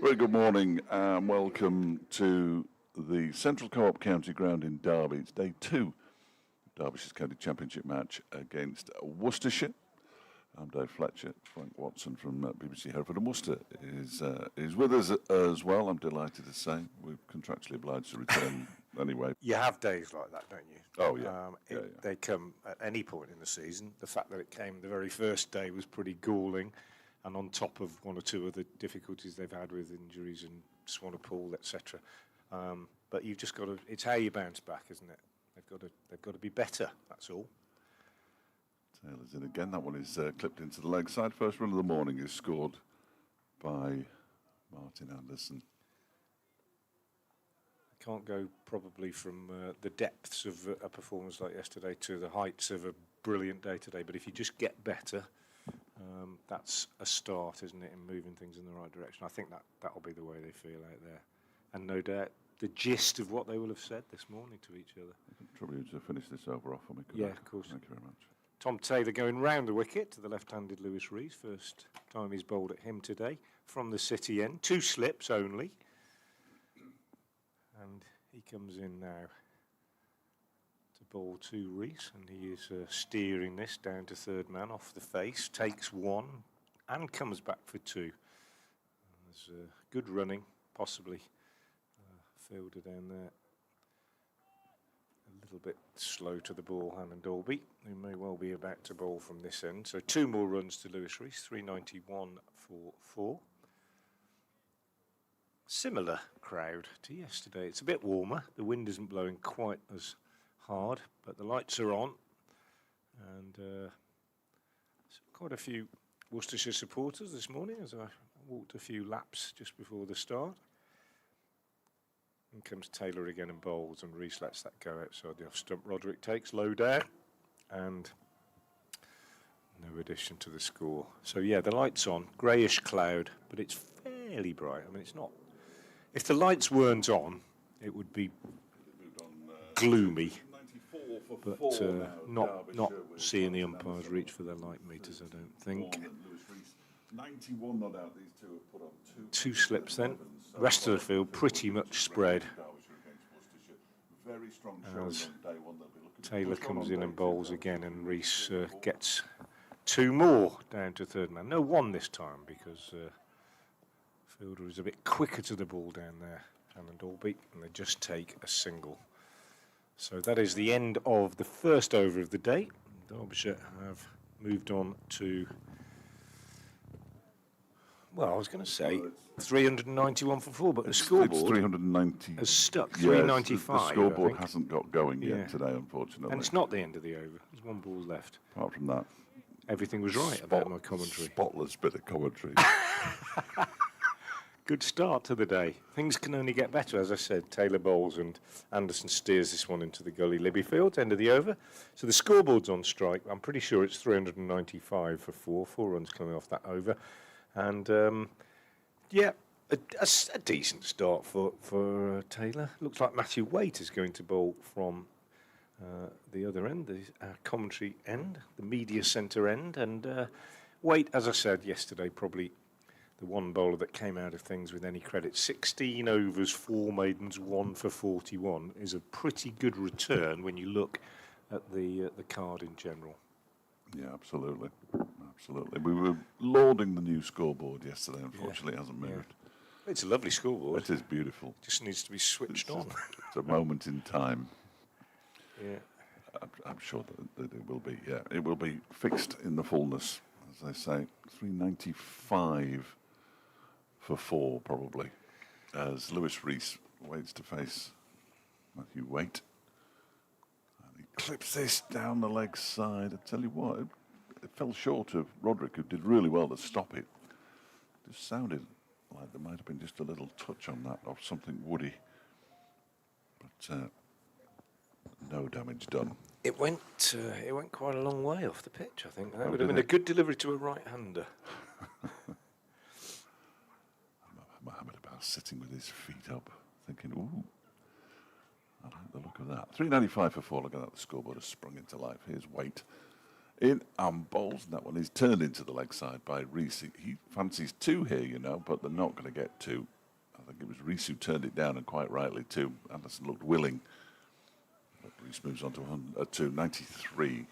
Very good morning and welcome to the Central Co-op County Ground in Derby. It's day 2 of Derbyshire's County Championship match against Worcestershire. I'm Dave Fletcher. Frank Watson from BBC Hereford and Worcester is with us as well. I'm delighted to say we're contractually obliged to return anyway. You have days like that, don't you? Oh, yeah. They come at any point in the season. The fact that it came the very first day was pretty galling, and on top of one or two of the difficulties they've had with injuries and Swanepoel, etc. But you've just got to. It's how you bounce back, isn't it? They've got to be better. That's all. Taylor's in again. That one is clipped into the leg side. First run of the morning is scored by Martin Anderson. Can't go probably from the depths of a performance like yesterday to the heights of a brilliant day today. But if you just get better, that's a start, isn't it, in moving things in the right direction. I think that'll be the way they feel out there. And no doubt the gist of what they will have said this morning to each other. Trouble you to finish this over off for me. Yeah, of course. Thank you very much. Tom Taylor going round the wicket to the left-handed Lewis Reese. First time he's bowled at him today from the city end. 2 slips only. And he comes in now to bowl to Reese, and he is steering this down to third man off the face, takes 1 and comes back for 2. And there's good running, possibly fielder down there. A little bit slow to the ball, Hannah Dolby, who may well be about to bowl from this end. So 2 more runs to Lewis Reese, 391 for 4. Similar crowd to yesterday. It's a bit warmer. The wind isn't blowing quite as hard, but the lights are on. And quite a few Worcestershire supporters this morning as I walked a few laps just before the start. In comes Taylor again and bowls, and Reese lets that go outside the off stump. Roderick takes low down, and no addition to the score. So yeah, the light's on, greyish cloud, but it's fairly bright. I mean, it's not. If the lights weren't on, it would be gloomy. But not seeing the umpires reach for their light meters, I don't think. 91 not out. These two have put on 2 slips then. Rest of the field pretty much spread. As Taylor comes in and bowls again, and Reese gets 2 more down to third man. No 1 this time because fielder is a bit quicker to the ball down there, Hannah Dolby, and they just take a single. So that is the end of the first over of the day. Derbyshire have moved on to, well, I was going to say 391 for 4, but the scoreboard it's 390 has stuck 395. The scoreboard hasn't got going yet today, unfortunately. And it's not the end of the over. There's 1 ball left. Apart from that, everything was right about my commentary. Spotless bit of commentary. Good start to the day. Things can only get better, as I said. Taylor bowls and Anderson steers this one into the gully. Libby Fields, end of the over. So the scoreboard's on strike. I'm pretty sure it's 395 for 4 runs coming off that over. And, yeah, a decent start for Taylor. Looks like Matthew Waite is going to bowl from the other end, the commentary end, the media centre end. And Waite, as I said yesterday, probably the one bowler that came out of things with any credit. 16 overs, 4 maidens, 1 for 41 is a pretty good return when you look at the card in general. Yeah, absolutely. Absolutely. We were lauding the new scoreboard yesterday. Unfortunately, it hasn't moved. Yeah. It's a lovely scoreboard. It is beautiful. Just needs to be switched on. It's a moment in time. Yeah. I'm sure that it will be. Yeah, it will be fixed in the fullness, as they say. 395 for 4, probably, as Lewis Reese waits to face Matthew Waite. And he clips this down the leg side. I tell you what, it fell short of Roderick, who did really well to stop it. It just sounded like there might have been just a little touch on that of something woody. But no damage done. It went quite a long way off the pitch, I think. That would have been a good delivery to a right-hander. Mohammed Abbas sitting with his feet up, thinking, ooh, I like the look of that. 395 for 4, look at that, the scoreboard has sprung into life. Here's Waite in and bowls, and that one is turned into the leg side by Reese. He fancies 2 here, you know, but they're not going to get 2. I think it was Reese who turned it down, and quite rightly too. Anderson looked willing. But Reese moves on to 93.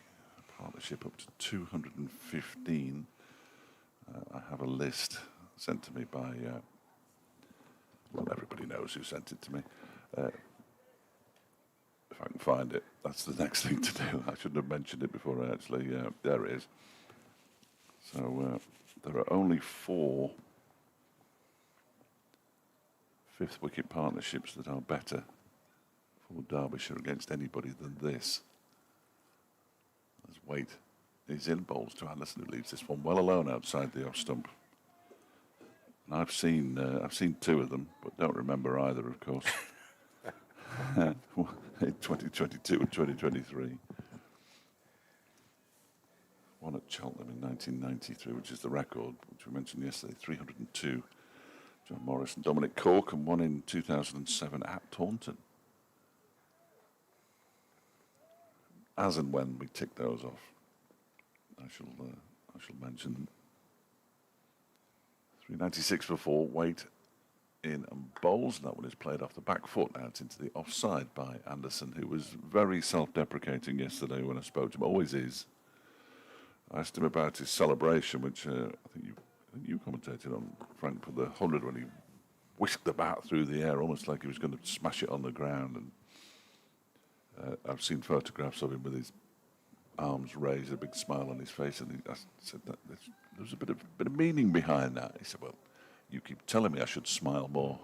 Partnership up to 215. I have a list sent to me by, well, everybody knows who sent it to me. If I can find it, that's the next thing to do. I shouldn't have mentioned it before I actually, there it is. So there are only 4 fifth wicket partnerships that are better for Derbyshire against anybody than this. As Waite is in, bowls to Anderson, who leaves this one well alone outside the off stump. And I've seen 2 of them, but don't remember either, of course. In 2022 and 2023. One at Cheltenham in 1993, which is the record, which we mentioned yesterday, 302. John Morris and Dominic Cork, and one in 2007 at Taunton. As and when we tick those off, I shall mention them. 396 for 4, Waite in and bowls, and that one is played off the back foot out into the offside by Anderson, who was very self-deprecating yesterday when I spoke to him, always is. I asked him about his celebration, which I think you commentated on, Frank, for the 100, when he whisked the bat through the air almost like he was going to smash it on the ground. And I've seen photographs of him with his arms raised, a big smile on his face, and I said that there was a bit of meaning behind that. He said, "Well, you keep telling me I should smile more."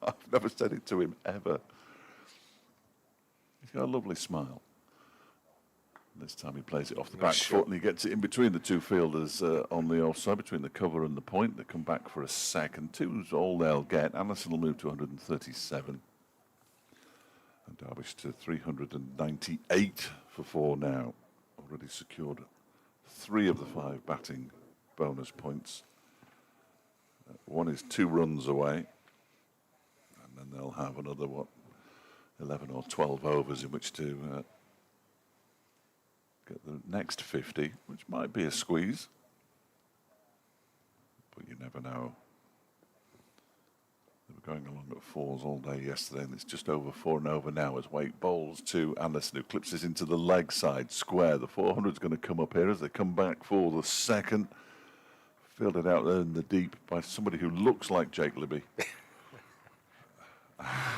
I've never said it to him ever. He's got a lovely smile. This time he plays it off the back foot, and he gets it in between the 2 fielders on the offside, between the cover and the point. They come back for a second. 2's all they'll get. Anderson will move to 137. And Derbyshire to 398 for 4 now. Already secured 3 of the 5 batting bonus points. One is 2 runs away. And then they'll have another, 11 or 12 overs in which to get the next 50, which might be a squeeze, but you never know. They were going along at 4s all day yesterday, and it's just over 4 and over now as Waite bowls to Anderson, who clips this into the leg side square. The 400 is going to come up here as they come back for the second. Fielded out there in the deep by somebody who looks like Jake Libby.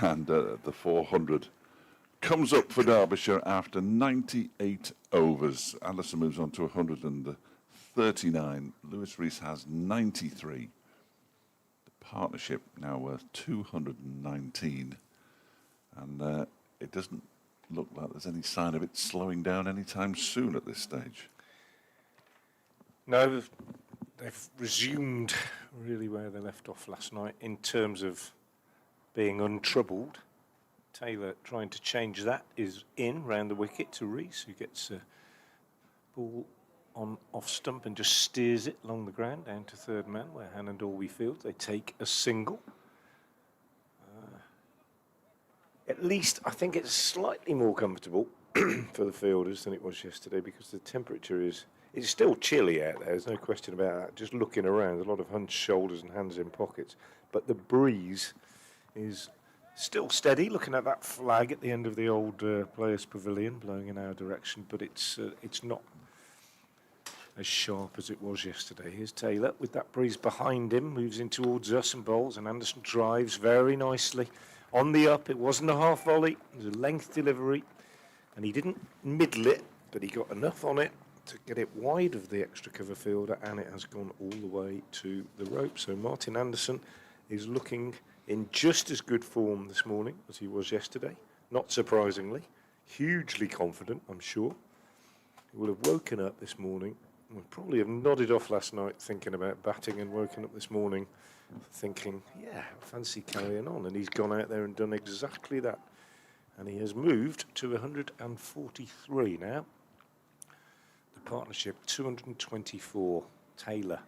And the 400 comes up for Derbyshire after 98 overs. Anderson moves on to 139. Lewis Reese has 93. The partnership now worth 219. And it doesn't look like there's any sign of it slowing down anytime soon at this stage. No, they've resumed really where they left off last night in terms of being untroubled. Taylor trying to change that is in round the wicket to Reese, who gets a ball on off stump and just steers it along the ground down to third man where Hannah Dalby field. They take a single. At least I think it's slightly more comfortable for the fielders than it was yesterday, because the temperature is still chilly out there. There's no question about that. Just looking around, a lot of hunched shoulders and hands in pockets, but the breeze is still steady, looking at that flag at the end of the old Players' Pavilion blowing in our direction, but it's not as sharp as it was yesterday. Here's Taylor with that breeze behind him, moves in towards us and bowls, and Anderson drives very nicely. On the up, it wasn't a half volley, it was a length delivery, and he didn't middle it, but he got enough on it to get it wide of the extra cover fielder, and it has gone all the way to the rope. So Martin Anderson is looking in just as good form this morning as he was yesterday, not surprisingly. Hugely confident, I'm sure. He will have woken up this morning, and would probably have nodded off last night thinking about batting, and woken up this morning thinking, yeah, fancy carrying on. And he's gone out there and done exactly that. And he has moved to 143 now. The partnership, 224. Taylor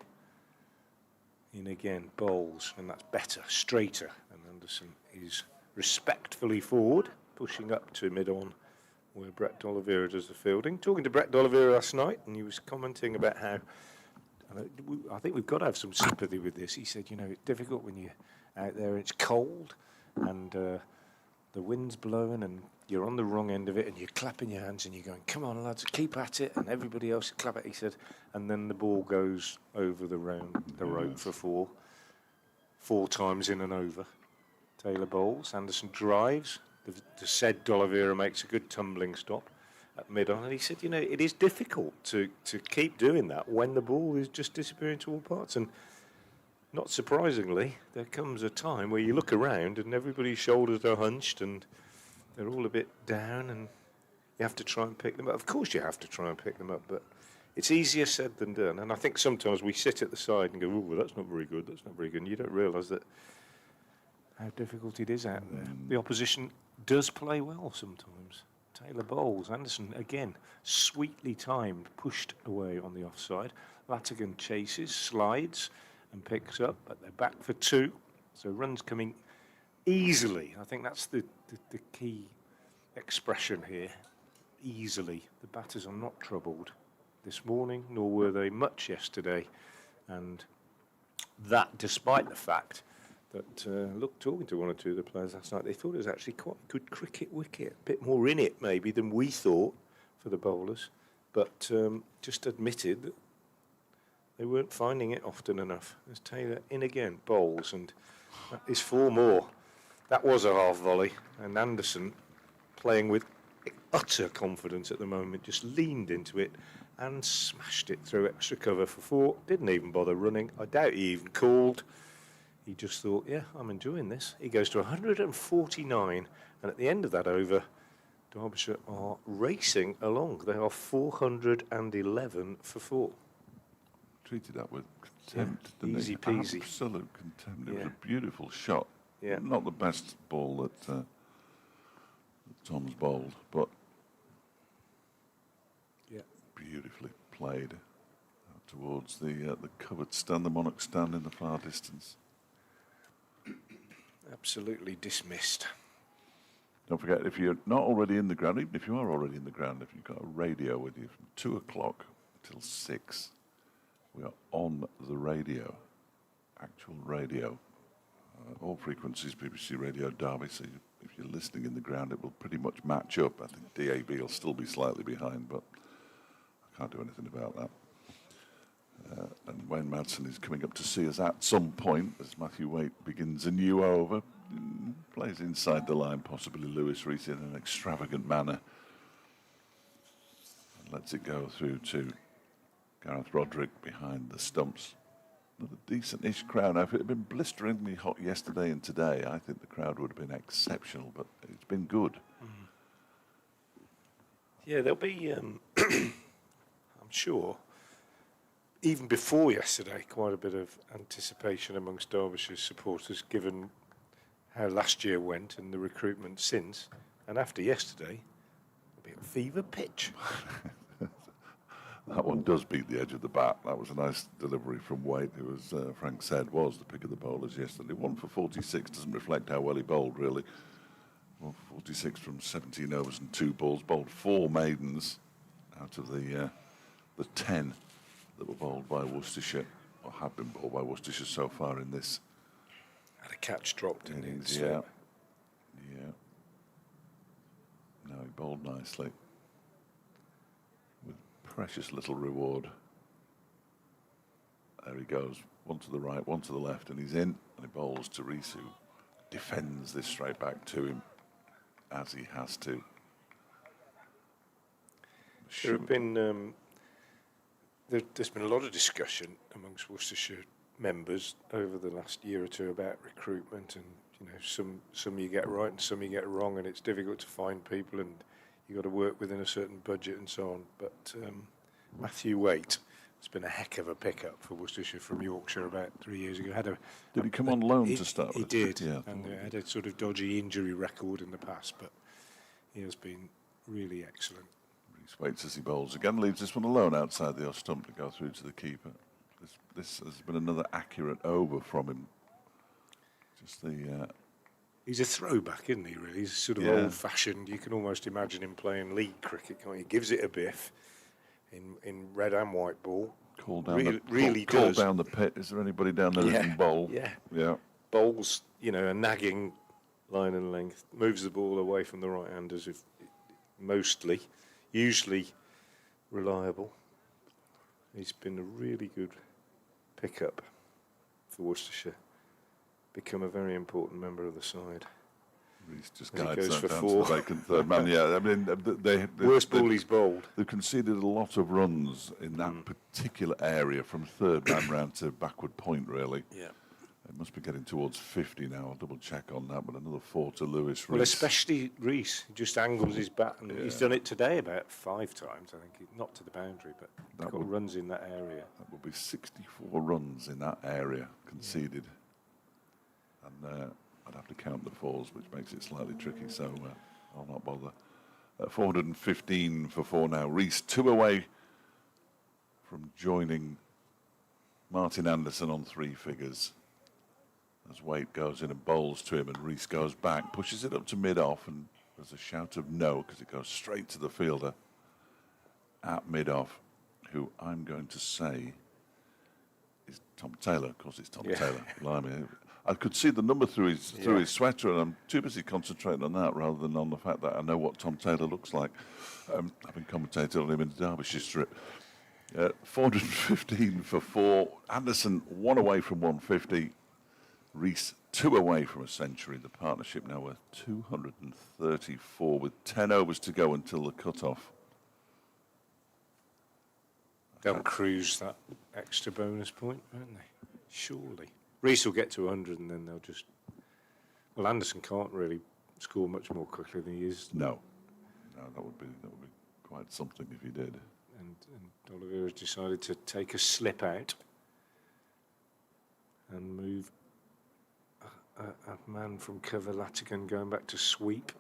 in again, bowls, and that's better, straighter, and Anderson is respectfully forward, pushing up to mid-on where Brett D'Oliveira does the fielding. Talking to Brett D'Oliveira last night, and he was commenting about how, I think we've got to have some sympathy with this. He said, it's difficult when you're out there and it's cold, and the wind's blowing, and you're on the wrong end of it, and you're clapping your hands, and you're going, come on, lads, keep at it, and everybody else clap it, he said, and then the ball goes over the rope for four times in and over. Taylor bowls, Anderson drives, the said D'Oliveira makes a good tumbling stop at mid-on, and he said, it is difficult to keep doing that when the ball is just disappearing to all parts, and not surprisingly, there comes a time where you look around and everybody's shoulders are hunched and they're all a bit down, and you have to try and pick them up. Of course you have to try and pick them up, but it's easier said than done. And I think sometimes we sit at the side and go, oh, well, that's not very good, and you don't realise that how difficult it is out there. The opposition does play well sometimes. Taylor bowls, Anderson, again, sweetly timed, pushed away on the offside. Latigan chases, slides, and picks up, but they're back for 2. So runs coming easily. I think that's the key expression here. Easily. The batters are not troubled this morning, nor were they much yesterday. And that despite the fact that, talking to one or two of the players last night, they thought it was actually quite a good cricket wicket. A bit more in it, maybe, than we thought for the bowlers. But just admitted that they weren't finding it often enough. As Taylor in again, bowls, and that is 4 more. That was a half volley, and Anderson, playing with utter confidence at the moment, just leaned into it and smashed it through extra cover for 4. Didn't even bother running. I doubt he even called. He just thought, yeah, I'm enjoying this. He goes to 149, and at the end of that over, Derbyshire are racing along. They are 411 for 4. Treated that with contempt, didn't easy he? peasy. Absolute contempt. It was a beautiful shot. Yeah. Not the best ball that Tom's bowled, but beautifully played towards the covered stand, the Monarch stand in the far distance. Absolutely dismissed. Don't forget, if you're not already in the ground, even if you are already in the ground, if you've got a radio with you from 2 o'clock till 6, we are on the radio, actual radio, all frequencies, BBC Radio Derby, so if you're listening in the ground, it will pretty much match up. I think DAB will still be slightly behind, but I can't do anything about that. And Wayne Madsen is coming up to see us at some point as Matthew Waite begins a new over, plays inside the line, possibly Lewis Reese in an extravagant manner, and lets it go through to Gareth Roderick behind the stumps. Another decent-ish crowd. Now, if it had been blisteringly hot yesterday and today, I think the crowd would have been exceptional, but it's been good. Yeah, there'll be, I'm sure, even before yesterday, quite a bit of anticipation amongst Derbyshire's supporters, given how last year went and the recruitment since. And after yesterday, it'll be a fever pitch. That one does beat the edge of the bat. That was a nice delivery from Waite, who, as Frank said, was the pick of the bowlers yesterday. 1 for 46 doesn't reflect how well he bowled, really. 1 for 46 from 17 overs and 2 balls. Bowled 4 maidens out of the 10 that were bowled by Worcestershire, or have been bowled by Worcestershire so far in this. Had a catch dropped in innings. it. Yeah. No, he bowled nicely. With precious little reward. There he goes. 1 to the right, 1 to the left, and he's in. And he bowls to Reese, who defends this straight back to him, as he has to. There have been... There's been a lot of discussion amongst Worcestershire members over the last year or two about recruitment, and some you get right and some you get wrong, and it's difficult to find people, and you've got to work within a certain budget and so on. But Matthew Waite has been a heck of a pickup for Worcestershire from Yorkshire about 3 years ago. Did he come on loan to start with? He did, yeah. And had a sort of dodgy injury record in the past, but he has been really excellent. Reese waits as he bowls again, leaves this one alone outside the off stump to go through to the keeper. This has been another accurate over from him. Just the He's a throwback, isn't he, really? He's sort of Yeah. old-fashioned. You can almost imagine him playing league cricket, can't you? He gives it a biff in red and white ball. Call down Really call does. down the pit. Is there anybody down there who Yeah, can bowl? yeah. Yeah. Bowls, you know, a nagging line and length. Moves the ball away from the right-handers, usually reliable. He's been a really good pickup for Worcestershire. Become a very important member of the side. Reese just As he guides goes that for down four. to the vacant third man. Yeah, I mean, Worst ball he's bowled. they've conceded a lot of runs in that particular area from third man round to backward point, really. Yeah. It must be getting towards 50 now. I'll double check on that, but another 4 to Lewis Reese. Well, especially Reese, he just angles his bat, and he's done it today about 5 times, I think. Not to the boundary, but he's got runs in that area. That would be 64 runs in that area conceded. And I'd have to count the 4s, which makes it slightly tricky, so I'll not bother. 415 for 4 now. Reese 2 away from joining Martin Anderson on 3 figures. As Waite goes in and bowls to him, and Reese goes back, pushes it up to mid-off, and there's a shout of no because it goes straight to the fielder at mid-off, who I'm going to say is Tom Taylor. Of course, it's Tom Taylor. Blimey. I could see the number through his sweater, and I'm too busy concentrating on that rather than on the fact that I know what Tom Taylor looks like. Having commentated on him in the Derbyshire strip. 415 for 4. Anderson 1 away from 150. Reese 2 away from a century. The partnership now worth 234 with 10 overs to go until the cut-off. They'll cruise that extra bonus point, won't they? Surely. Reese will get to 100 and then they'll just... Well, Anderson can't really score much more quickly than he is. No, that would be quite something if he did. And Oliver has decided to take a slip out and move a man from cover, Latigan, going back to sweep.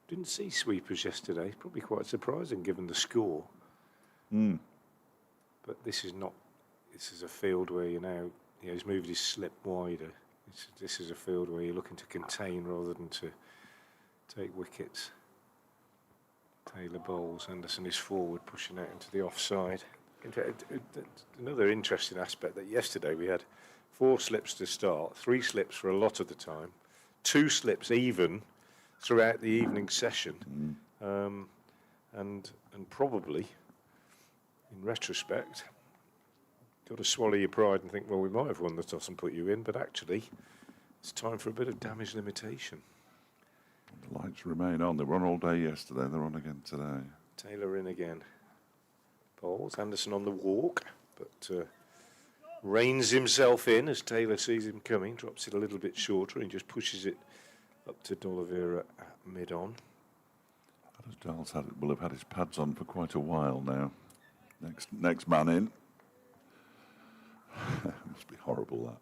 Didn't see sweepers yesterday. Probably quite surprising given the score. But this is not. This is a field where he's moved his slip wider. This is a field where you're looking to contain rather than to take wickets. Taylor bowls. Anderson is forward, pushing out into the offside. Another interesting aspect that yesterday we had 4 slips to start, 3 slips for a lot of the time, 2 slips even throughout the evening session, and probably, in retrospect, got to swallow your pride and think, well, we might have won the toss and put you in, but actually, it's time for a bit of damage limitation. The lights remain on. They were on all day yesterday. They're on again today. Taylor in again. Bowls. Anderson on the walk, but reins himself in as Taylor sees him coming, drops it a little bit shorter and just pushes it up to D'Oliveira at mid-on. Giles will have had his pads on for quite a while now. Next man in. Must be horrible, that.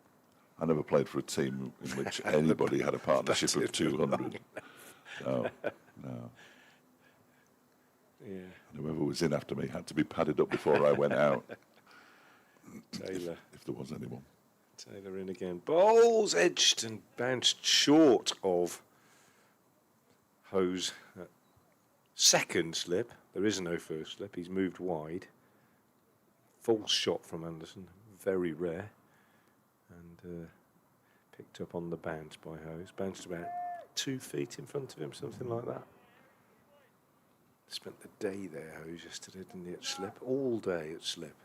I never played for a team in which anybody had a partnership of 200. No. Yeah. And whoever was in after me had to be padded up before I went out. Taylor. If there was anyone. Taylor in again. Bowls edged and bounced short of Ho's second slip. There is no first slip. He's moved wide. False shot from Anderson. Very rare. And picked up on the bounce by Hose. Bounced about 2 feet in front of him, something like that. Spent the day there, Hose, yesterday, didn't he, at slip? All day at slip.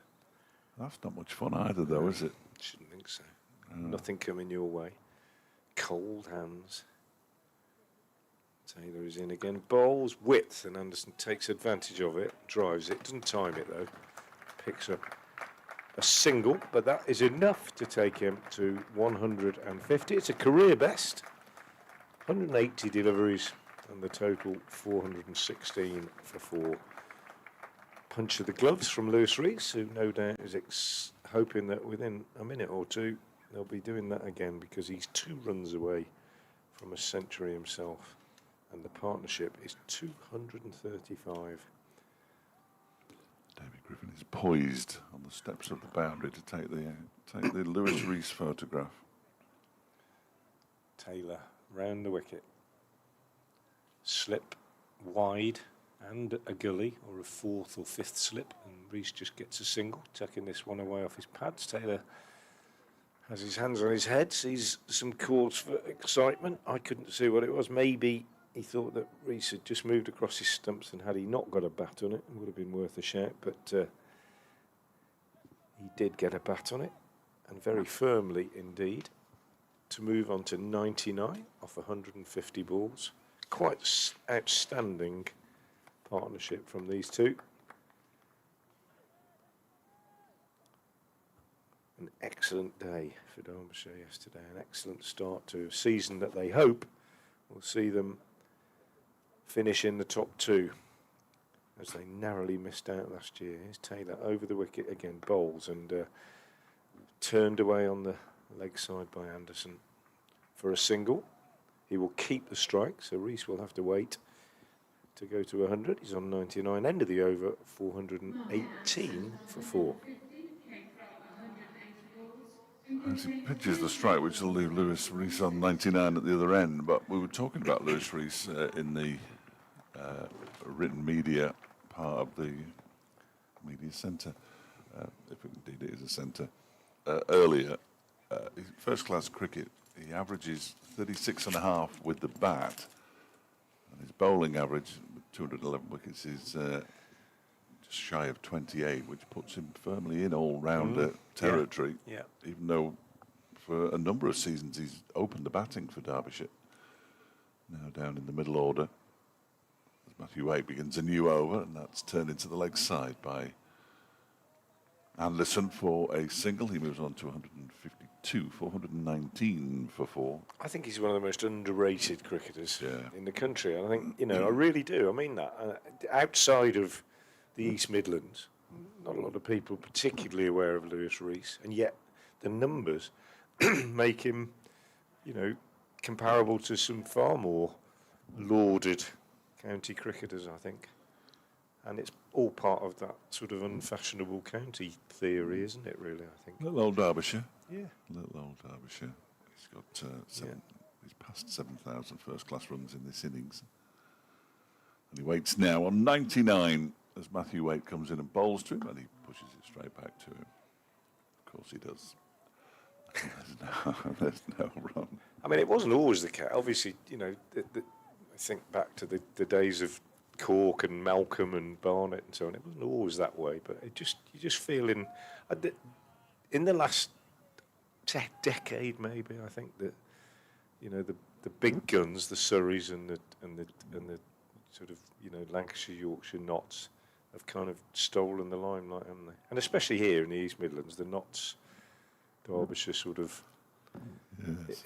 That's not much fun either, though, is it? Shouldn't think so. Nothing coming your way. Cold hands. Taylor is in again. Bowls width, and Anderson takes advantage of it. Drives it. Doesn't time it, though. Picks up a single, but that is enough to take him to 150. It's a career best. 180 deliveries, and the total 416 for 4. Punch of the gloves from Lewis Reese, who no doubt is hoping that within a minute or two they'll be doing that again, because he's 2 runs away from a century himself, and the partnership is 235. David Griffin is poised on the steps of the boundary to take the Lewis Reese photograph. Taylor round the wicket. Slip wide and a gully, or a fourth or fifth slip, and Reese just gets a single, tucking this one away off his pads. Taylor has his hands on his head, sees some cause for excitement. I couldn't see what it was. Maybe he thought that Reese had just moved across his stumps, and had he not got a bat on it, it would have been worth a shout, but he did get a bat on it, and very firmly indeed, to move on to 99 off 150 balls. Quite outstanding partnership from these two. An excellent day for Derbyshire yesterday, an excellent start to a season that they hope will see them finish in the top 2, as they narrowly missed out last year. Here's Taylor over the wicket again, bowls, and turned away on the leg side by Anderson for a single. He will keep the strike, so Reese will have to wait to go to 100. He's on 99, end of the over, 418 for 4. As he pitches the strike, which will leave Lewis Reese on 99 at the other end. But we were talking about Lewis Reese in the written media part of the media centre, if indeed it is a centre, earlier. First-class cricket, he averages 36.5 with the bat, and his bowling average, with 211 wickets, is just shy of 28, which puts him firmly in all-rounder territory. Yeah. Even though for a number of seasons he's opened the batting for Derbyshire. Now down in the middle order, as Matthew Wade begins a new over, and that's turned into the leg side by Anderson for a single. He moves on to 152, 419 for 4. I think he's one of the most underrated cricketers Yeah. in the country. And I think, I really do. I mean that. Outside of the East Midlands, not a lot of people particularly aware of Lewis Reese, and yet the numbers make him, comparable to some far more lauded county cricketers, I think. And it's all part of that sort of unfashionable county theory, isn't it, really, I think? Little old Derbyshire. Yeah. Little old Derbyshire. He's got he's passed 7,000 first-class runs in this innings. And he waits now on 99 as Matthew Wade comes in and bowls to him, and he pushes it straight back to him. Of course he does. There's no run. I mean, it wasn't always the case. Obviously, I think back to the days of Cork and Malcolm and Barnett and so on. It wasn't always that way, but you just feel in the last decade maybe. I think that the big guns, the Surreys and the sort of Lancashire, Yorkshire Notts have kind of stolen the limelight, haven't they? And especially here in the East Midlands, the Notts, Derbyshire sort of. Yes.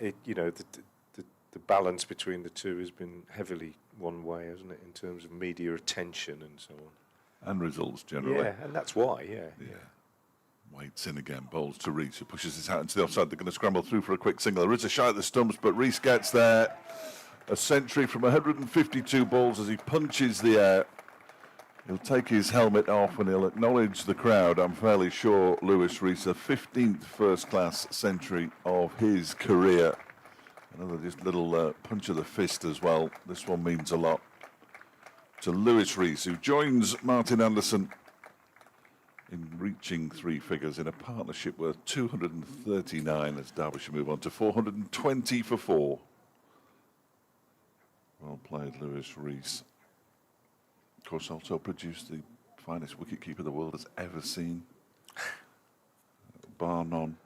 The balance between the two has been heavily one way, hasn't it, in terms of media attention and so on. And results generally. Yeah, and that's why, yeah. Waits in again, bowls to Reese, who pushes his hat into the offside. They're going to scramble through for a quick single. There is a shot at the stumps, but Reese gets there. A century from 152 balls as he punches the air. He'll take his helmet off and he'll acknowledge the crowd. I'm fairly sure Lewis Reese, a 15th first-class century of his career. Another just little punch of the fist as well. This one means a lot to Lewis Reese, who joins Martin Anderson in reaching 3 figures in a partnership worth 239 as Derbyshire move on to 420 for 4. Well played, Lewis Reese. Of course, also produced the finest wicketkeeper the world has ever seen. Bar none.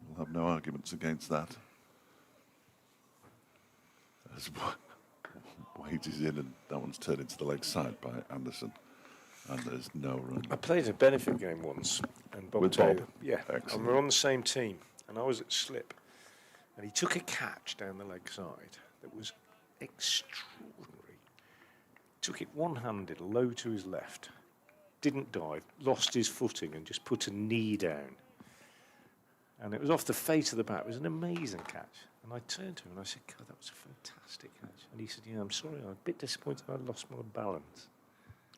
We'll have no arguments against that. As Wade is in, and that one's turned into the leg side by Anderson. And there's no run. I played a benefit game once. And Bob With Taylor, Bob? yeah. Excellent. And we're on the same team. And I was at slip. And he took a catch down the leg side that was extraordinary. Took it one-handed, low to his left. Didn't dive, lost his footing and just put a knee down. And it was off the face of the bat. It was an amazing catch. And I turned to him and I said, God, that was a fantastic catch. And he said, yeah, I'm sorry, I'm a bit disappointed I lost my balance.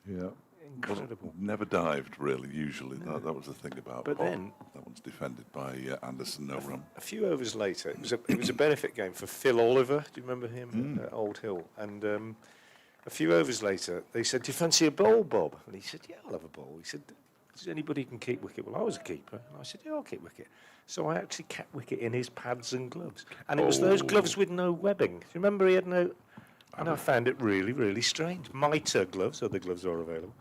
Yeah. Incredible. Never dived, really, usually. No. That was the thing about But Bob. then- That one's defended by Anderson, no run. A few overs later, it was a benefit game for Phil Oliver. Do you remember him at Old Hill? And a few overs later, they said, "Do you fancy a bowl, Bob?" And he said, "Yeah, I'll have a bowl." He said, "Does anybody can keep wicket?" Well, I was a keeper. And I said, "Yeah, I'll keep wicket." So I actually kept wicket in his pads and gloves. And it was those gloves with no webbing. Do you remember he had no... And I found it really, really strange. Mitre gloves, other gloves are available,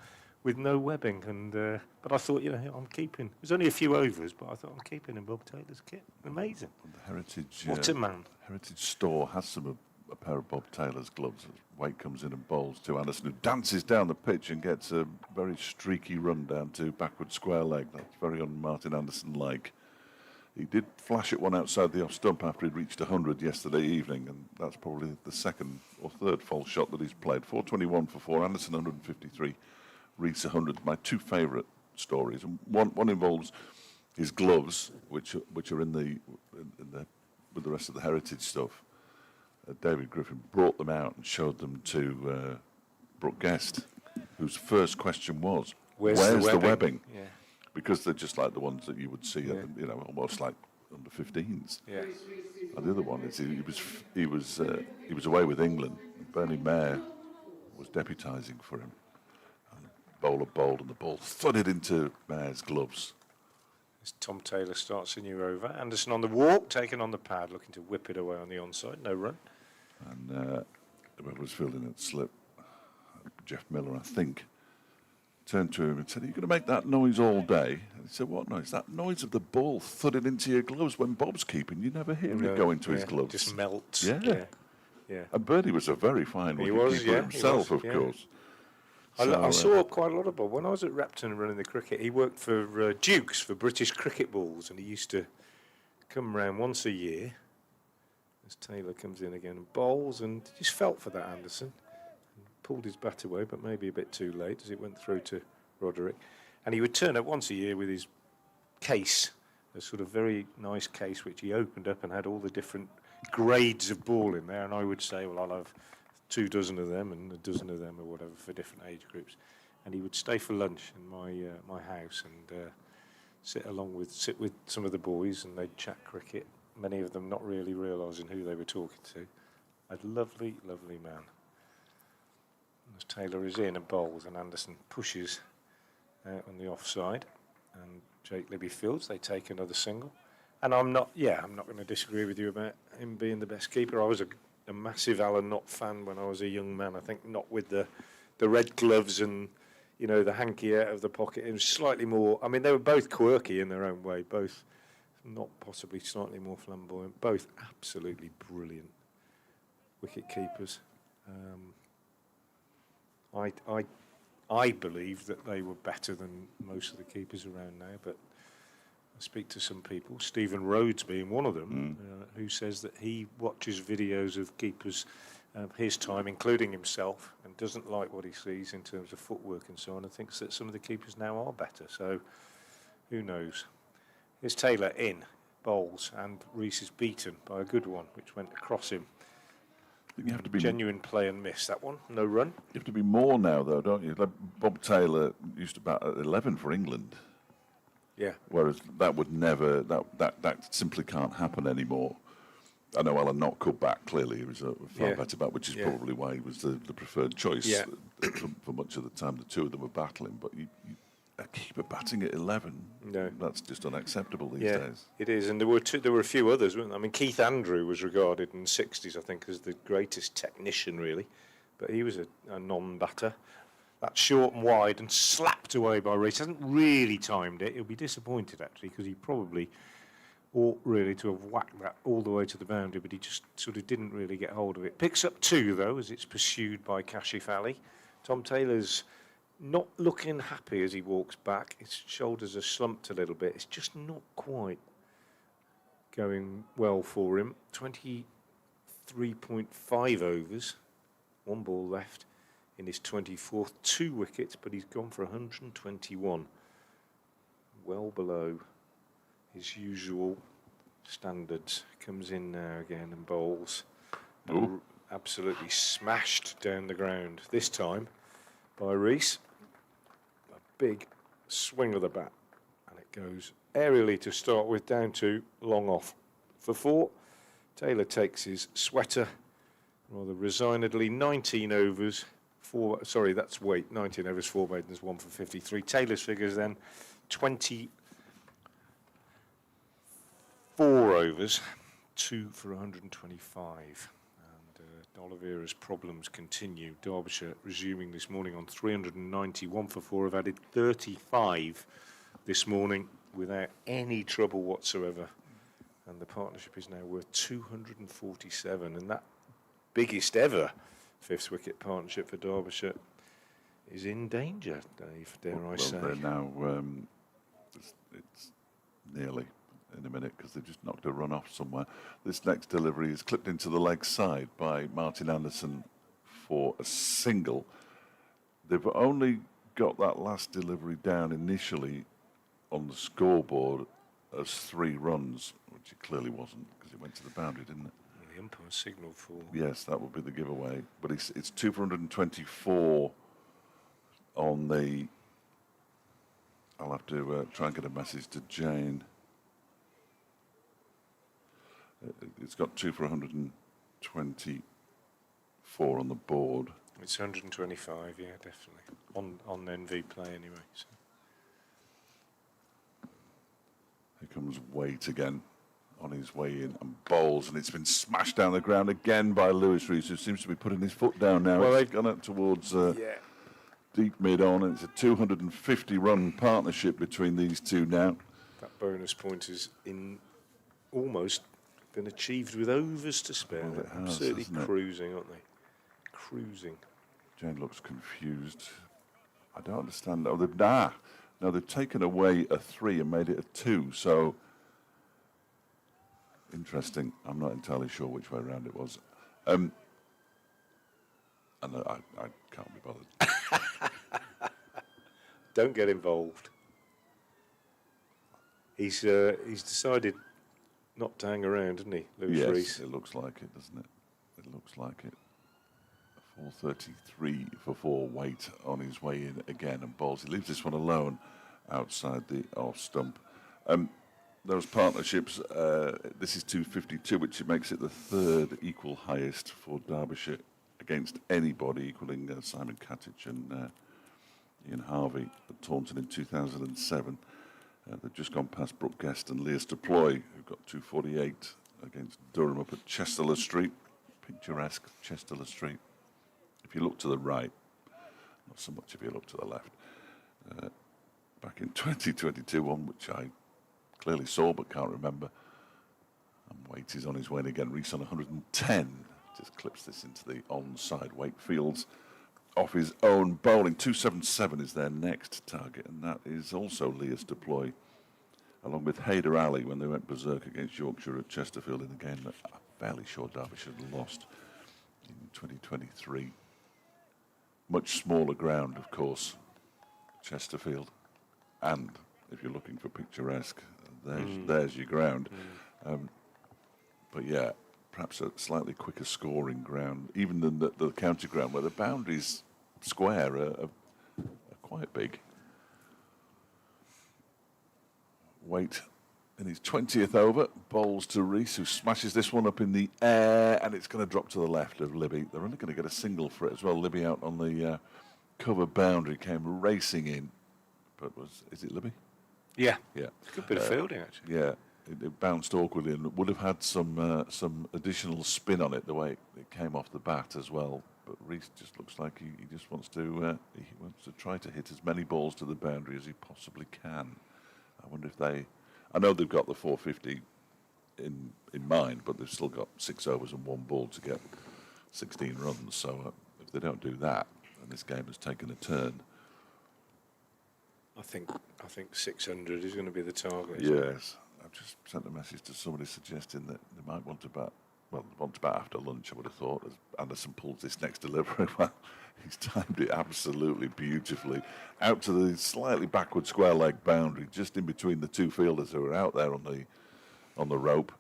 with no webbing. And but I thought, I'm keeping. It was only a few overs, but I thought I'm keeping in Bob Taylor's kit. Amazing. The Heritage, What a man. Heritage store has a pair of Bob Taylor's gloves. Waite comes in and bowls to Anderson, who dances down the pitch and gets a very streaky run down to backward square leg. That's very un-Martin Anderson-like. He did flash at one outside the off stump after he'd reached 100 yesterday evening, and that's probably the second or third false shot that he's played. 421 for 4, Anderson 153, Reese 100. My two favourite stories, and one involves his gloves, which are in the with the rest of the heritage stuff. David Griffin brought them out and showed them to Brooke Guest, whose first question was, "Where's the webbing?" Yeah. Because they're just like the ones that you would see, almost like under 15s. Yeah. And the other one is he was away with England. And Bernie Mayer was deputising for him. And the bowler bowled, and the ball thudded into Mayer's gloves. As Tom Taylor starts a new over. Anderson on the walk, taken on the pad, looking to whip it away on the onside. No run. And whoever was fielding at slip, Jeff Miller, I think, turned to him and said, "Are you going to make that noise all day?" And he said, "What noise?" "That noise of the ball thudding into your gloves. When Bob's keeping, you never hear it go into his gloves." Just melts. Yeah. Yeah. And Bernie was a very fine He wicketkeeper was, yeah, he himself, was, of yeah. course. I saw quite a lot of Bob. When I was at Repton running the cricket, he worked for Dukes, for British cricket balls, and he used to come round once a year as Taylor comes in again and bowls, and just felt for that Anderson. Pulled his bat away, but maybe a bit too late as it went through to Roderick. And he would turn up once a year with his case, a sort of very nice case which he opened up and had all the different grades of ball in there. And I would say, well, I'll have 24 of them and a dozen of them or whatever for different age groups. And he would stay for lunch in my house and sit with some of the boys, and they'd chat cricket. Many of them not really realising who they were talking to. A lovely, lovely man. As Taylor is in and bowls, and Anderson pushes out on the offside, and Jake Libby fields. They take another single, and I'm not going to disagree with you about him being the best keeper. I was a massive Alan Knott fan when I was a young man. I think not with the red gloves and the hanky out of the pocket. It was slightly more. I mean, they were both quirky in their own way. Both not possibly slightly more flamboyant. Both absolutely brilliant wicket keepers. I believe that they were better than most of the keepers around now, but I speak to some people, Stephen Rhodes being one of them, who says that he watches videos of keepers of his time, including himself, and doesn't like what he sees in terms of footwork and so on, and thinks that some of the keepers now are better. So who knows? Here's Taylor in, bowls, and Reese is beaten by a good one, which went across him. You have to be Genuine play and miss that one. No run. You have to be more now, though, don't you? Like Bob Taylor used to bat at 11 for England. Yeah. Whereas that would never, that simply can't happen anymore. I know Alan Knott could bat, clearly. He was a far better bat, which is probably why he was the preferred choice for much of the time. The two of them were battling. But a keeper batting at 11, that's just unacceptable these days. It is. And there were a few others, weren't there? I mean, Keith Andrew was regarded in the 60s, I think, as the greatest technician, really. But he was a non-batter. That's short and wide and slapped away by Reese. Hasn't really timed it. He'll be disappointed, actually, because he probably ought really to have whacked that all the way to the boundary, but he just sort of didn't really get hold of it. Picks up 2, though, as it's pursued by Kashif Ali. Tom Taylor's not looking happy as he walks back. His shoulders are slumped a little bit. It's just not quite going well for him. 23.5 overs, 1 ball left in his 24th, 2 wickets, but he's gone for 121. Well below his usual standards. Comes in now again and bowls. Absolutely smashed down the ground, this time by Reese. big swing of the bat, and it goes aerially to start with, down to long off for 4. Taylor takes his sweater rather resignedly. 19 overs, 4. Sorry, that's weight. 19 overs, 4 maidens, 1 for 53. Taylor's figures then 24 overs, 2 for 125. Oliveira's problems continue. Derbyshire resuming this morning on 391 for 4, have added 35 this morning without any trouble whatsoever. And the partnership is now worth 247, and that biggest ever fifth wicket partnership for Derbyshire is in danger, Dave, dare I say. They're now, it's nearly in a minute because they've just knocked a run off somewhere. This next delivery is clipped into the leg side by Martin Anderson for a single. They've only got that last delivery down initially on the scoreboard as 3 runs, which it clearly wasn't because it went to the boundary, didn't it? Well, the umpire signalled for... Yes, that would be the giveaway. But it's 2 for 124 on the... I'll have to try and get a message to Jane. It's got 2 for 124 on the board. It's 125, yeah, definitely. On NV play anyway. So. Here comes Waite again on his way in and bowls, and it's been smashed down the ground again by Lewis Reese, who seems to be putting his foot down now. Well, it's gone up towards deep mid-on, and it's a 250-run partnership between these two now. That bonus point is in almost been achieved with overs to spare. Well, They're absolutely cruising, aren't they? Cruising. Jane looks confused. I don't understand. Oh, they've taken away a 3 and made it a 2. So interesting. I'm not entirely sure which way around it was. And I can't be bothered. Don't get involved. He's decided not to hang around, didn't he, Lewis Reese? Yes, it looks like it, doesn't it? It looks like it. 433 for 4 Waite on his way in again and bowls. He leaves this one alone outside the off stump. Those partnerships, this is 252, which makes it the 3rd equal highest for Derbyshire against anybody, equaling Simon Catich and Ian Harvey at Taunton in 2007. They've just gone past Brooke Guest and Leas Deploy, who've got 248 against Durham up at Chesterler Street. Picturesque Chesterler Street. If you look to the right, not so much if you look to the left. Back in 2022, one which I clearly saw but can't remember. And Waite is on his way in again. Reese on 110. Just clips this into the onside. Wakefields off his own bowling. 277 is their next target, and that is also Leas Deploy, along with Haider Ali when they went berserk against Yorkshire at Chesterfield in a game that I'm fairly sure Derbyshire lost in 2023. Much smaller ground, of course, Chesterfield. And if you're looking for picturesque, there's your ground. But yeah, perhaps a slightly quicker scoring ground, even than the county ground, where the boundaries square are quite big. Waite in his 20th over, bowls to Reese, who smashes this one up in the air, and it's going to drop to the left of Libby. They're only going to get a single for it as well. Libby out on the cover boundary, came racing in. But is it Libby? Yeah. Yeah. Good bit of fielding, actually. Yeah. It bounced awkwardly and would have had some additional spin on it the way it came off the bat as well. But Reese just looks like he just wants to try to hit as many balls to the boundary as he possibly can. I wonder if I know they've got the 450 in mind, but they've still got 6 overs and 1 ball to get 16 runs. So if they don't do that, and this game has taken a turn. I think 600 is going to be the target. Yes. I've just sent a message to somebody suggesting that they might want to bat after lunch, I would have thought, as Anderson pulls this next delivery. Well, he's timed it absolutely beautifully. Out to the slightly backward square leg boundary, just in between the 2 fielders who are out there on the rope.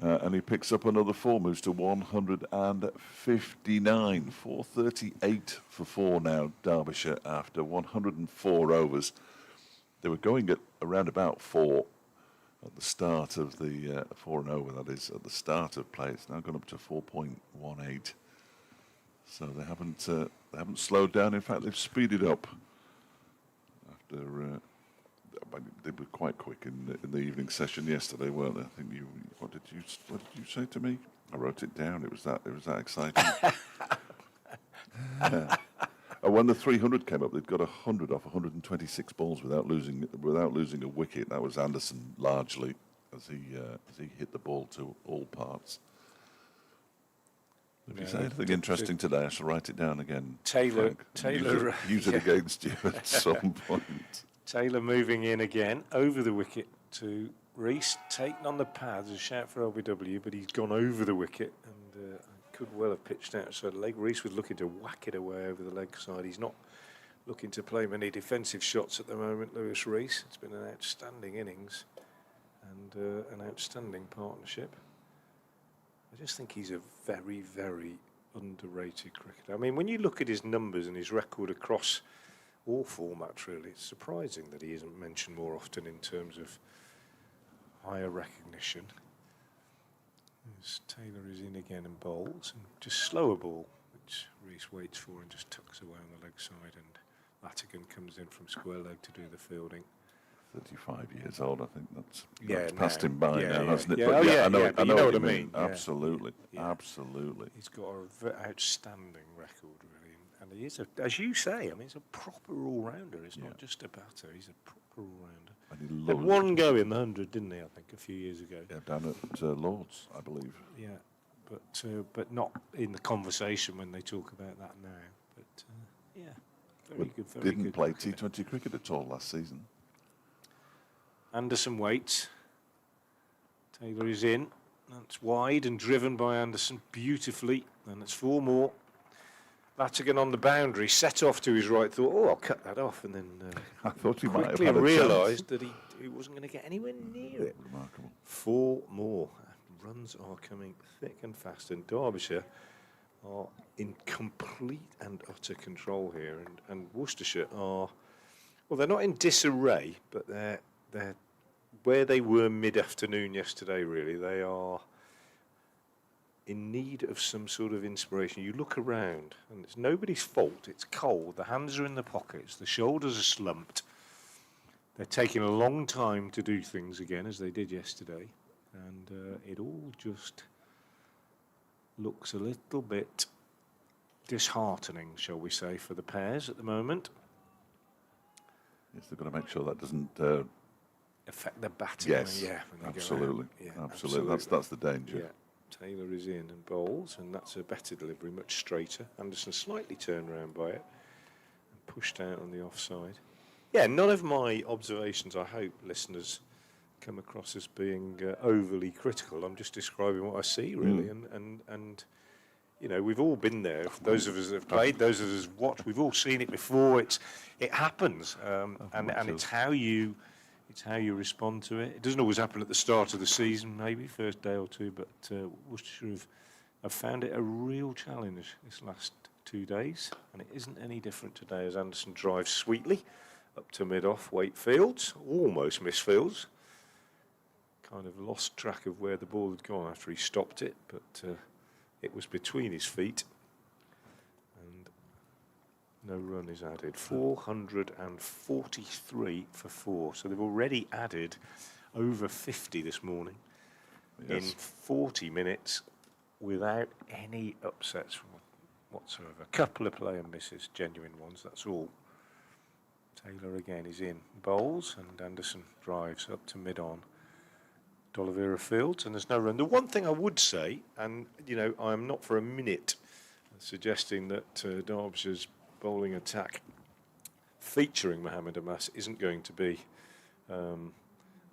And he picks up another 4, moves to 159. 438 for 4 now, Derbyshire, after 104 overs. They were going at around about 4 at the start of the 4 and over, that is, at the start of play. It's now gone up to 4.18. So they haven't slowed down. In fact, they've speeded up. After they were quite quick in the evening session yesterday, weren't they? I think what did you say to me? I wrote it down. It was that exciting. Yeah. And when the 300 came up, they'd got 100 off 126 balls without losing a wicket. That was Anderson largely, as he hit the ball to all parts. If you say anything interesting today, I shall write it down again. Taylor, use it against you at some point. Taylor moving in again over the wicket to Reese, taken on the pads, a shout for LBW, but he's gone over the wicket and could well have pitched outside the leg. Reese was looking to whack it away over the leg side. He's not looking to play many defensive shots at the moment, Lewis Reese. It's been an outstanding innings and an outstanding partnership. I just think he's a very, very underrated cricketer. I mean, when you look at his numbers and his record across all formats, really, it's surprising that he isn't mentioned more often in terms of higher recognition. As Taylor is in again and bowls, and just slower ball, which Reese waits for and just tucks away on the leg side, and Latigan comes in from square leg to do the fielding. 35 years old, I think that's now, passed him by now, hasn't it? Yeah, But I know what you mean. Yeah. Absolutely, absolutely. He's got an outstanding record, really, and he is, as you say, I mean, he's a proper all-rounder. He's not just a batter; he's a proper all-rounder. And he had one go in the 100, didn't he? I think a few years ago. Yeah, down at Lords, I believe. Yeah, but not in the conversation when they talk about that now. But very good. Very didn't good play cricketer. T20 cricket at all last season. Anderson waits. Taylor is in. That's wide and driven by Anderson beautifully. And it's 4 more. Latigan on the boundary, set off to his right. Thought, I'll cut that off, and then I thought he might have quickly had a realised that he wasn't going to get anywhere near it. Remarkable. 4 more. Runs are coming thick and fast, and Derbyshire are in complete and utter control here. And Worcestershire are, well, they're not in disarray, but they're where they were mid-afternoon yesterday, really. They are in need of some sort of inspiration. You look around, and it's nobody's fault. It's cold. The hands are in the pockets. The shoulders are slumped. They're taking a long time to do things again, as they did yesterday. And it all just looks a little bit disheartening, shall we say, for the pairs at the moment. Yes, they've got to make sure that doesn't affect the batting. Yes, yeah, absolutely. Absolutely. That's the danger. Yeah. Taylor is in and bowls, and that's a better delivery, much straighter. Anderson slightly turned around by it and pushed out on the offside. Yeah, none of my observations, I hope listeners come across as being overly critical. I'm just describing what I see, really, and you know, we've all been there. Those of us that have played, those of us who've watched, we've all seen it before. It happens, and it's how you respond to it. It doesn't always happen at the start of the season, maybe first day or two, but Worcestershire have found it a real challenge this last 2 days, and it isn't any different today as Anderson drives sweetly up to mid-off Wakefields, almost misfields. Kind of lost track of where the ball had gone after he stopped it, but it was between his feet, and no run is added. 443 for 4, so they've already added over 50 this morning in 40 minutes without any upsets whatsoever. A couple of player misses, genuine ones, that's all. Taylor again is in, bowls, and Anderson drives up to mid-on D'Oliveira Fields, and there's no run. The one thing I would say, and you know, I'm not for a minute suggesting that Derbyshire's bowling attack featuring Mohamed Amas isn't going to be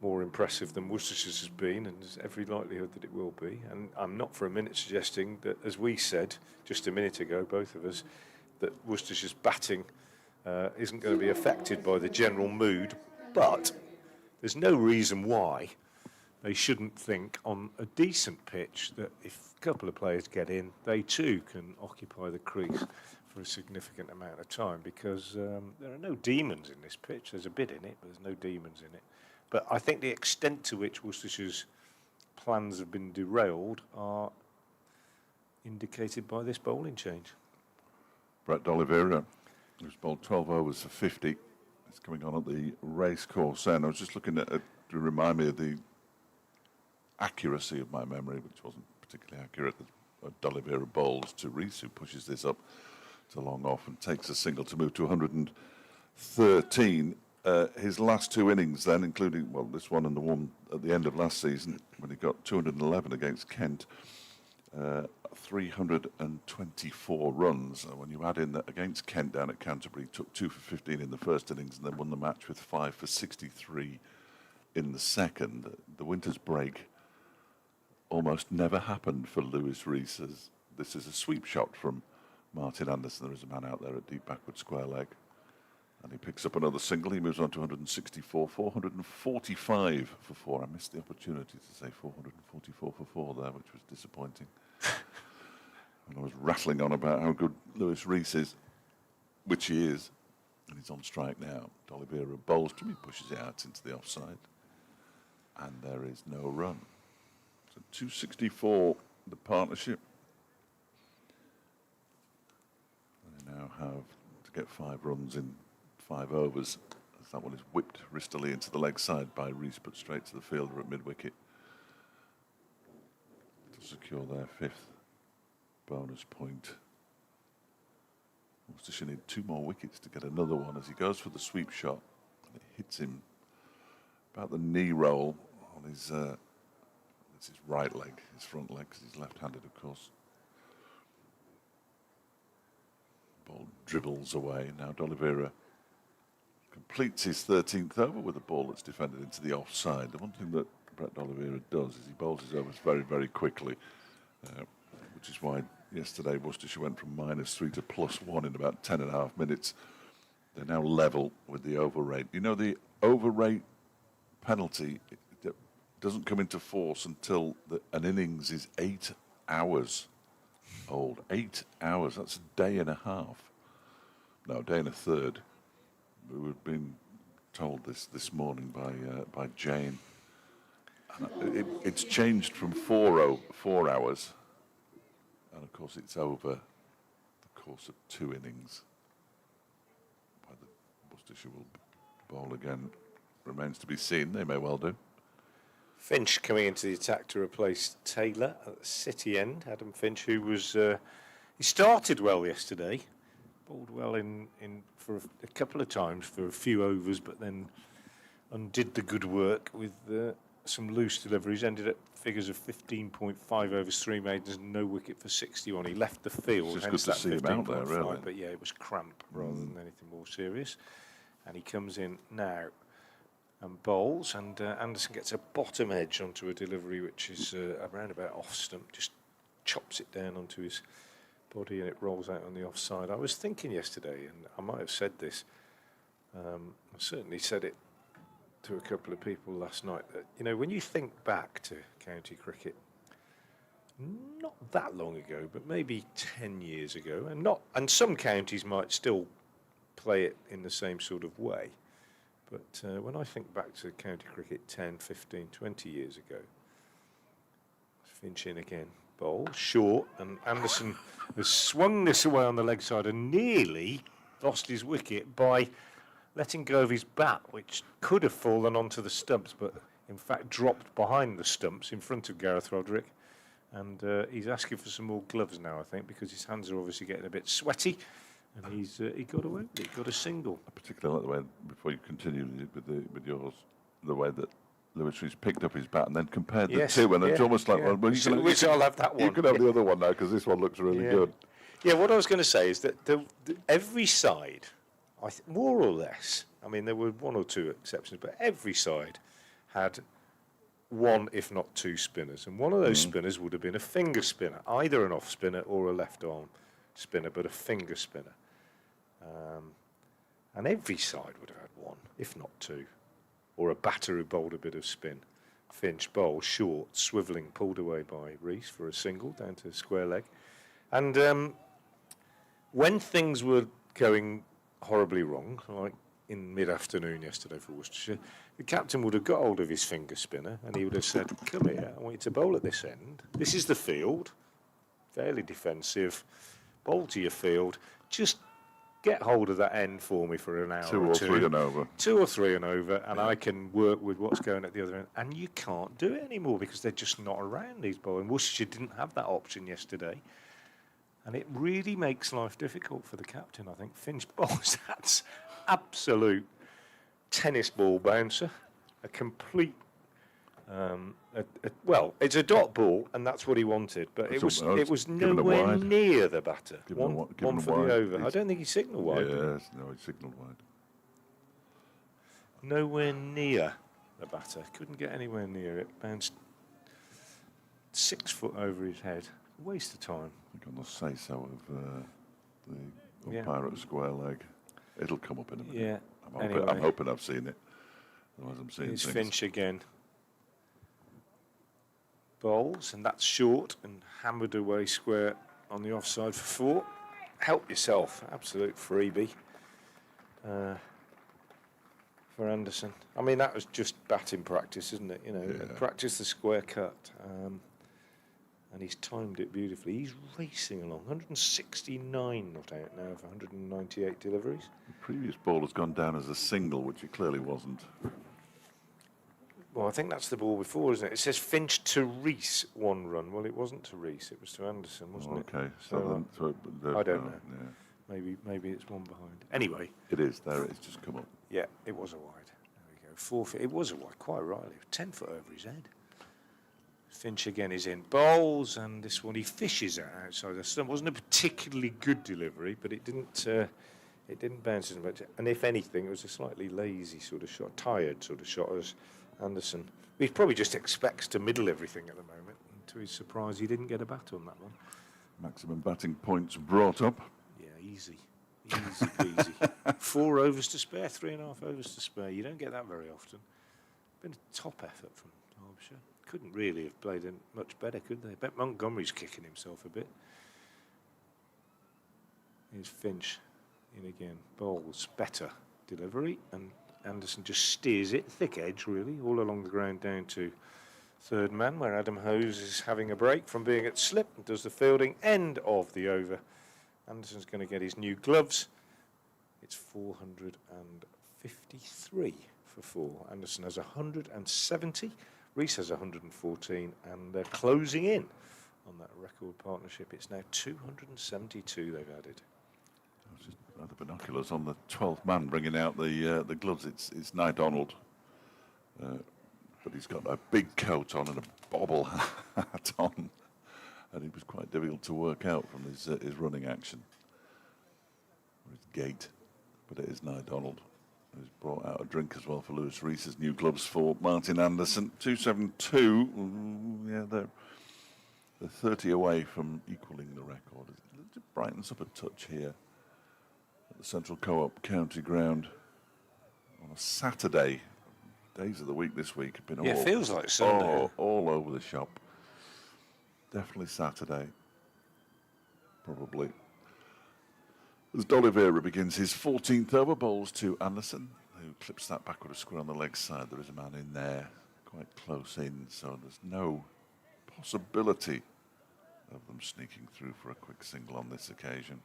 more impressive than Worcestershire's has been, and there's every likelihood that it will be. And I'm not for a minute suggesting that, as we said just a minute ago, both of us, that Worcestershire's batting isn't going to be affected by the general mood, but there's no reason why they shouldn't think on a decent pitch that if a couple of players get in, they too can occupy the crease for a significant amount of time, because there are no demons in this pitch. There's a bit in it, but there's no demons in it. But I think the extent to which Worcestershire's plans have been derailed are indicated by this bowling change. Brett D'Oliveira, who's bowled 12 overs for 50, is coming on at the racecourse end. I was just looking at it to remind me of the accuracy of my memory, which wasn't particularly accurate. D'Oliveira bowls to Reese, who pushes this up to long off and takes a single to move to 113. His last two innings then, including, well, this one and the one at the end of last season, when he got 211 against Kent, 324 runs. When you add in that against Kent down at Canterbury, took 2 for 15 in the first innings and then won the match with 5 for 63 in the second. The winter's break almost never happened for Lewis Reese. This is a sweep shot from Martin Anderson. There is a man out there at deep backward square leg. And he picks up another single. He moves on to 164, 445 for 4. I missed the opportunity to say 444 for 4 there, which was disappointing. And I was rattling on about how good Lewis Reese is, which he is. And he's on strike now. D'Oliveira bowls to him, he pushes it out into the offside. And there is no run. So 264, the partnership. They now have to get 5 runs in 5 overs, as that one is whipped wristily into the leg side by Reese, but straight to the fielder at mid-wicket to secure their 5th bonus point. Worcestershire need 2 more wickets to get another one as he goes for the sweep shot, and it hits him about the knee roll on his, it's his right leg, his front leg, because he's left-handed, of course. Ball dribbles away. Now D'Oliveira completes his 13th over with a ball that's defended into the offside. The one thing that Brett D'Oliveira does is he bowls his overs very, very quickly, which is why yesterday Worcestershire went from -3 to +1 in about 10.5 minutes. They're now level with the over rate. You know, the over rate penalty doesn't come into force until an innings is 8 hours old. 8 hours, that's a day and a half. No, a day and a third. We've been told this morning by Jane. It's changed from 4 hours, and of course it's over the course of 2 innings. Whether Worcestershire will bowl again remains to be seen. They may well do. Finch coming into the attack to replace Taylor at the City end. Adam Finch, who was he started well yesterday, bowled well in for a couple of times for a few overs, but then undid the good work with some loose deliveries. Ended at figures of 15.5 overs, 3 maidens, no wicket for 61. He left the field. It's just good to see him out there, really. But yeah, it was cramp rather than anything more serious. And he comes in now and bowls, and Anderson gets a bottom edge onto a delivery which is around about off stump, just chops it down onto his body and it rolls out on the offside. I was thinking yesterday, and I might have said this, I certainly said it to a couple of people last night, that, you know, when you think back to county cricket, not that long ago, but maybe 10 years ago, and some counties might still play it in the same sort of way. But when I think back to county cricket 10, 15, 20 years ago, Finch in again, bowl, short, and Anderson has swung this away on the leg side and nearly lost his wicket by letting go of his bat, which could have fallen onto the stumps, but in fact dropped behind the stumps in front of Gareth Roderick. And he's asking for some more gloves now, I think, because his hands are obviously getting a bit sweaty. And he got away with it. He got a single. I particularly like the way, before you continue with yours, the way that Lewis Reese picked up his bat and then compared the two, and it's almost like, well, I'll have that one. You can have the other one now, because this one looks really good. Yeah, what I was going to say is that every side, more or less, I mean, there were 1 or 2 exceptions, but every side had 1, if not 2 spinners. And one of those spinners would have been a finger spinner, either an off spinner or a left arm spinner, but a finger spinner. And every side would have had 1, if not 2, or a batter who bowled a bit of spin. Finch bowls, short, swivelling, pulled away by Reese for a single down to square leg. And when things were going horribly wrong, like in mid-afternoon yesterday for Worcestershire, the captain would have got hold of his finger spinner and he would have said, come here, I want you to bowl at this end. This is the field, fairly defensive, bowl to your field, just get hold of that end for me for an hour Two or three and over. 2 or 3 and over, and I can work with what's going at the other end. And you can't do it anymore because they're just not around, these bowling. Worcestershire didn't have that option yesterday. And it really makes life difficult for the captain, I think. Finch bowls, that's absolute tennis ball bouncer, a complete... well, it's a dot ball, and that's what he wanted, but it was nowhere near the batter. One for the over. I don't think he signalled wide. Yes, no, he signalled wide. Nowhere near the batter. Couldn't get anywhere near it. Bounced 6 foot over his head. Waste of time. I think on the say-so of the umpire at square leg. It'll come up in a minute. Yeah. I'm hoping I've seen it. Otherwise I'm seeing It's things. Finch again. Bowls, and that's short and hammered away square on the offside for 4. Help yourself. Absolute freebie for Anderson. I mean, that was just batting practice, isn't it? You know, practice the square cut. And he's timed it beautifully. He's racing along. 169 not out now for 198 deliveries. The previous ball has gone down as a single, which it clearly wasn't. Well, I think that's the ball before, isn't it? It says Finch to Reese, 1 run. Well, it wasn't to Reese. It was to Anderson, wasn't it? Okay. I don't know. Yeah. Maybe it's one behind. Anyway. It is. There it is. Just come up. Yeah, it was a wide. There we go. 4 feet. It was a wide, quite rightly. 10 foot over his head. Finch again is in bowls, and this one he fishes out outside the stump. It wasn't a particularly good delivery, but it didn't bounce as much. And if anything, it was a slightly lazy sort of shot, tired sort of shot as Anderson. He probably just expects to middle everything at the moment. And to his surprise, he didn't get a bat on that one. Maximum batting points brought up. Yeah, easy peasy. 4 overs to spare, 3.5 overs to spare. You don't get that very often. Been a top effort from Derbyshire. Couldn't really have played it much better, could they? I bet Montgomery's kicking himself a bit. Here's Finch in again. Bowls, better delivery, and Anderson just steers it, thick edge really, all along the ground down to third man, where Adam Hose is having a break from being at slip and does the fielding. End of the over. Anderson's going to get his new gloves. It's 453 for 4. Anderson has 170. Reese has 114, and they're closing in on that record partnership. It's now 272 they've added. Just the binoculars on the 12th man bringing out the gloves. It's Nye Donald, but he's got a big coat on and a bobble hat on, and it was quite difficult to work out from his running action or his gait. But it is Nye Donald, who's brought out a drink as well for Lewis Reese's new gloves for Martin Anderson. 272. Yeah, they're 30 away from equaling the record. It brightens up a touch here at the Central Co-op County Ground on a Saturday. Days of the week this week have been it feels like Sunday. All over the shop. Definitely Saturday. Probably. As D'Oliveira begins his 14th over, bowls to Anderson, who clips that backward a square on the leg side. There is a man in there, quite close in, so there's no possibility of them sneaking through for a quick single on this occasion.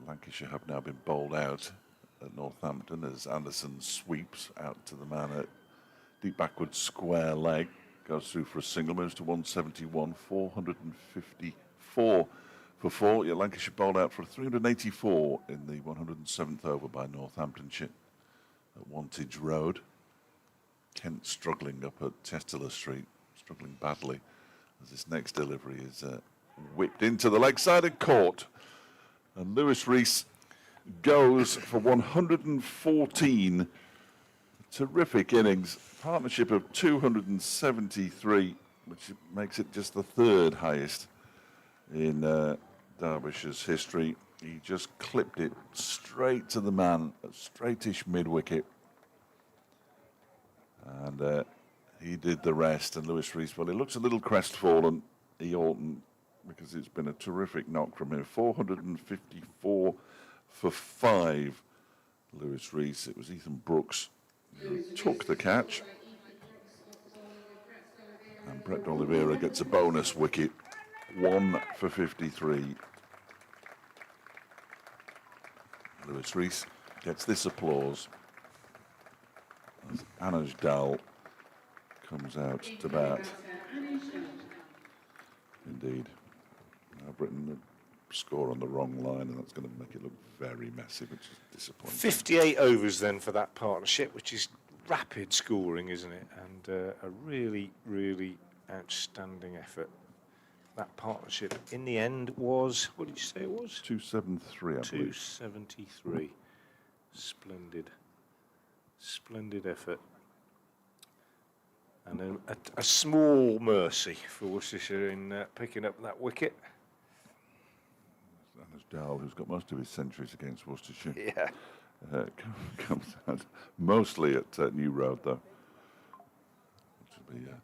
Lancashire have now been bowled out at Northampton as Anderson sweeps out to the man at deep backward square leg, goes through for a single, moves to 171, 454 for 4. Yeah, Lancashire bowled out for 384 in the 107th over by Northamptonshire at Wantage Road. Kent struggling up at Chester Street, struggling badly as this next delivery is whipped into the leg side and caught. And Lewis Reese goes for 114. Terrific innings. Partnership of 273, which makes it just the 3rd highest in Derbyshire's history. He just clipped it straight to the man, a straightish mid-wicket. And he did the rest, and Lewis Reese, well, he looks a little crestfallen, he oughtn't, because it's been a terrific knock from him. 454 for 5, Lewis Reese. It was Ethan Brooks who took the catch. And Brett D'Oliveira gets a bonus wicket, 1 for 53. Lewis Reese gets this applause as Anuj Dal comes out to bat. Indeed. Now Britain the score on the wrong line, and that's going to make it look very messy, which is disappointing. 58 overs then for that partnership, which is rapid scoring, isn't it? And a really, really outstanding effort. That partnership in the end was, what did you say it was? 273, I believe. 273. Splendid. Splendid effort. And a small mercy for Worcestershire in picking up that wicket. Anuj Dal, who's got most of his centuries against Worcestershire. Yeah. Comes out mostly at New Road, though, which will be a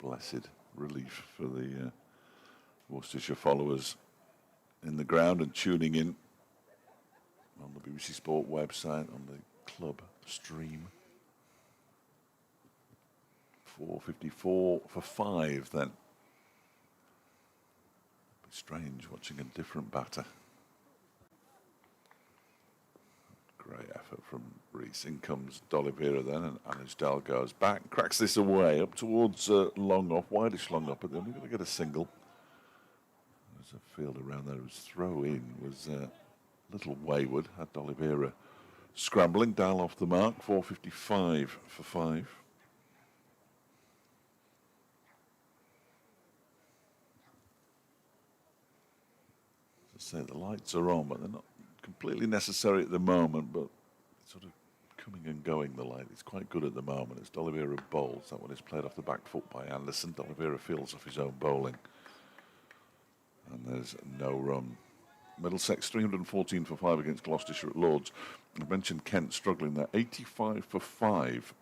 blessed relief for the Worcestershire followers in the ground and tuning in on the BBC Sport website, on the club stream. 454 for 5 then. Be strange watching a different batter. Great effort from Reese. In comes D'Oliveira then, and Anuj Dal goes back, cracks this away up towards long off, wideish long off, but then we're going to get a single. There's a field around there whose throw in was a little wayward, had D'Oliveira scrambling. Dal off the mark, 455 for 5. As I say, the lights are on, but they're not completely necessary at the moment, but sort of coming and going, the light. It's quite good at the moment. It's D'Oliveira bowls. That one is played off the back foot by Anderson. D'Oliveira fields off his own bowling. And there's no run. Middlesex 314 for 5 against Gloucestershire at Lords. I mentioned Kent struggling there. 85 for 5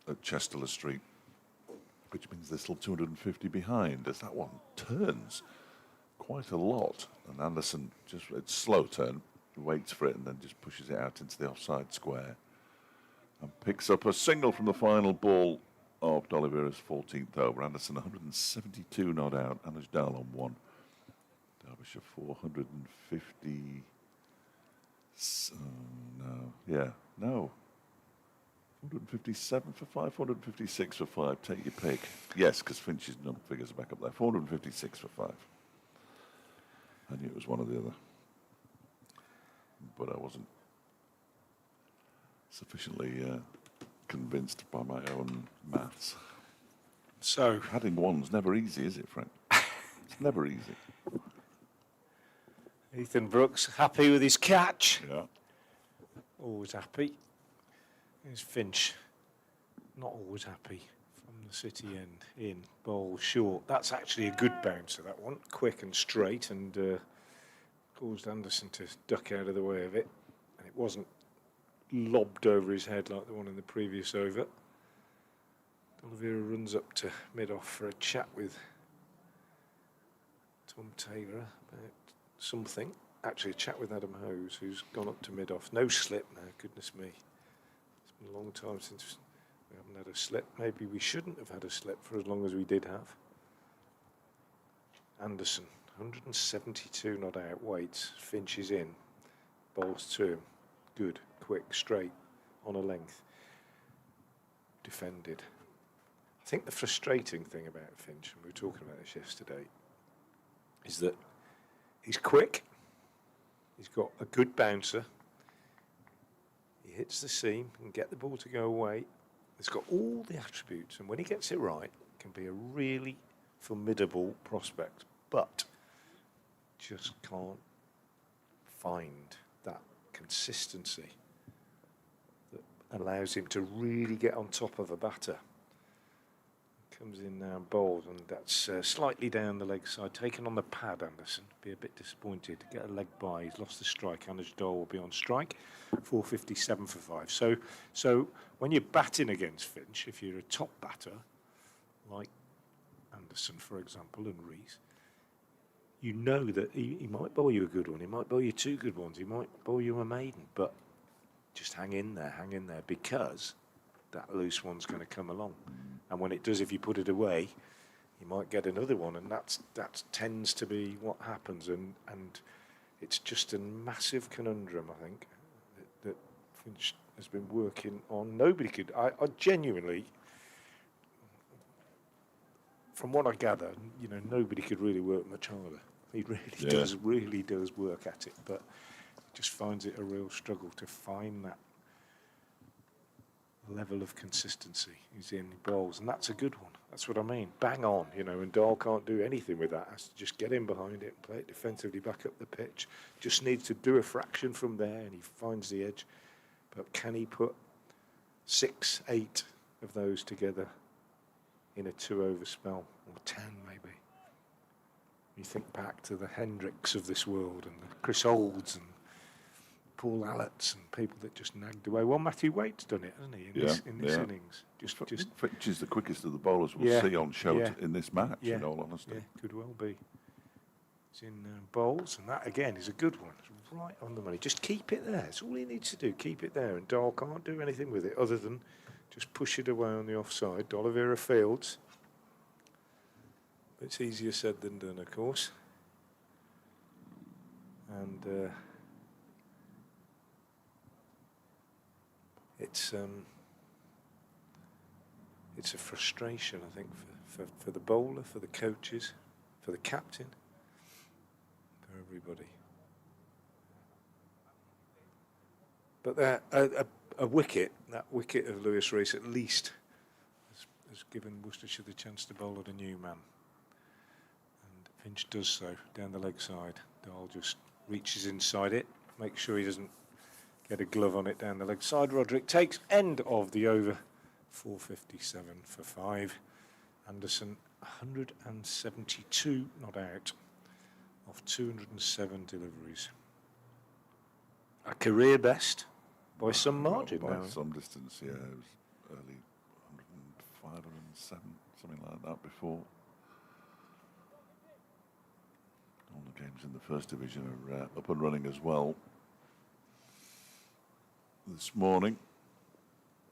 at Chester Street, which means they're still 250 behind as that one turns quite a lot. And Anderson, just it's slow turn, waits for it and then just pushes it out into the offside square and picks up a single from the final ball of D'Oliveira's 14th over. Anderson 172 not out, Anuj Dal on 1. Derbyshire 450. No. 457 for 5, 456 for 5. Take your pick. Yes, because Finch's figures are back up there. 456 for 5. I knew it was one or the other, but I wasn't sufficiently convinced by my own maths. So adding one's never easy, is it, Frank? It's never easy. Ethan Brooks happy with his catch. Yeah. Always happy. Here's Finch, not always happy from the city end. In, bowl, short. That's actually a good bouncer, that one. Quick and straight, and caused Anderson to duck out of the way of it. And it wasn't lobbed over his head like the one in the previous over. D'Oliveira runs up to mid-off for a chat with Tom Taylor about something. Actually, a chat with Adam Hose, who's gone up to mid-off. No slip now, goodness me. It's been a long time since we haven't had a slip. Maybe we shouldn't have had a slip for as long as we did have. Anderson, 172 not out, waits. Finch is in. Bowls to him. Good, quick, straight, on a length. Defended. I think the frustrating thing about Finch, and we were talking about this yesterday, is that he's quick. He's got a good bouncer. He hits the seam and get the ball to go away. He's got all the attributes, and when he gets it right, can be a really formidable prospect, but just can't find that consistency that allows him to really get on top of a batter. Comes in now and bowls, and that's slightly down the leg side. Taken on the pad, Anderson. Be a bit disappointed. Get a leg by. He's lost the strike. Anuj Dal will be on strike. 457 for 5. So when you're batting against Finch, if you're a top batter, like Anderson, for example, and Reese, you know that he might bowl you a good one, he might bowl you 2 good ones, he might bowl you a maiden, but just hang in there, because that loose one's going to come along. And when it does, if you put it away, you might get another one, and that tends to be what happens. And it's just a massive conundrum, I think, that Finch has been working on. Nobody could, I genuinely, from what I gather, you know, nobody could really work much harder. He really does work at it, but he just finds it a real struggle to find that level of consistency he's in bowls, and that's a good one. That's what I mean. Bang on, you know, and Dahl can't do anything with that. Has to just get in behind it and play it defensively back up the pitch. Just needs to do a fraction from there, and he finds the edge. But can he put 6, 8 of those together in a 2-over spell, or 10 maybe? You think back to the Hendricks of this world, and the Chris Olds and Paul Allotts and people that just nagged away. Well, Matthew Waite's done it, hasn't he, in this innings? Just Finch is the quickest of the bowlers we'll see on show in this match, in all honesty. Yeah, could well be. It's in bowls, and that, again, is a good one. It's right on the money. Just keep it there. That's all he needs to do, keep it there. And Dahl can't do anything with it other than just push it away on the offside. D'Oliveira fields. It's easier said than done, of course. And it's a frustration, I think, for the bowler, for the coaches, for the captain, for everybody. But a wicket, that wicket of Lewis Reese, at least has given Worcestershire the chance to bowl at a new man. And Finch does so down the leg side. Dahl just reaches inside it, makes sure he doesn't get a glove on it down the leg side. Roderick takes end of the over, 457 for 5. Anderson 172 not out of 207 deliveries. A career best by some margin. By some distance, yeah. It was early 105, 107, something like that before. All the games in the first division are up and running as well. This morning,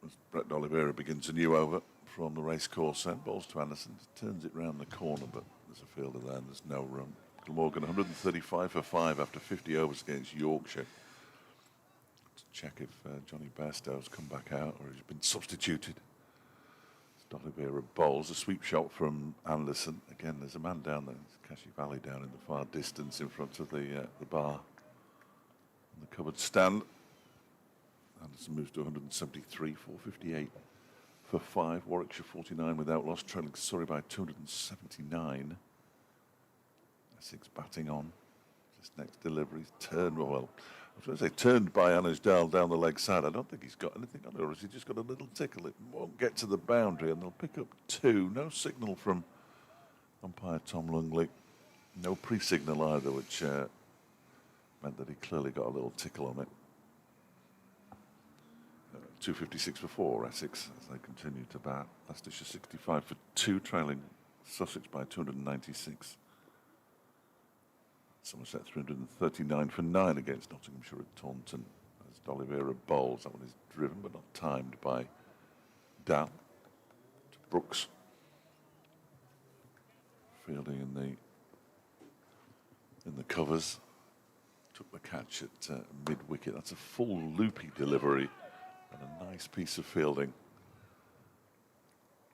as Brett D'Oliveira begins a new over from the racecourse end, balls to Anderson, turns it round the corner, but there's a fielder there and there's no room. Glamorgan 135 for 5 after 50 overs against Yorkshire. To check if Johnny Bairstow's come back out or he's been substituted. D'Oliveira bowls a sweep shot from Anderson. Again, there's a man down there, Kashi Valley down in the far distance in front of the bar, the cupboard stand. Anderson moves to 173, 458 for 5. Warwickshire 49 without loss, trailing Surrey by 279. Essex batting on. This next delivery turned, well, I was going to say turned by Anuj Dal down the leg side. I don't think he's got anything on it, or has he just got a little tickle? It won't get to the boundary, and they'll pick up 2. No signal from umpire Tom Lungley. No pre-signal either, which meant that he clearly got a little tickle on it. 256 for 4, Essex, as they continue to bat. Leicestershire 65 for 2, trailing Sussex by 296. Somerset 339 for 9 against Nottinghamshire at Taunton. As D'Oliveira bowls, that one is driven but not timed by Dal. To Brooks. Fielding in the covers. Took the catch at mid-wicket. That's a full loopy delivery. And a nice piece of fielding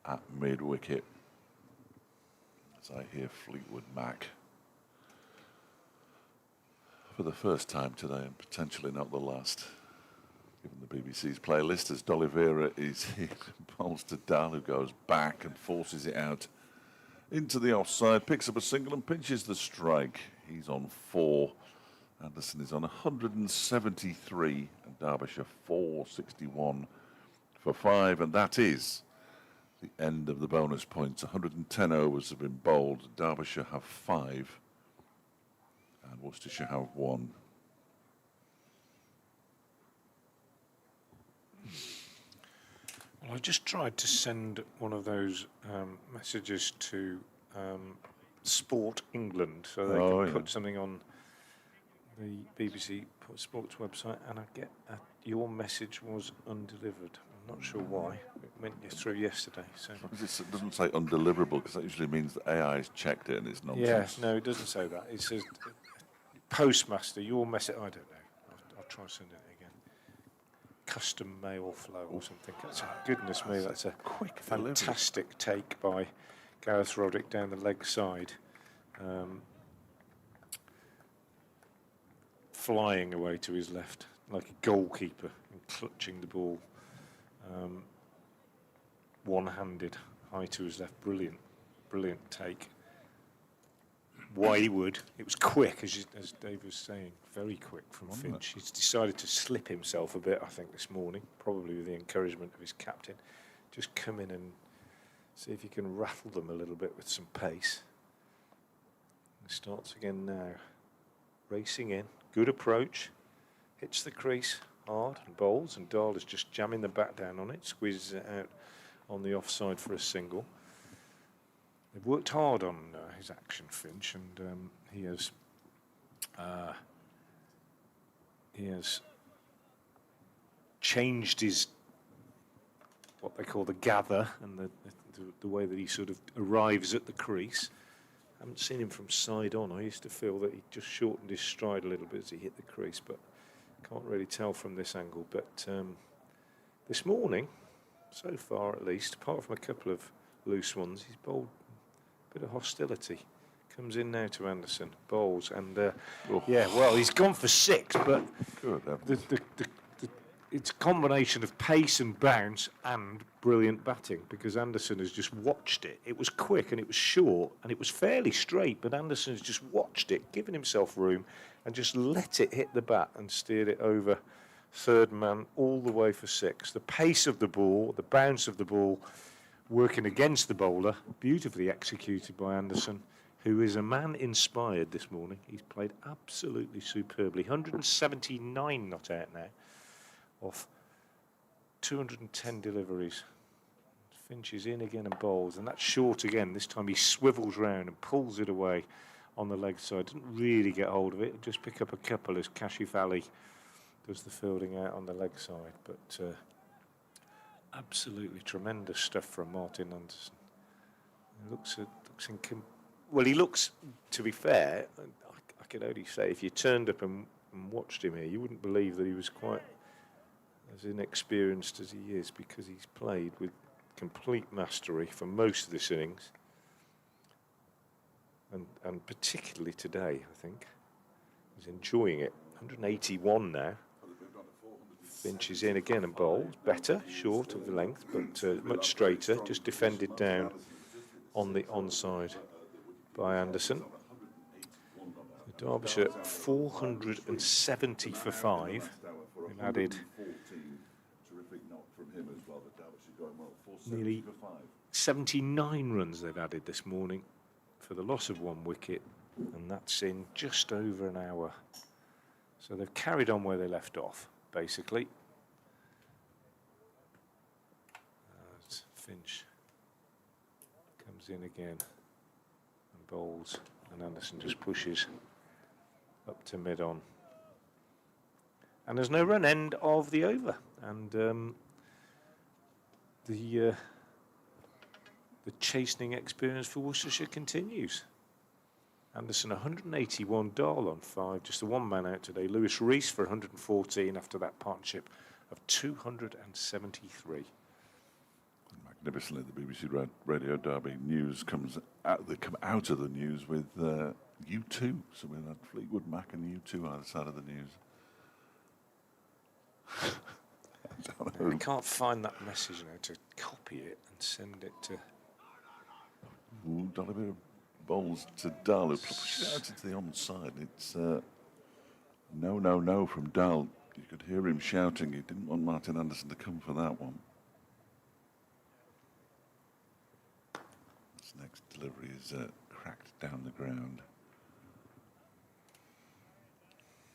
at mid-wicket. As I hear Fleetwood Mac for the first time today, and potentially not the last, given the BBC's playlist, as D'Oliveira is here, bowls to Dal, who goes back and forces it out into the offside, picks up a single and pinches the strike. He's on 4. Anderson is on 173, and Derbyshire 461 for 5, and that is the end of the bonus points. 110 overs have been bowled. Derbyshire have 5, and Worcestershire have 1. Well, I just tried to send one of those messages to Sport England so they can put something on the BBC Sports website, and I get your message was undelivered. I'm not sure why. It went through yesterday. So It doesn't say undeliverable, because that usually means that AI has checked it and it's nonsense. yes, no, it doesn't say that. It says postmaster, your message. I don't know. I'll try sending it again. Custom mail flow or something. Goodness me, that's a quick fantastic take by Gareth Roddick down the leg side. Flying away to his left like a goalkeeper and clutching the ball one-handed high to his left. Brilliant take. Wayward. It was quick, as Dave was saying, very quick from Finch. He's decided to slip himself a bit, I think, this morning, probably with the encouragement of his captain. Just come in and see if you can rattle them a little bit with some pace. It starts again now. Racing in. Good approach. Hits the crease hard and bowls, and Dahl is just jamming the bat down on it, squeezes it out on the offside for a single. They've worked hard on his action, Finch, and he has changed his what they call the gather and the way that he sort of arrives at the crease. I haven't seen him from side on. I used to feel that he just shortened his stride a little bit as he hit the crease, but can't really tell from this angle. But this morning, so far at least, apart from a couple of loose ones, he's bowled a bit of hostility. Comes in now to Anderson, bowls, and yeah, well, he's gone for 6, but it's a combination of pace and bounce and brilliant batting, because Anderson has just watched it. It was quick and it was short and it was fairly straight, but Anderson has just watched it, given himself room, and just let it hit the bat and steered it over third man all the way for 6. The pace of the ball, the bounce of the ball, working against the bowler, beautifully executed by Anderson, who is a man inspired this morning. He's played absolutely superbly. 179 not out now, off 210 deliveries. Finch is in again and bowls, and that's short again. This time he swivels round and pulls it away on the leg side. Doesn't really get hold of it, just pick up a couple as Kashif Ali does the fielding out on the leg side. But absolutely tremendous stuff from Martin Anderson. He looks, to be fair, I can only say, if you turned up and watched him here, you wouldn't believe that he was quite as inexperienced as he is, because he's played with complete mastery for most of this innings, and particularly today, I think. He's enjoying it. 181 now. Finch is in again and bowls. Better, short of the length, but much straighter. Just defended down on the onside by Anderson. So Derbyshire 470 for 5. They've added nearly 79 runs they've added this morning for the loss of 1 wicket, and that's in just over an hour. So they've carried on where they left off, basically. As Finch comes in again and bowls, and Anderson just pushes up to mid-on. And there's no run, end of the over. And the chastening experience for Worcestershire continues. Anderson 181, Dahl on 5, just the one man out today. Lewis Reese for 114 after that partnership of 273. Magnificently, the BBC Radio Derby news comes out. They come out of the news with U2. So we had Fleetwood Mac and U2 either side of the news. I can't find that message now to copy it and send it to. Ooh, done a bit of bowls to Dahl, who pushed it out into the onside. It's no from Dahl. You could hear him shouting. He didn't want Martin Anderson to come for that one. This next delivery is cracked down the ground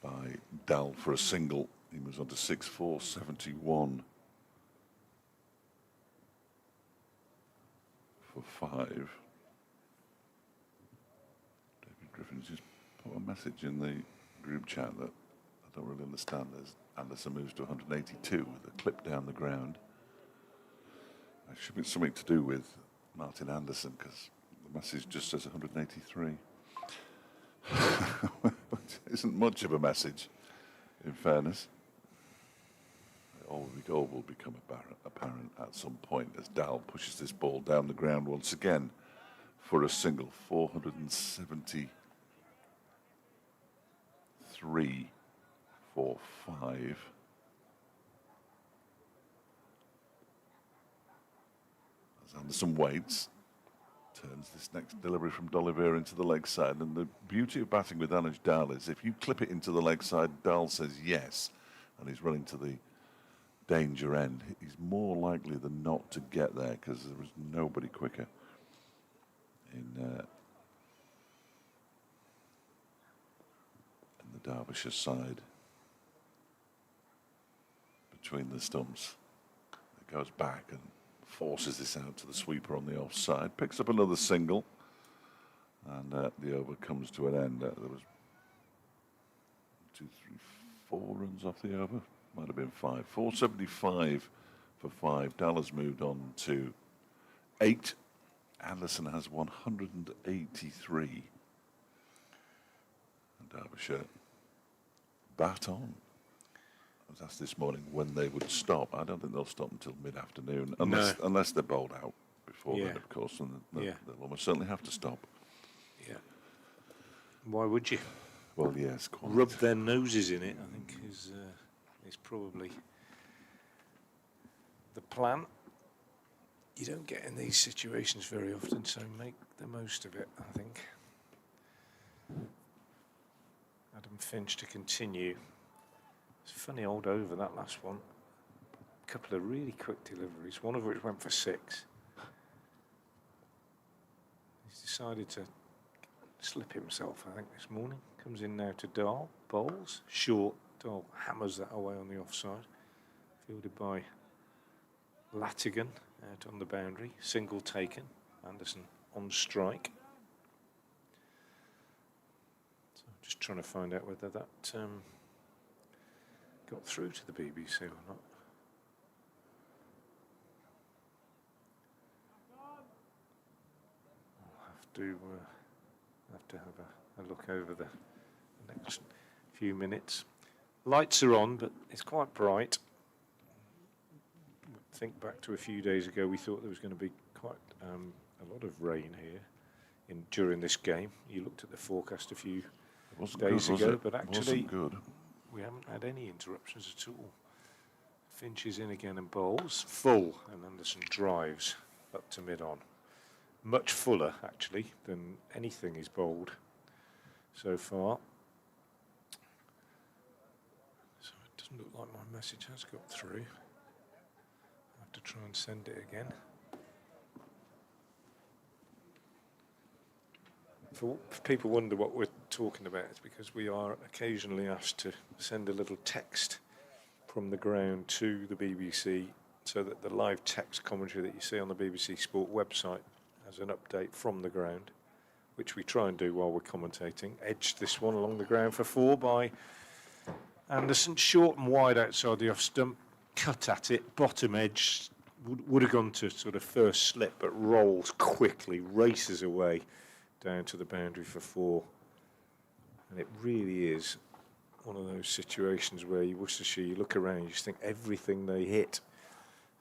by Dahl for a single. He moves on to 6-4, 71. for 5. David Griffin's just put a message in the group chat that I don't really understand. There's Anderson moves to 182 with a clip down the ground. It should be something to do with Martin Anderson, because the message just says 183. Which isn't much of a message, in fairness. All will become apparent at some point as Dal pushes this ball down the ground once again for a single. 473 for 5. As Anderson waits, turns this next delivery from D'Oliveira into the leg side, and the beauty of batting with Anuj Dal is if you clip it into the leg side, Dal says yes, and he's running to the danger end. He's more likely than not to get there because there was nobody quicker in the Derbyshire side. Between the stumps, it goes back and forces this out to the sweeper on the offside, picks up another single, and the over comes to an end. There was 2, 3, 4 runs off the over. Might have been 5. 475 for 5. Dallas moved on to 8. Anderson has 183. And Derbyshire bat on. I was asked this morning when they would stop. I don't think they'll stop until mid-afternoon, unless they're bowled out before then, of course, and they'll almost certainly have to stop. Yeah. Why would you? Well, yes, quite. Rub their noses in it, I think, is probably the plan. You don't get in these situations very often, so make the most of it, I think. Adam Finch to continue. It's a funny old over, that last one. A couple of really quick deliveries, one of which went for 6. He's decided to slip himself, I think, this morning. Comes in now to Dahl, bowls, short. Dahl hammers that away on the offside. Fielded by Latigan out on the boundary. Single taken. Anderson on strike. So just trying to find out whether that got through to the BBC or not. I'll have to have a look over the next few minutes. Lights are on, but it's quite bright. Think back to a few days ago, we thought there was going to be quite a lot of rain here during this game. You looked at the forecast a few days ago, but actually we haven't had any interruptions at all. Finch is in again and bowls full, and Anderson drives up to mid-on. Much fuller, actually, than anything he's bowled so far. So it doesn't look like my message has got through. I have to try and send it again. If people wonder what we're talking about, it's because we are occasionally asked to send a little text from the ground to the BBC, so that the live text commentary that you see on the BBC Sport website has an update from the ground, which we try and do while we're commentating. Edged this one along the ground for 4 by Anderson, short and wide outside the off stump, cut at it, bottom edge, would have gone to sort of first slip, but rolls quickly, races away down to the boundary for 4. And it really is one of those situations where Worcestershire, you look around, you just think everything they hit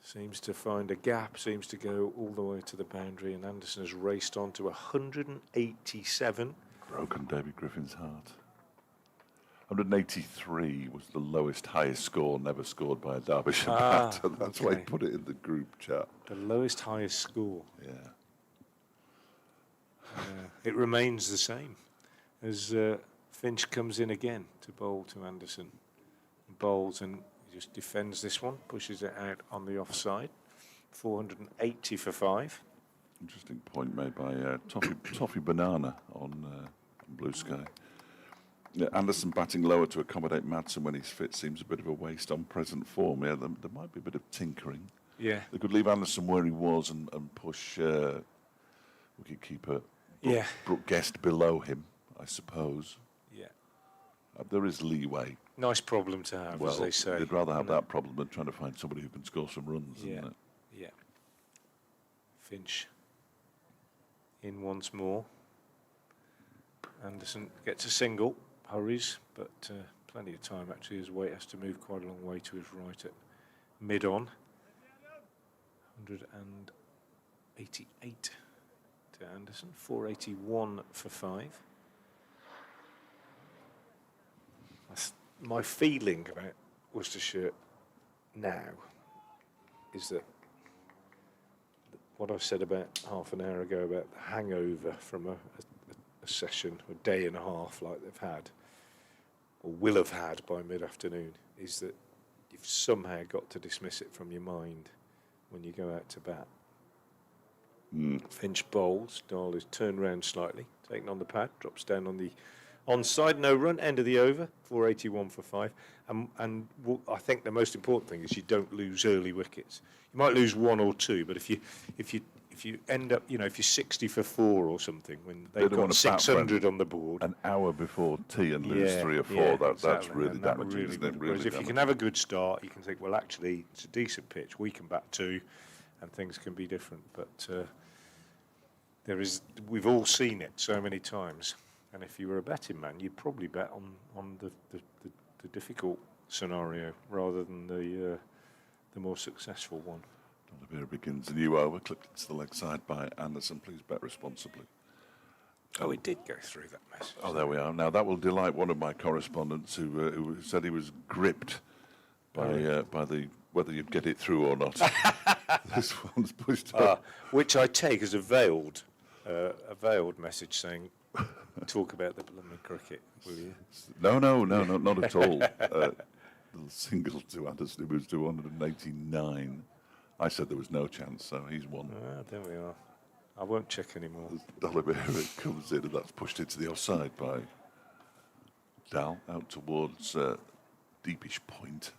seems to find a gap, seems to go all the way to the boundary, and Anderson has raced on to 187. Broken David Griffin's heart. 183 was the highest score never scored by a Derbyshire batter. That's why he put it in the group chat. The lowest, highest score. Yeah. It remains the same as Finch comes in again to bowl to Anderson. Bowls and he just defends this one, pushes it out on the offside. 480 for 5. Interesting point made by Toffee Banana on Blue Sky. Yeah, Anderson batting lower to accommodate Madsen when he's fit seems a bit of a waste on present form. Yeah, there might be a bit of tinkering. Yeah. They could leave Anderson where he was and push wicket-keeper. Yeah. Brooke Guest below him, I suppose. Yeah. There is leeway. Nice problem to have, as they say. They'd rather have that problem than trying to find somebody who can score some runs. Yeah. Isn't it? Yeah. Finch in once more. Anderson gets a single, hurries, but plenty of time actually. His weight has to move quite a long way to his right at mid-on. 188 to Anderson, 481 for 5. That's my feeling about Worcestershire now is that what I said about half an hour ago about the hangover from a session, a day and a half like they've had, or will have had by mid-afternoon, is that you've somehow got to dismiss it from your mind when you go out to bat. Finch bowls, Dahl is turned round slightly, taken on the pad, drops down on the onside, no run, end of the over, 481 for 5. And I think the most important thing is you don't lose early wickets. You might lose 1 or 2, but if you end up, if you're 60 for 4 or something, when they've got 600 on the board, an hour before tea and lose 3 or 4, that's really damaging, isn't it? Whereas if you can have a good start, you can think, well, actually, it's a decent pitch. We can bat 2, and things can be different. But we've all seen it so many times. And if you were a betting man, you'd probably bet on the difficult scenario rather than the more successful one. Derbyshire begins a new over, clipped into the leg side by Anderson. Please bet responsibly. Oh, it did go through that message. Oh, there we are. Now, that will delight one of my correspondents who said he was gripped by the whether you'd get it through or not. This one's pushed up. Which I take as a veiled message saying, talk about the blooming cricket, will you? No, not at all. Little single to Anderson, it was 289. I said there was no chance, so he's won. There we are. I won't check anymore. Derbyshire comes in, and that's pushed into the offside by Dahl out towards deepish point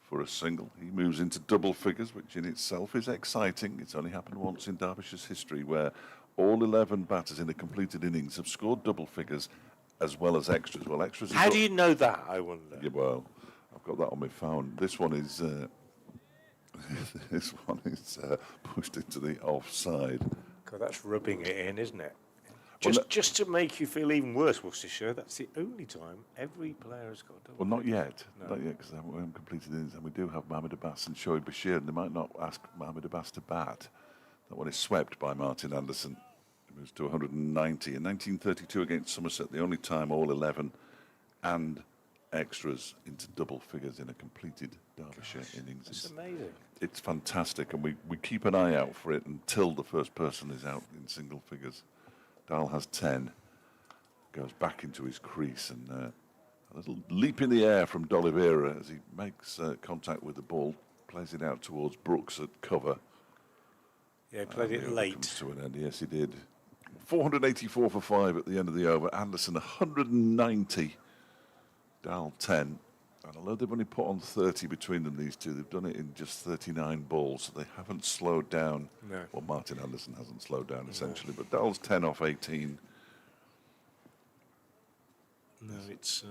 for a single. He moves into double figures, which in itself is exciting. It's only happened once in Derbyshire's history where all 11 batters in a completed innings have scored double figures as well as extras. Well, extras. How do you know that, I wonder? Yeah, well, I've got that on my phone. This one is pushed into the offside. God, that's rubbing it in, isn't it? Well, Just to make you feel even worse, Worcestershire, that's the only time every player has got a double. Well, not yet. No. Not yet, because we haven't completed innings, and we do have Mohamed Abbas and Shoaib Bashir, and they might not ask Mohamed Abbas to bat. That one is swept by Martin Anderson. It moves to 190. In 1932 against Somerset, the only time all 11 and extras into double figures in a completed Derbyshire innings. That's amazing. It's fantastic, and we keep an eye out for it until the first person is out in single figures. Dahl has 10, goes back into his crease, and a little leap in the air from D'Oliveira as he makes contact with the ball, plays it out towards Brooks at cover. Yeah, he played it late. Comes to an end. Yes, he did. 484 for 5 at the end of the over. Anderson 190. Dahl 10. And although they've only put on 30 between them, these two, they've done it in just 39 balls, so they haven't slowed down. No. Well, Martin Anderson hasn't slowed down, essentially, but Dahl's 10 off 18. No, it's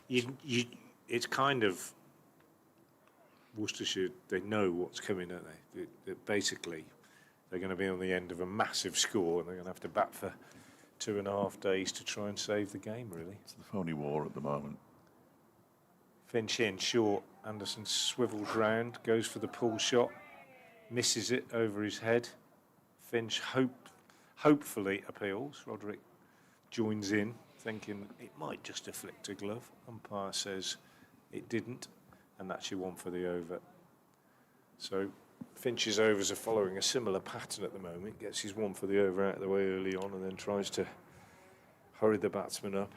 it's kind of Worcestershire. They know what's coming, don't they? Basically, they're going to be on the end of a massive score, and they're going to have to bat for 2.5 days to try and save the game. Really, it's the phony war at the moment. Finch in short. Anderson swivelled round, goes for the pull shot, misses it over his head. Finch hopefully appeals. Roderick joins in, thinking it might just afflict a glove. Umpire says it didn't, and that's your one for the over. So Finch's overs are following a similar pattern at the moment. Gets his one for the over out of the way early on, and then tries to hurry the batsman up.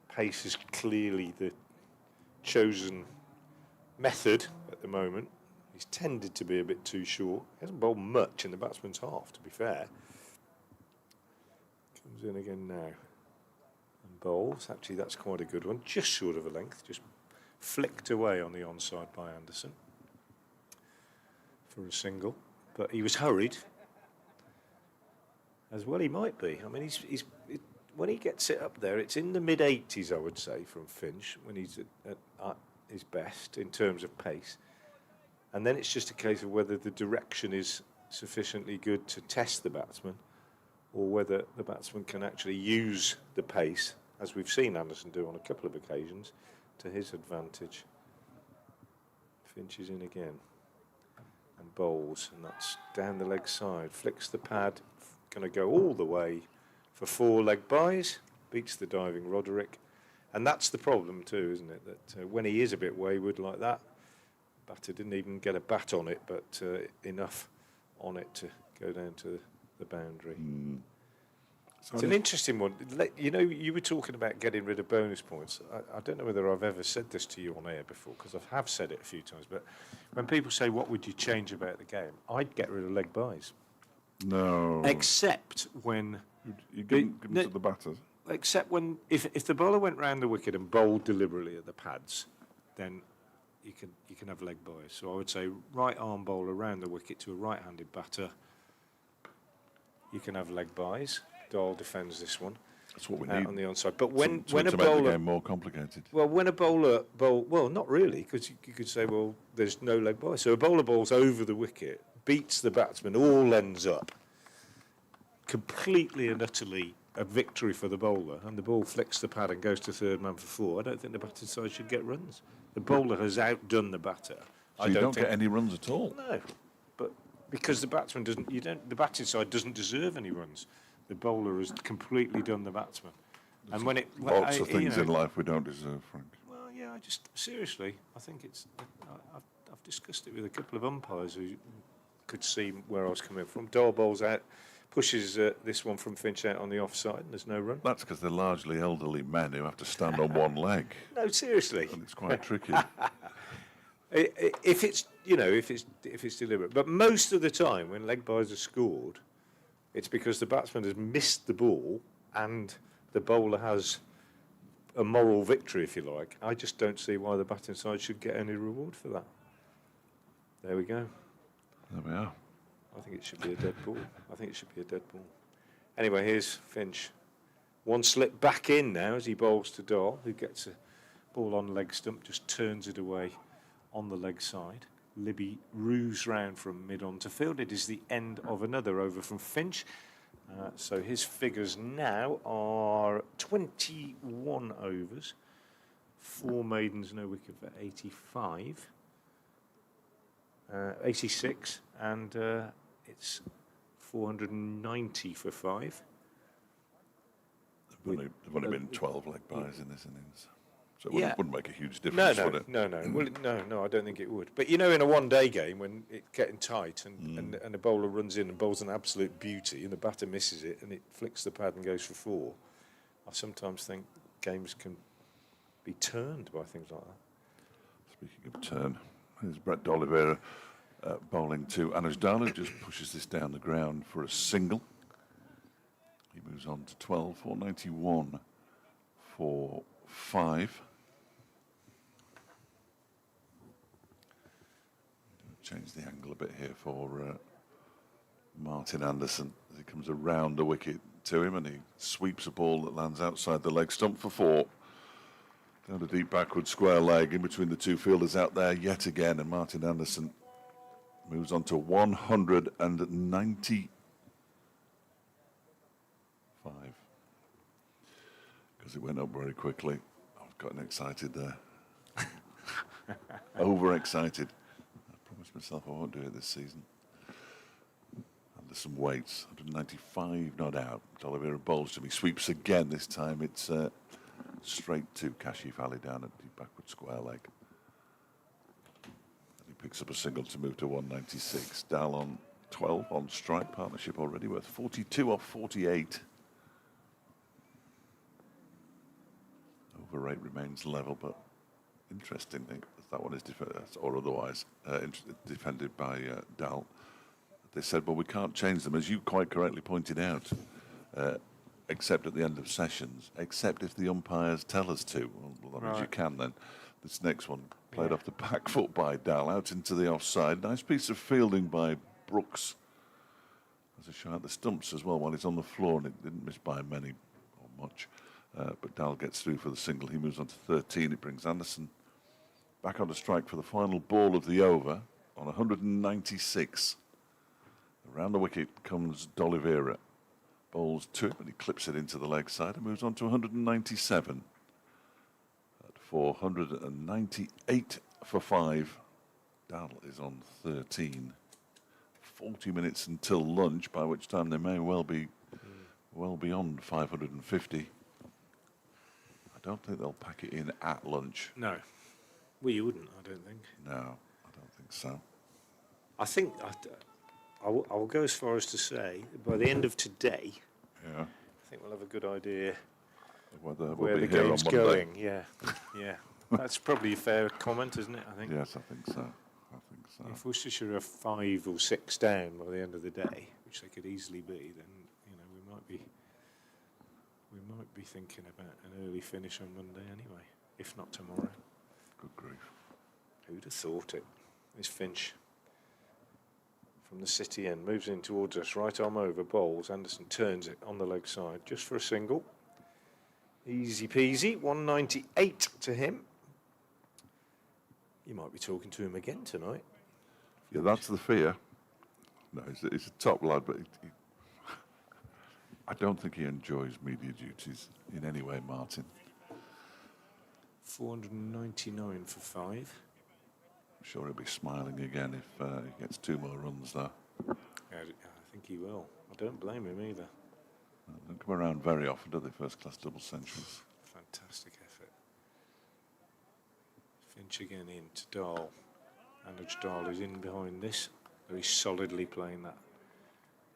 Pace is clearly the chosen method at the moment. He's tended to be a bit too short. He hasn't bowled much in the batsman's half, to be fair. Comes in again now and bowls. Actually, that's quite a good one. Just short of a length. Just flicked away on the onside by Anderson for a single. But he was hurried. as well he might be. I mean, when he gets it up there, it's in the mid-80s, I would say, from Finch, when he's at his best in terms of pace. And then it's just a case of whether the direction is sufficiently good to test the batsman, or whether the batsman can actually use the pace, as we've seen Anderson do on a couple of occasions, to his advantage. Finch is in again and bowls, and that's down the leg side, flicks the pad, going to go all the way for 4 leg byes, beats the diving Roderick. And that's the problem too, isn't it, that when he is a bit wayward like that, batter didn't even get a bat on it, but enough on it to go down to the boundary. It's an interesting one. You know, you were talking about getting rid of bonus points. I don't know whether I've ever said this to you on air before, because I have said it a few times, but when people say, what would you change about the game? I'd get rid of leg byes. No. Except when... You give them to the batters? Except when... If the bowler went round the wicket and bowled deliberately at the pads, then you can have leg byes. So I would say right arm bowler round the wicket to a right-handed batter, you can have leg byes. Dahl defends this one. That's what we need on the onside. But when to a make bowler, the game more complicated. well, when a bowler well, not really, because you could say, well, there's no leg by. So a bowler bowls over the wicket, beats the batsman, all ends up, completely and utterly a victory for the bowler, and the ball flicks the pad and goes to third man for 4. I don't think the batting side should get runs. The bowler has outdone the batter. So you don't get any runs at all? No, but because the batsman doesn't, the batting side doesn't deserve any runs. The bowler has completely done the batsman. And when Lots of things in life we don't deserve, Frank. Well, yeah, seriously, I think it's. I've discussed it with a couple of umpires who could see where I was coming from. Dahl bowls out, pushes this one from Finch out on the offside, and there's no run. That's because they're largely elderly men who have to stand on one leg. No, seriously. And it's quite tricky. If it's if it's deliberate, but most of the time when leg byes are scored, it's because the batsman has missed the ball and the bowler has a moral victory, if you like. I just don't see why the batting side should get any reward for that. There we go. There we are. I think it should be a dead ball. Anyway, here's Finch. One slip back in now as he bowls to Dahl, who gets a ball on leg stump, just turns it away on the leg side. Libby roos round from mid on to field. It is the end of another over from Finch. So his figures now are 21 overs, 4 maidens, no wicket for 85, 86, and it's 490 for 5. There've only been 12 leg byes in this innings. So it wouldn't make a huge difference, would it? No. Well, no, I don't think it would. But, you know, in a one-day game, when it's getting tight and a bowler runs in and bowls an absolute beauty and the batter misses it and it flicks the pad and goes for 4, I sometimes think games can be turned by things like that. Speaking of turn, here's Brett D'Oliveira bowling to Anuj Dal, who just pushes this down the ground for a single. He moves on to 12, 491 for 5. Change the angle a bit here for Martin Anderson as he comes around the wicket to him and he sweeps a ball that lands outside the leg stump for 4. Down a deep backward square leg in between the two fielders out there yet again, and Martin Anderson moves on to 195. Because it went up very quickly. I've gotten excited there. Overexcited. Promised myself I won't do it this season. Anderson waits, 195 not out. D'Oliveira bowls to me, sweeps again. This time it's straight to Kashif Ali down at the backward square leg. And he picks up a single to move to 196. Dal on 12 on strike, partnership already worth 42 off 48. Over rate remains level, but interestingly, that one is or otherwise defended by Dal. They said, well, we can't change them, as you quite correctly pointed out, except at the end of sessions, except if the umpires tell us to. Well, that means you can then. This next one played off the back foot by Dal, out into the offside. Nice piece of fielding by Brooks. has a shot at the stumps as well while he's on the floor, and it didn't miss by many or much. But Dal gets through for the single. He moves on to 13. It brings Anderson back on to strike for the final ball of the over on 196. Around the wicket comes D'Oliveira. Bowls 2, and he clips it into the leg side and moves on to 197. At 498 for 5. Dal is on 13. 40 minutes until lunch, by which time they may well be well beyond 550. I don't think they'll pack it in at lunch. No. Well, you wouldn't, I don't think. No, I don't think so. I think I will go as far as to say by the end of today, Yeah. I think we'll have a good idea Whether where we'll the be here on game's Monday. going. Yeah, yeah. That's probably a fair comment, isn't it? I think. Yes, I think so. I think so. If Worcestershire are 5 or 6 down by the end of the day, which they could easily be, then we might be thinking about an early finish on Monday anyway, if not tomorrow. Good grief. Who'd have thought it? This Finch from the city end moves in towards us, right arm over, bowls. Anderson turns it on the leg side just for a single. Easy peasy, 198 to him. You might be talking to him again tonight. Yeah, that's the fear. No, he's a top lad, but I don't think he enjoys media duties in any way, Martin. 499 for 5. I'm sure he'll be smiling again if he gets 2 more runs there. I think he will. I don't blame him either. They don't come around very often, do they, first-class double centuries? Fantastic effort. Finch again in to Dahl. Anaj Dahl is in behind this, very solidly playing that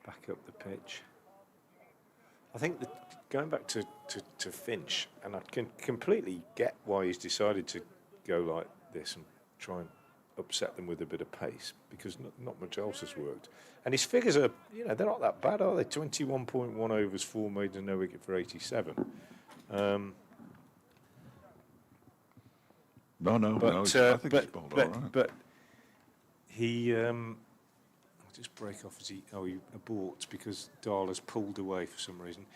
back up the pitch. I think that going back to Finch, and I can completely get why he's decided to go like this and try and upset them with a bit of pace, because not much else has worked. And his figures are, they're not that bad, are they? 21.1 overs, 4 made and no wicket for 87. No, But, I think he's bowled all right. but he, I'll just break off as he aborts because Dahl has pulled away for some reason.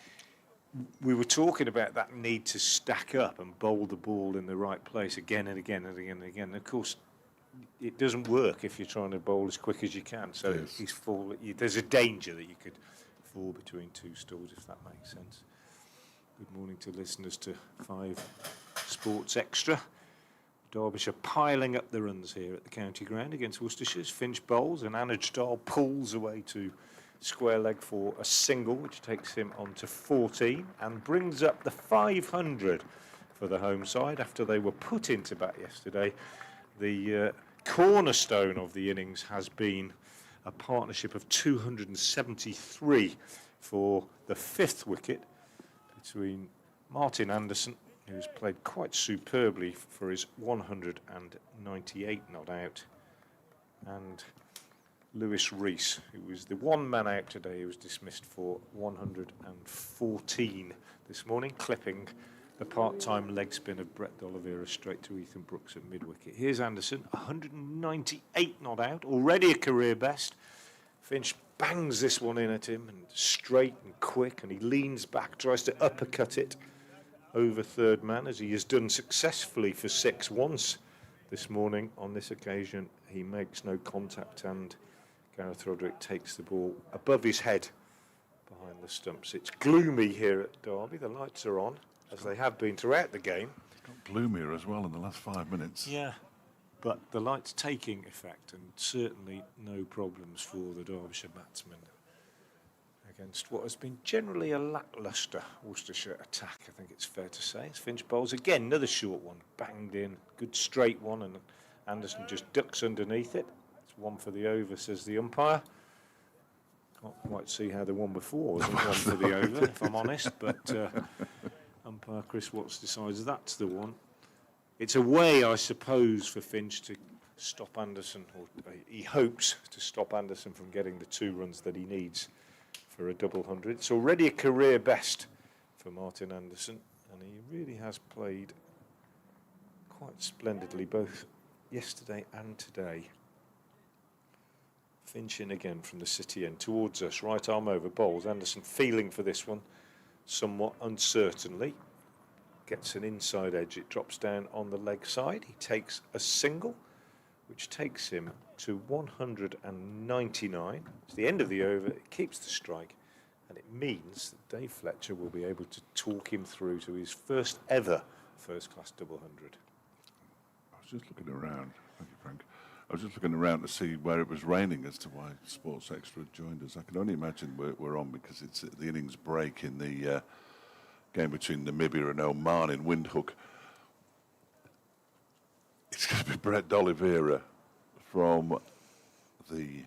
We were talking about that need to stack up and bowl the ball in the right place again and again and again and again. And of course, it doesn't work if you're trying to bowl as quick as you can. So Yes. there's a danger that you could fall between 2 stools, if that makes sense. Good morning to listeners to 5 Sports Extra. Derbyshire piling up the runs here at the county ground against Worcestershire. Finch bowls and Anaj Dahl pulls away to square leg for a single, which takes him on to 14 and brings up the 500 for the home side after they were put into bat yesterday. The cornerstone of the innings has been a partnership of 273 for the 5th wicket between Martin Anderson, who's played quite superbly for his 198 not out, and Lewis Reese, who was the one man out today, who was dismissed for 114 this morning, clipping the part-time leg spin of Brett D'Oliveira straight to Ethan Brooks at mid-wicket. Here's Anderson, 198 not out, already a career best. Finch bangs this one in at him, and straight and quick, and he leans back, tries to uppercut it over third man, as he has done successfully for 6 once this morning. On this occasion, he makes no contact, and Gareth Roderick takes the ball above his head behind the stumps. It's gloomy here at Derby. The lights are on, as they have been throughout the game. It's got gloomier as well in the last 5 minutes. Yeah, but the light's taking effect, and certainly no problems for the Derbyshire batsmen against what has been generally a lacklustre Worcestershire attack, I think it's fair to say. As Finch bowls again, another short one, banged in, good straight one, and Anderson just ducks underneath it. It's 1 for the over, says the umpire. Can't quite see how the one before wasn't 1 for the over, if I'm honest, but umpire Chris Watts decides that's the one. It's a way, I suppose, for Finch to stop Anderson, or he hopes to stop Anderson from getting the 2 runs that he needs for a double 100. It's already a career best for Martin Anderson, and he really has played quite splendidly both yesterday and today. Finch in again from the city end towards us. Right arm over bowls. Anderson feeling for this one somewhat uncertainly. Gets an inside edge. It drops down on the leg side. He takes a single, which takes him to 199. It's the end of the over. It keeps the strike. And it means that Dave Fletcher will be able to talk him through to his first ever first-class double hundred. I was just looking around. Thank you, Frank. I was just looking around to see where it was raining as to why Sports Extra joined us. I can only imagine we're on because it's the innings break in the game between Namibia and Oman in Windhoek. It's going to be Brett D'Oliveira from the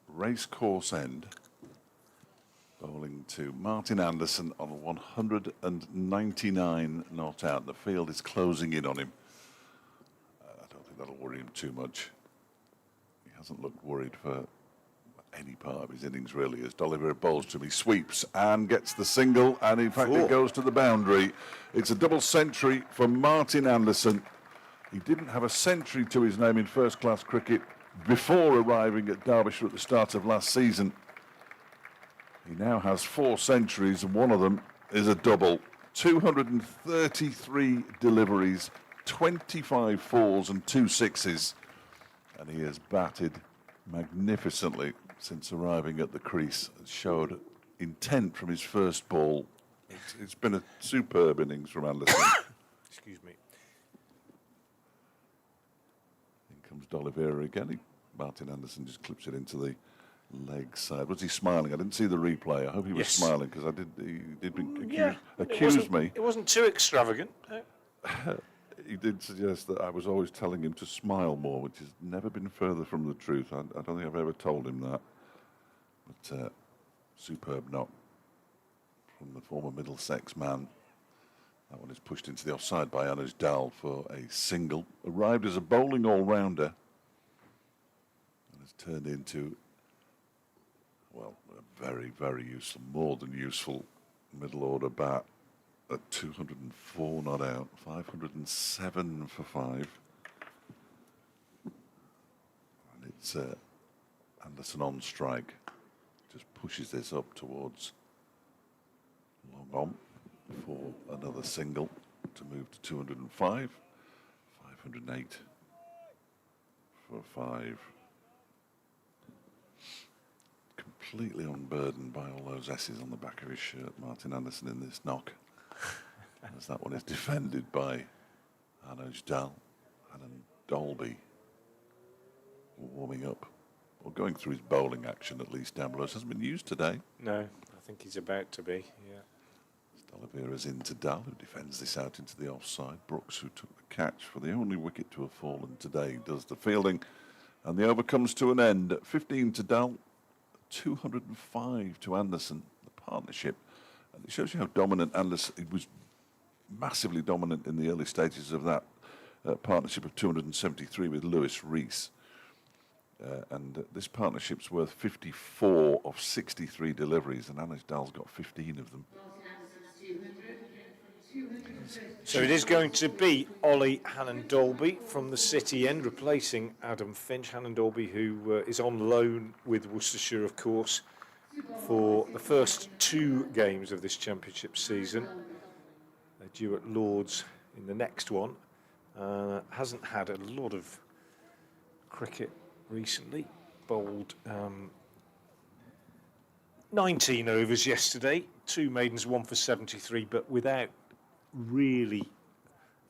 racecourse end, bowling to Martin Anderson on 199 not out. The field is closing in on him. I don't think that'll worry him too much. He hasn't looked worried for any part of his innings, really, as D'Oliveira bowls to him. He sweeps and gets the single, and in fact it goes to the boundary. It's a double century for Martin Anderson. He didn't have a century to his name in first-class cricket before arriving at Derbyshire at the start of last season. He now has 4 centuries, and one of them is a double. 233 deliveries, 25 fours and 2 sixes. And he has batted magnificently since arriving at the crease. It showed intent from his first ball. It's been a superb innings from Anderson. Excuse me. In comes D'Oliveira again. Martin Anderson just clips it into the leg side. Was he smiling? I didn't see the replay. I hope he was smiling because he did accuse me. It wasn't too extravagant. He did suggest that I was always telling him to smile more, which has never been further from the truth. I don't think I've ever told him that. But superb knock from the former Middlesex man. That one is pushed into the offside by Anuj Dal for a single. Arrived as a bowling all-rounder and has turned into, well, a very, very useful, more than useful middle-order bat at 204 not out, 507 for 5. And it's Anderson on strike. Just pushes this up towards long on for another single to move to 205. 508 for 5. Completely unburdened by all those S's on the back of his shirt, Martin Anderson, in this knock. As that one is defended by Anuj Dal and Dolby warming up, or going through his bowling action at least down below. It hasn't been used today. No, I think he's about to be, yeah. D'Oliveira's into Dal, who defends this out into the offside. Brooks, who took the catch for the only wicket to have fallen today, does the fielding. And the over comes to an end. 15 to Dal, 205 to Anderson, the partnership. And it shows you how dominant Anderson, he was massively dominant in the early stages of that partnership of 273 with Reese. And this partnership's worth 54 of 63 deliveries, and Anuj Dal's got 15 of them. So it is going to be Ollie Hannon-Dolby from the city end, replacing Adam Finch. Hannon-Dolby, who is on loan with Worcestershire, of course, for the first 2 games of this championship season. They're due at Lord's in the next one. Hasn't had a lot of cricket recently. Bowled 19 overs yesterday, 2 maidens, 1 for 73, but without really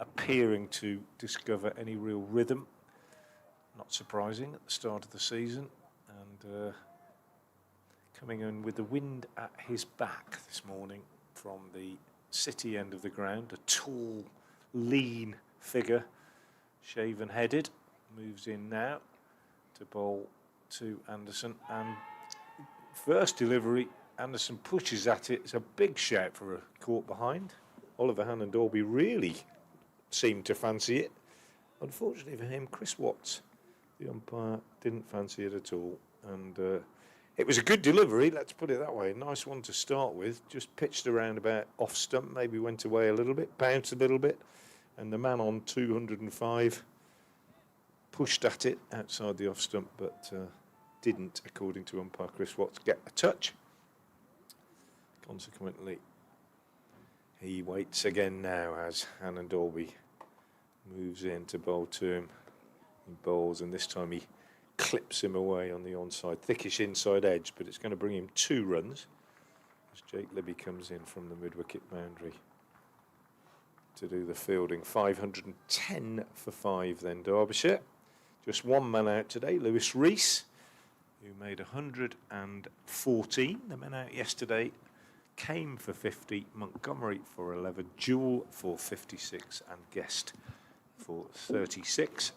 appearing to discover any real rhythm. Not surprising at the start of the season. And coming in with the wind at his back this morning from the city end of the ground. A tall, lean figure, shaven-headed, moves in now to bowl to Anderson. And first delivery, Anderson pushes at it. It's a big shout for a caught behind. Oliver Hannon-Dolby really seemed to fancy it. Unfortunately for him, Chris Watts, the umpire, didn't fancy it at all. And it was a good delivery, let's put it that way. A nice one to start with. Just pitched around about off stump, maybe went away a little bit, bounced a little bit. And the man on 205 pushed at it outside the off stump, but didn't, according to umpire Chris Watts, get a touch. Consequently, he waits again now as Hannon Dolby moves in to bowl to him. He bowls, and this time he clips him away on the onside, thickish inside edge, but it's going to bring him 2 runs as Jake Libby comes in from the mid-wicket boundary to do the fielding. 510 for 5 then, Derbyshire. Just 1 man out today, Lewis Reese, who made 114. The men out yesterday came for 50, Montgomery for 11, Jewell for 56 and Guest for 36.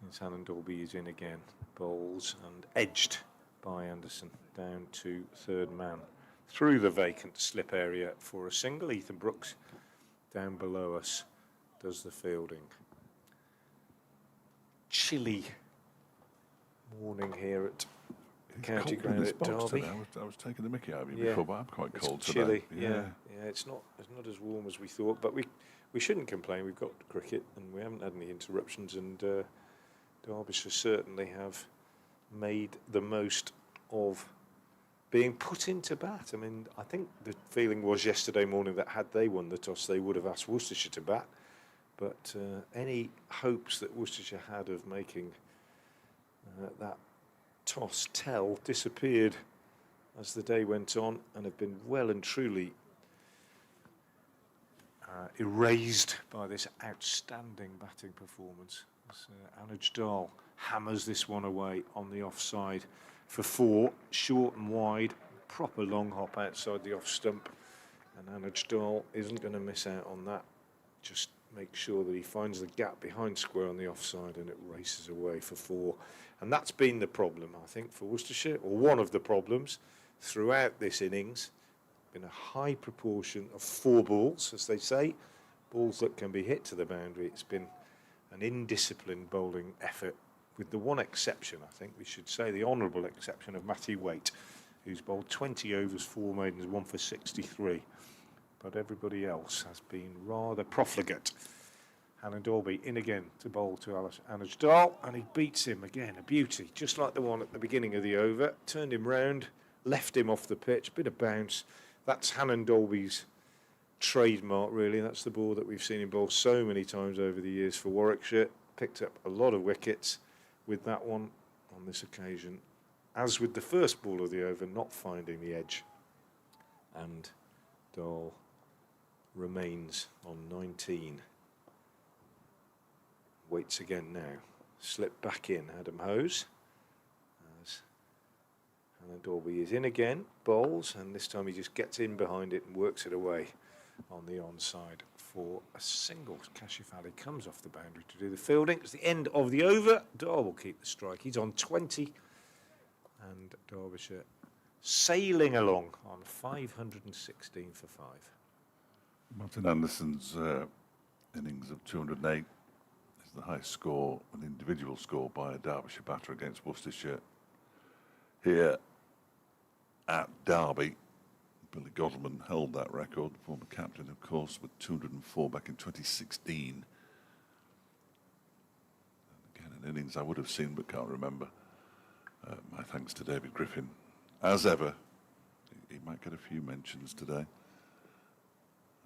As Hannon Dolby is in again, bowls and edged by Anderson down to 3rd man. Through the vacant slip area for a single. Ethan Brooks down below us does the fielding. Chilly morning here at County Ground at Derby. I was taking the mickey out of you before, but I'm quite cold today. Chilly, yeah. It's not as warm as we thought, but we shouldn't complain. We've got cricket and we haven't had any interruptions, and Derbyshire certainly have made the most of being put into bat. I mean, I think the feeling was yesterday morning that had they won the toss, they would have asked Worcestershire to bat. But any hopes that Worcestershire had of making that toss tell disappeared as the day went on, and have been well and truly erased by this outstanding batting performance. As Anuj Dahl hammers this one away on the offside for 4, short and wide, proper long hop outside the off stump, and Anuj Dahl isn't going to miss out on that. Just make sure that he finds the gap behind square on the offside, and it races away for 4. And that's been the problem, I think, for Worcestershire, or one of the problems throughout this innings. Been a high proportion of 4 balls, as they say, balls that can be hit to the boundary. It's been an indisciplined bowling effort, with the one exception, I think we should say, the honourable exception of Matthew Waite, who's bowled 20 overs, 4 maidens, 1 for 63. But everybody else has been rather profligate. Hannon Dolby in again to bowl to Anuj Dahl, and he beats him again, a beauty, just like the one at the beginning of the over. Turned him round, left him off the pitch, bit of bounce. That's Hannon Dolby's trademark, really. That's the ball that we've seen him bowl so many times over the years for Warwickshire. Picked up a lot of wickets with that one on this occasion, as with the first ball of the over, not finding the edge. And Dahl remains on 19. Waits again now. Slip back in, Adam Hose. As Hannon Dolby is in again, bowls, and this time he just gets in behind it and works it away on the onside for a single. Kashif Ali comes off the boundary to do the fielding. It's the end of the over. Dahl will keep the strike. He's on 20, and Derbyshire sailing along on 516 for 5. Martin Anderson's innings of 208 is the highest score, an individual score by a Derbyshire batter against Worcestershire here at Derby. Billy Godleman held that record, former captain, of course, with 204 back in 2016. And again, an innings I would have seen but can't remember. My thanks to David Griffin. As ever, he might get a few mentions today.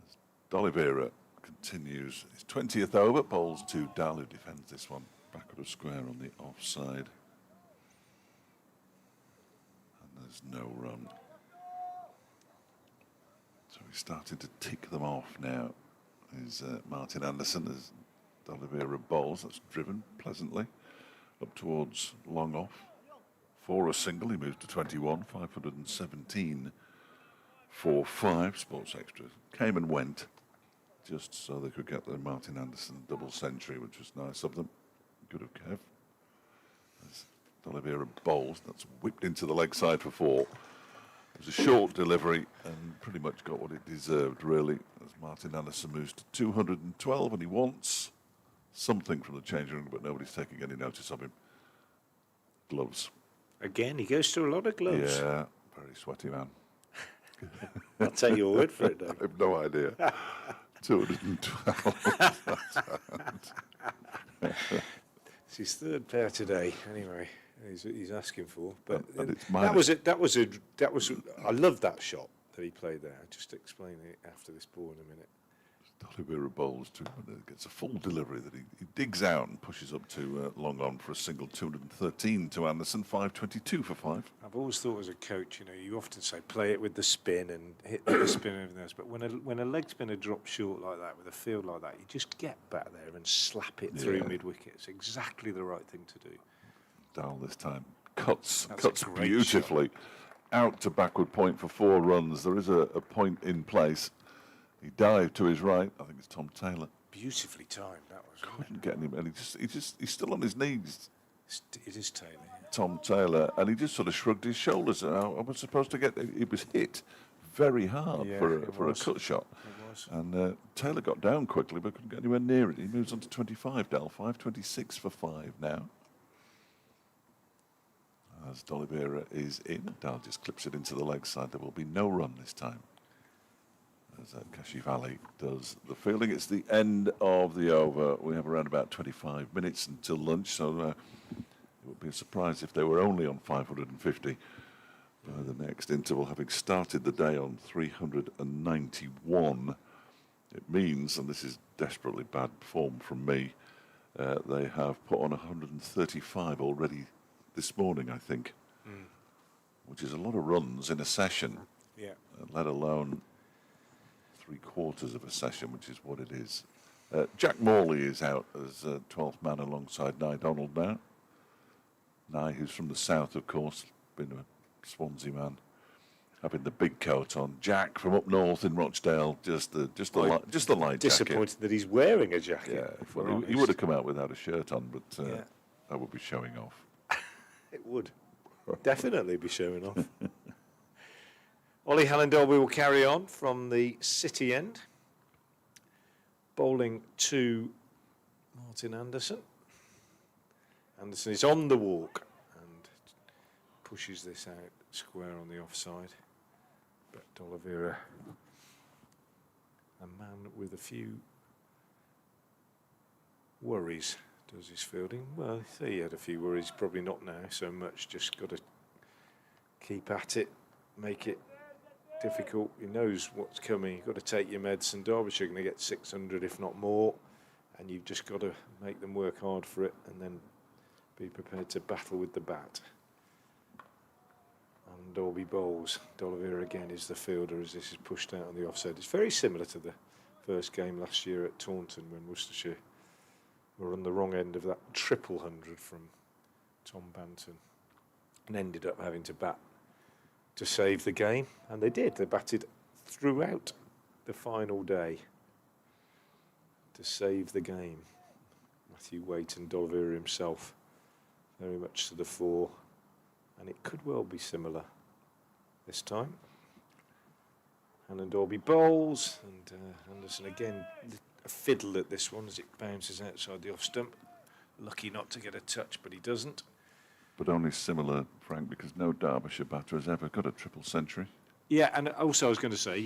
As D'Oliveira continues his 20th over, bowls to Dahl, who defends this one backward of square on the offside. And there's no run. So he's starting to tick them off now. Is Martin Anderson as D'Oliveira bowls. That's driven pleasantly up towards long off. For a single, he moves to 21, 517 for 5. Sports Extra came and went just so they could get the Martin Anderson double century, which was nice of them. Good of Kev. As D'Oliveira bowls, that's whipped into the leg side for 4. It was a short delivery and pretty much got what it deserved, really, as Martin Anderson moves to 212, and he wants something from the changing room, but nobody's taking any notice of him. Gloves. Again, he goes through a lot of gloves. Yeah, very sweaty man. I'll take your word for it, Dave. I have no idea. 212. It's his third pair today. Anyway, he's asking for. But And it's that was it. That was. I love that shot that he played there. I'll just explain it after this ball in a minute. D'Oliveira bowls to him and gets a full delivery that he digs out and pushes up to long on for a single 213 to Anderson, 522 for 5. I've always thought as a coach, you often say play it with the spin and hit the spin and everything else. But when a leg spinner drops short like that with a field like that, you just get back there and slap it through mid-wicket. It's exactly the right thing to do. Dal this time cuts That's a great beautifully out to backward point for 4 runs. There is a point in place. He dived to his right. I think it's Tom Taylor. Beautifully timed, that was. Couldn't get him, and he's still on his knees. It is Taylor. Yeah. Tom Taylor, and he just sort of shrugged his shoulders. And I was supposed to get. It was hit very hard for a cut shot. It was. And Taylor got down quickly, but couldn't get anywhere near it. He moves on to 25. Dal 526 for 5 now. As D'Oliveira is in, Dal just clips it into the leg side. There will be no run this time. As Kashif Ali does the fielding. It's the end of the over. We have around about 25 minutes until lunch, so it would be a surprise if they were only on 550 by the next interval, having started the day on 391. It means, and this is desperately bad form from me, they have put on 135 already this morning, I think, which is a lot of runs in a session, let alone 3/4 of a session, which is what it is. Jack Morley is out as 12th man alongside Nye Donald now. Nye, who's from the south, of course, been a Swansea man, having the big coat on. Jack from up north in Rochdale, just the light jacket. Disappointed that he's wearing a jacket. Yeah, well, he would have come out without a shirt on, but that would be showing off. It would definitely be showing off. Ollie Hallen-Dolby will carry on from the City end, bowling to Martin Anderson. Anderson is on the walk and pushes this out square on the offside. But D'Oliveira, a man with a few worries, does his fielding. Well, he had a few worries, probably not now so much, just got to keep at it, make it difficult. He knows what's coming. You've got to take your meds, and Derbyshire are going to get 600 if not more, and you've just got to make them work hard for it and then be prepared to battle with the bat. And Dolby bowls. D'Oliveira again is the fielder as this is pushed out on the offside. It's very similar to the first game last year at Taunton when Worcestershire were on the wrong end of that 100 from Tom Banton and ended up having to bat to save the game, and they did. They batted throughout the final day to save the game. Matthew Waite and D'Oliveira himself very much to the fore, and it could well be similar this time. Hallen-Dolby bowls, and Anderson again a fiddle at this one as it bounces outside the off stump. Lucky not to get a touch, but he doesn't. But only similar, Frank, because no Derbyshire batter has ever got a triple century. Yeah, and also I was going to say,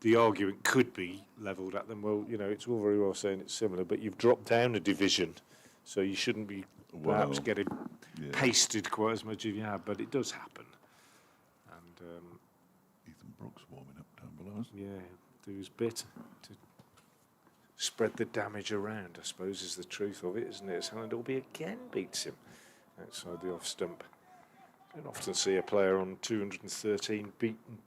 the argument could be levelled at them. Well, it's all very well saying it's similar, but you've dropped down a division, so you shouldn't be perhaps getting pasted quite as much as you have, but it does happen. And Ethan Brooks warming up down below us. yeah, do his bit to spread the damage around, I suppose, is the truth of it, isn't it? As Hallen-Dolby again beats him outside the off stump. You don't often see a player on 213 beaten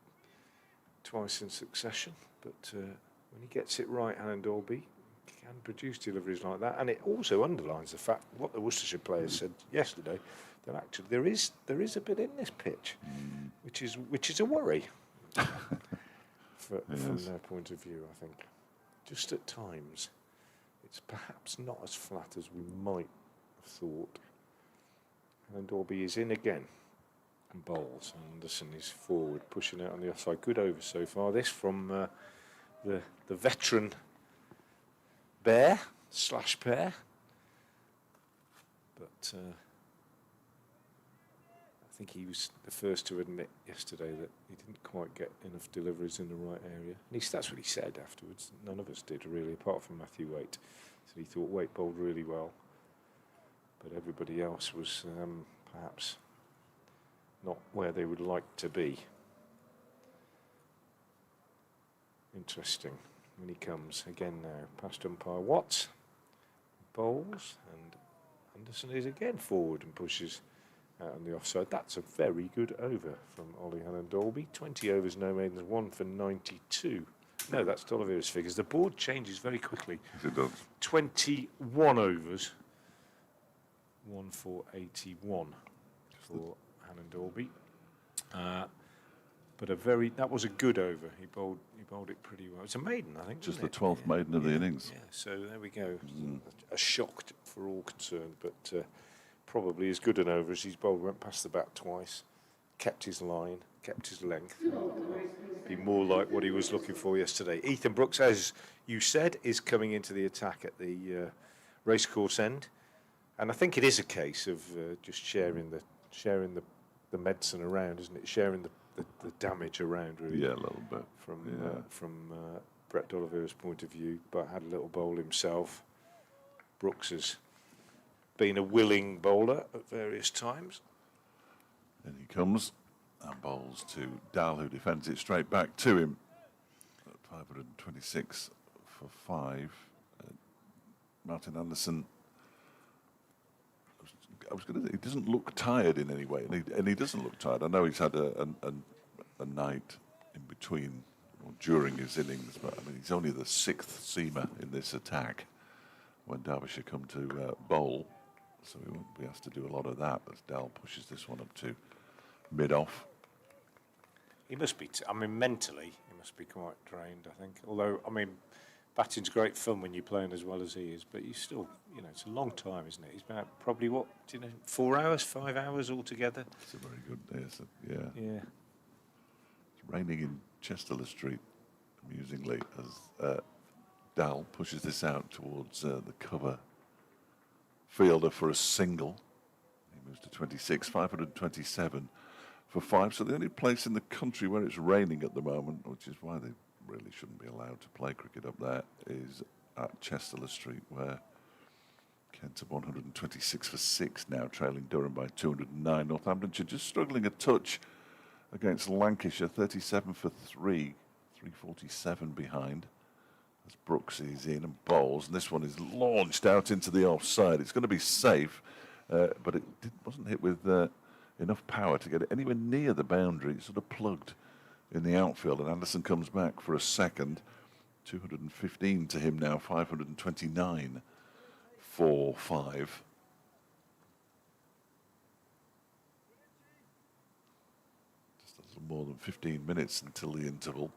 twice in succession, but when he gets it right, Hallen-Dolby can produce deliveries like that, and it also underlines the fact what the Worcestershire players said yesterday, that actually there is a bit in this pitch, which is a worry from their point of view. I think just at times it's perhaps not as flat as we might have thought. And Dolby is in again and bowls. Anderson is forward, pushing out on the offside. Good over so far. This from the veteran Bear / Pair. But I think he was the first to admit yesterday that he didn't quite get enough deliveries in the right area. And that's what he said afterwards. None of us did really, apart from Matthew Waite. So he thought Waite bowled really well. but everybody else was perhaps not where they would like to be. Interesting. When he comes again now, past umpire Watts, bowls, and Anderson is again forward and pushes out on the offside. That's a very good over from Ollie Hannon-Dolby. 20 overs, no maidens, 1 for 92. No, that's Dolliver's figures. The board changes very quickly. Yes, it does. 21 overs, 1 for 81 for Hannon-Dolby. But that was a good over. He bowled it pretty well. It's a maiden, I think. Just the wasn't it? 12th maiden of the innings. Yeah, so there we go. A shock for all concerned, but probably as good an over as he's bowled. Went past the bat twice, kept his line, kept his length. Be more like what he was looking for yesterday. Ethan Brooks, as you said, is coming into the attack at the racecourse end, and I think it is a case of just sharing the medicine around, isn't it? Sharing the damage around, really. Yeah, a little bit. From Brett Dolliver's point of view, but had a little bowl himself. Brooks has been a willing bowler at various times. In he comes and bowls to Dal, who defends it straight back to him. At 526 for 5. Martin Anderson. I was going to say, he doesn't look tired in any way, and he doesn't look tired. I know he's had a night in between or during his innings, but I mean he's only the 6th seamer in this attack when Derbyshire come to bowl, so he won't be asked to do a lot of that as Dal pushes this one up to mid-off. He must be, mentally, he must be quite drained, I think. Although, batting's great fun when you're playing as well as he is, but he's still, it's a long time, isn't it? He's about probably, 4 hours, 5 hours altogether? It's a very good day, yeah. Yeah. It's raining in Chester Street, amusingly, as Dal pushes this out towards the cover fielder for a single. He moves to 26, 527 for 5. So the only place in the country where it's raining at the moment, which is why they really shouldn't be allowed to play cricket up there, is at Chester Street, where Kent are 126 for 6 now, trailing Durham by 209. Northamptonshire just struggling a touch against Lancashire, 37 for 3, 347 behind. As Brooks is in and bowls, and this one is launched out into the offside. It's going to be safe, but it wasn't hit with enough power to get it anywhere near the boundary. It's sort of plugged in the outfield, and Anderson comes back for a second. 215 to him now, 529 for 5. Just a little more than 15 minutes until the interval.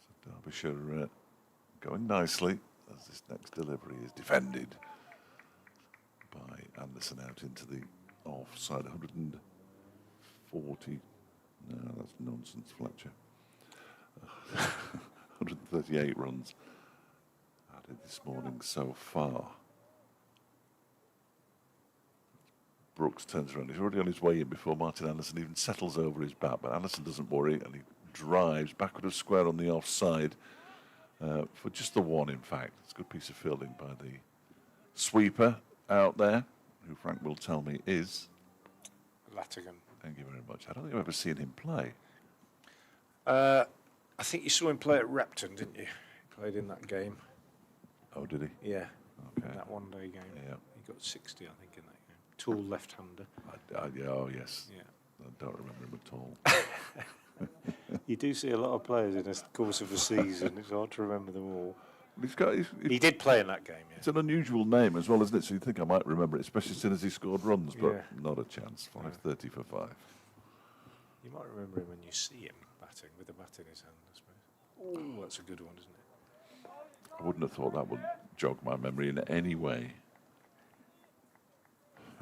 So Derbyshire going nicely as this next delivery is defended by Anderson out into the offside. 140. No, that's nonsense, Fletcher. 138 runs added this morning so far. Brooks turns around. He's already on his way in before Martin Anderson even settles over his bat, but Anderson doesn't worry, and he drives backward of square on the offside for just the one, in fact. It's a good piece of fielding by the sweeper out there, who Frank will tell me is Latigan. Thank you very much. I don't think I've ever seen him play. I think you saw him play at Repton, didn't you? He played in that game. Oh, did he? Yeah. Okay. In that one-day game. Yeah. He got 60, I think, in that game. Tall left-hander. Yeah, oh, yes. Yeah. I don't remember him at all. You do see a lot of players in the course of a season. It's hard to remember them all. He did play in that game, yeah. It's an unusual name as well, isn't it? So you'd think I might remember it, especially as soon as he scored runs, but Yeah. not a chance. 530 for 5. You might remember him when you see him batting, with the bat in his hand, I suppose. Oh, that's a good one, isn't it? I wouldn't have thought that would jog my memory in any way.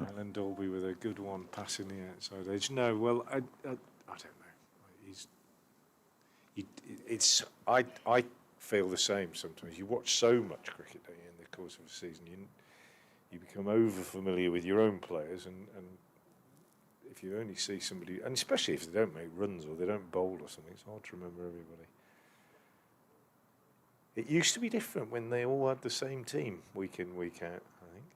Alan Dolby with a good one passing the outside edge. No, well, I don't know. I feel the same sometimes. You watch so much cricket, don't you, in the course of a season. You become over familiar with your own players, and if you only see somebody, and especially if they don't make runs or they don't bowl or something, it's hard to remember everybody. It used to be different when they all had the same team week in, week out, I think.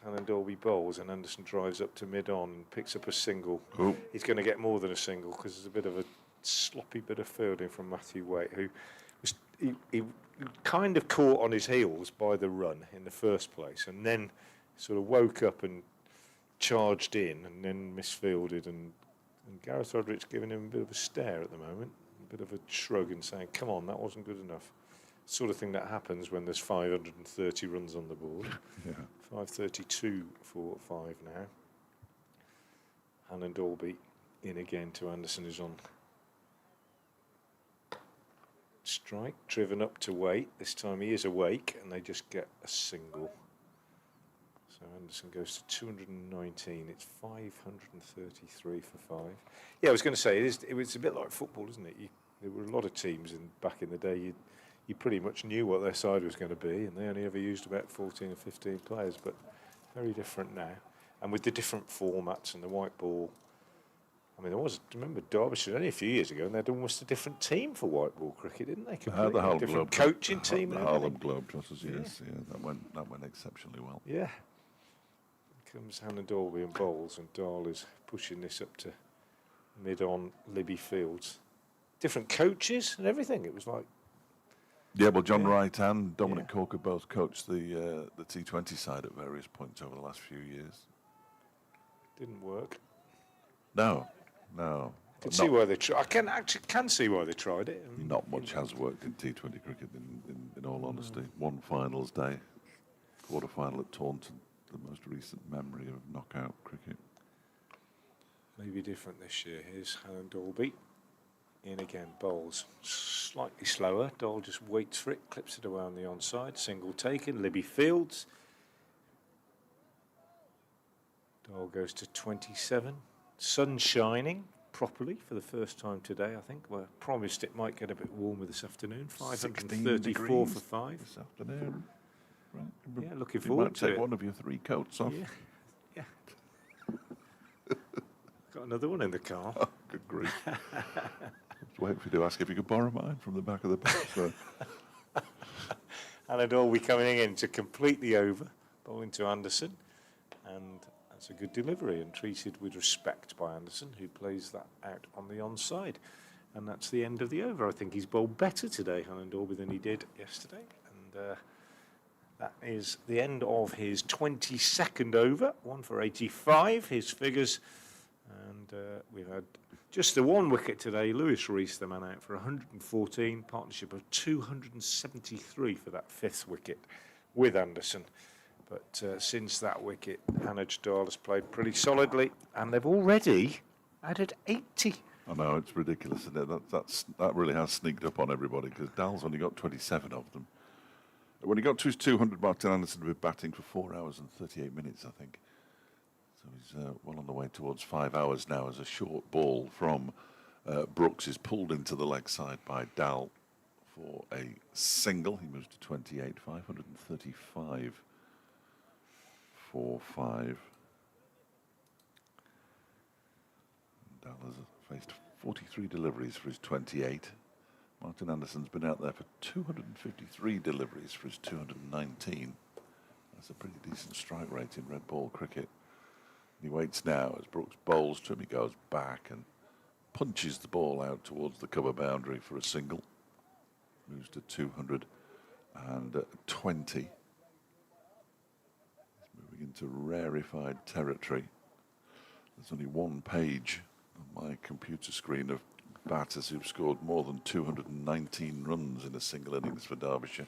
Hannon Dolby bowls and Anderson drives up to mid-on and picks up a single. Oh. He's going to get more than a single because there's a bit of a sloppy bit of fielding from Matthew Waite, who was he kind of caught on his heels by the run in the first place, and then sort of woke up and charged in, and then misfielded, and Gareth Roderick's giving him a bit of a stare at the moment, a bit of a shrug and saying, "Come on, that wasn't good enough." Sort of thing that happens when there's 530 runs on the board. Yeah. 532 for 5 now. Hannon Dolby in again to Anderson, who's on strike, driven up to Waite. This time he is awake, and they just get a single. So Anderson goes to 219. It's 533 for 5. Yeah, I was going to say, it was a bit like football, isn't it? There were a lot of teams back in the day, you pretty much knew what their side was going to be, and they only ever used about 14 or 15 players, but very different now. And with the different formats and the white ball, I mean, remember Derbyshire only a few years ago, and they had almost a different team for white ball cricket, didn't they? The Harlem different Globe, coaching team. The Harlem Globetrotters, yes, yeah, that went exceptionally well. Yeah. Comes Hannon Dolby and bowls, and Dahl is pushing this up to mid-on Libby Fields. Different coaches and everything. It was like. Yeah, well, John Wright and Dominic Corker both coached the T20 side at various points over the last few years. Didn't work. No. I can see why they tried. I can see why they tried it. Not much has worked in T20 cricket, in all honesty. One finals day, quarter-final at Taunton, the most recent memory of knockout cricket. Maybe different this year. Here's Hannon Dolby. In again, bowls slightly slower. Dahl just waits for it, clips it away on the onside. Single taken. Libby Fields. Dahl goes to 27. Sun shining properly for the first time today, I think. Well, promised it might get a bit warmer this afternoon. 534 for 5. This afternoon. Right. Yeah, looking you forward might to take it. one of your 3 coats off. Yeah. Got another one in the car. Oh, good grief. I was waiting for you to ask if you could borrow mine from the back of the box. So. Hannon Dolby coming in to complete the over, bowling to Anderson, and that's a good delivery and treated with respect by Anderson, who plays that out on the onside. And that's the end of the over. I think he's bowled better today, Hannon Dolby, than he did yesterday. And that is the end of his 22nd over, 1 for 85, his figures. And we've had just the 1 wicket today. Lewis Reese, the man out for 114, partnership of 273 for that 5th wicket with Anderson. But since that wicket, Hannah Dahl has played pretty solidly, and they've already added 80. I know, it's ridiculous, isn't it? That really has sneaked up on everybody, because Dahl's only got 27 of them. When he got to his 200, Martin Anderson had been batting for 4 hours and 38 minutes, I think. So he's well on the way towards 5 hours now, as a short ball from Brooks is pulled into the leg side by Dahl for a single. He moves to 28, 535 for 5. Dahl has faced 43 deliveries for his 28. Martin Anderson's been out there for 253 deliveries for his 219. That's a pretty decent strike rate in red ball cricket. He waits now as Brooks bowls to him. He goes back and punches the ball out towards the cover boundary for a single. Moves to 220. He's moving into rarefied territory. There's only one page on my computer screen of batters who've scored more than 219 runs in a single innings for Derbyshire.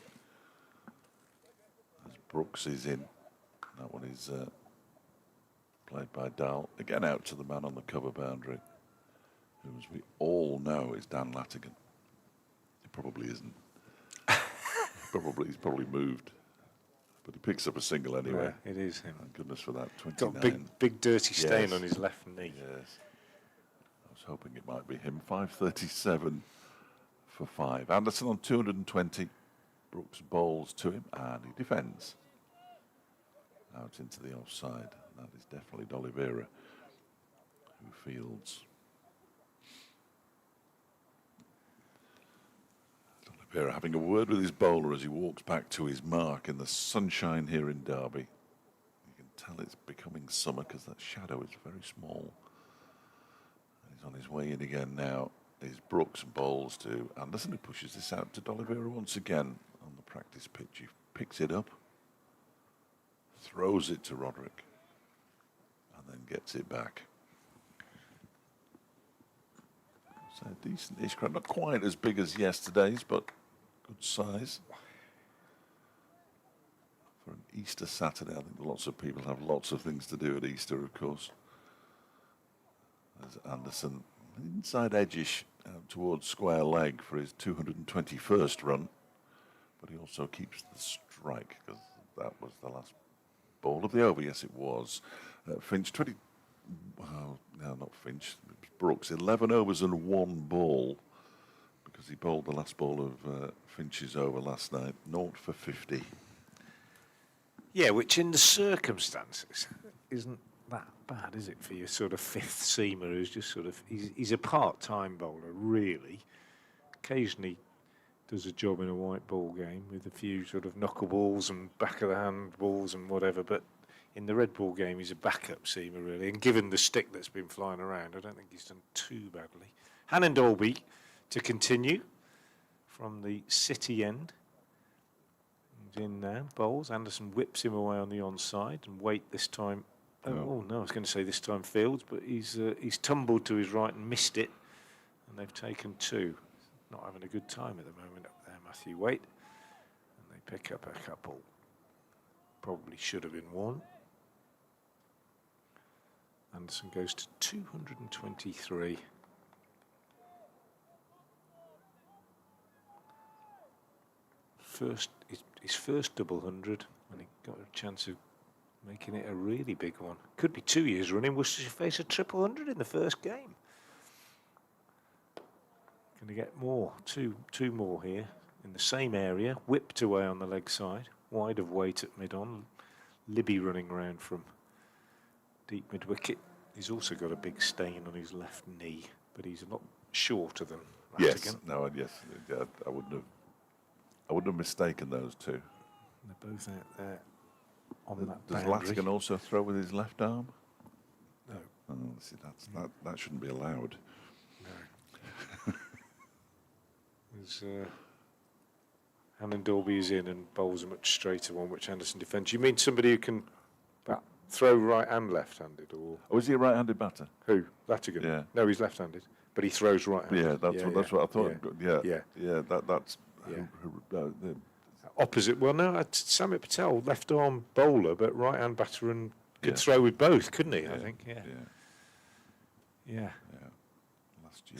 As Brooks is in. That one is played by Dahl. Again out to the man on the cover boundary, who, as we all know, is Dan Latigan. He probably isn't. He's probably moved. But he picks up a single anyway. Yeah, it is him. Thank goodness for that. 29. Got a big dirty stain Yes. on his left knee. Yes. I was hoping it might be him. 537 for 5. Anderson on 220. Brooks bowls to him and he defends. Out into the offside. That is definitely D'Oliveira who fields. D'Oliveira having a word with his bowler as he walks back to his mark in the sunshine here in Derby. You can tell it's becoming summer because that shadow is very small. He's on his way in again now. Is Brooks and bowls to Anderson, who pushes this out to D'Oliveira once again on the practice pitch. He picks it up, throws it to Roderick, and then gets it back. So decent-ish crowd, not quite as big as yesterday's, but good size. For an Easter Saturday, I think lots of people have lots of things to do at Easter, of course. There's Anderson, inside edgish out towards square leg for his 221st run, but he also keeps the strike because that was the last ball of the over. Yes, it was. Finch, 20. Well, no, not Finch. It was Brooks, 11 overs and 1 ball because he bowled the last ball of Finch's over last night, 0 for 50. Yeah, which in the circumstances isn't that bad, is it, for your sort of fifth seamer who's just sort of, he's a part-time bowler, really. Occasionally does a job in a white ball game with a few sort of knuckleballs and back-of-the-hand balls and whatever, but in the red ball game he's a backup seamer, really, and given the stick that's been flying around, I don't think he's done too badly. Hannon Dolby to continue from the City end. He's in now, bowls. Anderson whips him away on the onside, and Waite this time. Oh no, I was going to say this time Fields, but he's tumbled to his right and missed it, and they've taken 2. Not having a good time at the moment up there, Matthew Waite, and they pick up a couple. Probably should have been 1. Anderson goes to 223. His first double 100, and he got a chance of making it a really big one. Could be 2 years running. Worcestershire face a triple 100 in the first game. Going to get more, two more here in the same area. Whipped away on the leg side, wide of Waite at mid-on. Libby running round from deep mid-wicket. He's also got a big stain on his left knee, but he's a lot shorter than Latigan. Yes, no, yes, yeah, I wouldn't have mistaken those two. They're both out there on that Does boundary. Latigan also throw with his left arm? No. Oh, see, that shouldn't be allowed. No. There's Hannon Dolby is in and bowls a much straighter one, which Anderson defends. You mean somebody who can throw right and left-handed, or Was he a right-handed batter? who? Latigan? Yeah. No, he's left-handed, but he throws right-handed. Yeah, that's what I thought. Yeah. That's Yeah. Opposite. Well, no, Samit Patel, left-arm bowler, but right-hand batter, and could throw with both, couldn't he? I think. Yeah. Last year,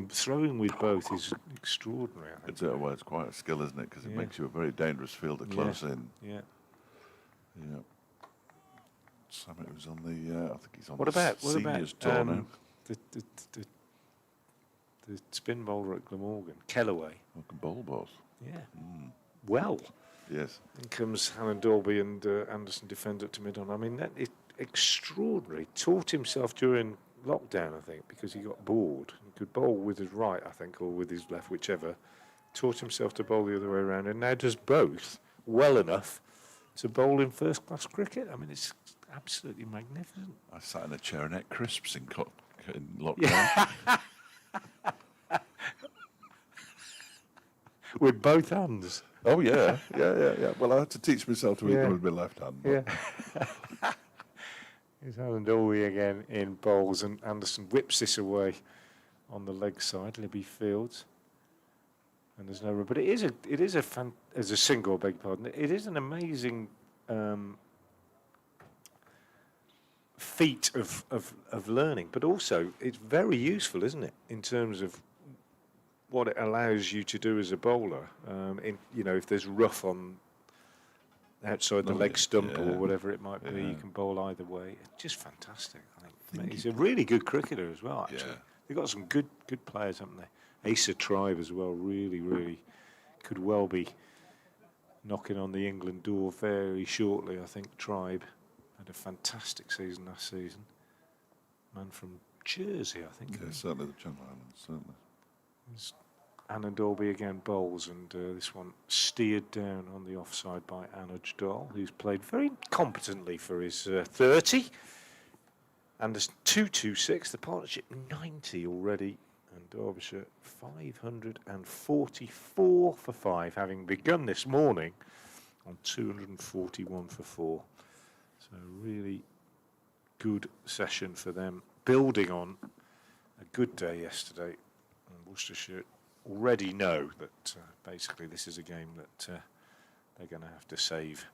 Throwing with both is extraordinary. I think. it's quite a skill, isn't it? Because it makes you a very dangerous fielder close in. Yeah. Yeah. Samit was on the. I think he's on What the about seniors tour now. the spin bowler at Glamorgan, Kellaway? Welcome bowl boss. Yeah. Well. Yes. In comes Hannon Dolby and Anderson defend up to mid-on. I mean, that is extraordinary. Taught himself during lockdown, I think, because he got bored. He could bowl with his right, I think, or with his left, whichever. Taught himself to bowl the other way around, and now does both well enough to bowl in first-class cricket. I mean, it's absolutely magnificent. I sat in a chair and ate crisps in lockdown. With both hands. Oh yeah. Well, I had to teach myself to eat them with my left hand. Yeah. Here's Hannon Dolby again in bowls, and Anderson whips this away on the leg side. Libby Fields, and there's no run. But it is as a single, beg your pardon. It is an amazing feat of learning, but also it's very useful, isn't it, in terms of what it allows you to do as a bowler. If there's rough on outside the leg stump or whatever it might be, you can bowl either way. It's just fantastic. I think he's a really good cricketer as well. Actually, they've got some good players, haven't they? Asa Tribe as well. Really could well be knocking on the England door very shortly. I think Tribe had a fantastic season last season. Man from Jersey, I think. Yeah, certainly the Channel Islands, certainly. There's Anna Dolby again bowls, and this one steered down on the offside by Anuj Dal, who's played very competently for his 30. Anderson 226, the partnership 90 already, and Derbyshire 544 for 5, having begun this morning on 241 for 4. So really good session for them, building on a good day yesterday. And Worcestershire already know that basically this is a game that they're going to have to save.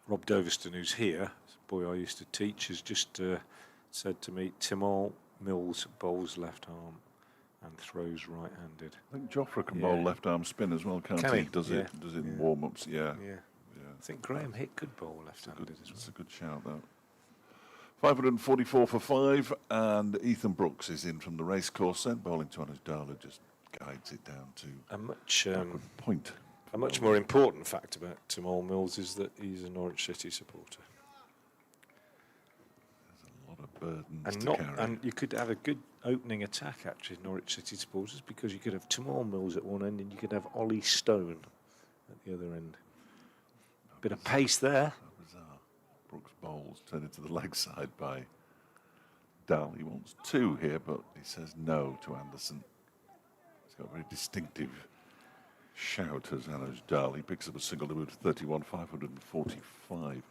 Rob Doverston, who's here, a boy I used to teach, has just said to me, Timor Mills bowls left arm and throws right-handed. I think Joffre can bowl left arm spin as well, can't Can he? he? Does it in warm-ups, yeah. I think Graham Hick could bowl left-handed as well. That's a good shout, though. 544 for 5, and Ethan Brooks is in from the racecourse then, bowling to Anuj Dal, who just guides it down to A much point. a much more important fact about Timor Mills is that he's a Norwich City supporter. There's a lot of burdens And to carry. and you could have a good opening attack, actually, Norwich City supporters, because you could have Timor Mills at one end and you could have Ollie Stone at the other end. Bit of pace there. So bizarre. Brooks bowls, turned into the leg side by Dal. He wants 2 here, but he says no to Anderson. He's got a very distinctive shout as Anuj Dal. He picks up a single to move to 31, 545.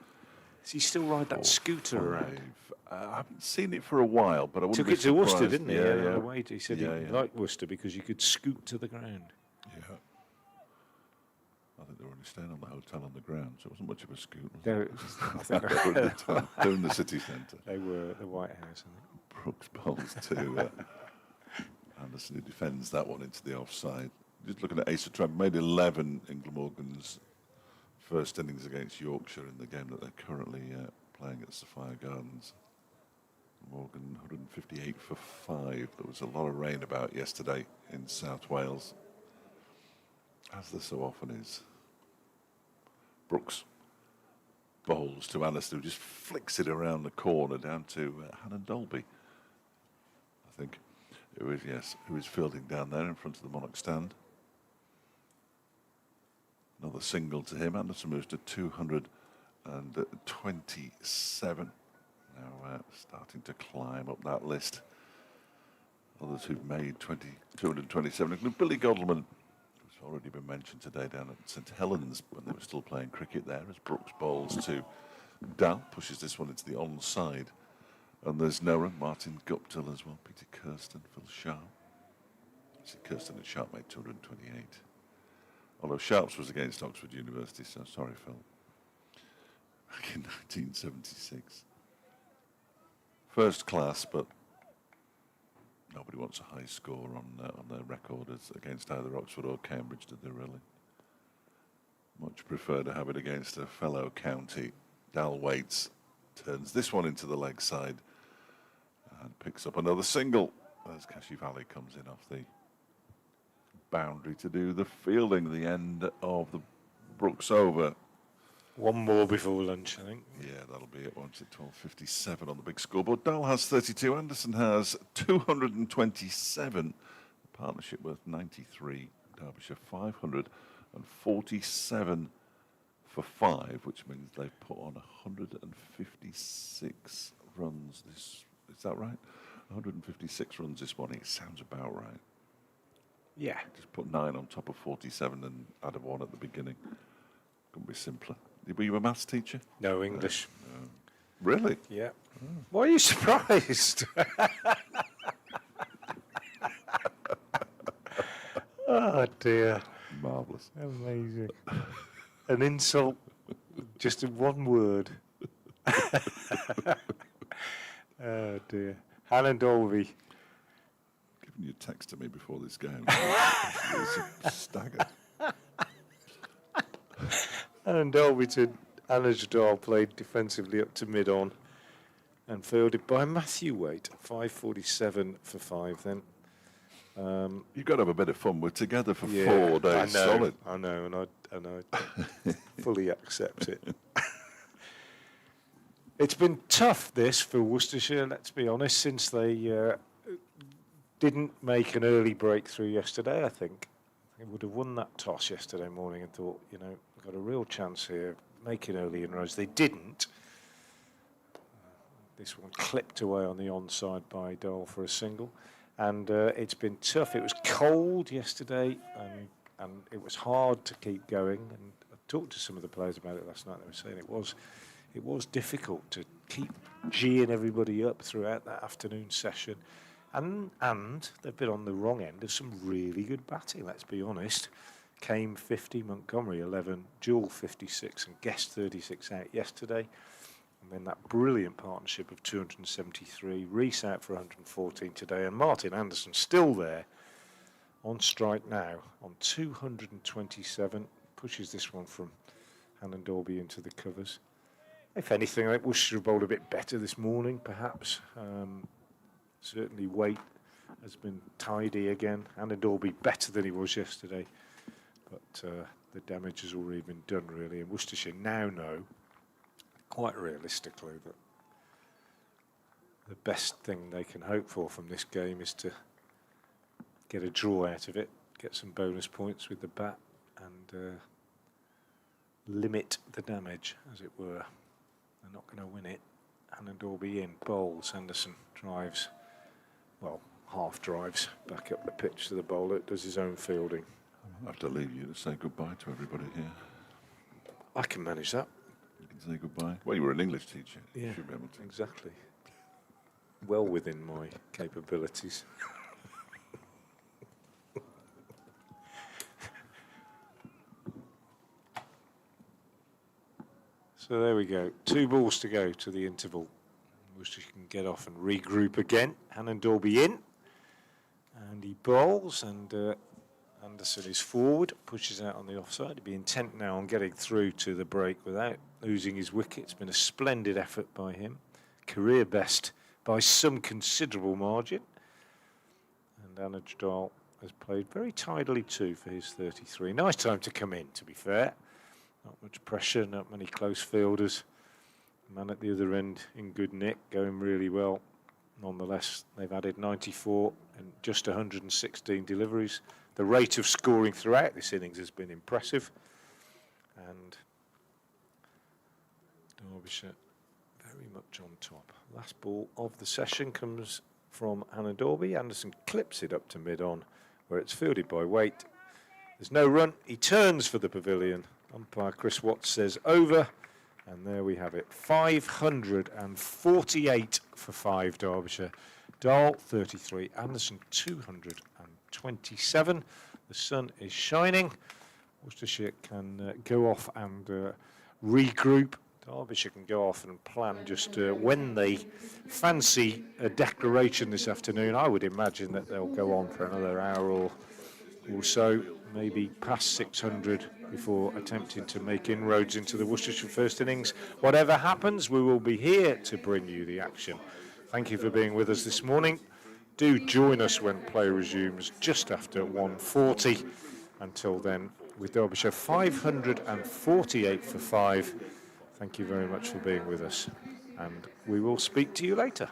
Does he still ride that scooter around? I haven't seen it for a while, but I wouldn't Took be it to Worcester, surprised. didn't he? Yeah. Away. He said he liked Worcester because you could scoot to the ground. Yeah. I think they were only staying on the hotel on the ground, so it wasn't much of a scoot. Was No, it? I think They're in the city centre. they were the White House, I think. Brooks bowls to Anderson, who defends that one into the offside. Just looking at Asa Trump, made 11 in Glamorgan's first innings against Yorkshire in the game that they're currently playing at Sophia Gardens. Glamorgan 158 for 5. There was a lot of rain about yesterday in South Wales, as there so often is. Brooks bowls to Anderson, who just flicks it around the corner down to Hannon Dolby, I think, who is fielding down there in front of the Monarch stand. Another single to him. Anderson moves to 227. Now starting to climb up that list. Others who've made 227 include Billy Godleman, who's already been mentioned today down at St Helens when they were still playing cricket there, as Brooks bowls to Dal, pushes this one into the onside. And there's Noah, Martin Guptill as well, Peter Kirsten, Phil Sharp. Kirsten and Sharp made 228. Although Sharps was against Oxford University, so sorry, Phil. Back in 1976. First class, but nobody wants a high score on their record against either Oxford or Cambridge, did they really? Much prefer to have it against a fellow county. Dal waits, turns this one into the leg side, and picks up another single as Kashi Valley comes in off the boundary to do the fielding, the end of the Brooks over. One more before lunch, I think. Yeah, that'll be it once at 12:57 on the big scoreboard. Dal has 32, Anderson has 227. The partnership worth 93. Derbyshire 547 for 5, which means they've put on 156 runs. Is that right? 156 runs this morning. It sounds about right. Yeah. Just put 9 on top of 47 and add a 1 at the beginning. Couldn't be simpler. Were you a maths teacher? No English. No. Really? Yeah. Why are you surprised? Oh dear. Marvellous. Amazing. An insult, just in one word. Oh dear. Hannah Dolby. Giving you a text to me before this game. I was staggered. Hannah Dolby to Anuj Dal played defensively up to mid-on and fielded by Matthew Waite. 547 for 5 then. You've got to have a bit of fun. We're together for 4 I days know, solid. I know, and I fully accept it. It's been tough, this, for Worcestershire, let's be honest, since they didn't make an early breakthrough yesterday, I think. He would have won that toss yesterday morning and thought, you know, we've got a real chance here, making early inroads. They didn't. This one clipped away on the onside by Dole for a single. And it's been tough. It was cold yesterday, and it was hard to keep going. And I talked to some of the players about it last night. They were saying it was difficult to keep geeing everybody up throughout that afternoon session. And they've been on the wrong end of some really good batting, let's be honest. Kame 50, Montgomery 11, Jewell 56 and Guest 36 out yesterday. And then that brilliant partnership of 273, Reese out for 114 today, and Martin Anderson still there on strike now on 227, pushes this one from Hannon Dolby into the covers. If anything, I think Worcestershire bowled a bit better this morning, perhaps. Certainly Waite has been tidy again. Hannon Dolby better than he was yesterday, but the damage has already been done, really, and Worcestershire now know quite realistically that the best thing they can hope for from this game is to get a draw out of it, get some bonus points with the bat, and limit the damage, as it were. They're not going to win it. Hannon Dolby in, bowls, Anderson drives, well, half drives back up the pitch to the bowler, does his own fielding. I'll have to leave you to say goodbye to everybody here. I can manage that. You can say goodbye. Well, you were an English teacher. Yeah, You should be able to. exactly. Well within my capabilities. So there we go. 2 balls to go to the interval. Worcestershire can get off and regroup again. Hannon Dolby in. And he bowls, and Anderson is forward, pushes out on the offside. He'll be intent now on getting through to the break without losing his wicket. It's been a splendid effort by him. Career best by some considerable margin. And Anuj Dal has played very tidily too for his 33. Nice time to come in, to be fair. Not much pressure, not many close fielders. Man at the other end in good nick, going really well. Nonetheless, they've added 94 and just 116 deliveries. The rate of scoring throughout this innings has been impressive. And Derbyshire very much on top. Last ball of the session comes from Hannon Dolby. Anderson clips it up to mid-on, where it's fielded by Waite. There's no run. He turns for the pavilion. Umpire Chris Watts says over. And there we have it. 548 for 5, Derbyshire. Dahl, 33. Anderson, 227. The sun is shining. Worcestershire can go off and regroup. Derbyshire can go off and plan just when they fancy a declaration this afternoon. I would imagine that they'll go on for another hour or so, maybe past 600 before attempting to make inroads into the Worcestershire first innings. Whatever happens, we will be here to bring you the action. Thank you for being with us this morning. Do join us when play resumes just after 1:40. Until then, with Derbyshire 548 for 5. Thank you very much for being with us, and we will speak to you later.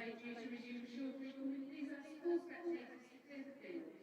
referee due to resume short recall. Please ask all spectators to clear the field.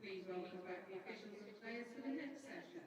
Please welcome back the officials and players for the next session.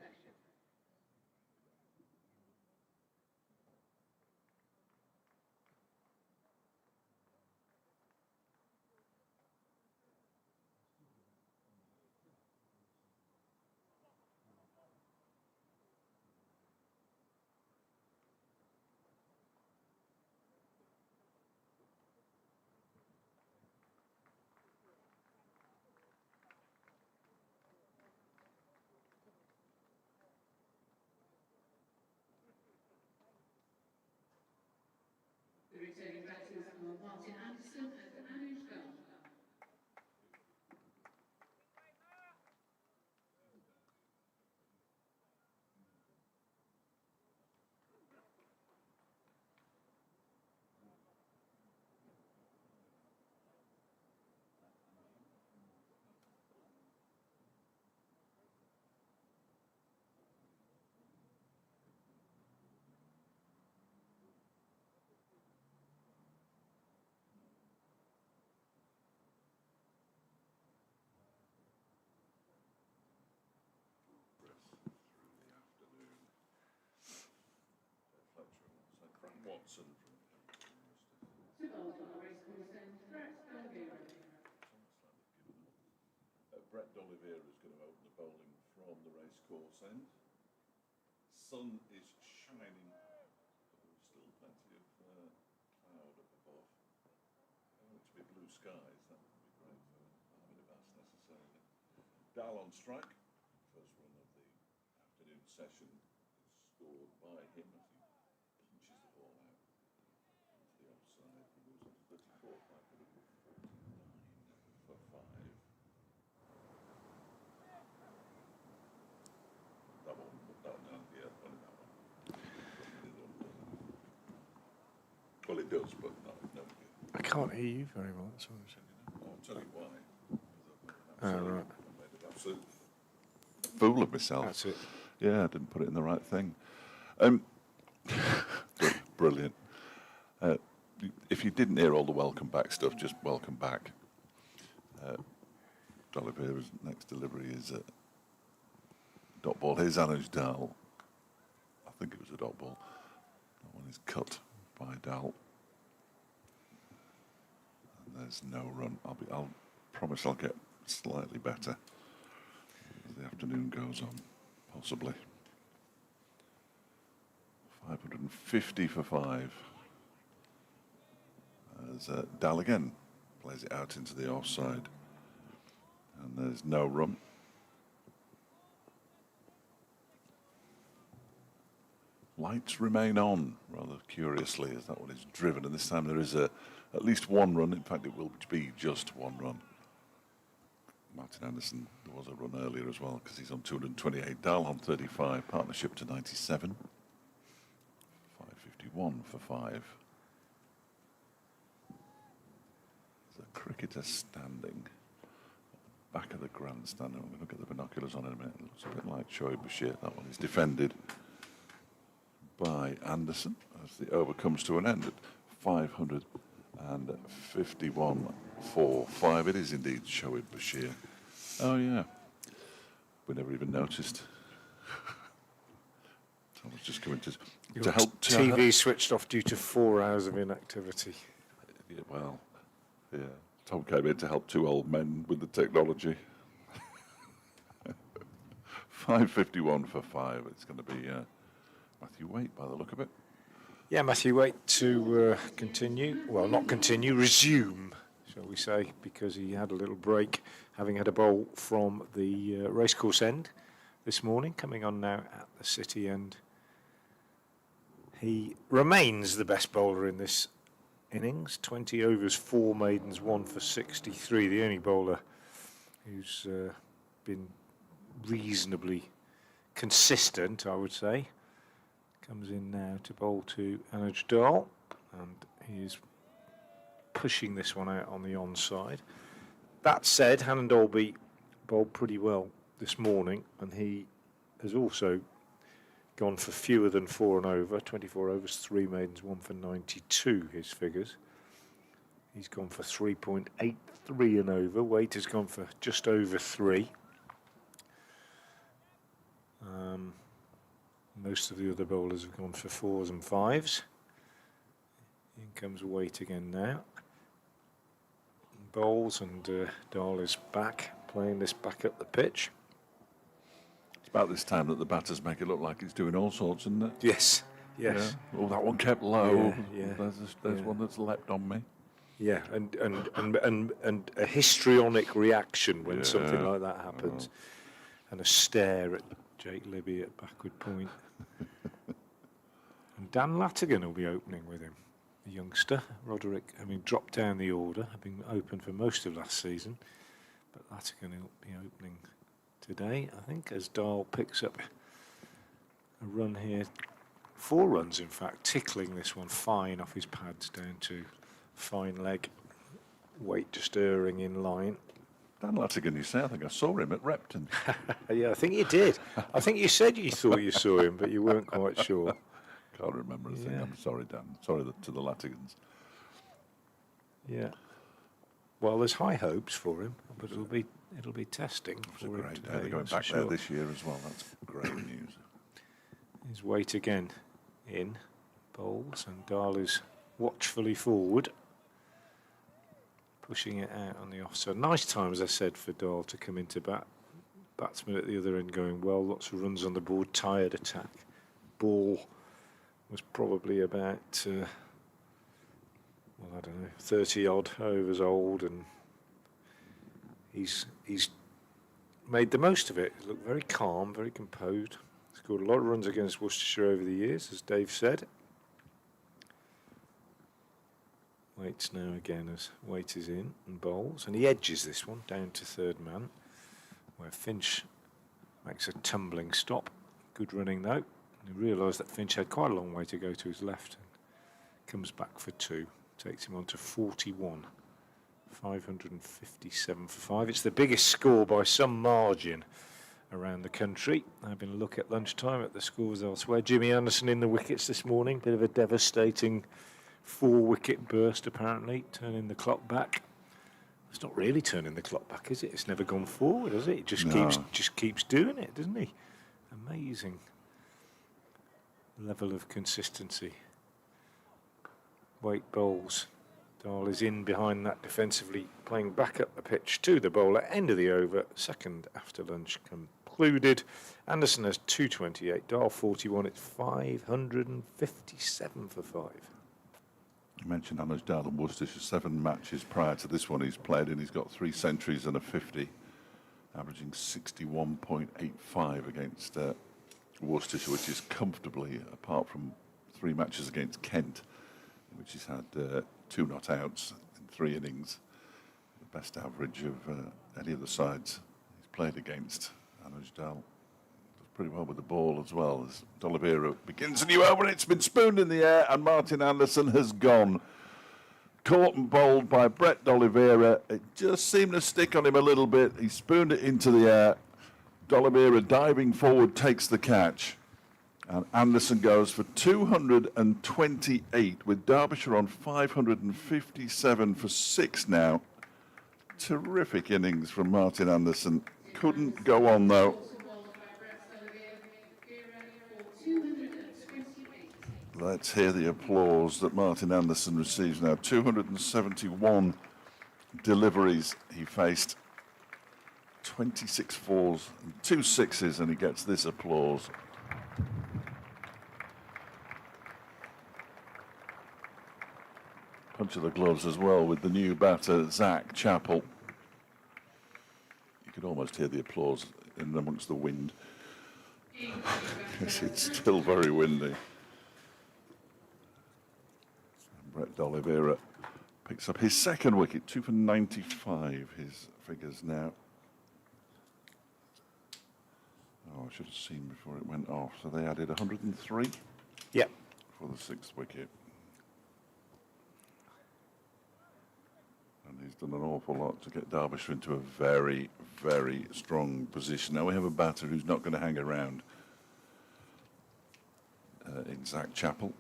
To bowl from the racecourse end, Brett D'Oliveira. Brett D'Oliveira is going to open the bowling from the racecourse end. Sun is shining, but there's still plenty of cloud up above. I want it to be blue skies, that would be great for Ahmed Abbas necessarily. Dal on strike. First run of the afternoon session is scored by him as he punches the ball out into the offside. He moves on to 34, 549 for 5. That one, no, yeah, only that one. Well, it does, but no good. I can't hear you very well. That's what I'm saying. I'll tell you why. Right. I made an absolute fool of myself. That's it. Yeah, I didn't put it in the right thing. Brilliant. If you didn't hear all the welcome back stuff, just welcome back. D'Oliveira's next delivery is a dot ball. Here's Anuj Dal. I think it was a dot ball. That one is cut by Dal. And there's no run. I'll promise I'll get slightly better as the afternoon goes on, possibly. 550 for 5. As Dal again plays it out into the offside. And there's no run. Lights remain on, rather curiously, as that one is driven. And this time there is at least one run. In fact, it will be just one run. Martin Anderson, there was a run earlier as well, because he's on 228. Dal on 35, partnership to 97. 551 for 5. There's a cricketer standing at the back of the grandstand. I'm going to get the binoculars on in a minute. It looks a bit like Shoaib Bashir. That one is defended by Anderson as the over comes to an end at 551 for 5. It is indeed Shoaib Bashir. Oh yeah, we never even noticed. Someone's just coming to help. TV switched off due to 4 hours of inactivity. Yeah, well, yeah. Tom came in to help two old men with the technology. 551 for 5. It's going to be Matthew Waite by the look of it. Yeah, Matthew Waite to continue. Well, not continue, resume, shall we say, because he had a little break, having had a bowl from the racecourse end this morning, coming on now at the City end. He remains the best bowler in this innings. 20 overs, 4 maidens, 1 for 63. The only bowler who's been reasonably consistent, I would say. Comes in now to bowl to Anuj Dal, and he is pushing this one out on the onside. That said, Hannon Dolby bowled pretty well this morning, and he has also gone for fewer than 4 and over. 24 overs, 3 maidens, 1 for 92, his figures. He's gone for 3.83 and over. Waite has gone for just over 3. Most of the other bowlers have gone for 4s and 5s. In comes Waite again now. Bowls, and Dahl is back, playing this back up the pitch. It's about this time that the batters make it look like it's doing all sorts, isn't it? Yes, yes. Yeah. Oh, that one kept low. Yeah. There's one that's leapt on me. Yeah, and a histrionic reaction when something like that happens, and a stare at Jake Libby at backward point. And Dan Latigan will be opening with him, the youngster. Roderick, having dropped down the order, having opened for most of last season, but Latigan will be opening today, I think, as Dahl picks up a run here. 4 runs, in fact, tickling this one fine off his pads down to fine leg. Weight just erring in line. Dan Latigan, you say? I think I saw him at Repton. Yeah, I think you did. I think you said you thought you saw him, but you weren't quite sure. Can't remember a thing. Yeah. I'm sorry, Dan. Sorry to the Latigans. Yeah. Well, there's high hopes for him, but it'll be testing for him Great. today. They're going that's back for there sure. this year as well. That's great news. His weight again in, bowls, and Dahl is watchfully forward, pushing it out on the off. So nice time, as I said, for Dahl to come into bat. Batsman at the other end going well, lots of runs on the board, tired attack. Ball was probably about, well, I don't know, 30 odd overs old, and he's made the most of it. He looked very calm, very composed. Scored a lot of runs against Worcestershire over the years, as Dave said. Waits now again as Waite is in and bowls, and he edges this one down to third man, where Finch makes a tumbling stop. Good running though. He realised that Finch had quite a long way to go to his left, and comes back for 2. Takes him on to 41. 557 for 5. It's the biggest score by some margin around the country. Having a look at lunchtime at the scores elsewhere. Jimmy Anderson in the wickets this morning. Bit of a devastating 4-wicket burst apparently, turning the clock back. It's not really turning the clock back, is it? It's never gone forward, has it? It just keeps doing it, doesn't he? Amazing level of consistency. Waite bowls. Dahl is in behind that defensively, playing back up the pitch to the bowler. End of the over, second after lunch concluded. Anderson has 228, Dahl 41. It's 557 for 5. You mentioned Anuj Dahl and Worcestershire, 7 matches prior to this one he's played in. He's got 3 centuries and a 50, averaging 61.85 against Worcestershire, which is comfortably, apart from 3 matches against Kent, in which he's had 2 not outs in 3 innings, the best average of any of the sides he's played against. Anuj Dahl does pretty well with the ball as well, as D'Oliveira begins a new over. It's been spooned in the air, and Martin Anderson has gone. Caught and bowled by Brett D'Oliveira. It just seemed to stick on him a little bit. He spooned it into the air. D'Oliveira diving forward takes the catch. And Anderson goes for 228 with Derbyshire on 557 for 6 now. Terrific innings from Martin Anderson. Couldn't go on though. Let's hear the applause that Martin Anderson receives now. 271 deliveries he faced. 26 fours and 2 sixes, and he gets this applause. Punch of the gloves as well with the new batter, Zach Chappell. You could almost hear the applause in amongst the wind. Yes, it's still very windy. And Brett D'Oliveira picks up his 2nd wicket, 2 for 95, his figures now. Oh, I should have seen before it went off. So they added 103? Yep. For the 6th wicket. And he's done an awful lot to get Derbyshire into a very, very strong position. Now we have a batter who's not going to hang around in Zach Chappell.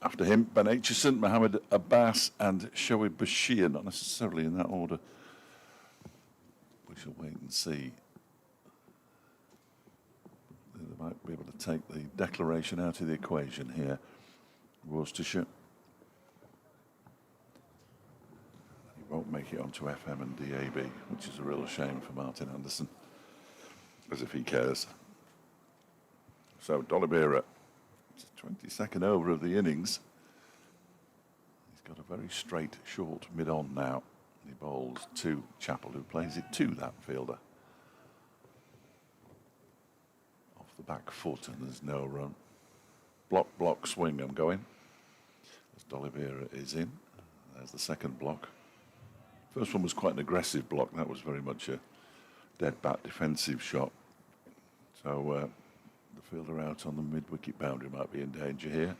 After him, Ben Aitchison, Mohammed Abbas and Shoaib Bashir, not necessarily in that order. We shall wait and see. They might be able to take the declaration out of the equation here. Worcestershire. He won't make it onto FM and DAB, which is a real shame for Martin Anderson, as if he cares. So D'Oliveira, it's the 22nd over of the innings. He's got a very straight, short mid-on now. He bowls to Chappell, who plays it to that fielder. The back foot, and there's no run. Block, swing, I'm going. As D'Oliveira is in. There's the 2nd block. First one was quite an aggressive block. That was very much a dead bat defensive shot. So the fielder out on the mid-wicket boundary might be in danger here.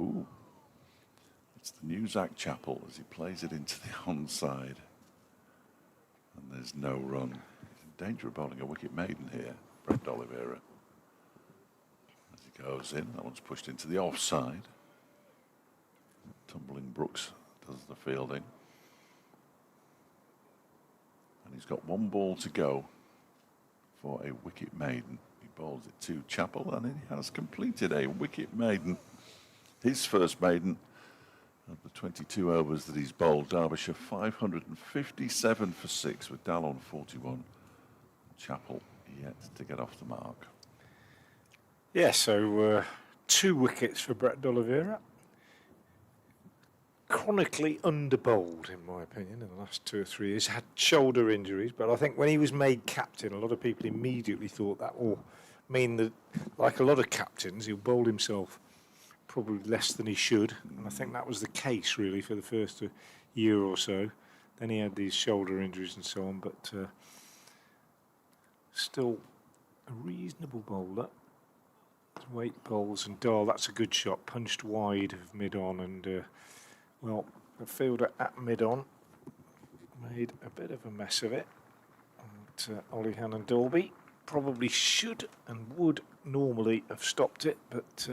Ooh. It's the new Zach Chappell as he plays it into the onside. And there's no run. He's in danger of bowling a wicket maiden here, Brett D'Oliveira. Goes in, that one's pushed into the offside. Tumbling Brooks does the fielding. And he's got 1 ball to go for a wicket maiden. He bowls it to Chappell, and he has completed a wicket maiden. his first maiden of the 22 overs that he's bowled. Derbyshire 557 for 6 with Dal on 41. Chappell yet to get off the mark. Yeah, so 2 wickets for Brett D'Oliveira. Chronically under-bowled, in my opinion, in the last 2 or 3 years. Had shoulder injuries, but I think when he was made captain, a lot of people immediately thought that will mean that, like a lot of captains, he'll bowl himself probably less than he should. And I think that was the case, really, for the first year or so. Then he had these shoulder injuries and so on, but still a reasonable bowler. Weight bowls and Dahl, that's a good shot, punched wide of mid-on, and well, the fielder at mid-on made a bit of a mess of it. And Ollie Hannon-Dolby probably should and would normally have stopped it, but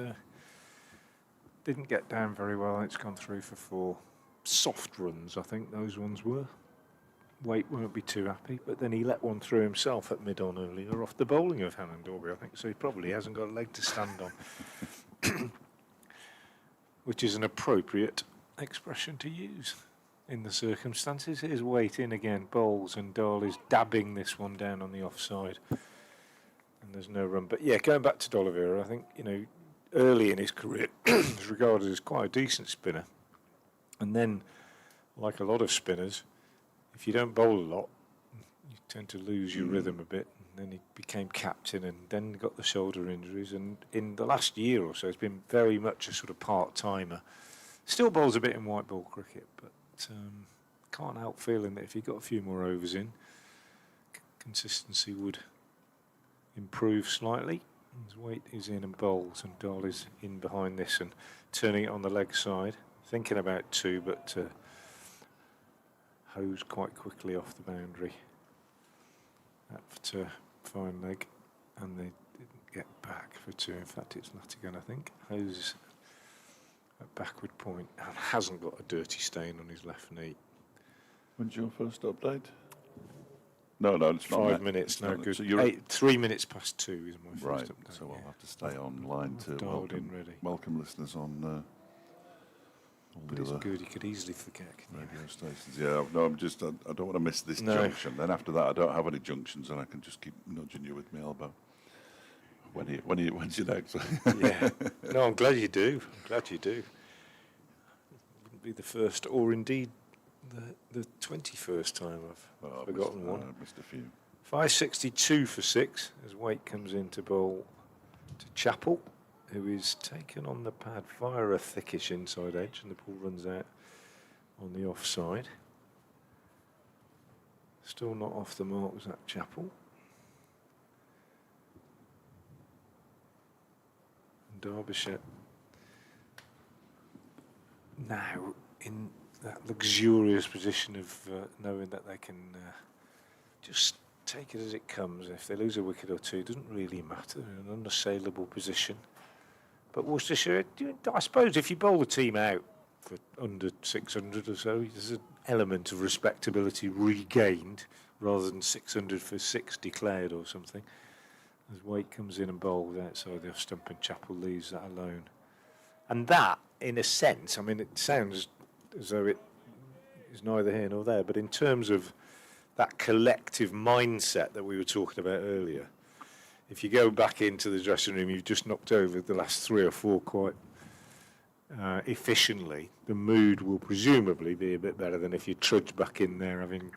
didn't get down very well. It's gone through for 4 soft runs, I think those ones were. Waite won't be too happy, but then he let one through himself at mid-on earlier off the bowling of Hannon-Dolby, I think, so he probably hasn't got a leg to stand on, which is an appropriate expression to use in the circumstances. Here's Waite in again, bowls, and Dahl is dabbing this one down on the offside, and there's no run. But yeah, going back to D'Oliveira, I think, you know, early in his career was regarded as quite a decent spinner, and then, like a lot of spinners, if you don't bowl a lot, you tend to lose your rhythm a bit. And then he became captain and then got the shoulder injuries. And in the last year or so, he's been very much a sort of part-timer. Still bowls a bit in white ball cricket, but can't help feeling that if he got a few more overs in, consistency would improve slightly. His weight is in and bowls, and Dahl is in behind this and turning it on the leg side. Thinking about 2, but hose quite quickly off the boundary. After fine leg, and they didn't get back for 2. In fact, it's Latigan, I think. Hose at backward point and hasn't got a dirty stain on his left knee. When's your first update? No, it's not. 5 minutes, no good. So you're 3 minutes past 2 is my first right, update. so I'll have to stay online to dialed in ready. welcome listeners on all But the it's other good, you could easily forget. radio stations. Yeah, no, I don't want to miss this No. junction. Then after that, I don't have any junctions, and I can just keep nudging you with my elbow. When's your next? Yeah. No, I'm glad you do. Wouldn't be the first, or indeed the 21st time I've forgotten one. I missed a few. 562 for 6 as Waite comes in to bowl to Chappell, who is taken on the pad via a thickish inside edge, and the ball runs out on the offside. Still not off the mark, was that Chappell? And Derbyshire now in that luxurious position of knowing that they can just take it as it comes. If they lose a wicket or 2, it doesn't really matter. They're in an unassailable position. But Worcestershire, I suppose if you bowl the team out for under 600 or so, there's an element of respectability regained rather than 600 for 6 declared or something. As Waite comes in and bowls outside the off stump and Chappell leaves that alone. And that, in a sense, I mean, it sounds as though it is neither here nor there, but in terms of that collective mindset that we were talking about earlier, if you go back into the dressing room, you've just knocked over the last 3 or 4 quite efficiently, the mood will presumably be a bit better than if you trudge back in there having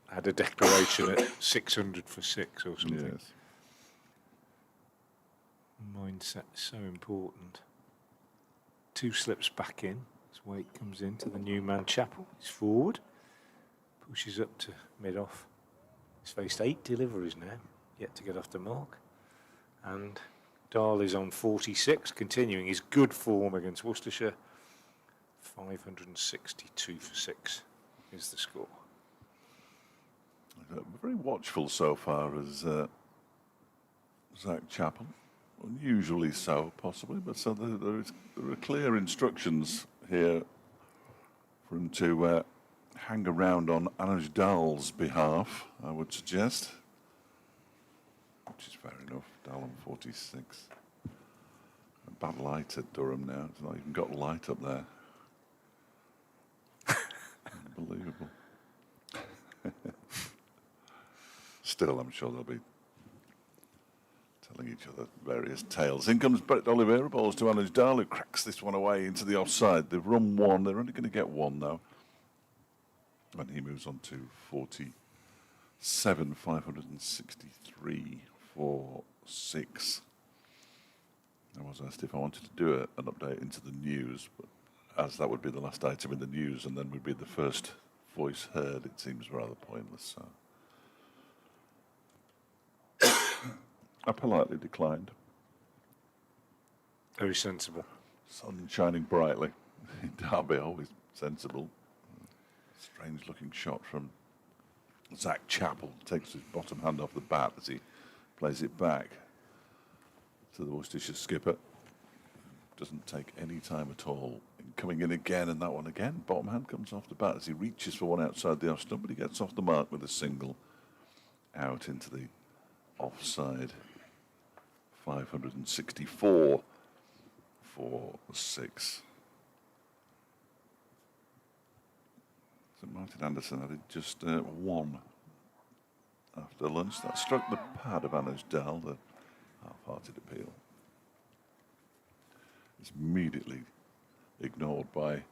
had a declaration at 600 for 6 or something. Yes. Mindset so important. 2 slips back in as Waite comes into the new man Chappell. He's forward, pushes up to mid-off. He's faced 8 deliveries now, yet to get off the mark. And Dahl is on 46, continuing his good form against Worcestershire. 562 for 6 is the score. Very watchful so far as Zach Chappell. Unusually so, possibly, but so there are clear instructions here for him to hang around on Anuj Dahl's behalf, I would suggest. Which is fair enough. Dahl on 46. And bad light at Durham now. It's not even got light up there. Unbelievable. Still, I'm sure they'll be telling each other various tales. In comes Brett Oliveira, balls to Anuj Dal, who cracks this one away into the offside. They've run one. They're only going to get one, though. And he moves on to 47, 563 for 6. I was asked if I wanted to do an update into the news, but as that would be the last item in the news and then would be the first voice heard, it seems rather pointless. So I politely declined. Very sensible. Sun shining brightly. Derby, always sensible. Strange looking shot from Zach Chappell. Takes his bottom hand off the bat as he plays it back to the Worcestershire skipper. Doesn't take any time at all in coming in again, and that one again. Bottom hand comes off the bat as he reaches for one outside the off stump, but he gets off the mark with a single out into the offside. 564 for 6. So Martin Anderson added just one after lunch. That struck the pad of Anuj Dal, the half-hearted appeal. It's immediately ignored by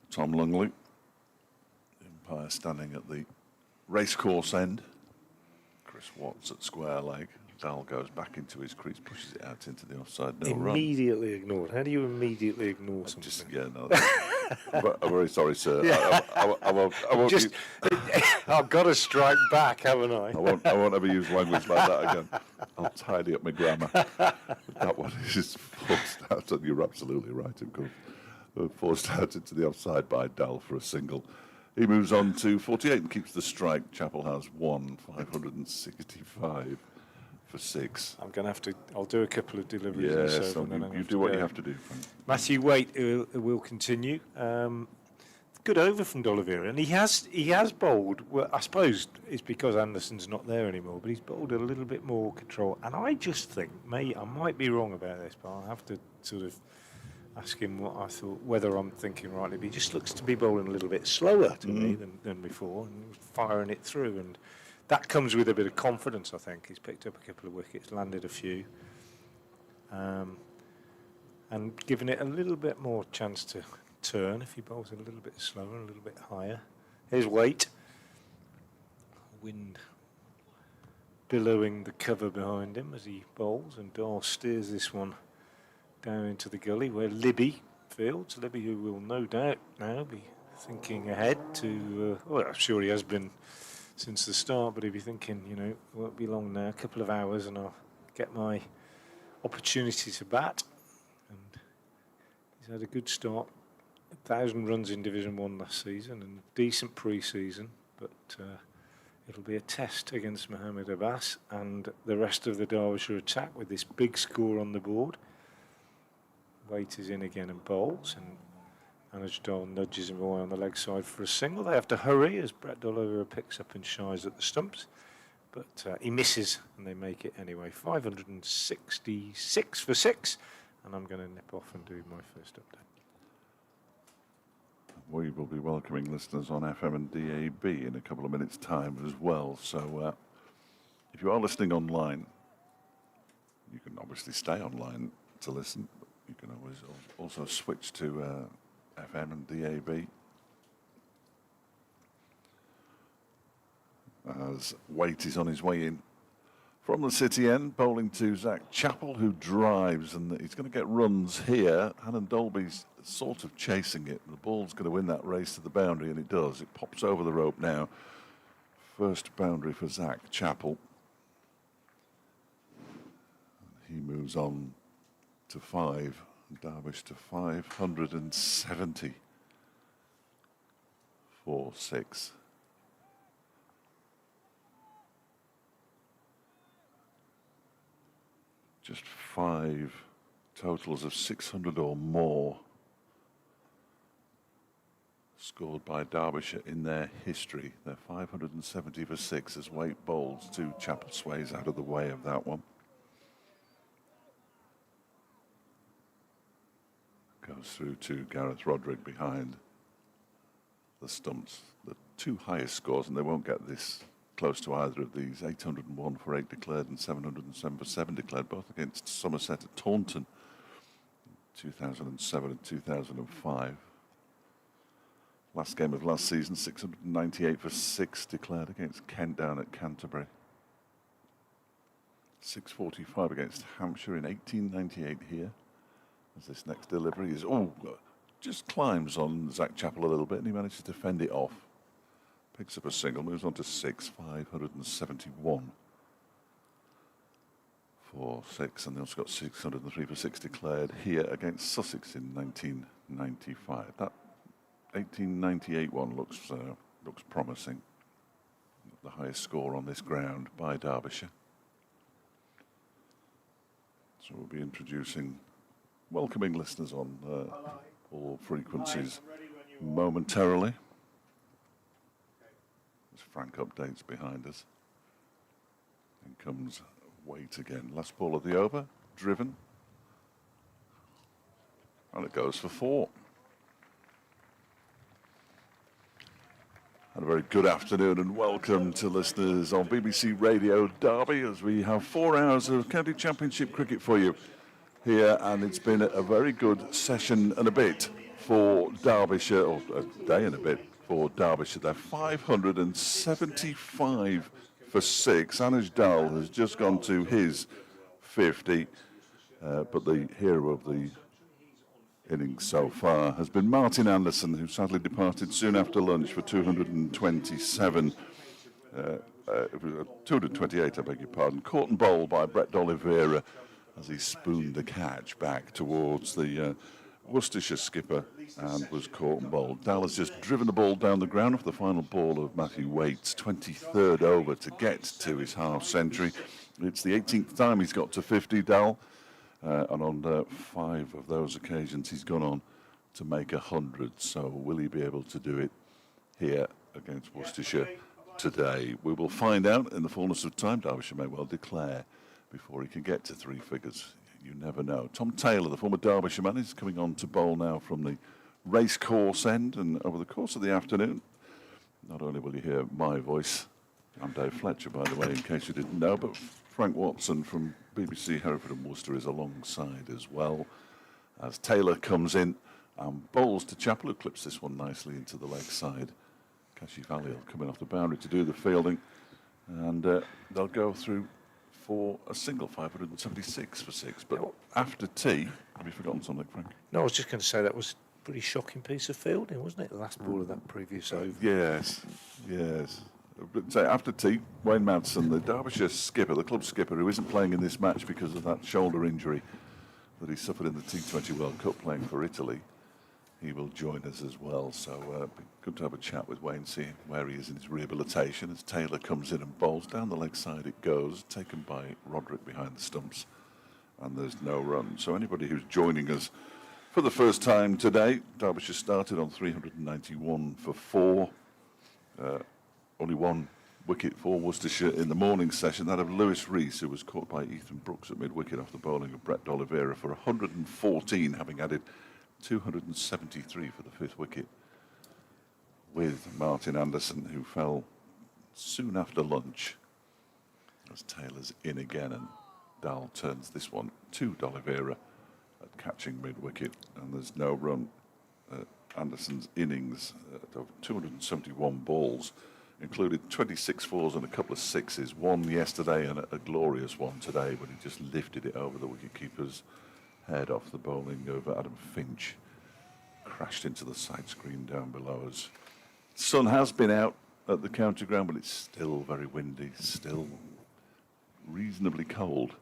Tom Lungley. Umpire standing at the racecourse end. Chris Watts at square leg. Dal goes back into his crease, pushes it out into the offside. No run. Immediately ignored. How do you immediately ignore something? Just, yeah, no. I'm very sorry, sir. Yeah. I won't just, I've got to strike back, haven't I? I won't ever use language like that again. I'll tidy up my grammar. That one is forced out, and you're absolutely right, of course. Forced out into the offside by Dal for a single. He moves on to 48 and keeps the strike. Chappell has 565 for 6. I'm going to have to, I'll do a couple of deliveries. Yes, so you do what you have to do. Frank. Matthew Waite will continue. Good over from D'Oliveira, and he has bowled. Well, I suppose it's because Anderson's not there anymore, but he's bowled a little bit more control. And I just think, I might be wrong about this, but I'll have to sort of ask him what I thought, whether I'm thinking rightly. But he just looks to be bowling a little bit slower to me than before, and firing it through. And that comes with a bit of confidence, I think. He's picked up a couple of wickets, landed a few, and given it a little bit more chance to turn if he bowls a little bit slower, a little bit higher. Here's Waite. Wind billowing the cover behind him as he bowls, and Dahl steers this one down into the gully where Libby fields. Libby, who will no doubt now be thinking ahead to, well, I'm sure he has been since the start, but he'll be thinking, you know, it won't be long now, a couple of hours, and I'll get my opportunity to bat. And he's had a good start. 1,000 runs in Division 1 last season and decent pre-season, but it'll be a test against Mohammed Abbas and the rest of the Derbyshire attack with this big score on the board. Waite is in again and bowls, and Anuj Dal nudges him away on the leg side for a single. They have to hurry as Brett D'Oliveira picks up and shies at the stumps, but he misses and they make it anyway. 566 for 6, and I'm going to nip off and do my first update. We will be welcoming listeners on FM and DAB in a couple of minutes' time as well. So if you are listening online, you can obviously stay online to listen. You can always also switch to FM and DAB. As Waite is on his way in from the city end, bowling to Zach Chappell, who drives, and he's going to get runs here. Hannon Dolby's sort of chasing it. The ball's going to win that race to the boundary, and it does. It pops over the rope now. First boundary for Zach Chappell. He moves on to 5. Derbyshire to 570 for 6. Just 5 totals of 600 or more scored by Derbyshire in their history. They're 570 for 6 as Waite bowls to Chappell, sways out of the way of that one. Goes through to Gareth Roderick behind the stumps. The two highest scores, and they won't get this close to either of these, 801 for 8 declared and 707 for 7 declared, both against Somerset at Taunton, 2007 and 2005. Last game of last season, 698 for 6 declared against Kent down at Canterbury. 645 against Hampshire in 1898 here. As this next delivery is, just climbs on Zach Chappell a little bit, and he manages to fend it off. Picks up a single, moves on to 571 for 6, and they also got 603 for 6 declared here against Sussex in 1995. That 1898 one looks promising. The highest score on this ground by Derbyshire. So we'll be welcoming listeners on all frequencies momentarily. There's Frank updates behind us. In comes Waite again. Last ball of the over, driven. And it goes for 4. And a very good afternoon and welcome to listeners on BBC Radio Derby as we have 4 hours of County Championship cricket for you here, and it's been a very good session and a bit for Derbyshire, or a day and a bit for Derbyshire. They're 575 for 6. Anuj Dal has just gone to his 50, but the hero of the innings so far has been Martin Anderson, who sadly departed soon after lunch for 227. 228, I beg your pardon. Caught and bowled by Brett D'Oliveira as he spooned the catch back towards the Worcestershire skipper and was caught and bowled. Dal has just driven the ball down the ground off the final ball of Matthew Waite's 23rd over to get to his half century. It's the 18th time he's got to 50, Dal, and on 5 of those occasions he's gone on to make 100. So will he be able to do it here against Worcestershire today? We will find out in the fullness of time. Derbyshire may well declare before he can get to 3 figures. You never know. Tom Taylor, the former Derbyshire man, is coming on to bowl now from the racecourse end, and over the course of the afternoon, not only will you hear my voice, I'm Dave Fletcher, by the way, in case you didn't know, but Frank Watson from BBC Hereford and Worcester is alongside as well, as Taylor comes in and bowls to Chappell, who clips this one nicely into the leg side. Kashi Valiel coming off the boundary to do the fielding, and they'll go through for a single, 576 for 6. But after tea, have you forgotten something, Frank? No, I was just going to say that was a pretty shocking piece of fielding, wasn't it? The last ball of that previous over. Yes. But say after tea, Wayne Madsen, the Derbyshire skipper, the club skipper, who isn't playing in this match because of that shoulder injury that he suffered in the T20 World Cup playing for Italy, he will join us as well. So good to have a chat with Wayne, see where he is in his rehabilitation as Taylor comes in and bowls. Down the leg side it goes, taken by Roderick behind the stumps, and there's no run. So anybody who's joining us for the first time today, Derbyshire started on 391 for 4. Only 1 wicket for Worcestershire in the morning session, that of Lewis Reese, who was caught by Ethan Brooks at mid-wicket off the bowling of Brett D'Oliveira for 114, having added 273 for the 5th wicket, with Martin Anderson, who fell soon after lunch as Taylor's in again, and Dal turns this one to D'Oliveira at catching mid-wicket, and there's no run. Anderson's innings of 271 balls included 26 fours and a couple of sixes, one yesterday and a glorious one today when he just lifted it over the wicketkeeper's head off the bowling of Adam Finch. Crashed into the side screen down below us. Sun has been out at the county ground, but it's still very windy, still reasonably cold,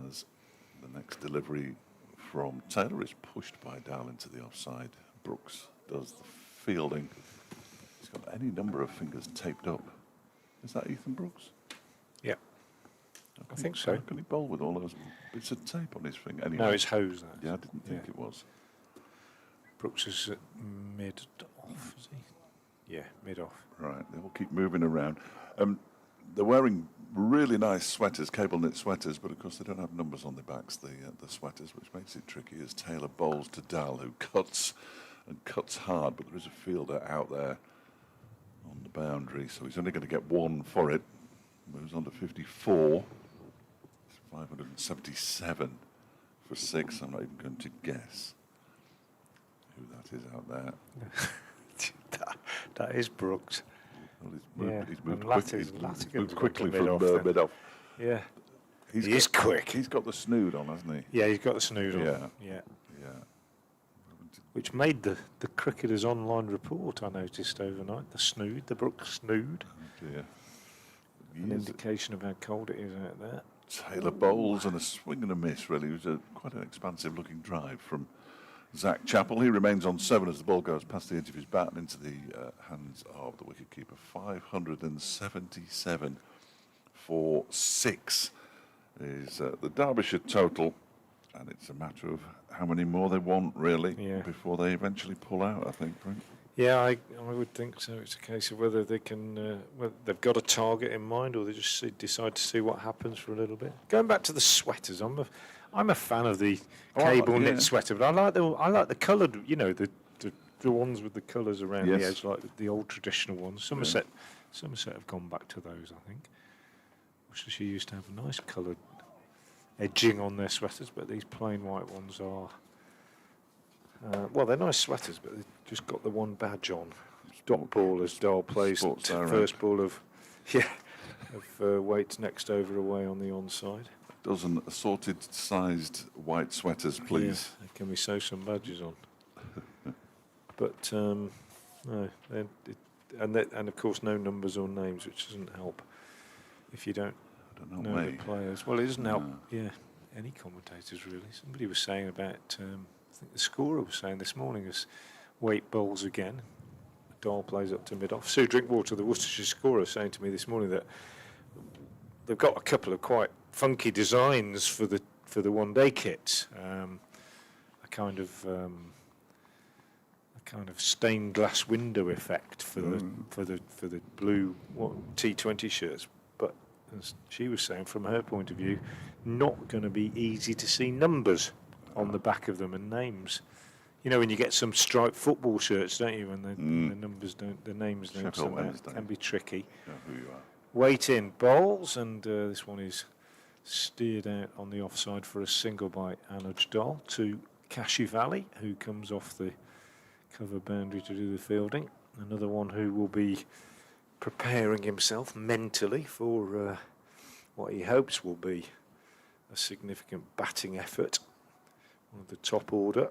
as the next delivery from Taylor is pushed by Dal into the offside. Brooks does the fielding. He's got any number of fingers taped up. Is that Ethan Brooks? Yeah, I think so. How can he bowl with all those bits of tape on his finger? Anyway, No, it's Hose. yeah, I didn't think it was. Brooks is at mid-off, is he? Yeah, mid-off. Right, they will keep moving around. They're wearing really nice sweaters, cable knit sweaters, but of course they don't have numbers on their backs, the sweaters, which makes it tricky as Taylor bowls to Dal, who cuts and cuts hard, but there is a fielder out there on the boundary, so he's only going to get one for it. Moves on to 54. It's 577 for 6. I'm not even going to guess who that is out there. that is Brooks. Well, he's moved Latigan's quickly got the from mid-off mid-off. Yeah. He He's is quick. He's got the snood on, hasn't he? Yeah, he's got the snood on. Yeah. Yeah. Yeah. Which made the Cricketers Online report, I noticed overnight. The snood, the Brooks snood. Oh dear. An indication of how cold it is out there. Taylor bowls and a swing and a miss, really. It was quite an expansive looking drive from Zach Chappell. He remains on 7 as the ball goes past the edge of his bat and into the hands of the wicketkeeper. 577 for 6 is the Derbyshire total, and it's a matter of how many more they want, really, before they eventually pull out, I think. Right? Yeah, I would think so. It's a case of whether they can, whether they've got a target in mind, or they just decide to see what happens for a little bit. Going back to the sweaters, I'm a fan of the cable knit sweater, but I like the coloured, you know, the ones with the colours around the edge, like the old traditional ones. Somerset have gone back to those, I think. Worcestershire used to have a nice coloured edging on their sweaters, but these plain white ones are. Well, they're nice sweaters, but they've just got the one badge on. Dot ball as Dahl plays first ball of Waits next over away on the onside. Dozen assorted sized white sweaters, please. Yeah, can we sew some badges on? But no, and of course no numbers or names, which doesn't help if you don't know the players. Well, it doesn't help. Yeah, any commentators really. Somebody was saying about. I think the scorer was saying this morning as Waite bowls again. Dahl plays up to mid-off. Sue Drinkwater, the Worcestershire scorer, saying to me this morning that they've got a couple of quite funky designs for the one-day kits. A kind of stained glass window effect for the blue T20 shirts. But as she was saying, from her point of view, not going to be easy to see numbers on the back of them and names. You know, when you get some striped football shirts, don't you? When the numbers don't, the names don't come out, it can be tricky. Know who you are. Wait in bowls, and this one is steered out on the offside for a single by Anuj Dahl to Kashi Valley, who comes off the cover boundary to do the fielding. Another one who will be preparing himself mentally for what he hopes will be a significant batting effort. One of the top order.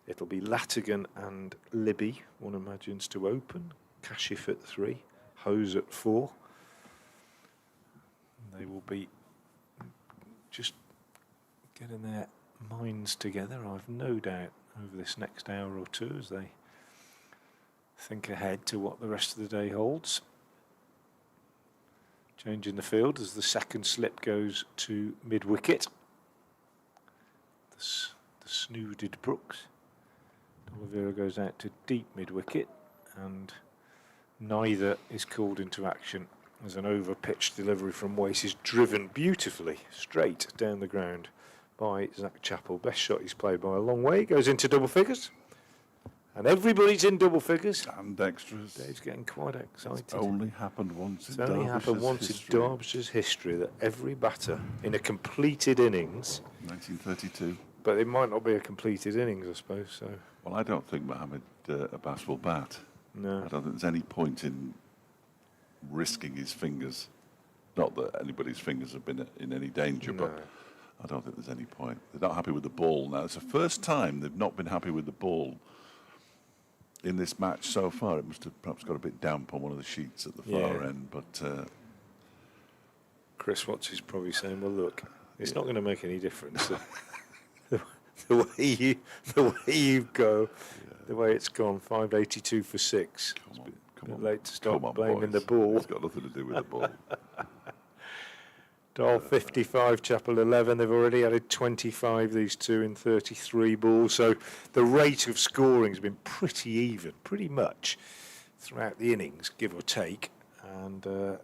It'll be Latigan and Libby, one imagines, to open. Kashif at 3, Hose at 4. They will be just getting their minds together, I've no doubt, over this next hour or two as they think ahead to what the rest of the day holds. Change in the field as the second slip goes to mid-wicket. The snooded Brooks. Oliveira goes out to deep mid-wicket, and neither is called into action as an over-pitched delivery from Wace is driven beautifully straight down the ground by Zach Chappell. Best shot he's played by a long way. Goes into double figures, and everybody's in double figures. And extras. Dave's getting quite excited. It's only happened once. It's only happened once in Derbyshire's history that every batter in a completed innings. 1932. But it might not be a completed innings, I suppose. So. Well, I don't think Mohammed Abbas will bat. No. I don't think there's any point in risking his fingers. Not that anybody's fingers have been in any danger, but I don't think there's any point. They're not happy with the ball now. It's the first time they've not been happy with the ball in this match so far. It must have perhaps got a bit damp on one of the sheets at the far end, but Chris Watts is probably saying, well, look, it's not going to make any difference. The way you go, the way it's gone, 582 for 6. Come Bit on, late to stop blaming boys. the ball. It's got nothing to do with the ball. Dahl 55, Chappell 11. They've already added 25, these two, in 33 balls. So the rate of scoring has been pretty even, pretty much throughout the innings, give or take. And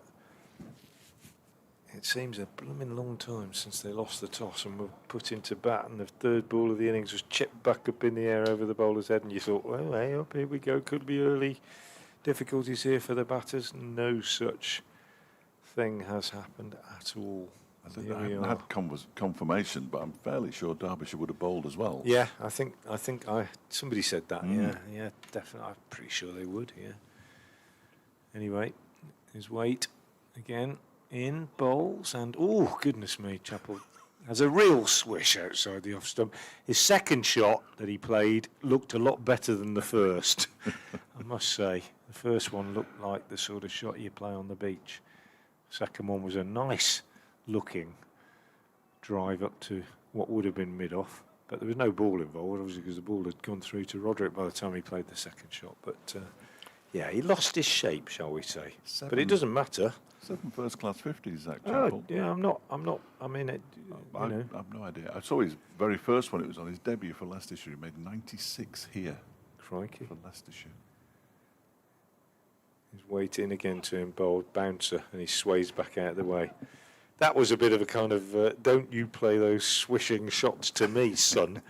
It seems a blooming long time since they lost the toss and were put into bat, and the third ball of the innings was chipped back up in the air over the bowler's head, and you thought, well, hey, up here we go, could be early difficulties here for the batters. No such thing has happened at all. I haven't had confirmation, but I'm fairly sure Derbyshire would have bowled as well. Yeah, I think somebody said that. Yeah, definitely. I'm pretty sure they would. Yeah. Anyway, his weight again in bowls, and oh goodness me, Chappell has a real swish outside the off stump. His second shot that he played looked a lot better than the first. I must say, the first one looked like the sort of shot you play on the beach. Second one was a nice looking drive up to what would have been mid-off, but there was no ball involved, obviously, because the ball had gone through to Roderick by the time he played the second shot. But yeah, he lost his shape, shall we say? But it doesn't matter. 7 first-class 50s, Zach Chappell. Yeah, I'm not. I mean, I have no idea. I saw his very first one. It was on his debut for Leicestershire. He made 96 here. Crikey. For Leicestershire. He's weight in again to him, bowled bouncer, and he sways back out of the way. That was a bit of a kind of, don't you play those swishing shots to me, son.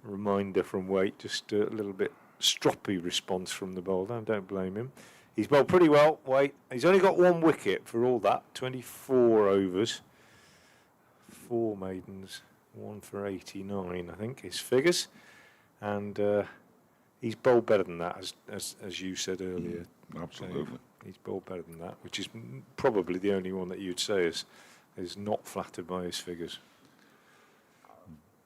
Reminder from Waite, just a little bit stroppy response from the bowler. Don't blame him. He's bowled pretty well, Waite. He's only got 1 wicket for all that, 24 overs. 4 maidens, 1 for 89, I think, his figures. And he's bowled better than that, as you said earlier. Absolutely. He's bowled better than that, which is probably the only one that you'd say is not flattered by his figures.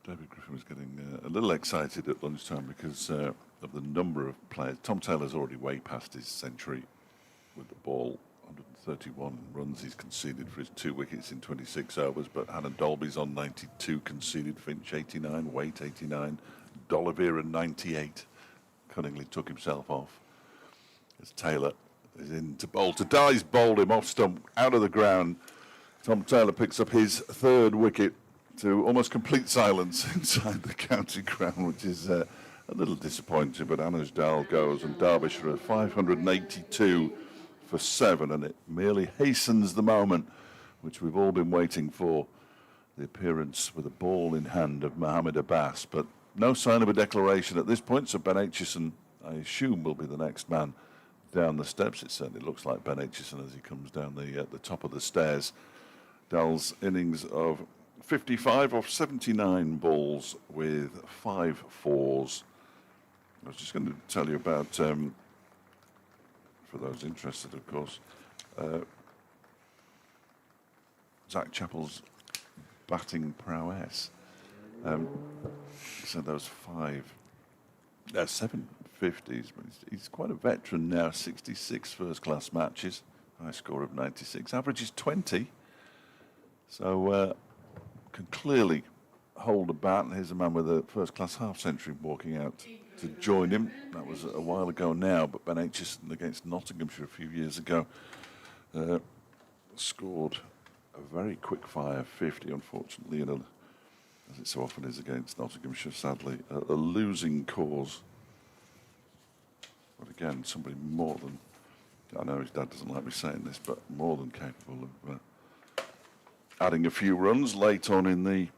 David Griffin was getting a little excited at lunchtime because of the number of players. Tom Taylor's already way past his century with the ball. 131 runs he's conceded for his 2 wickets in 26 overs, but Hannah Dolby's on 92, conceded. Finch 89, Waite 89, D'Oliveira 98. Cunningly took himself off. As Taylor is in to bowl. Tadai's bowled him off stump, out of the ground. Tom Taylor picks up his 3rd wicket to almost complete silence inside the county ground, which is a little disappointing. But Anuj Dal goes, and Derbyshire are 582 for 7, and it merely hastens the moment which we've all been waiting for, the appearance with a ball in hand of Mohammed Abbas. But no sign of a declaration at this point, so Ben Aitchison, I assume, will be the next man down the steps. It certainly looks like Ben Aitchison as he comes down the top of the stairs. Dal's innings of 55 off 79 balls with 5 fours. I was just going to tell you about, for those interested, of course, Zach Chappell's batting prowess. So those 7 50s, but he's quite a veteran now. 66 first-class matches, high score of 96, averages 20. So can clearly hold a bat. And here's a man with a first-class half-century walking out to join him. That was a while ago now, but Ben Aitchison against Nottinghamshire a few years ago scored a very quick-fire 50, unfortunately, in as it so often is against Nottinghamshire, sadly, a losing cause. But again, somebody more than, I know his dad doesn't like me saying this, but more than capable of adding a few runs late on in the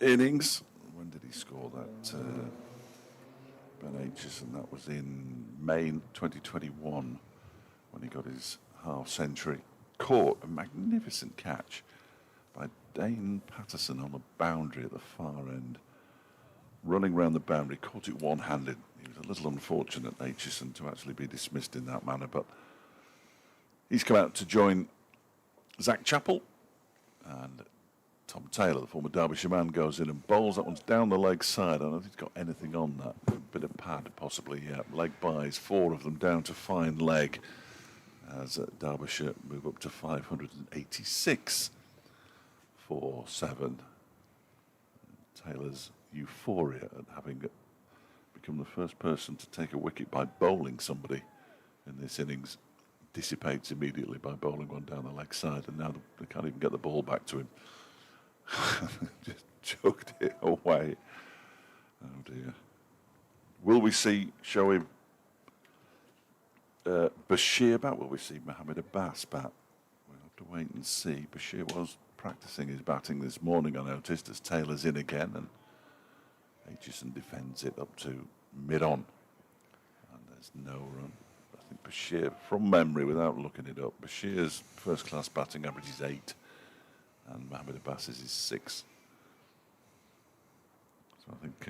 innings. When did he score that? Ben Aitchison, that was in May 2021 when he got his half century. Caught a magnificent catch by Dane Patterson on a boundary at the far end. Running round the boundary, caught it one-handed. He was a little unfortunate, Aitchison, to actually be dismissed in that manner, but he's come out to join Zach Chappell, and Tom Taylor, the former Derbyshire man, goes in and bowls. That one's down the leg side. I don't know if he's got anything on that. A bit of pad, possibly, yeah. Leg buys, 4 of them down to fine leg, as Derbyshire move up to 586 for 7. Taylor's euphoria at having become the first person to take a wicket by bowling somebody in this innings dissipates immediately by bowling one down the leg side, and now they can't even get the ball back to him. Just chucked it away. Oh dear. Will we see Shoaib Bashir bat? Will we see Mohammed Abbas bat? We'll have to wait and see. Bashir was practicing his batting this morning, I noticed, as Taylor's in again, and Aitchison defends it up to mid-on. And there's no run. I think Bashir, from memory, without looking it up, Bashir's first-class batting average is 8, and Mohammed Abbas's is 6. So I think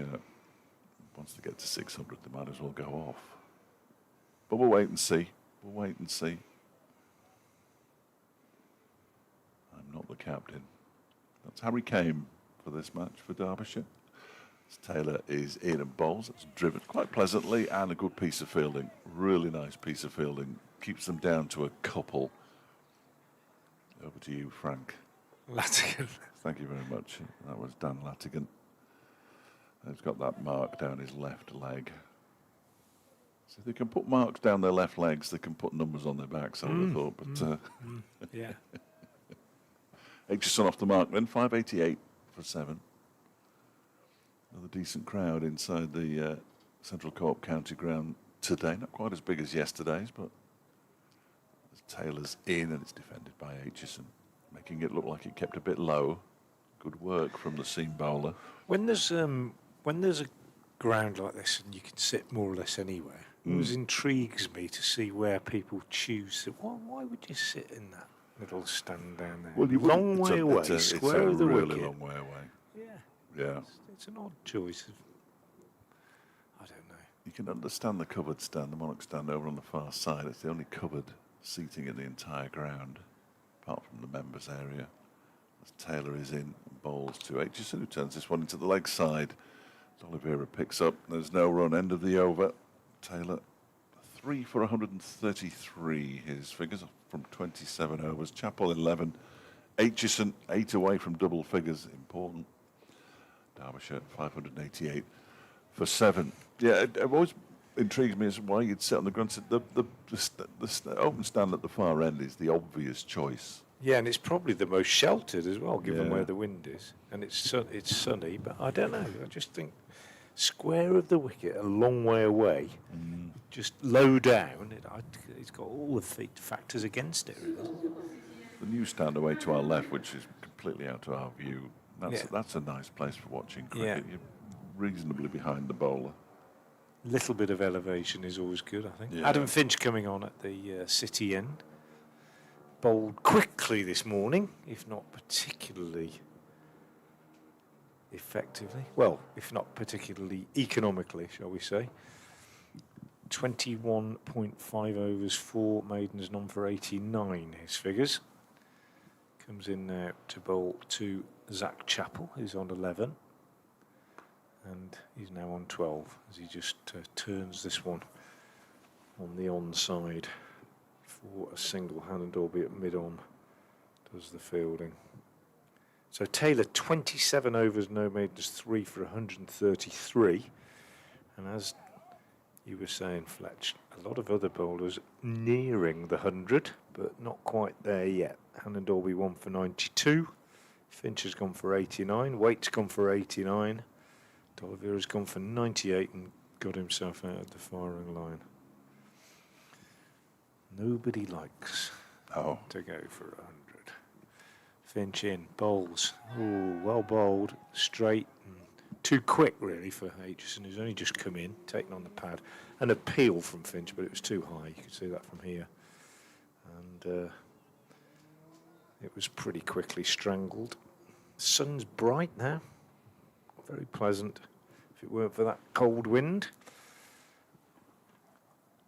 once they get to 600, they might as well go off. But we'll wait and see. We'll wait and see. I'm not the captain. That's Harry Kane for this match for Derbyshire. Taylor is in and bowls. It's driven quite pleasantly, and a good piece of fielding. Really nice piece of fielding. Keeps them down to a couple. Over to you, Frank. Latigan. Thank you very much. That was Dan Latigan. He's got that mark down his left leg. So if they can put marks down their left legs, they can put numbers on their backs, I would have thought. But yeah. Aitchison off the mark then, 588 for 7. Another decent crowd inside the Central Co-op County Ground today. Not quite as big as yesterday's, but Taylor's in and it's defended by Aitchison, making it look like it kept a bit low. Good work from the seam bowler. When there's a ground like this and you can sit more or less anywhere, it always intrigues me to see where people choose. Why would you sit in that little stand down there? Well, you long way away, square of the really wicket. long way away. Yeah. Yeah. It's an odd choice. I don't know. You can understand the covered stand, the Monarch stand over on the far side. It's the only covered seating in the entire ground, apart from the members' area. As Taylor is in and bowls to Aitchison, who turns this one into the leg side. Oliveira picks up. There's no run. End of the over. Taylor 3 for 133. His figures from 27 overs. Chappell 11. Aitchison 8 away from double figures. Important. Derbyshire 588 for 7. Yeah, it always intrigues me as to why you'd sit on the ground. The open stand at the far end is the obvious choice. Yeah, and it's probably the most sheltered as well, given where the wind is. And it's sunny, but I don't know. I just think square of the wicket, a long way away, just low down. It's got all the factors against it, really. The new stand away to our left, which is completely out of our view, that's a nice place for watching cricket. You're reasonably behind the bowler. Little bit of elevation is always good, I think. Yeah. Adam Finch coming on at the city end. Bowled quickly this morning, if not particularly effectively. Well, if not particularly economically, shall we say. 21.5 overs, 4 maidens, none for 89, his figures. Comes in now to bowl to Zach Chappell, who's on 11. And he's now on 12, as he just turns this one on the onside for a single hand, albeit mid-on, does the fielding. So Taylor, 27 overs, no maidens, 3 for 133. And as you were saying, Fletch, a lot of other bowlers nearing the 100, but not quite there yet. Hannon Dolby 1 for 92. Finch has gone for 89. Waite's gone for 89. D'Oliveira's gone for 98 and got himself out of the firing line. Nobody likes to go for 100. Finch in, bowls. Oh, well bowled, straight, and too quick really for Aitchison, who's only just come in, taken on the pad. An appeal from Finch, but it was too high. You could see that from here. And it was pretty quickly strangled. Sun's bright now. Very pleasant, if it weren't for that cold wind.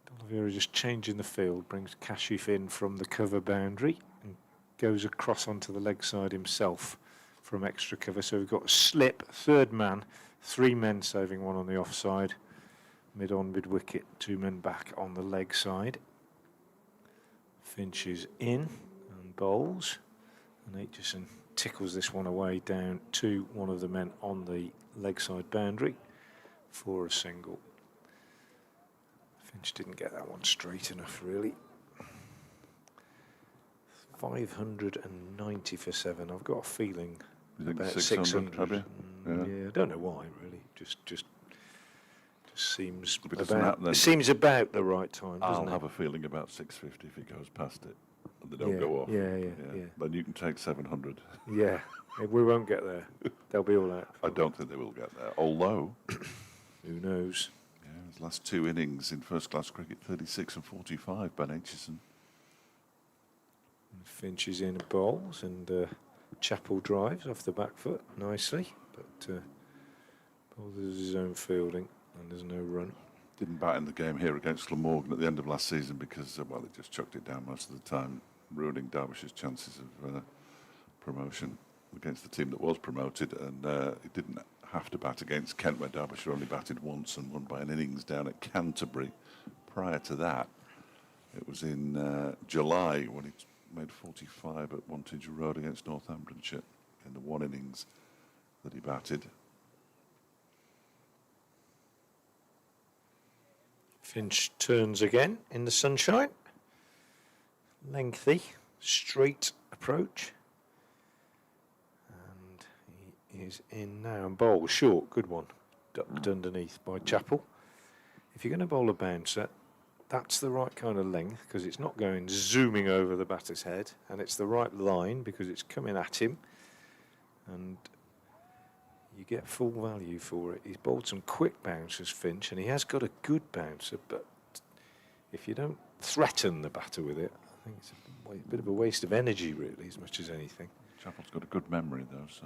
D'Oliveira just changing the field, brings Kashif in from the cover boundary and goes across onto the leg side himself from extra cover. So we've got a slip, third man, 3 men saving one on the offside, mid-on, mid-wicket, 2 men back on the leg side. Finch is in and bowls, and Aitchison tickles this one away down to one of the men on the leg side boundary for a single. Finch didn't get that one straight enough, really. 590 for 7. I've got a feeling about 600. Have you? Yeah, I don't know why, really. Just seems If it doesn't happen, then it seems about the right time, doesn't I'll it? have a feeling about 650 if it goes past it. and they don't Yeah, go off. yeah. Then you can take 700. Yeah, we won't get there. They'll be all out. I don't think they will get there. Although, Who knows? yeah, his last 2 innings in first-class cricket, 36 and 45, Ben Aitchison. Finch is in bowls, and Chappell drives off the back foot nicely, but bowls his own fielding, and there's no run. Didn't bat in the game here against Glamorgan at the end of last season because, well, they just chucked it down most of the time, ruining Derbyshire's chances of promotion against the team that was promoted. And it didn't have to bat against Kent, where Derbyshire only batted once and won by an innings down at Canterbury. Prior to that, it was in July when he made 45 at Wantage Road against Northamptonshire in the 1 innings that he batted. Finch turns again in the sunshine. Lengthy, straight approach. And he is in now and bowls short. Good one. Ducked underneath by Chappell. If you're going to bowl a bouncer, that's the right kind of length because it's not going zooming over the batter's head, and it's the right line because it's coming at him. And you get full value for it. He's bowled some quick bouncers, Finch, and he has got a good bouncer, but if you don't threaten the batter with it, I think it's a bit of a waste of energy, really, as much as anything. Chappell's got a good memory, though, so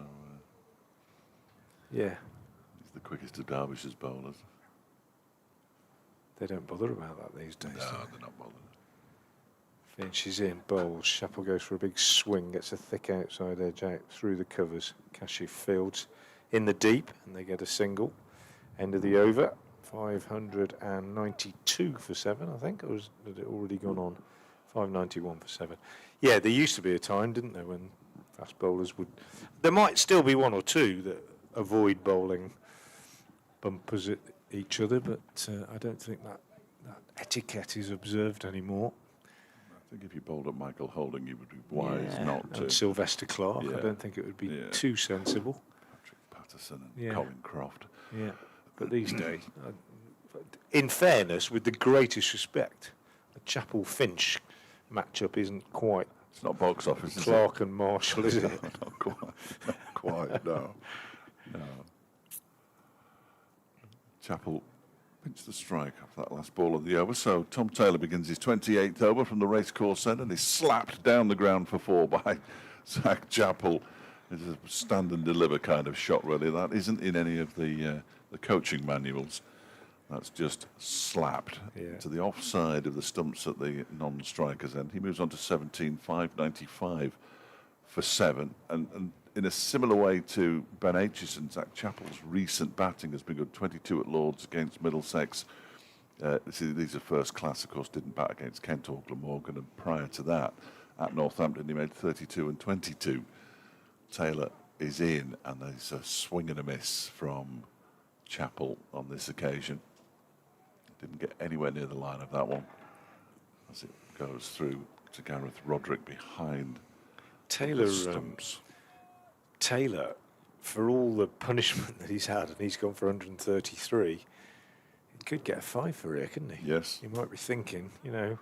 Yeah, he's the quickest of Derbyshire's bowlers. they don't bother about that these days. No, do they? they're not bothered. Finch is in, bowls. Chappell goes for a big swing, gets a thick outside edge out through the covers. Cashew fields in the deep, and they get a single. End of the over, 592 for 7, I think, or had it already gone on? 591 for 7. Yeah, there used to be a time, didn't there, when fast bowlers would... There might still be 1 or 2 that avoid bowling bumpers at each other, but I don't think that etiquette is observed anymore. I think if you bowled at Michael Holding, you would be wise not to. And Sylvester Clark, I don't think it would be too sensible. Patrick Patterson and Colin Croft. Yeah, but these days, in fairness, with the greatest respect, the Chappell-Finch matchup isn't quite It's not box office, is Clark and Marshall, is it? Not quite. Not quite, no. No. Chappell pinched the strike off that last ball of the over. So Tom Taylor begins his 28th over from the racecourse end, and is slapped down the ground for 4 by Zach Chappell. It's a stand and deliver kind of shot, really. That isn't in any of the coaching manuals. That's just slapped to the offside of the stumps at the non-striker's end. He moves on to 17, 595 for 7. And in a similar way to Ben Aitchison, Zach Chappell's recent batting has been good. 22 at Lords against Middlesex. These are first class, of course, didn't bat against Kent or Glamorgan. And prior to that, at Northampton, he made 32 and 22. Taylor is in, and there's a swing and a miss from Chappell on this occasion. Didn't get anywhere near the line of that one as it goes through to Gareth Roderick behind Taylor, the stumps. Taylor, for all the punishment that he's had, and he's gone for 133, he could get a 5 for it, couldn't he? Yes. You might be thinking, it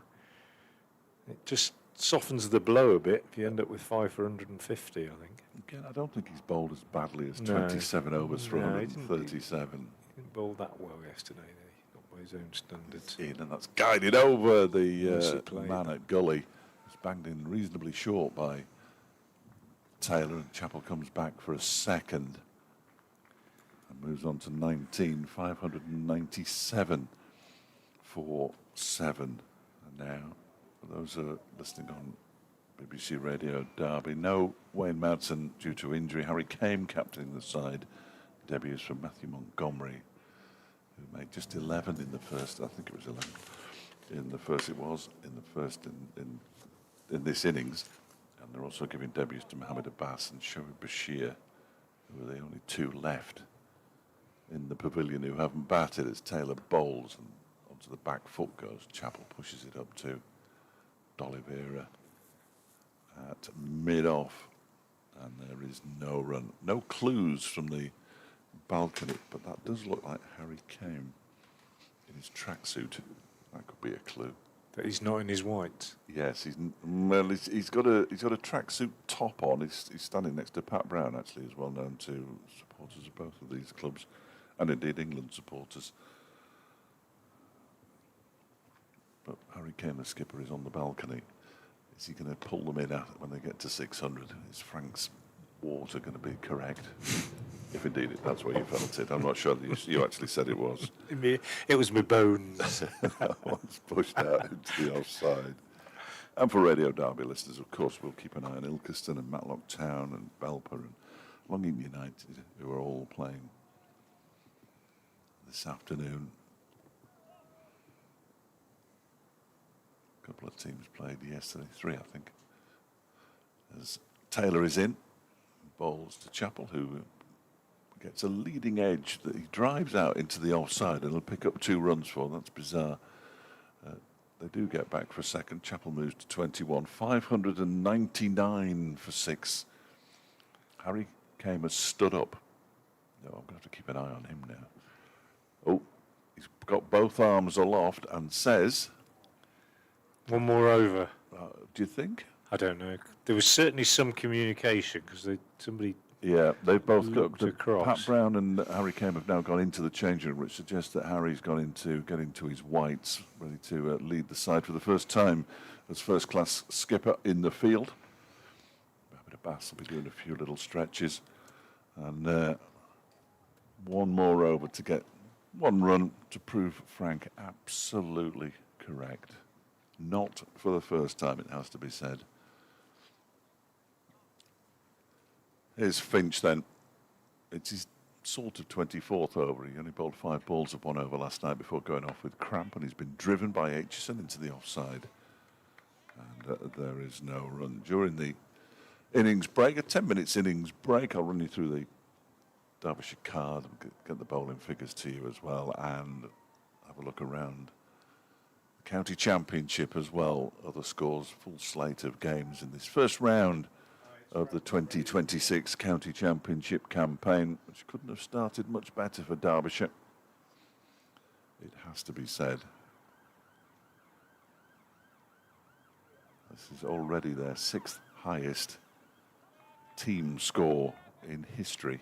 just softens the blow a bit if you end up with 5 for 150, I think. Again, I don't think he's bowled as badly as 27 overs for 137. He didn't bowl that well yesterday, did he? Not by his own standards. In, and that's guided over the man at Gully. It's banged in reasonably short by Taylor, and Chappell comes back for a second and moves on to 19, 597 for 7. And now, for those who are listening on BBC Radio Derby, no Wayne Madsen due to injury. Harry Kame captaining the side. Debuts from Matthew Montgomery, who made just 11 in the first. I think it was 11 in the first. It was in the first in this innings. And they're also giving debuts to Mohammed Abbas and Shoaib Bashir, who are the only 2 left in the pavilion who haven't batted. As Taylor bowls, and onto the back foot goes. Chappell pushes it up to D'Oliveira at mid-off, and there is no run. No clues from the balcony, but that does look like Harry Kame in his tracksuit. That could be a clue. That he's not in his whites. Yes, he's got a tracksuit top on. He's standing next to Pat Brown, actually, who's well known to supporters of both of these clubs, and indeed England supporters. But Harry Kane, the skipper, is on the balcony. Is he going to pull them in when they get to 600? Is Frank's water going to be correct? If indeed that's what you felt it. I'm not sure that you actually said it was. It was my bones. That one's pushed out into the offside. And for Radio Derby listeners, of course, we'll keep an eye on Ilkeston and Matlock Town and Belper and Longing United, who are all playing this afternoon. A couple of teams played yesterday, 3 I think. As Taylor is in, bowls to Chappell, who gets a leading edge that he drives out into the offside and he'll pick up 2 runs for. That's bizarre. They do get back for a second. Chappell moves to 21. 599 for 6. Harry Kane has stood up. No, I'm going to have to keep an eye on him now. Oh, he's got both arms aloft and says... One more over. Do you think? I don't know. There was certainly some communication because somebody... Yeah, they've both got across. Pat Brown and Harry Kane have now gone into the changing room, which suggests that Harry's gone into getting to his whites, ready to lead the side for the first time as first-class skipper in the field. Mohamed Abbas will be doing a few little stretches, and one more over to get 1 run to prove Frank absolutely correct. Not for the first time, it has to be said. Here's Finch then. It's his sort of 24th over. He only bowled 5 balls of 1 over last night before going off with cramp, and he's been driven by Aitchison into the offside. And there is no run. During the innings break, a 10 minutes innings break, I'll run you through the Derbyshire card and get the bowling figures to you as well, and have a look around the County Championship as well. Other scores, full slate of games in this first round of the 2026 County Championship campaign, which couldn't have started much better for Derbyshire, it has to be said. This is already their 6th highest team score in history.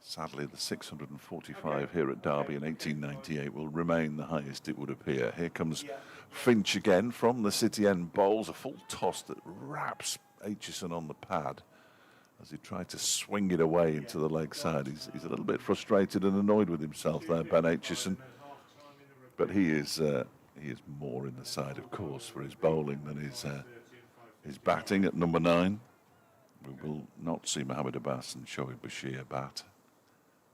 Sadly, the 645 here at Derby in 1898 will remain the highest, it would appear. Here comes Finch again from the City End bowls, a full toss that wraps Aitchison on the pad as he tried to swing it away into the leg side. He's a little bit frustrated and annoyed with himself there, Ben Aitchison, but he is more in the side, of course, for his bowling than his batting at number 9. We will not see Mohamed Abbas and Shoaib Bashir bat.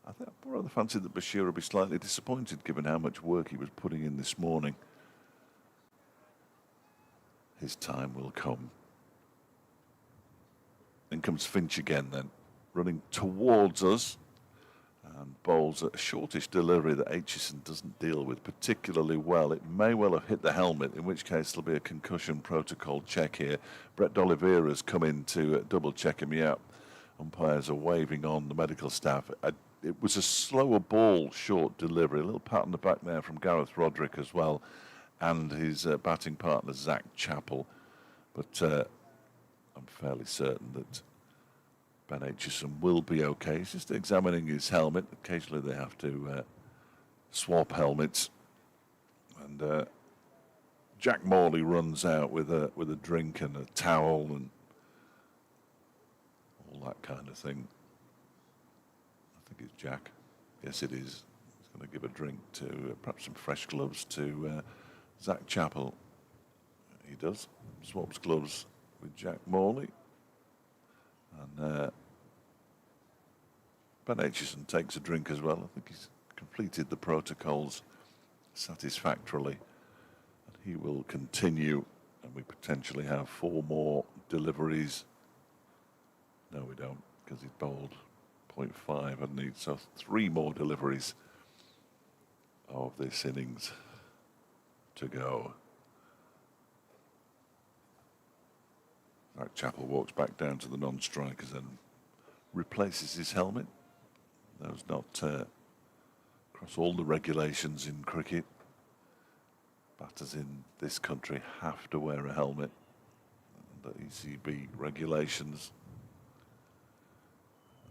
I rather fancied that Bashir would be slightly disappointed given how much work he was putting in this morning. His time will come. In comes Finch again then, running towards us, and bowls a shortish delivery that Aitchison doesn't deal with particularly well. It may well have hit the helmet, in which case there'll be a concussion protocol check here. Brett D'Oliveira's come in to double check him. Yeah, umpires are waving on the medical staff. It was a slower ball, short delivery. A little pat on the back there from Gareth Roderick as well, and his batting partner Zach Chappell. But I'm fairly certain that Ben Aitchison will be okay. He's just examining his helmet. Occasionally they have to swap helmets. And Jack Morley runs out with a drink and a towel and all that kind of thing. I think it's Jack. Yes, it is. He's going to give a drink to perhaps some fresh gloves to Zach Chappell. He does. Swaps gloves with Jack Morley, and Ben Aitchison takes a drink as well. I think he's completed the protocols satisfactorily, and he will continue, and we potentially have 4 more deliveries. No, we don't, because he's bowled 0.5 and needs 3 more deliveries of this innings to go. Chappell walks back down to the non-strikers and replaces his helmet. That was not across all the regulations in cricket. batters in this country have to wear a helmet. The ECB regulations.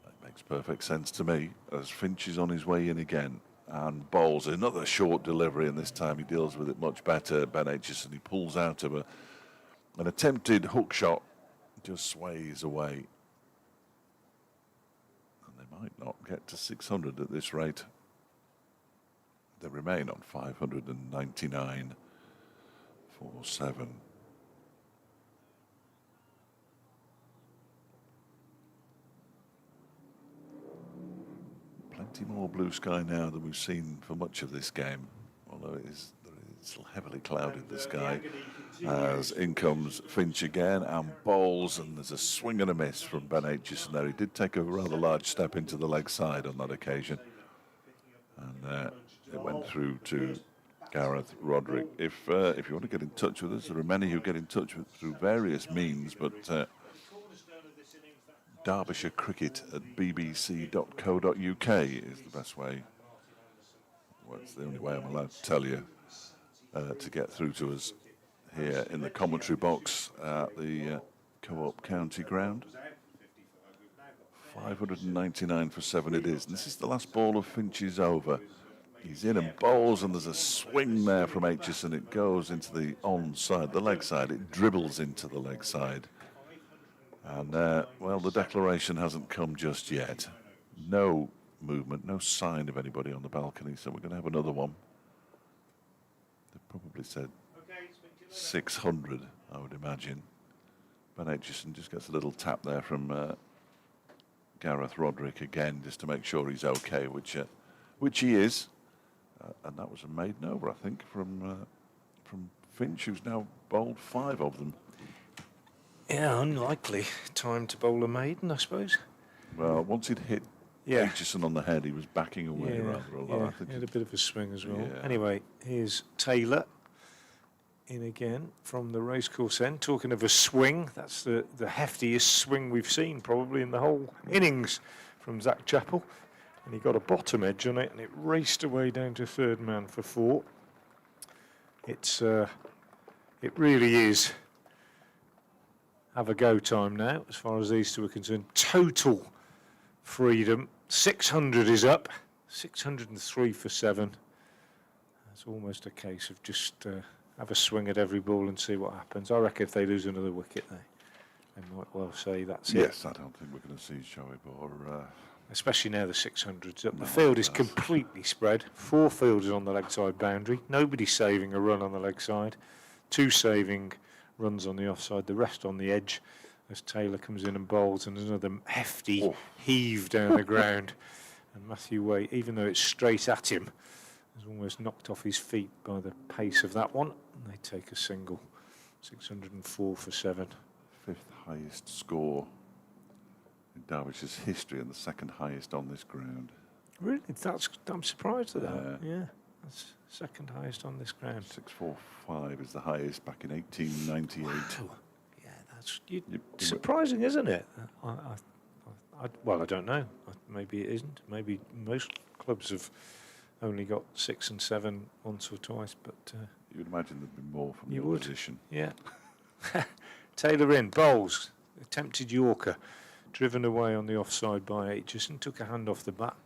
That makes perfect sense to me. As Finch is on his way in again and bowls another short delivery, and this time he deals with it much better. Ben Aitchison, he pulls out of an attempted hook shot, just sways away. And they might not get to 600 at this rate. They remain on 599 for 7. Plenty more blue sky now than we've seen for much of this game, although it's still heavily clouded, the sky. As in comes Finch again and bowls, and there's a swing and a miss from Ben Aitchison there. He did take a rather large step into the leg side on that occasion, and it went through to Gareth Roderick. If you want to get in touch with us, there are many who get in touch with through various means, but Derbyshire Cricket at bbc.co.uk is the best way. Well, it's the only way I'm allowed to tell you to get through to us here in the commentary box at the Co-op County Ground. 599 for 7 it is. And this is the last ball of Finch's over. He's in and bowls, and there's a swing there from Aitchison. It goes into the onside, the leg side. It dribbles into the leg side. And, well, the declaration hasn't come just yet. No movement, no sign of anybody on the balcony, so we're going to have another one. They probably said 600, I would imagine. Ben Aitchison just gets a little tap there from Gareth Roderick again, just to make sure he's okay, which he is. And that was a maiden over, I think, from Finch, who's now bowled 5 of them. Yeah, unlikely time to bowl a maiden, I suppose. Well, once he'd hit Aitchison on the head, he was backing away rather a lot. I think he had a bit of a swing as well. Yeah. Anyway, here's Taylor in again from the racecourse end. Talking of a swing, that's the heftiest swing we've seen probably in the whole innings from Zach Chappell. And he got a bottom edge on it, and it raced away down to third man for 4. It really is have a go time now, as far as these two are concerned. Total freedom. 600 is up. 603 for 7. It's almost a case of just have a swing at every ball and see what happens. I reckon if they lose another wicket, they might well say that's it. yes, I don't think we're going to see Shoaib or... Especially now the 600's up. The field is completely spread. 4 fielders on the leg side boundary. Nobody saving a run on the leg side. 2 saving runs on the offside. The rest on the edge as Taylor comes in and bowls, and there's another hefty heave down the ground. And Matthew Waite, even though it's straight at him, is almost knocked off his feet by the pace of that one. And they take a single. 604 for 7. 5th highest score in Derbyshire's history and the 2nd highest on this ground. Really? I'm surprised at that. Yeah, that's 2nd highest on this ground. 645 is the highest back in 1898. Wow. Yeah, that's surprising, isn't it? Well, I don't know. Maybe it isn't. Maybe most clubs have only got 6 and 7 once or twice, but... you would imagine there'd be more from you your would. position. Yeah. Taylor in, bowls, attempted Yorker, driven away on the offside by Aitchison, took a hand off the bat,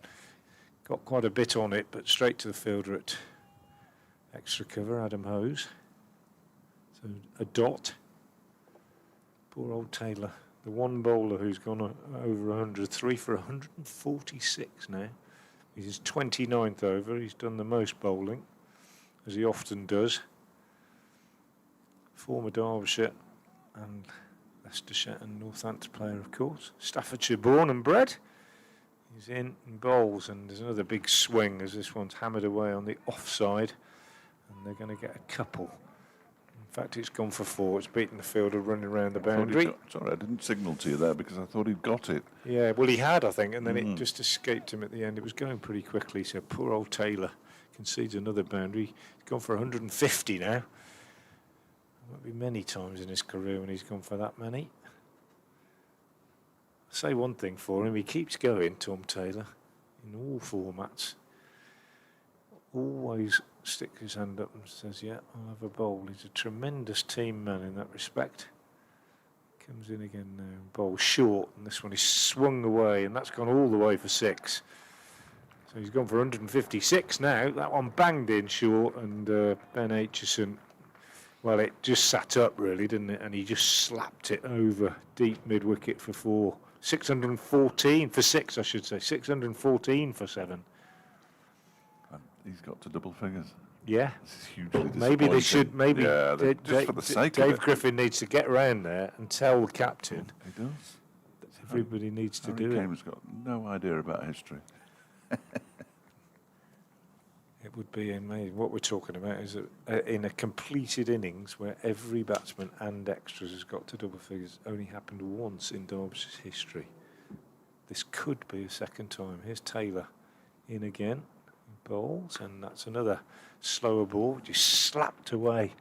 got quite a bit on it, but straight to the fielder at extra cover, Adam Hose. So a dot. Poor old Taylor, the one bowler who's gone over 100, 3 for 146 now. He's his 29th over, he's done the most bowling, as he often does. Former Derbyshire and Leicestershire and Northampton player, of course. Staffordshire born and bred. He's in and bowls, and there's another big swing as this one's hammered away on the offside, and they're going to get a couple. In fact, it's gone for 4. It's beaten the fielder running around the boundary. Sorry, I didn't signal to you there because I thought he'd got it. Yeah, well, he had, I think, and then it just escaped him at the end. It was going pretty quickly, so poor old Taylor concedes another boundary. He's gone for 150 now. There won't be many times in his career when he's gone for that many. I'll say one thing for him, he keeps going, Tom Taylor, in all formats. always sticks his hand up and says, yeah, I'll have a bowl. He's a tremendous team man in that respect. Comes in again now, bowl short, and this one is swung away, and that's gone all the way for 6. So he's gone for 156 now. That one banged in short, and Ben Aitchison, well, it just sat up really, didn't it? And he just slapped it over deep mid-wicket for 4. 614 for 6, I should say. 614 for 7. And he's got to double figures. Yeah. This is hugely disappointing. Maybe they should. Maybe yeah, just for the sake Dave of it. Griffin needs to get around there and tell the captain. He does. Everybody needs to Harry do it. Kane's got no idea about history. It would be amazing. What we're talking about is that in a completed innings where every batsman and extras has got to double figures, only happened once in Derbyshire's history. This could be a second time. Here's Taylor in again, bowls, and that's another slower ball, just slapped away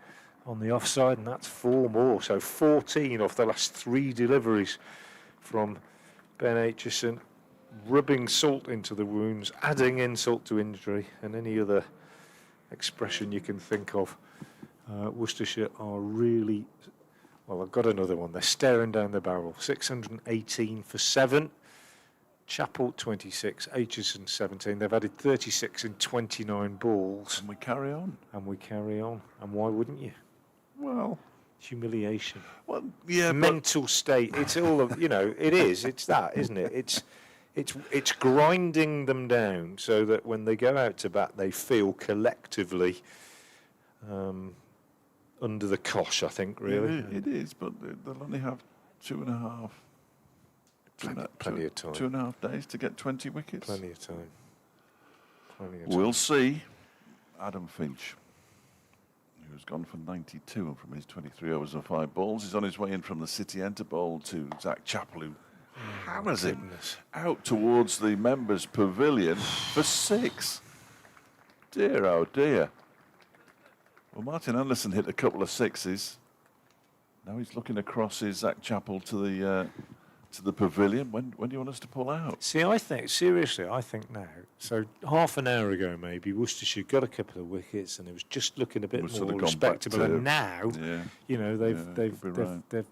on the offside, and that's 4 more. So 14 off the last 3 deliveries from Ben Aitchison, rubbing salt into the wounds, adding insult to injury, and any other expression you can think of. Worcestershire are really, well, I've got another one. They're staring down the barrel. 618 for 7. Chappell 26, Aitchison 17. They've added 36 in 29 balls. And we carry on. And we carry on. And why wouldn't you? Well, humiliation. Well, yeah, mental state. It's all of, it is. It's that, isn't it? It's grinding them down so that when they go out to bat, they feel collectively under the cosh, I think, really. It is, but they'll only have 2.5. Plenty of time. 2.5 days to get 20 wickets. Plenty of time. We'll see. Adam Finch, who's gone for 92 from his 23 overs and 5 balls, is on his way in from the City Enter bowl to Zach Chappell, who hammers him out towards the members' pavilion for 6. Dear, oh dear. Well, Martin Anderson hit a couple of 6s. Now he's looking across his Zach Chappell to the pavilion. When do you want us to pull out? See, I think now. So half an hour ago, maybe Worcestershire got a couple of wickets, and it was just looking a bit more respectable. And now, they've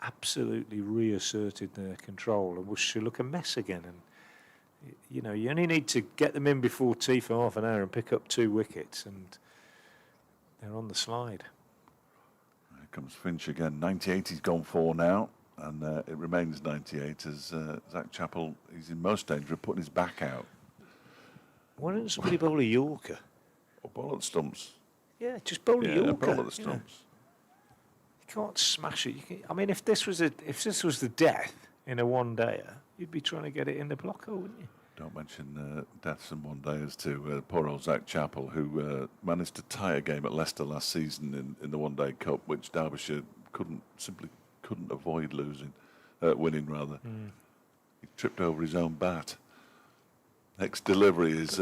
absolutely reasserted their control, and Worcestershire look a mess again. And you only need to get them in before tea for half an hour and pick up 2 wickets, and they're on the slide. Here comes Finch again. 98 he's gone for now. And it remains 98 as Zach Chappell, he's in most danger of putting his back out. Why don't somebody bowl a Yorker? Or bowl at stumps. Yeah, just bowl a Yorker. Bowl at the stumps. You can't smash it. If this was the death in a one-dayer, you'd be trying to get it in the blocker, wouldn't you? Don't mention deaths in one-dayers too. Poor old Zach Chappell, who managed to tie a game at Leicester last season in the One-Day Cup, which Derbyshire couldn't avoid winning rather. He tripped over his own bat. Next delivery is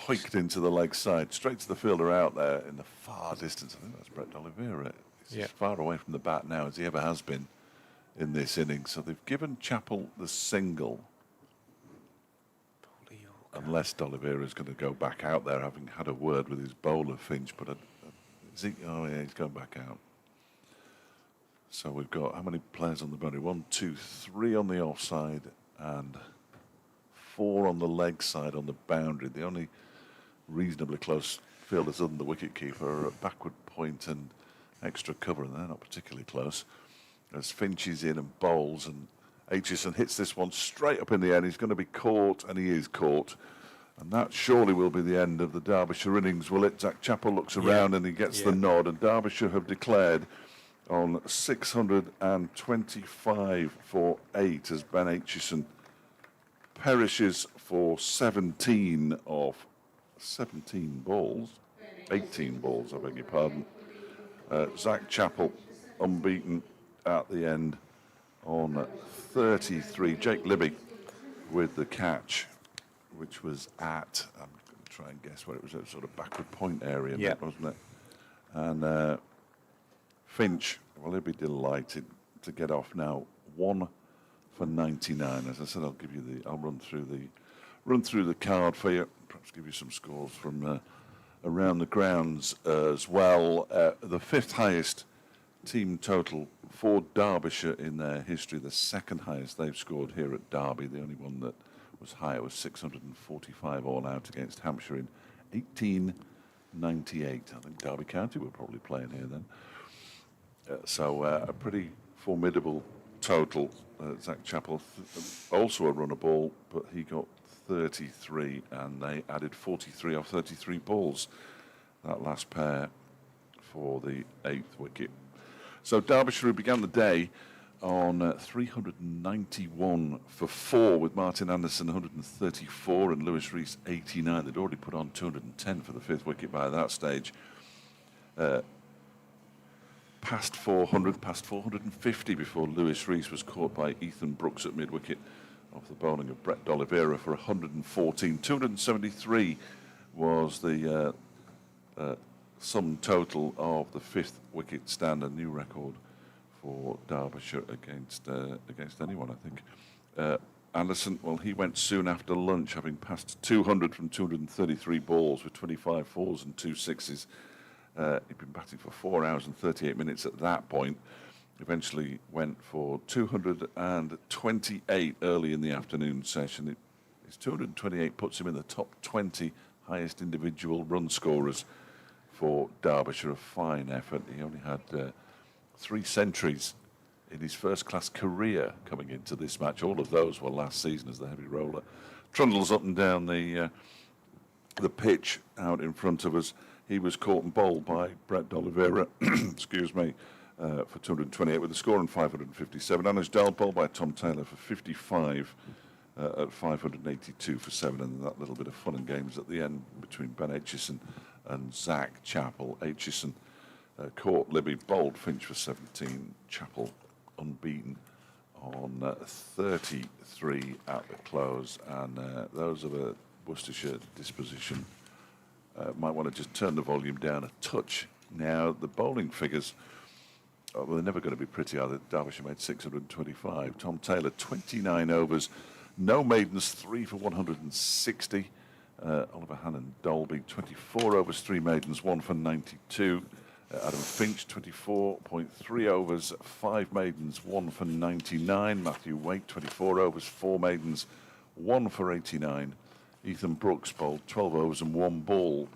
hoiked into the leg side, straight to the fielder out there in the far distance. I think that's Brett Oliveira. He's as far away from the bat now as he ever has been in this innings. So they've given Chappell the single. Unless D'Oliveira is going to go back out there, having had a word with his bowler Finch, but he's going back out. So we've got how many players on the boundary? 1, 2, 3 on the offside and 4 on the leg side on the boundary. The only reasonably close fielders other than the wicketkeeper are at backward point and extra cover, and they're not particularly close. As Finch is in and bowls, and Aitchison hits this one straight up in the air. He's going to be caught, and he is caught. And that surely will be the end of the Derbyshire innings, will it? Zach Chappell looks around and he gets the nod, and Derbyshire have declared on 625 for 8 as Ben Aitchison perishes for 17 of 17 balls, 18 balls, I beg your pardon. Zach Chappell unbeaten at the end on 33. Jake Libby with the catch, which was at, I'm going to try and guess where it was, at sort of backward point area, wasn't it? And Finch, well, he'll be delighted to get off now. 1 for 99. As I said, I'll run through the card for you. perhaps give you some scores from around the grounds as well. The 5th highest team total for Derbyshire in their history, the 2nd highest they've scored here at Derby. The only one that was higher was 645 all out against Hampshire in 1898. I think Derby County were probably playing here then. So a pretty formidable total. Zach Chappell, also a runner ball, but he got 33, and they added 43 off 33 balls, that last pair for the 8th wicket. So Derbyshire began the day on 391 for 4, with Martin Anderson 134 and Lewis Reese 89. They'd already put on 210 for the 5th wicket by that stage. Past 400, past 450 before Lewis Reese was caught by Ethan Brooks at mid-wicket off the bowling of Brett D'Oliveira for 114. 273 was the sum total of the 5th wicket stand, a new record for Derbyshire against anyone, I think. Anderson, well, he went soon after lunch, having passed 200 from 233 balls with 25 fours and 2 sixes. He'd been batting for 4 hours and 38 minutes at that point. Eventually went for 228 early in the afternoon session. His 228 puts him in the top 20 highest individual run scorers for Derbyshire. A fine effort. He only had 3 centuries in his first-class career coming into this match. All of those were last season as the heavy roller trundles up and down the pitch out in front of us. He was caught and bowled by Brett D'Oliveira, excuse me, for 228 with a score on 557. Anish Dal bowled by Tom Taylor for 55 at 582 for 7, and that little bit of fun and games at the end between Ben Aitchison and Zach Chappell. Aitchison caught Libby, bowled Finch for 17, Chappell unbeaten on 33 at the close, and those of a Worcestershire disposition might want to just turn the volume down a touch. Now, the bowling figures, well, they're never going to be pretty, are they? Derbyshire made 625. Tom Taylor, 29 overs, no maidens, 3 for 160. Oliver Hannon Dolby, 24 overs, 3 maidens, 1 for 92. Adam Finch, 24.3 overs, 5 maidens, 1 for 99. Matthew Waite, 24 overs, 4 maidens, 1 for 89. Ethan Brooks bowled 12 overs and 1 ball,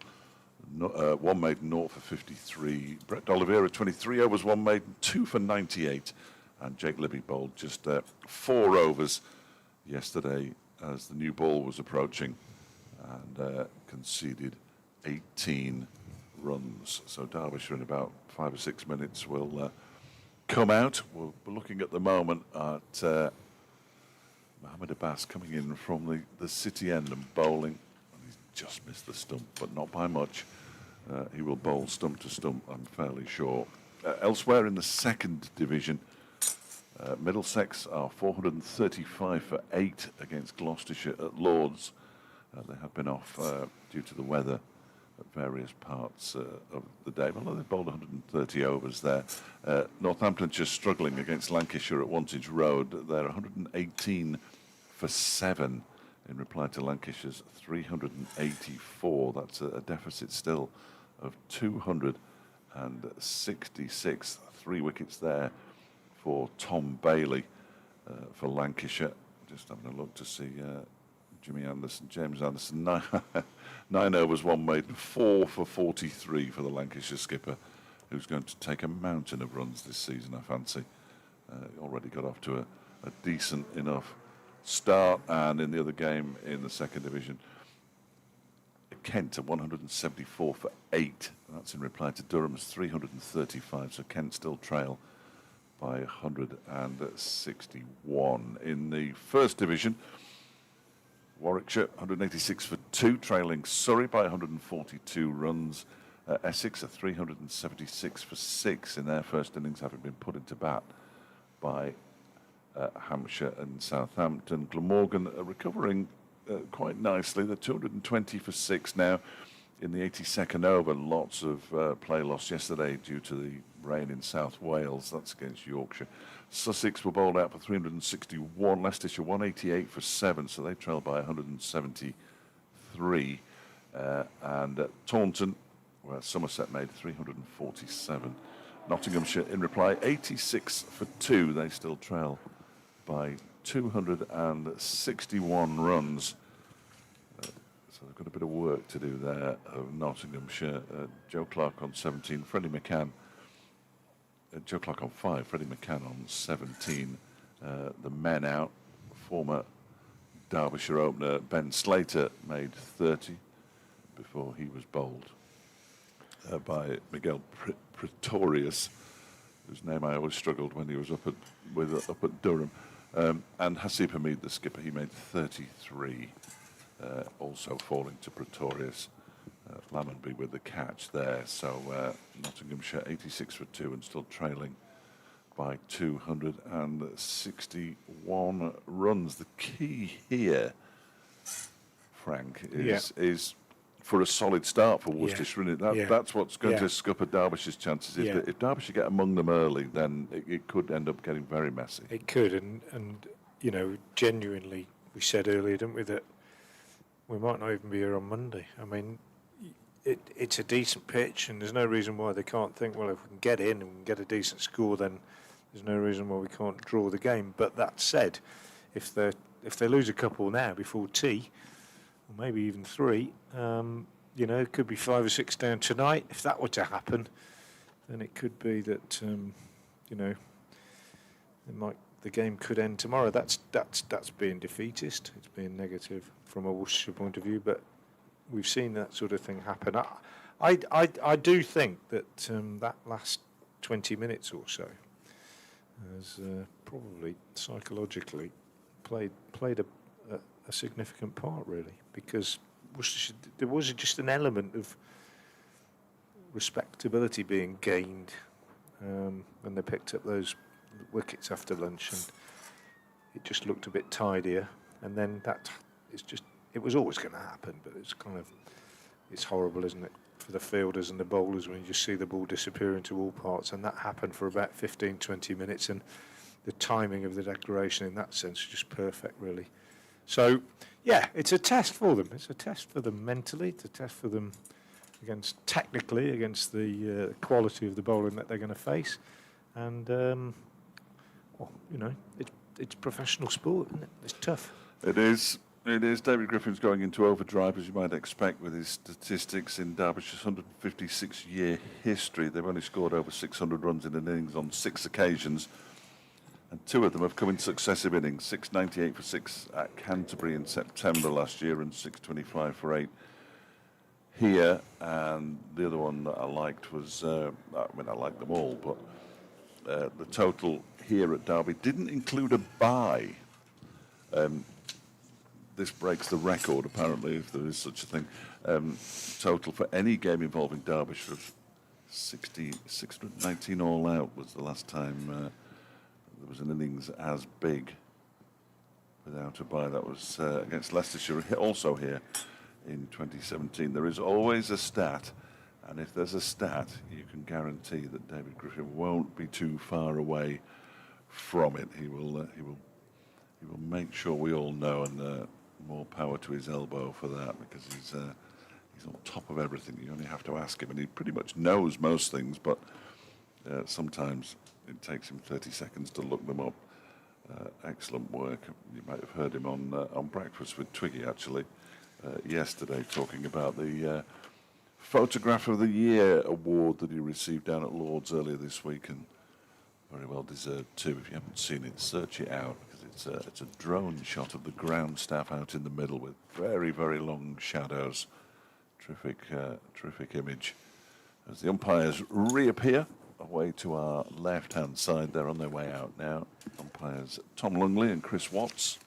1 maiden, 0 for 53. Brett D'Oliveira, 23 overs, 1 maiden, 2 for 98. And Jake Libby bowled just 4 overs yesterday as the new ball was approaching, and conceded 18 runs. So Derbyshire in about 5 or 6 minutes will come out. We're looking at the moment at Mohamed Abbas coming in from the city end and bowling. And he's just missed the stump, but not by much. He will bowl stump to stump, I'm fairly sure. Elsewhere in the 2nd division, Middlesex are 435 for 8 against Gloucestershire at Lords. They have been off due to the weather at various parts of the day. Well, they bowled 130 overs there. Northamptonshire struggling against Lancashire at Wantage Road. They're 118 for 7 in reply to Lancashire's 384. That's a deficit still of 266. 3 wickets there for Tom Bailey for Lancashire. Just having a look to see James Anderson, 9 overs, 1 maiden, 4 for 43 for the Lancashire skipper, who's going to take a mountain of runs this season, I fancy. Already got off to a decent enough start. And in the other game in the 2nd division, Kent at 174 for 8. That's in reply to Durham's 335, so Kent still trail by 161. In the 1st division, Warwickshire 186 for 2, trailing Surrey by 142 runs. Essex are 376 for 6 in their first innings, having been put into bat by Hampshire and Southampton. Glamorgan are recovering quite nicely. They're 220 for 6 now in the 82nd over. Lots of play lost yesterday due to the rain in South Wales. That's against Yorkshire. Sussex were bowled out for 361. Leicestershire 188 for 7, so they trailed by 173 3. And at Taunton, where Somerset made 347. Nottinghamshire in reply, 86 for 2. They still trail by 261 runs. So they've got a bit of work to do there of Nottinghamshire. Joe Clark on 17, Freddie McCann. Joe Clark on 5, Freddie McCann on 17. The men out, former Derbyshire opener Ben Slater made 30 before he was bowled by Miguel Pretorius, whose name I always struggled when he was up at Durham. And Hasib Hamid, the skipper, he made 33, also falling to Pretorius. Lammonby with the catch there. So Nottinghamshire 86 for 2 and still trailing by 261 runs. The key here, Frank, is for a solid start for Worcestershire. That's what's going to scupper Derbyshire's chances. If Derbyshire get among them early, then it could end up getting very messy. It could, and you know, genuinely, we said earlier, didn't we, that we might not even be here on Monday. I mean, it's a decent pitch, and there's no reason why they can't think, well, if we can get in and we can get a decent score, then there's no reason why we can't draw the game. But that said, if they lose a couple now before tea, or maybe even 3, you know, it could be 5 or 6 down tonight. If that were to happen, then it could be that you know, the game could end tomorrow. That's being defeatist. It's being negative from a Worcestershire point of view, but we've seen that sort of thing happen. I do think that that last 20 minutes or so has probably psychologically played a significant part, really, because Worcestershire, there was just an element of respectability being gained when they picked up those wickets after lunch, and it just looked a bit tidier. And then it was always going to happen, but it's horrible, isn't it, for the fielders and the bowlers when you just see the ball disappear into all parts. And that happened for about 15, 20 minutes, and the timing of the declaration in that sense was just perfect, really. So, yeah, it's a test for them. It's a test for them mentally. It's a test for them technically against the quality of the bowling that they're going to face. And, well, you know, it's professional sport, isn't it? It's tough. It is. It is. David Griffin's going into overdrive, as you might expect, with his statistics in Derbyshire's 156-year history. They've only scored over 600 runs in an innings on 6 occasions, and 2 of them have come in successive innings. 698 for 6 at Canterbury in September last year, and 625 for 8 here. And the other one that I liked was, I like them all, but the total here at Derby didn't include a bye. This breaks the record, apparently, if there is such a thing. Total for any game involving Derbyshire of 619 all out was the last time there was an innings as big without a bye. That was against Leicestershire, also here in 2017. There is always a stat, and if there's a stat, you can guarantee that David Griffin won't be too far away from it. He will make sure we all know, and more power to his elbow for that, because he's on top of everything. You only have to ask him, and he pretty much knows most things, but sometimes it takes him 30 seconds to look them up. Excellent work. You might have heard him on Breakfast with Twiggy, actually, yesterday, talking about the Photograph of the Year award that he received down at Lord's earlier this week, and very well deserved too. If you haven't seen it, search it out. It's a drone shot of the ground staff out in the middle with very, very long shadows. Terrific image. As the umpires reappear away to our left-hand side, they're on their way out now. Umpires Tom Lungley and Chris Watts.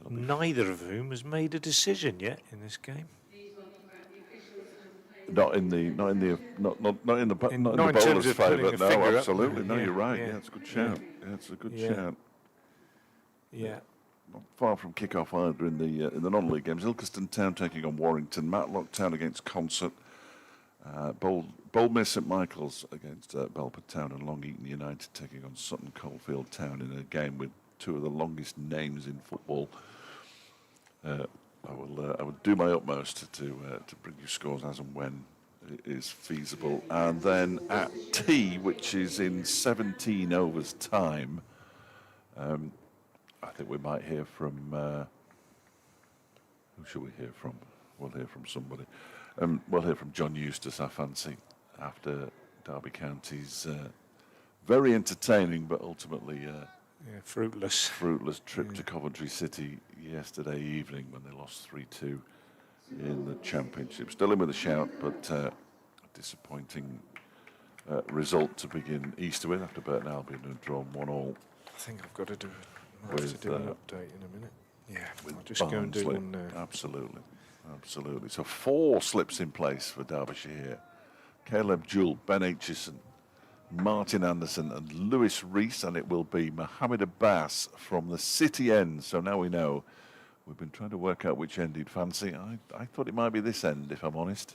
Neither of whom has made a decision yet in this game. Not in the bowler's favour. No, absolutely. No, you're right. Yeah, it's a good shout. Yeah, it's a good shout. Yeah. Not far from kick-off either in the non-league games. Ilkeston Town taking on Warrington. Matlock Town against Consett. Boldmere St Michael's against Belper Town, and Long Eaton United taking on Sutton Coldfield Town in a game with 2 of the longest names in football. I will do my utmost to bring you scores as and when it is feasible. And then at tea, which is in 17 overs time, I think we might hear from. Who should we hear from? We'll hear from somebody. We'll hear from John Eustace, I fancy, after Derby County's very entertaining but ultimately fruitless trip to Coventry City yesterday evening when they lost 3-2 in the Championship. Still in with a shout, but a disappointing result to begin Easter with after Burton Albion had drawn 1-all. I think I've got to do an update in a minute. Yeah, I'll just go and do Barnsley. one now. Absolutely. So 4 slips in place for Derbyshire here. Caleb Jewell, Ben Aitchison, Martin Anderson and Lewis Reese, and it will be Mohammed Abbas from the City end. So now we know. We've been trying to work out which end he'd fancy. I thought it might be this end, if I'm honest.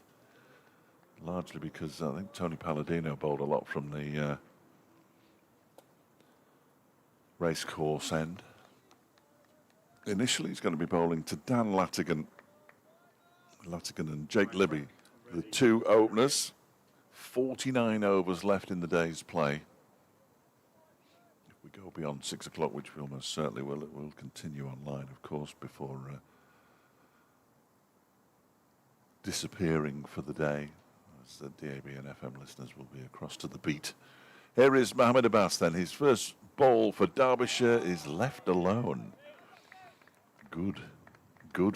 Largely because I think Tony Palladino bowled a lot from the racecourse end. Initially, he's going to be bowling to Dan Latigan and Jake Libby, the 2 openers. 49 overs left in the day's play. If we go beyond 6 o'clock, which we almost certainly will, it will continue online, of course, before disappearing for the day, as the DAB and FM listeners will be across to the beat. Here is Mohammed Abbas then. His first ball for Derbyshire is left alone. Good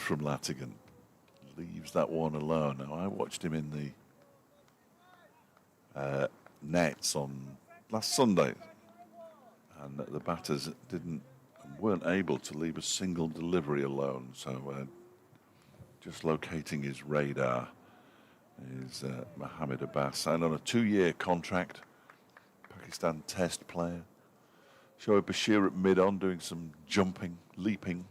from Latigan. Leaves that one alone. Now, I watched him in the nets on last Sunday, and the batters weren't able to leave a single delivery alone. So, just locating his radar is Mohammed Abbas, signed on a 2-year contract. Pakistan Test player. Shoaib Bashir at mid-on doing some jumping, leaping,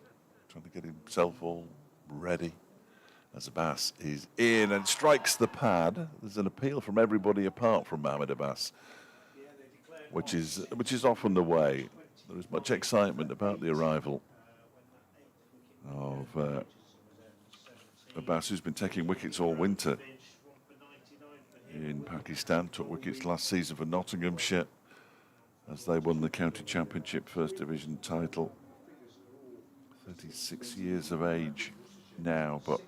trying to get himself all ready. As Abbas is in and strikes the pad. There's an appeal from everybody apart from Mohammed Abbas, which is often the way. There is much excitement about the arrival of Abbas, who's been taking wickets all winter in Pakistan. Took wickets last season for Nottinghamshire as they won the County Championship First Division title. 36 years of age now, but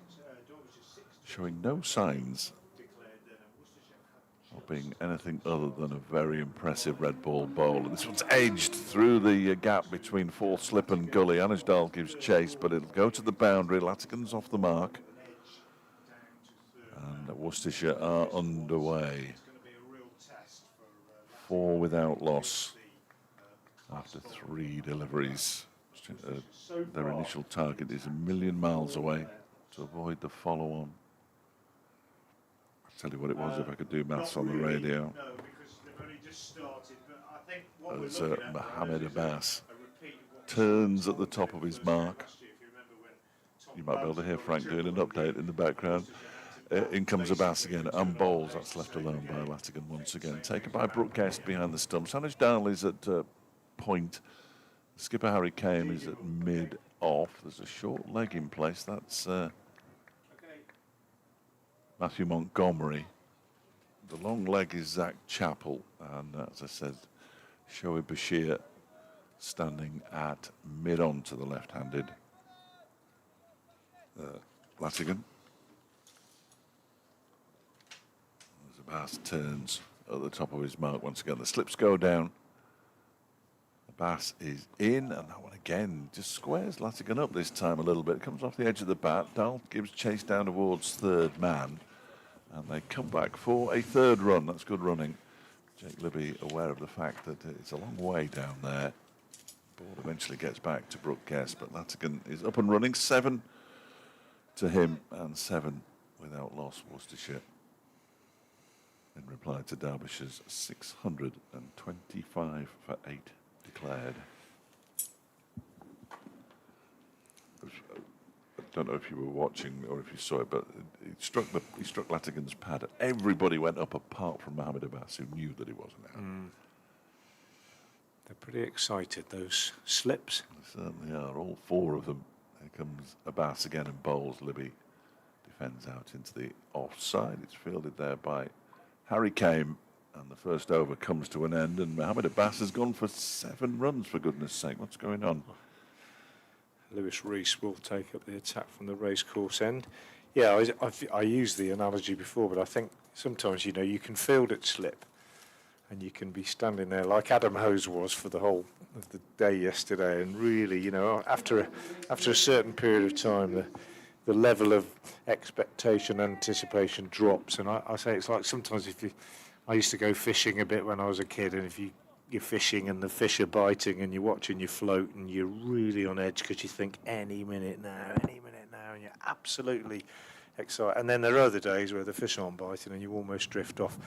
showing no signs of being anything other than a very impressive red ball bowler. This one's edged through the gap between fourth slip and gully. Anashdal gives chase, but it'll go to the boundary. Latigan's off the mark. And Worcestershire are underway. 4 without loss after 3 deliveries. Their initial target is 1,000,000 miles away to avoid the follow-on. I'll tell you what it was if I could do maths on the radio. As Mohammed Abbas turns at the top of his mark. You might be able to hear Frank doing an update in the background. In comes Abbas again, and bowls. That's left alone by Latigan once again. Taken by Brooke Guest behind the stumps. Anashdal is at point. Skipper Harry Kame is at mid-off. There's a short leg in place. That's Matthew Montgomery. The long leg is Zach Chappell. And as I said, Shoaib Bashir standing at mid-on to the left-handed Latigan. As Abbas turns at the top of his mark once again. The slips go down. Abbas is in, and that one again just squares Latigan up this time a little bit. Comes off the edge of the bat. Dahl gives chase down towards third man, and they come back for a 3rd run. That's good running. Jake Libby aware of the fact that it's a long way down there. Ball eventually gets back to Brooke Guest, but Latigan is up and running. 7 to him and 7 without loss, Worcestershire, in reply to Derbyshire's 625 for 8 declared. I don't know if you were watching or if you saw it, but he struck Latigan's pad. Everybody went up apart from Mohammed Abbas, who knew that he wasn't out. They're pretty excited, those slips. They certainly are, all 4 of them Here comes Abbas again and bowls. Libby defends out into the offside. It's fielded there by Harry Kame. And the first over comes to an end, and Mohammed Abbas has gone for 7 runs, for goodness sake. What's going on? Lewis Reese will take up the attack from the racecourse end. Yeah, I used the analogy before, but I think sometimes, you know, you can field at slip and you can be standing there like Adam Hose was for the whole of the day yesterday, and really, you know, after a certain period of time, the level of expectation, anticipation drops. And I say it's like sometimes I used to go fishing a bit when I was a kid, and if you're fishing and the fish are biting and you're watching you float and you're really on edge because you think any minute now, and you're absolutely excited. And then there are other days where the fish aren't biting and you almost drift off.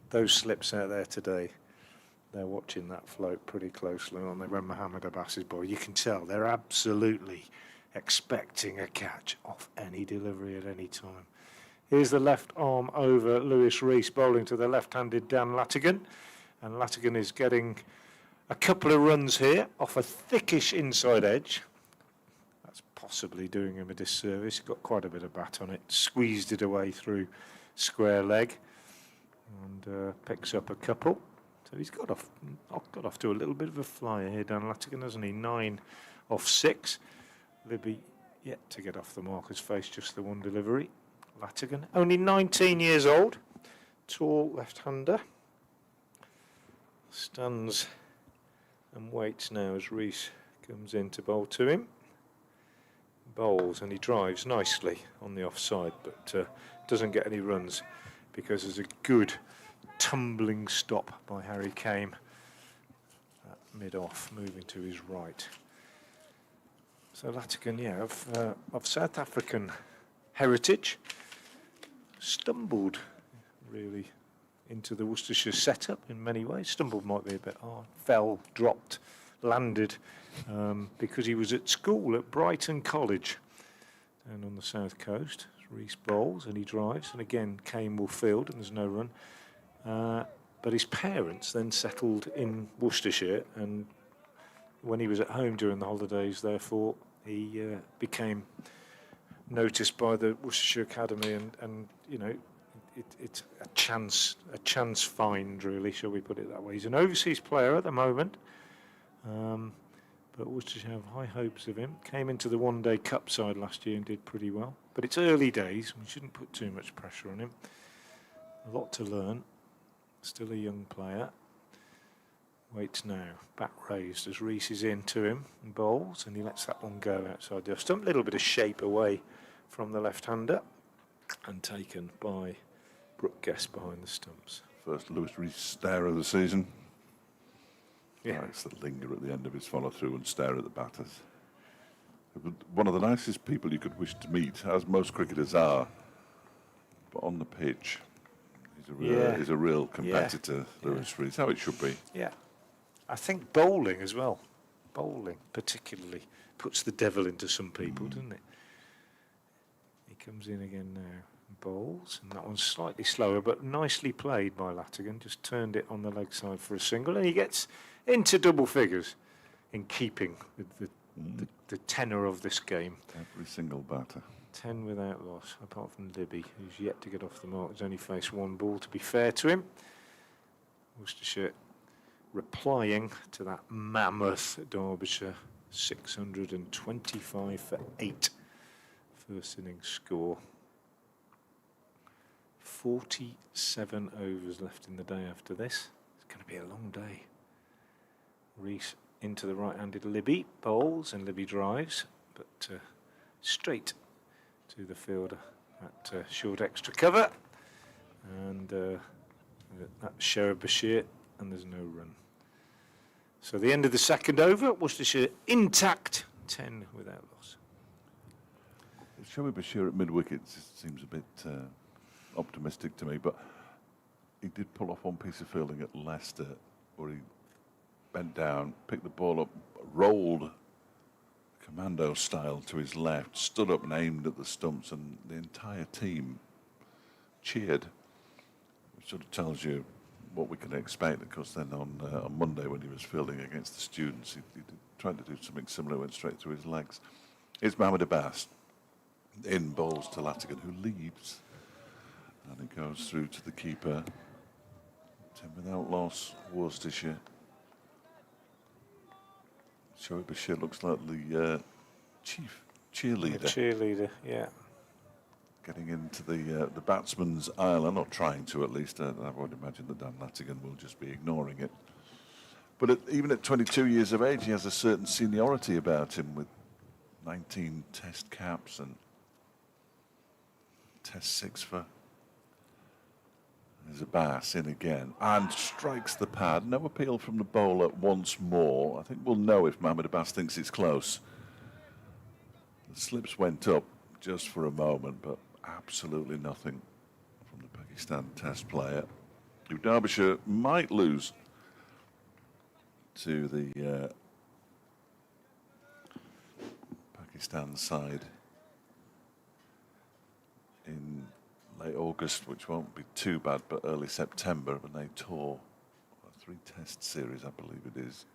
Those slips out there today, they're watching that float pretty closely, aren't they? When Mohammed Abbas is ball, you can tell they're absolutely expecting a catch off any delivery at any time. Here's the left arm over Lewis Reese bowling to the left-handed Dan Latigan. And Latigan is getting a couple of runs here off a thickish inside edge. That's possibly doing him a disservice. He's got quite a bit of bat on it. Squeezed it away through square leg and picks up a couple. So he's got off to a little bit of a flyer here, Dan Latigan, hasn't he? 9 off 6. Libby yet to get off the mark, has faced just the one delivery. Latigan, only 19 years old, tall left-hander. Stands and waits now as Reese comes in to bowl to him. Bowls and he drives nicely on the offside, but doesn't get any runs because there's a good tumbling stop by Harry Kame at mid-off, moving to his right. So Latigan, yeah, of South African heritage, stumbled really into the Worcestershire setup in many ways. Stumbled might be a bit hard. Fell, dropped, landed because he was at school at Brighton College down on the south coast. Reese bowls and he drives, and again Kane will field and there's no run. But his parents then settled in Worcestershire, and when he was at home during the holidays, therefore, he became noticed by the Worcestershire Academy, and you know, it's a chance find, really, shall we put it that way. He's an overseas player at the moment, but Worcestershire have high hopes of him. Came into the one-day cup side last year and did pretty well. But it's early days, we shouldn't put too much pressure on him. A lot to learn. Still a young player. Waits now, bat raised as Reese is in to him and bowls, and he lets that one go outside the stump. A little bit of shape away from the left-hander, and taken by Brooke Guest behind the stumps. First Lewis Reese stare of the season. Yeah. Likes to linger at the end of his follow-through and stare at the batters. One of the nicest people you could wish to meet, as most cricketers are, but on the pitch, he's a real competitor, Lewis Reese. How it should be. Yeah. I think bowling as well, bowling particularly, puts the devil into some people, doesn't it? He comes in again now, bowls, and that one's slightly slower, but nicely played by Latigan. Just turned it on the leg side for a single, and he gets into double figures in keeping with the tenor of this game. Every single batter. 10 without loss, apart from Libby, who's yet to get off the mark. He's only faced one ball, to be fair to him. Worcestershire replying to that mammoth Derbyshire 625 for 8 first innings score. 47 overs left in the day after this. It's going to be a long day. Reese into the right-handed Libby, bowls, and Libby drives, but straight to the fielder at short extra cover, and that's Sheriff Bashir, and there's no run. So the end of the second over, Worcestershire intact, 10 without loss. Sheriff Bashir at mid-wicket seems a bit optimistic to me, but he did pull off one piece of fielding at Leicester where he bent down, picked the ball up, rolled commando style to his left, stood up and aimed at the stumps, and the entire team cheered, which sort of tells you what we can expect. Of course, then on Monday when he was fielding against the students, he tried to do something similar, went straight through his legs. It's Mohamed Abbas. In bowls to Latigan, who leaves. And it goes through to the keeper. 10 without loss, Worcestershire. Derbyshire looks like the chief cheerleader. The cheerleader, yeah. Getting into the batsman's aisle. I'm not trying to, at least. I would imagine that Dan Latigan will just be ignoring it. But even at 22 years of age, he has a certain seniority about him with 19 test caps and test 6 for. There's Abbas in again and strikes the pad. No appeal from the bowler once more. I think we'll know if Mohamed Abbas thinks it's close. The slips went up just for a moment, but absolutely nothing from the Pakistan test player, who Derbyshire might lose to the Pakistan side in late August, which won't be too bad, but early September when they tour a 3-test series, I believe it is.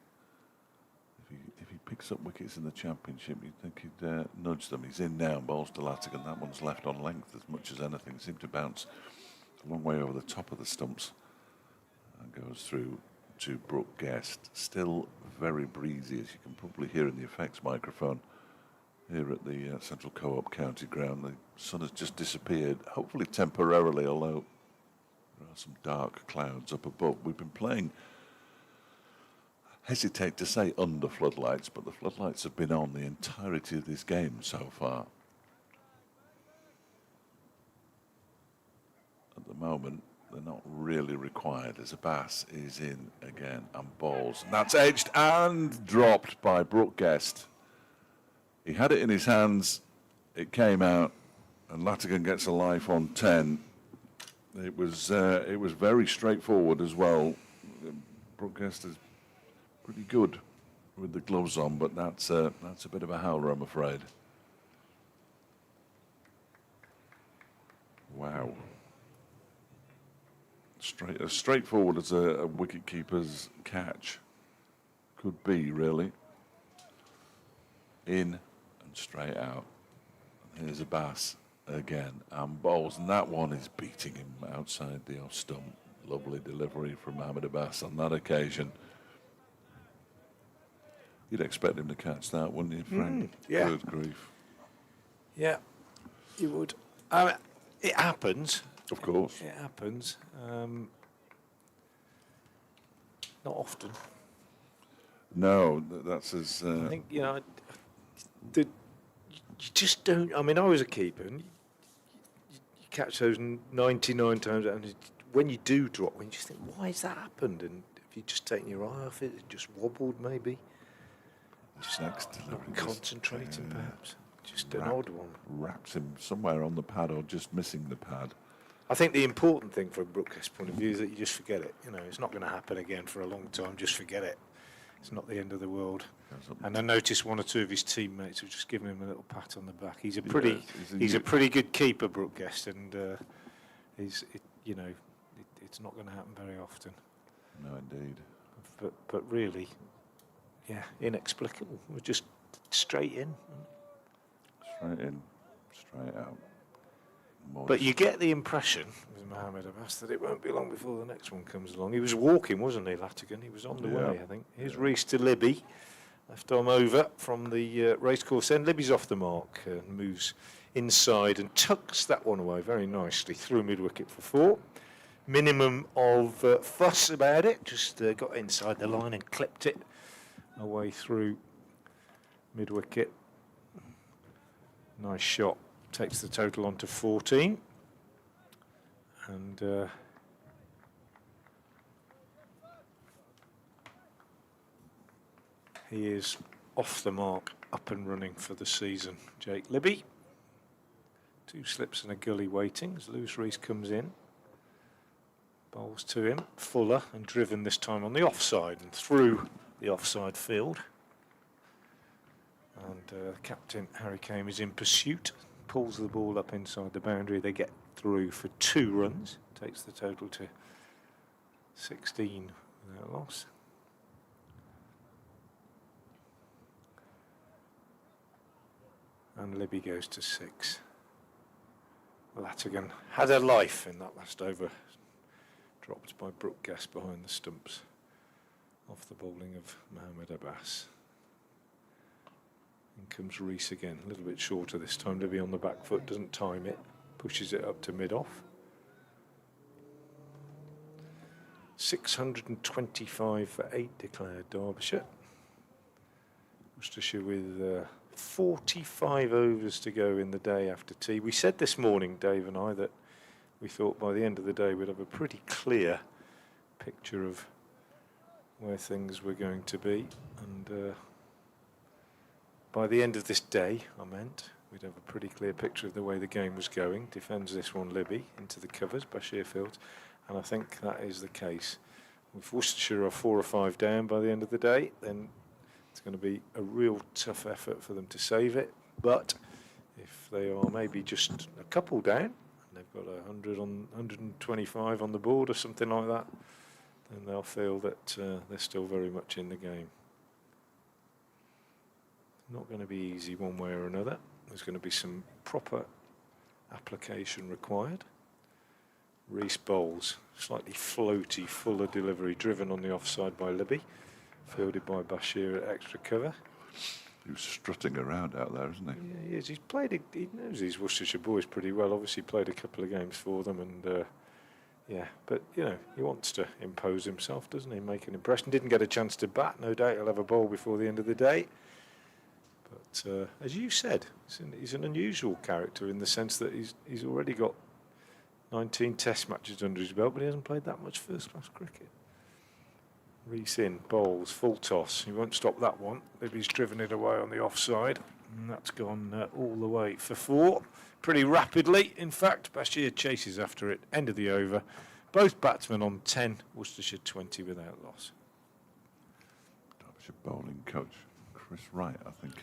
If he picks up wickets in the Championship, you'd think he'd nudge them. He's in now, bowls to Latigan. That one's left on length as much as anything. Seemed to bounce a long way over the top of the stumps and goes through to Brooke Guest. Still very breezy, as you can probably hear in the effects microphone here at the Central Co-op County Ground. The sun has just disappeared, hopefully temporarily, although there are some dark clouds up above. We've been playing, hesitate to say under floodlights, but the floodlights have been on the entirety of this game so far. At the moment, they're not really required, as Abbas is in again and bowls. And that's edged and dropped by Brooke Guest. He had it in his hands, it came out, and Latigan gets a life on 10. It was very straightforward as well. Brooke Guest is pretty good with the gloves on, but that's a bit of a howler, I'm afraid. Wow. As straightforward as a wicket-keeper's catch could be, really. In and straight out. And here's Abbas again, and bowls, and that one is beating him outside the off stump. Lovely delivery from Mohamed Abbas on that occasion. You'd expect him to catch that, wouldn't you, Frank? Yeah. Good grief. Yeah, you would. It happens. Of course. It happens. Not often. No, that's as... I think, you just don't... I mean, I was a keeper, and you catch those 99 times, and when you do drop, you just think, why has that happened? And if you've just taken your eye off it, it just wobbled, maybe. Just next not concentrating, perhaps. Just an odd one. Wraps him somewhere on the pad or just missing the pad. I think the important thing from Brooke's point of view is that you just forget it. You know, it's not going to happen again for a long time. Just forget it. It's not the end of the world. And I noticed one or two of his teammates have just given him a little pat on the back. He's a pretty good keeper, Brooke Guest, and it's not going to happen very often. No, indeed. But really, yeah, inexplicable. We're just straight in. Straight in, straight out. But you get the impression with Mohamed Abbas that it won't be long before the next one comes along. He was walking, wasn't he, Latigan? He was on the way, I think. Here's Reese to Libby. Left arm over from the racecourse end. Libby's off the mark and moves inside and tucks that one away very nicely through mid-wicket for 4. Minimum of fuss about it. Just got inside the line and clipped it away through mid-wicket. Nice shot. Takes the total on to 14. And he is off the mark, up and running for the season. Jake Libby. 2 slips and a gully waiting as Lewis Reese comes in. Bowls to him. Fuller, and driven this time on the offside and through the offside field. And captain Harry Kame is in pursuit. Pulls the ball up inside the boundary. They get through for 2 runs. Takes the total to 16 without loss. and Libby goes to 6. Latigan had a life in that last over, dropped by Brooke Guest behind the stumps off the bowling of Mohamed Abbas. In comes Reese again, a little bit shorter this time. Libby on the back foot, doesn't time it, pushes it up to mid-off. 625 for 8 declared Derbyshire. Worcestershire with 45 overs to go in the day after tea. We said this morning, Dave and I, that we thought by the end of the day we'd have a pretty clear picture of where things were going to be. And by the end of this day, I meant, we'd have a pretty clear picture of the way the game was going. Defends this one, Libby, into the covers, Bashir Fields. And I think that is the case. If Worcestershire are 4 or 5 down by the end of the day, then it's going to be a real tough effort for them to save it. But if they are maybe just a couple down, and they've got 125 on the board or something like that, then they'll feel that they're still very much in the game. Not going to be easy one way or another. There's going to be some proper application required. Reese bowls, slightly floaty, fuller delivery, driven on the offside by Libby, fielded by Bashir at extra cover. He was strutting around out there, isn't he? Yeah, he is. He's played. He knows these Worcestershire boys pretty well. Obviously, played a couple of games for them, and yeah. But you know, he wants to impose himself, doesn't he? Make an impression. Didn't get a chance to bat. No doubt he'll have a bowl before the end of the day. But as you said, he's an unusual character in the sense that he's already got 19 Test matches under his belt, but he hasn't played that much first-class cricket. Reese in, bowls, full toss. He won't stop that one. Libby's driven it away on the offside, and that's gone all the way for 4. Pretty rapidly, in fact. Bashir chases after it. End of the over. Both batsmen on 10. Worcestershire 20 without loss. Derbyshire bowling coach Chris Wright, I think.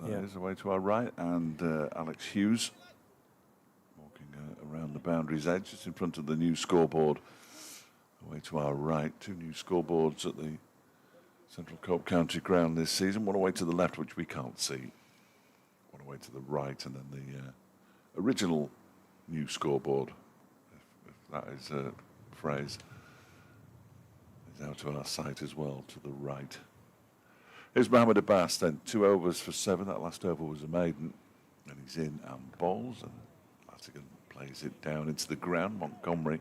That Yeah. is away to our right, and Alex Hughes walking around the boundary's edge, just in front of the new scoreboard. Away to our right, 2 new scoreboards at the Central Cope County ground this season. One away to the left, which we can't see. One away to the right, and then the original new scoreboard, if that is a phrase, is out of our sight as well, to the right. Here's Mohamed Abbas then, 2 overs for 7. That last over was a maiden, and he's in and bowls, and Latigan plays it down into the ground. Montgomery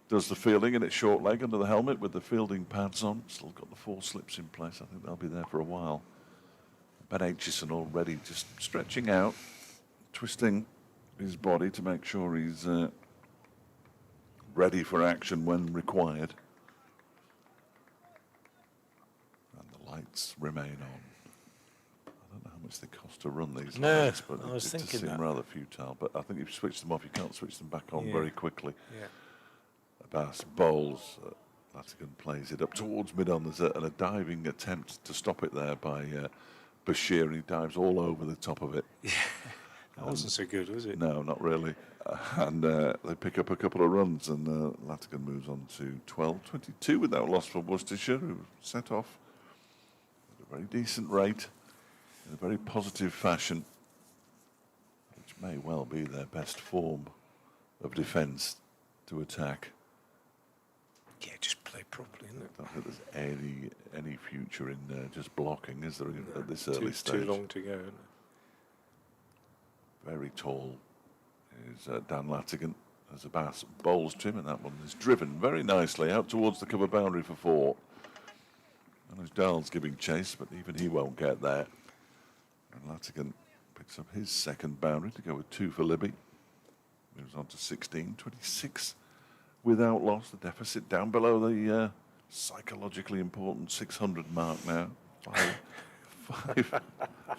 does the fielding in its short leg under the helmet with the fielding pads on. Still got the 4 slips in place. I think they'll be there for a while. Ben Aitchison already just stretching out, twisting his body to make sure he's ready for action when required. And the lights remain on. I don't know how much they cost to run these lights, but I was it thinking seem that. rather futile. But I think if you switch them off, you can't switch them back on Yeah. very quickly. Yeah. Abbas bowls, Latigan plays it up towards mid-on. There's a diving attempt to stop it there by Bashir, and he dives all over the top of it. Yeah. That wasn't so good, was it? No, not really. And they pick up a couple of runs, and Latigan moves on to 12-22 without loss for Worcestershire, who set off at a very decent rate, in a very positive fashion, which may well be their best form of defence to attack. Yeah, just play properly, isn't it? I don't think there's any future in just blocking, is there, at this early too, stage? Too long to go, isn't it? Very tall is Dan Latigan as Abbas bowls to him, and that one is driven very nicely out towards the cover boundary for 4. And as Darl's giving chase, but even he won't get there. And Latigan picks up his second boundary to go with 2 for Libby. Moves on to 16-26 without loss. The deficit down below the psychologically important 600 mark now.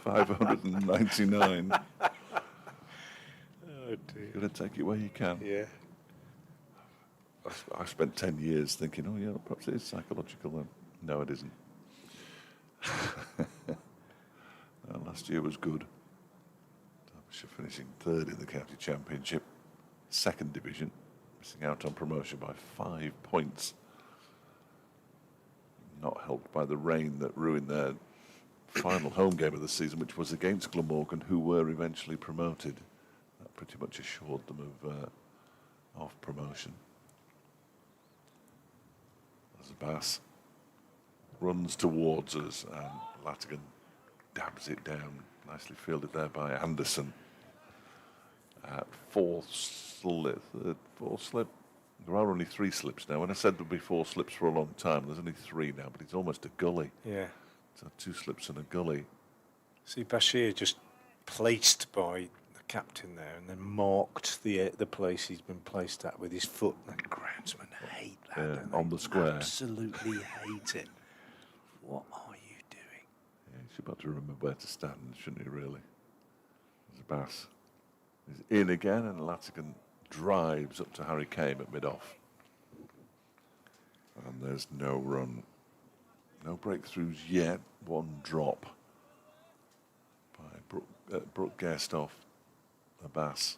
599. Oh dear. Got to take it where you can. Yeah. I spent 10 years thinking, oh yeah, perhaps it is psychological then. No, it isn't. Last year was good. Derbyshire finishing 3rd in the County Championship, 2nd division, missing out on promotion by 5 points. Not helped by the rain that ruined their final home game of the season, which was against Glamorgan, who were eventually promoted. That pretty much assured them of promotion. As Bass runs towards us, and Latigan dabs it down. Nicely fielded there by Anderson. Fourth slip. There are only 3 slips now. When I said there'd be 4 slips for a long time, there's only 3 now, but it's almost a gully. Yeah. So 2 slips and a gully. See, Bashir just placed by the captain there and then marked the place he's been placed at with his foot. The groundsmen hate that, don't they? On the square. Absolutely hate it. What are you doing? Yeah, he's about to remember where to stand, shouldn't he, really? There's a Bass. He's in again, and Latigan drives up to Harry Kame at mid-off. And there's no run. No breakthroughs yet. 1 drop by Brooke Guest off a Bass.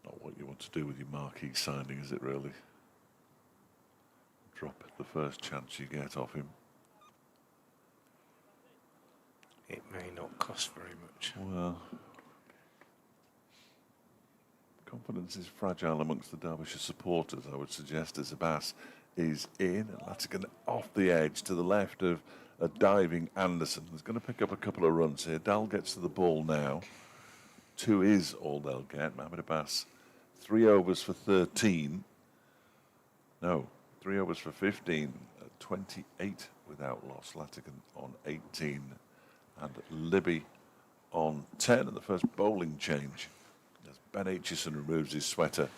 Not what you want to do with your marquee signing, is it really? Drop at the first chance you get off him. It may not cost very much. Well, confidence is fragile amongst the Derbyshire supporters, I would suggest, as Bass is in. And Latigan off the edge to the left of a diving Anderson. He's going to pick up a couple of runs here. Dal gets to the ball now. 2 is all they'll get. Mohamed Abbas, 3 overs for 13. No, 3 overs for 15. 28 without loss. Latigan on 18. And Libby on 10. And the first bowling change as Ben Aitchison removes his sweater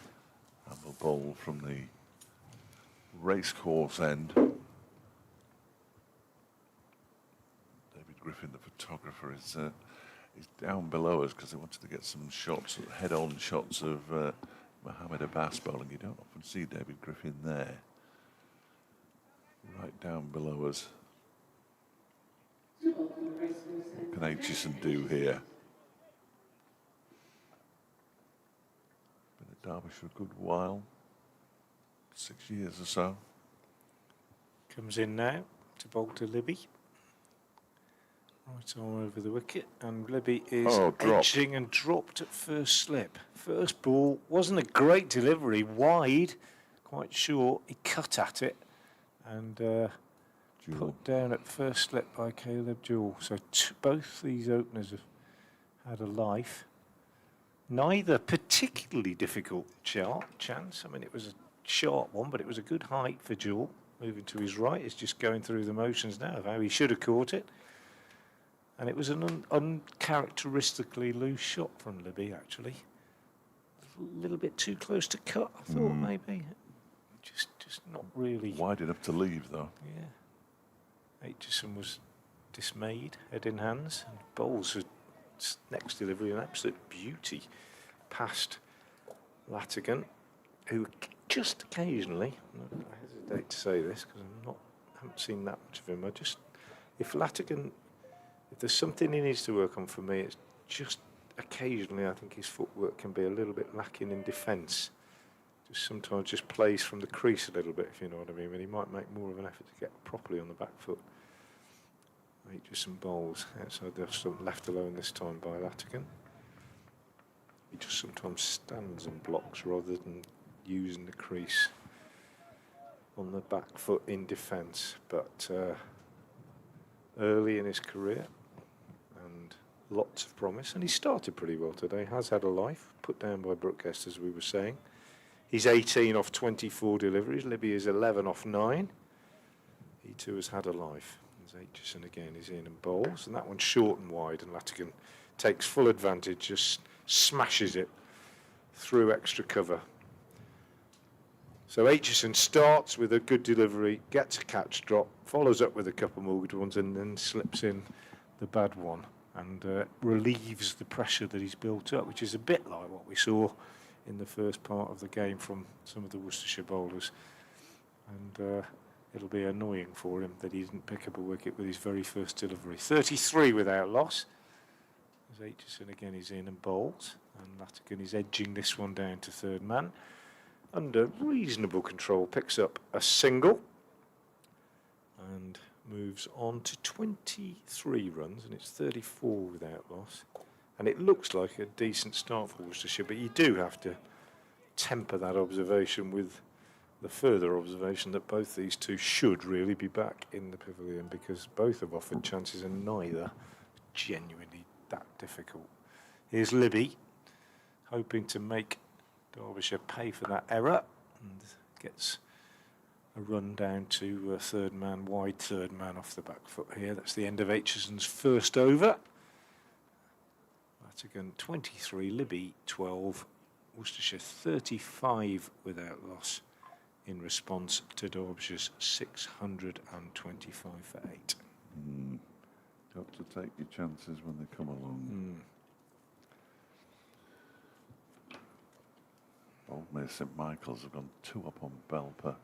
and will bowl from the racecourse end. David Griffin, the photographer, is down below us because he wanted to get some shots, head-on shots of Mohamed Abbas bowling. You don't often see David Griffin there. Right down below us. What can Aitchison do here? Been at Derbyshire a good while. 6 years or so. Comes in now to bowl to Libby. Right arm over the wicket, and Libby is edging and dropped at first slip. First ball wasn't a great delivery, wide, quite short. He cut at it and put down at first slip by Caleb Jewell. So both these openers have had a life. Neither particularly difficult chance. I mean, it was a sharp one, but it was a good height for Jewell. Moving to his right, he's just going through the motions now of how he should have caught it. And it was an uncharacteristically loose shot from Libby, actually. A little bit too close to cut, I thought, maybe. Just not really. Wide enough to leave, though. Yeah. Aitchison was dismayed, head in hands. And Bowles' next delivery, an absolute beauty, past Latigan, who just occasionally, I hesitate to say this because I haven't seen that much of him. If there's something he needs to work on for me, it's just occasionally I think his footwork can be a little bit lacking in defence. Just sometimes just plays from the crease a little bit, if you know what I mean, but he might make more of an effort to get properly on the back foot. Aitchison bowls outside the off-stump, left alone this time by Latigan. He just sometimes stands and blocks rather than using the crease on the back foot in defence, but early in his career and lots of promise, and he started pretty well today. Has had a life, put down by Brooke Guest, as we were saying. He's 18 off 24 deliveries. Libby is 11 off 9. He too has had a life. As Aitchison again is in and bowls, and that one's short and wide, and Latigan takes full advantage, just smashes it through extra cover. So Aitchison starts with a good delivery, gets a catch drop, follows up with a couple more good ones, and then slips in the bad one and relieves the pressure that he's built up, which is a bit like what we saw in the first part of the game from some of the Worcestershire bowlers. And it'll be annoying for him that he didn't pick up a wicket with his very first delivery. 33 without loss. As Aitchison again is in and bowls, and Latigan is edging this one down to third man. Under reasonable control, picks up a single. and moves on to 23 runs, and it's 34 without loss. And it looks like a decent start for Worcestershire, but you do have to temper that observation with the further observation that both these two should really be back in the pavilion, because both have offered chances and neither genuinely that difficult. Here's Libby, hoping to make Derbyshire pay for that error, and gets a run down to third man, wide third man off the back foot here. That's the end of Aitchison's first over. Latigan 23, Libby 12, Worcestershire 35 without loss in response to Derbyshire's 625 for 8. Got to take your chances when they come along. Oldmere St Michael's have gone 2 up on Belper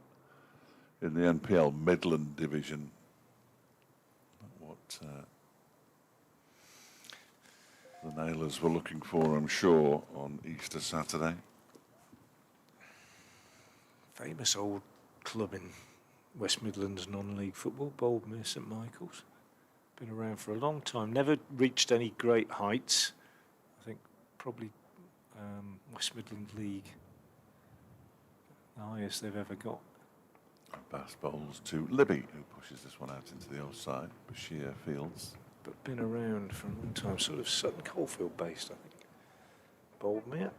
in the NPL Midland Division. What the Nailers were looking for, I'm sure, on Easter Saturday. Famous old club in West Midlands non-league football, Oldmere St Michael's. Been around for a long time, never reached any great heights. I think probably West Midland League, the highest they've ever got. Bass bowls to Libby, who pushes this one out into the offside. Bashir fields. But been around for a long time, sort of Sutton Coldfield based, I think. Boldmere,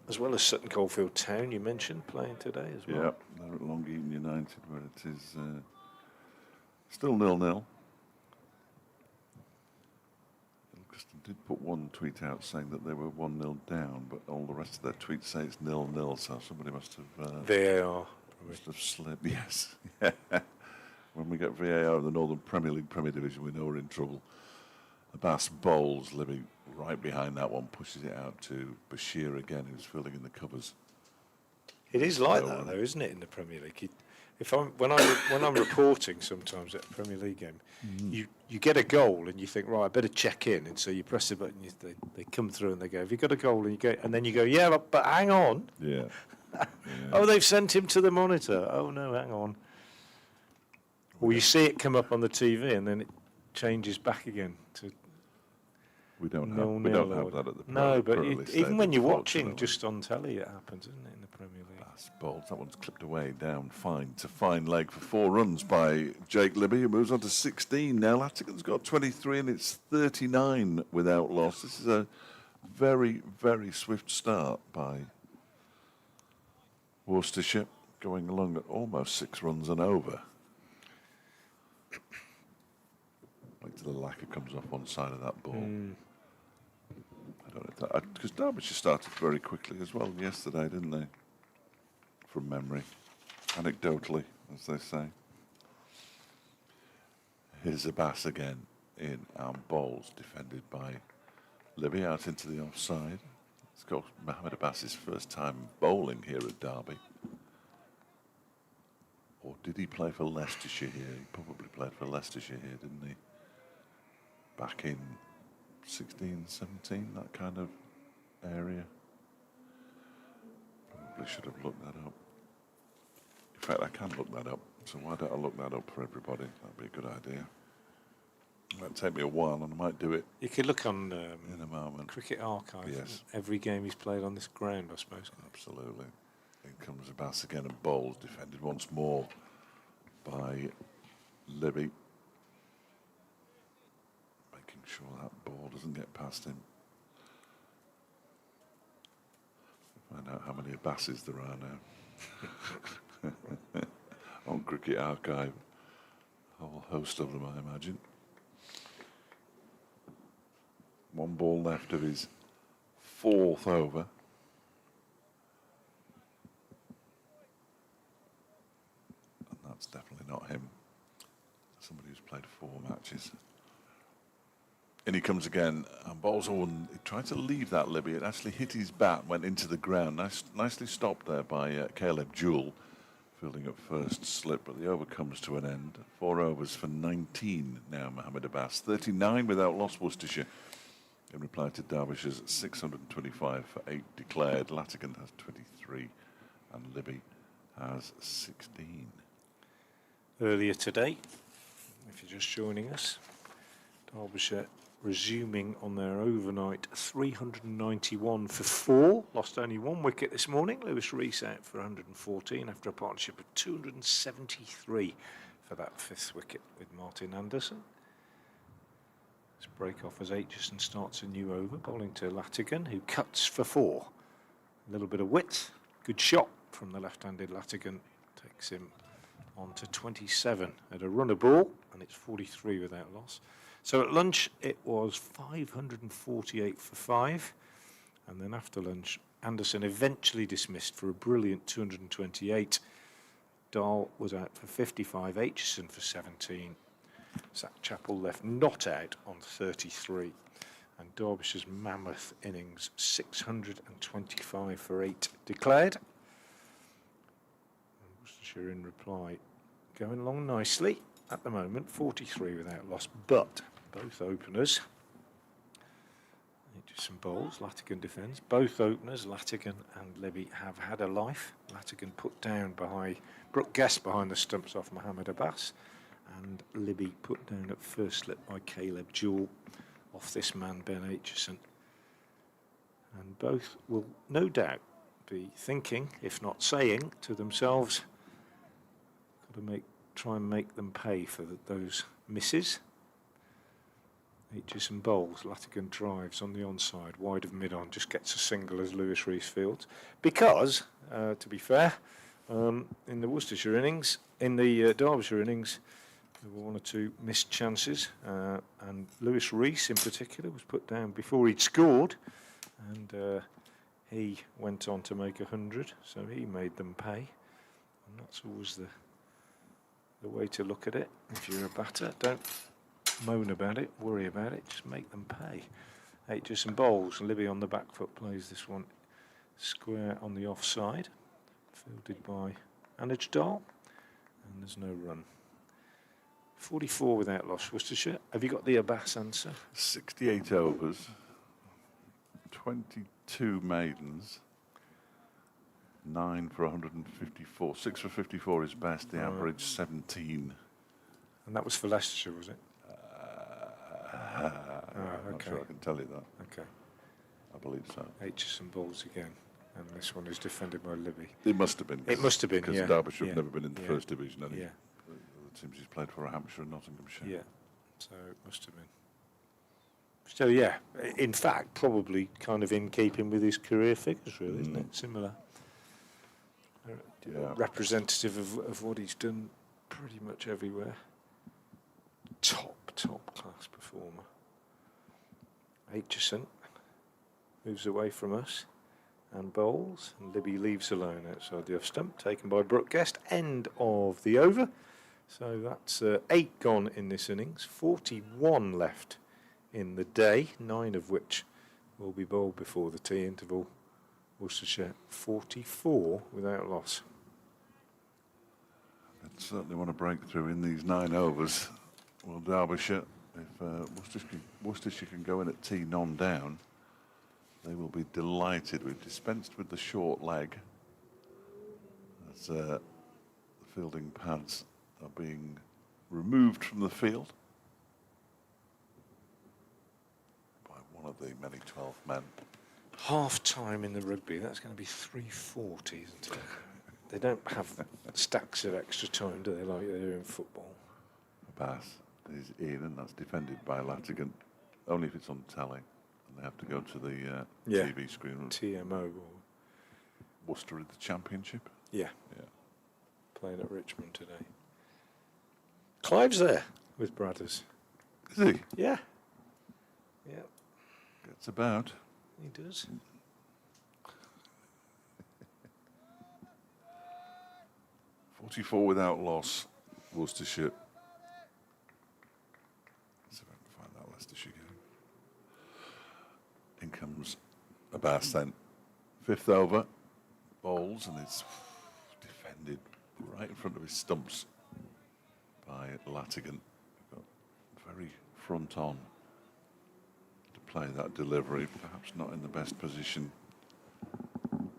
as well as Sutton Coldfield Town, you mentioned, playing today as well. Yeah, they're at Long Eaton United, where it is still 0-0. Ilkeston did put one tweet out saying that they were 1-0 down, but all the rest of their tweets say it's 0-0, so somebody must have... VAR. Must have slipped, yes. When we get VAR in the Northern Premier League Premier Division, we know we're in trouble. Abbas bowls, Libby right behind that one, pushes it out to Bashir again, who's filling in the covers. It is like that, though, isn't it, in the Premier League? When I'm reporting sometimes at a Premier League game, you get a goal and you think, right, I better check in, and so you press the button, they come through and they go, have you got a goal? And then you go, yeah, but hang on. Yeah. Oh, they've sent him to the monitor. Oh no, hang on. Or you see it come up on the TV and then it changes back again to. We don't have that at the no, but even when you're watching unfortunately. just on telly, it happens, isn't it, in the Premier League? Bass bowls. That one's clipped away down fine to fine leg for 4 runs by Jake Libby, who moves on to 16 now. Latigan's got 23 and it's 39 without loss. This is a very, very swift start by Worcestershire, going along at almost 6 runs and over. Wait till the lacquer comes off one side of that ball. I don't know if that... Because Derbyshire started very quickly as well yesterday, didn't they? From memory. Anecdotally, as they say. Here's Abbas again in bowls, defended by Libby out into the offside. It's got Mohammed Abbas's first time bowling here at Derby. Or did he play for Leicestershire here? He probably played for Leicestershire here, didn't he? Back in 16, 17, that kind of area. Probably should have looked that up. In fact, I can look that up. So why don't I look that up for everybody? That'd be a good idea. It might take me a while, and I might do it. You could look on in a moment. Cricket Archive. Yes. Every game he's played on this ground, I suppose. Absolutely. In comes Abbas again and bowls, defended once more by Libby. Making sure that ball doesn't get past him. Find out how many Abbases there are now. On Cricket Archive. A whole host of them, I imagine. 1 ball left of his 4th over. And that's definitely not him. Somebody who's played 4 matches. In he comes again, and bowls on. He tried to leave that Libby. It actually hit his bat, went into the ground. Nicely stopped there by Caleb Jewell, fielding at first slip, but the over comes to an end. 4 overs for 19 now, Mohammed Abbas. 39 without loss, Worcestershire. In reply to Derbyshire's 625 for 8 declared. Latigan has 23 and Libby has 16. Earlier today, just joining us. Derbyshire resuming on their overnight 391 for 4. Lost only 1 wicket this morning. Lewis Reese out for 114 after a partnership of 273 for that 5th wicket with Martin Anderson. Let's break off as Aitchison starts a new over, bowling to Latigan, who cuts for 4. A little bit of width. Good shot from the left-handed Latigan. Takes him on to 27 at a runner ball, and it's 43 without loss. So at lunch it was 548 for 5, and then after lunch Anderson eventually dismissed for a brilliant 228. Dahl was out for 55, Aitchison for 17. Zach Chappell left not out on 33, and Derbyshire's mammoth innings 625 for 8 declared. And Worcestershire in reply going along nicely at the moment, 43 without loss, but both openers, Aitchison bowls, Latigan defends. Both openers, Latigan and Libby, have had a life. Latigan put down by Brooke Guest behind the stumps off Mohammed Abbas, and Libby put down at first slip by Caleb Jewell off this man Ben Aitchison. And both will no doubt be thinking, if not saying, to themselves, got to try and make them pay for those misses. Aitchison bowls, Latigan drives on the onside, wide of mid-on, just gets a single as Lewis Reese fields. Because, to be fair, in the Worcestershire innings, in the Derbyshire innings, there were 1 or 2 missed chances, and Lewis Reese in particular was put down before he'd scored, and he went on to make 100, so he made them pay. And that's always the way to look at it. If you're a batter, don't moan about it, worry about it, just make them pay. Aitchison bowls, Libby on the back foot plays this one square on the offside, fielded by Anuj Dahl, and there's no run. 44 without loss, Worcestershire. Have you got the Abbas answer? 68 overs, 22 maidens, 9 for 154. 6 for 54 is best, the average 17. And that was for Leicestershire, was it? I'm not sure I can tell you that. Okay. I believe so. Aitchison bowls again, and this one is defended by Libby. It must have been. It must have been, because yeah. Derbyshire Yeah. have never been in the Yeah. first division. Any Yeah. the teams he's played for are Hampshire and Nottinghamshire. Yeah, so it must have been. So yeah, in fact, probably kind of in keeping with his career figures, really, isn't it? Similar. Yeah. Representative of what he's done pretty much everywhere. Top class performer. Aitchison moves away from us and bowls, and Libby leaves alone outside the off stump, taken by Brooke Guest. End of the over. So that's 8 gone in this innings, 41 left in the day, 9 of which will be bowled before the tea interval. Worcestershire 44 without loss. They'd certainly want to break through in these 9 overs. Well, Derbyshire, if Worcestershire can go in at tea non-down, they will be delighted. We've dispensed with the short leg as the fielding pads are being removed from the field by one of the many 12 men. Half time in the rugby, that's going to be 3:40, isn't it? They don't have stacks of extra time, do they, like they do in football? Abbas is in, and that's defended by Latigan, only if it's on telly, and they have to go to the TV screen. TMO. Or Worcester in the Championship. yeah, Yeah. playing at Richmond today. Clive's there with Bradders. Is he? Yeah. Yeah, Gets about. he does. .44 without loss, Worcestershire. Let's see if I can find that Leicestershire game. In comes Abbas then. 5th over, bowls, and it's defended right in front of his stumps by Latigan. Got very front on to play that delivery, perhaps not in the best position.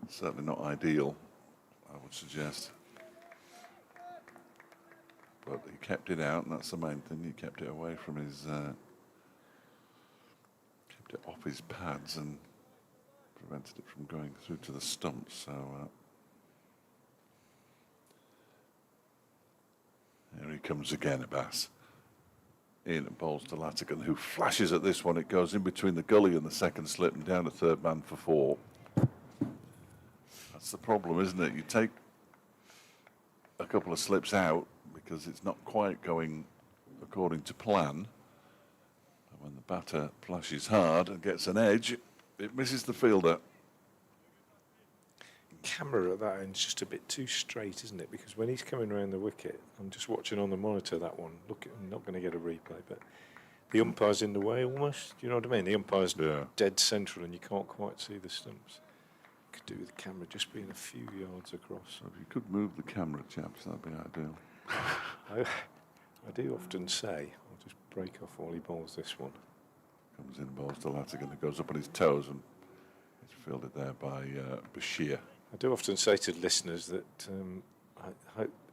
Certainly not ideal, I would suggest. but he kept it out, and that's the main thing. He kept it away from his, kept it off his pads and prevented it from going through to the stumps. So here he comes again, Abbas. In and bowls to Latigan, who flashes at this one. It goes in between the gully and the second slip and down to third man for 4. That's the problem, isn't it? You take a couple of slips out because it's not quite going according to plan. And when the batter flashes hard and gets an edge, it misses the fielder. Camera at that end's just a bit too straight, isn't it? Because when he's coming around the wicket, I'm just watching on the monitor that one. Look, I'm not going to get a replay, but the umpire's in the way almost. Do you know what I mean? The umpire's dead central and you can't quite see the stumps. Could do with the camera just being a few yards across. So if you could move the camera, chaps, that'd be ideal. I do often say, I'll just break off while he bowls this one. Comes in, bowls to Latigan, it goes up on his toes and it's fielded there by Bashir. I do often say to listeners that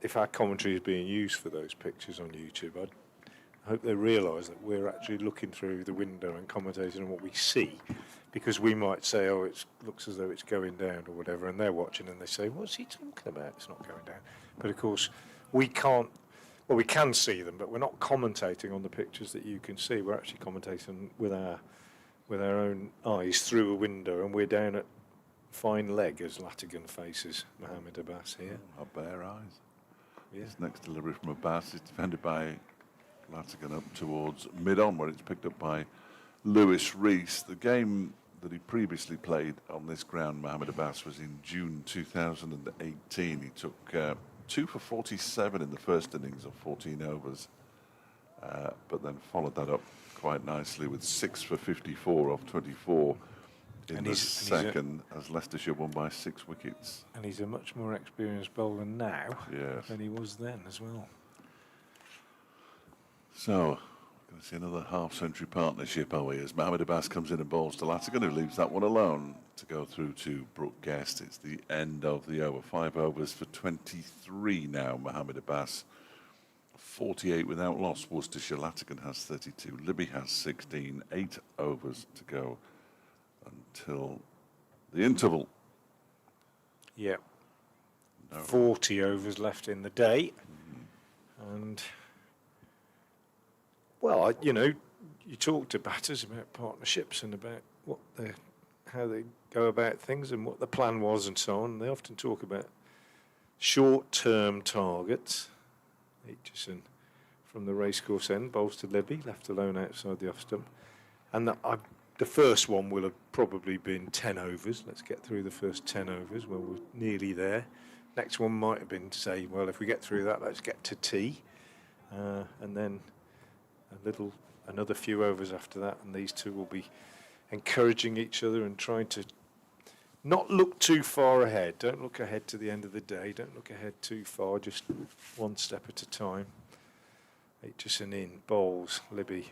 if our commentary is being used for those pictures on YouTube, I hope they realise that we're actually looking through the window and commentating on what we see, because we might say, oh, it looks as though it's going down or whatever, and they're watching and they say, what's he talking about? It's not going down. But of course, we can't, well, we can see them, but we're not commentating on the pictures that you can see. We're actually commentating with our own eyes through a window, and we're down at fine leg as Latigan faces Mohammed Abbas here. Our bare eyes. Yeah. This next delivery from Abbas is defended by Latigan up towards mid-on, where it's picked up by Lewis Reese. The game that he previously played on this ground, Mohammed Abbas, was in June 2018. He took 2 for 47 in the first innings of 14 overs, but then followed that up quite nicely with 6 for 54 off 24 in the second, as Leicestershire won by 6 wickets. And he's a much more experienced bowler now than he was then as well. So, we're going to see another half-century partnership, are we, as Mohammed Abbas comes in and bowls to Latigan, who leaves that one alone to go through to Brooke Guest. It's the end of the over. 5 overs for 23 now, Mohammed Abbas. 48 without loss. Worcestershire. Latigan has 32. Libby has 16. 8 overs to go until the interval. Yeah. 40 overs left in the day. And, well, you know, you talk to batters about partnerships and about how they go about things and what the plan was and so on. They often talk about short-term targets. Aitchison from the racecourse end, bowls to Libby, left alone outside the off stump. And the first one will have probably been 10 overs. Let's get through the first 10 overs. Well, we're nearly there. Next one might have been to say, well, if we get through that, let's get to tea. And then another few overs after that, and these two will be encouraging each other and trying to not look too far ahead. Don't look ahead to the end of the day. Don't look ahead too far, just one step at a time. Aitchison in, bowls, Libby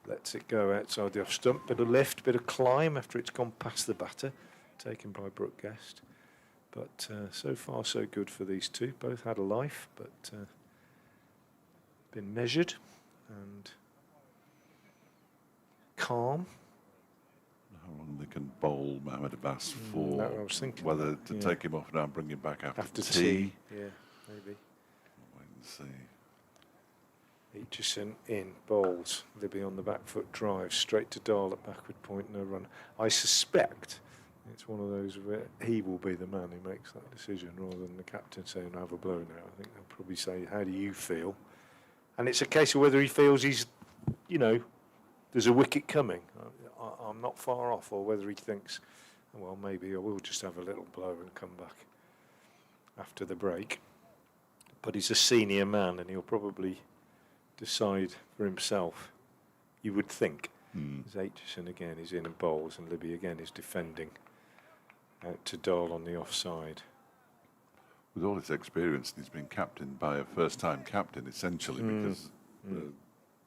lets it go outside the off stump. Bit of lift, bit of climb after it's gone past the batter, taken by Brooke Guest. But so far so good for these two. Both had a life, but been measured and calm. How long they can bowl Mohammed Abbas for, I was thinking whether that, to take him off now and bring him back after tea. Yeah, maybe. Wait and see. Aitchison in, bowls, Libby on the back foot drive, straight to Dahl at backward point, no run. I suspect it's one of those where he will be the man who makes that decision rather than the captain saying, have a blow now. I think they'll probably say, how do you feel? And it's a case of whether he feels he's, you know, there's a wicket coming. I'm not far off, or whether he thinks, well, maybe I will just have a little blow and come back after the break. But he's a senior man, and he'll probably decide for himself, you would think. As Aitchison again is in and bowls, and Libby again is defending out to Dahl on the offside. With all his experience, he's been captained by a first-time captain, essentially, because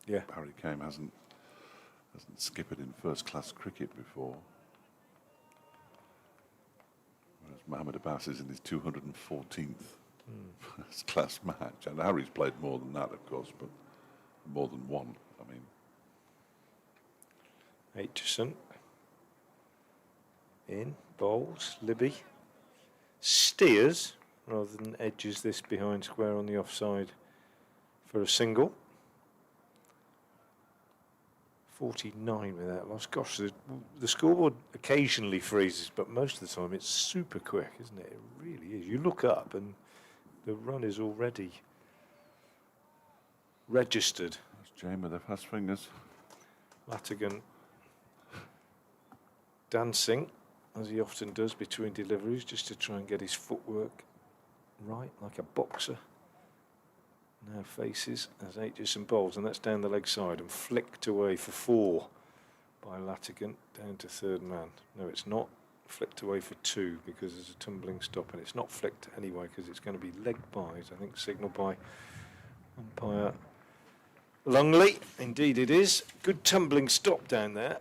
Harry Kane hasn't skippered in first-class cricket before. Whereas Mohammed Abbas is in his 214th first class match. And Harry's played more than that, of course, but more than one. I mean, Aitchison. In, bowls, Libby. Steers, rather than edges this behind square on the offside for a single. 49 without loss. Gosh, the scoreboard occasionally freezes, but most of the time it's super quick, isn't it? It really is. You look up and the run is already registered. that's Jane with her fast fingers. Latigan dancing, as he often does between deliveries, just to try and get his footwork right, like a boxer. Now faces as Aitchison bowls, and that's down the leg side and flicked away for 4 by Latigan, down to third man. No, it's not. Flicked away for 2 because there's a tumbling stop, and it's not flicked anyway because it's going to be leg byes, I think, signalled by umpire Lungley. Indeed it is. Good tumbling stop down there.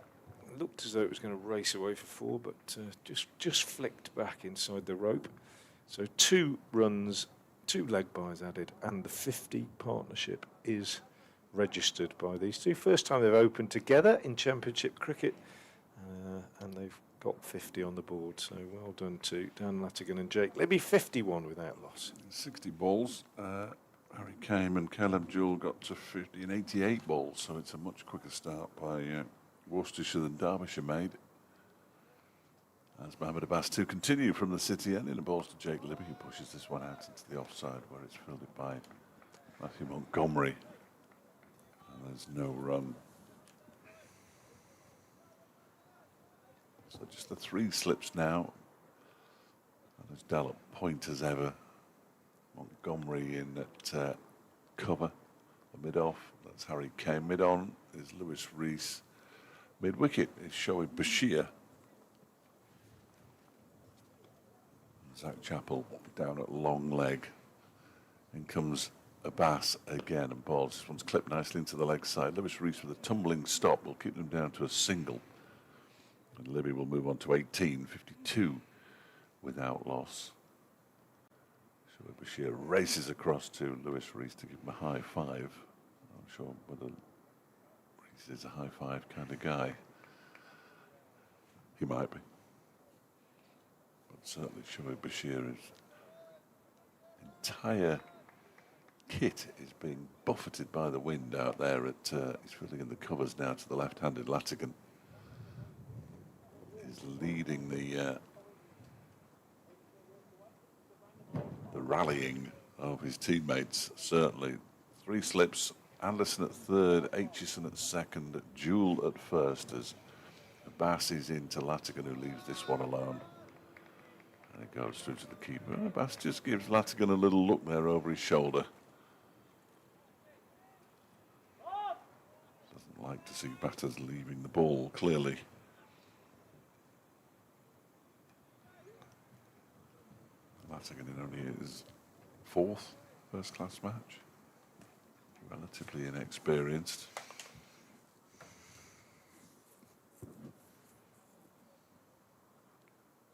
It looked as though it was going to race away for 4, but just flicked back inside the rope. So 2 runs, 2 leg byes added, and the 50 partnership is registered by these two. First time they've opened together in Championship cricket, and they've got 50 on the board. So well done to Dan Latigan and Jake Libby. 51 without loss. 60 balls. Harry Kame and Caleb Jewell got to 50 and 88 balls, so it's a much quicker start by Worcestershire than Derbyshire made. As Mohamed Abbas to continue from the city end in the balls to Jake Libby, who pushes this one out into the offside where it's fielded by Matthew Montgomery. And there's no run. So just the 3 slips now. And as Dallop point as ever. Montgomery in at cover, mid-off. That's Harry Kane. Mid-on is Lewis Reese. Mid-wicket is Shoaib Bashir. Zach Chappell down at long leg. In comes Abbas again and balls. This one's clipped nicely into the leg side. Lewis Reese with a tumbling stop will keep them down to a single. And Libby will move on to 18, 52 without loss. Bashir races across to Lewis Reese to give him a high 5. I'm sure whether Reese is a high 5 kind of guy. He might be. But certainly Shoaib Bashir's entire kit is being buffeted by the wind out there. He's filling in the covers now to the left-handed Latigan. He's leading the rallying of his teammates, certainly. 3 slips, Anderson at third, Aitchison at second, Jewell at first, as Abbas is into Latigan, who leaves this one alone. And it goes through to the keeper. Abbas just gives Latigan a little look there over his shoulder. Doesn't like to see batters leaving the ball, clearly. Latigan in only his 4th first-class match. Relatively inexperienced.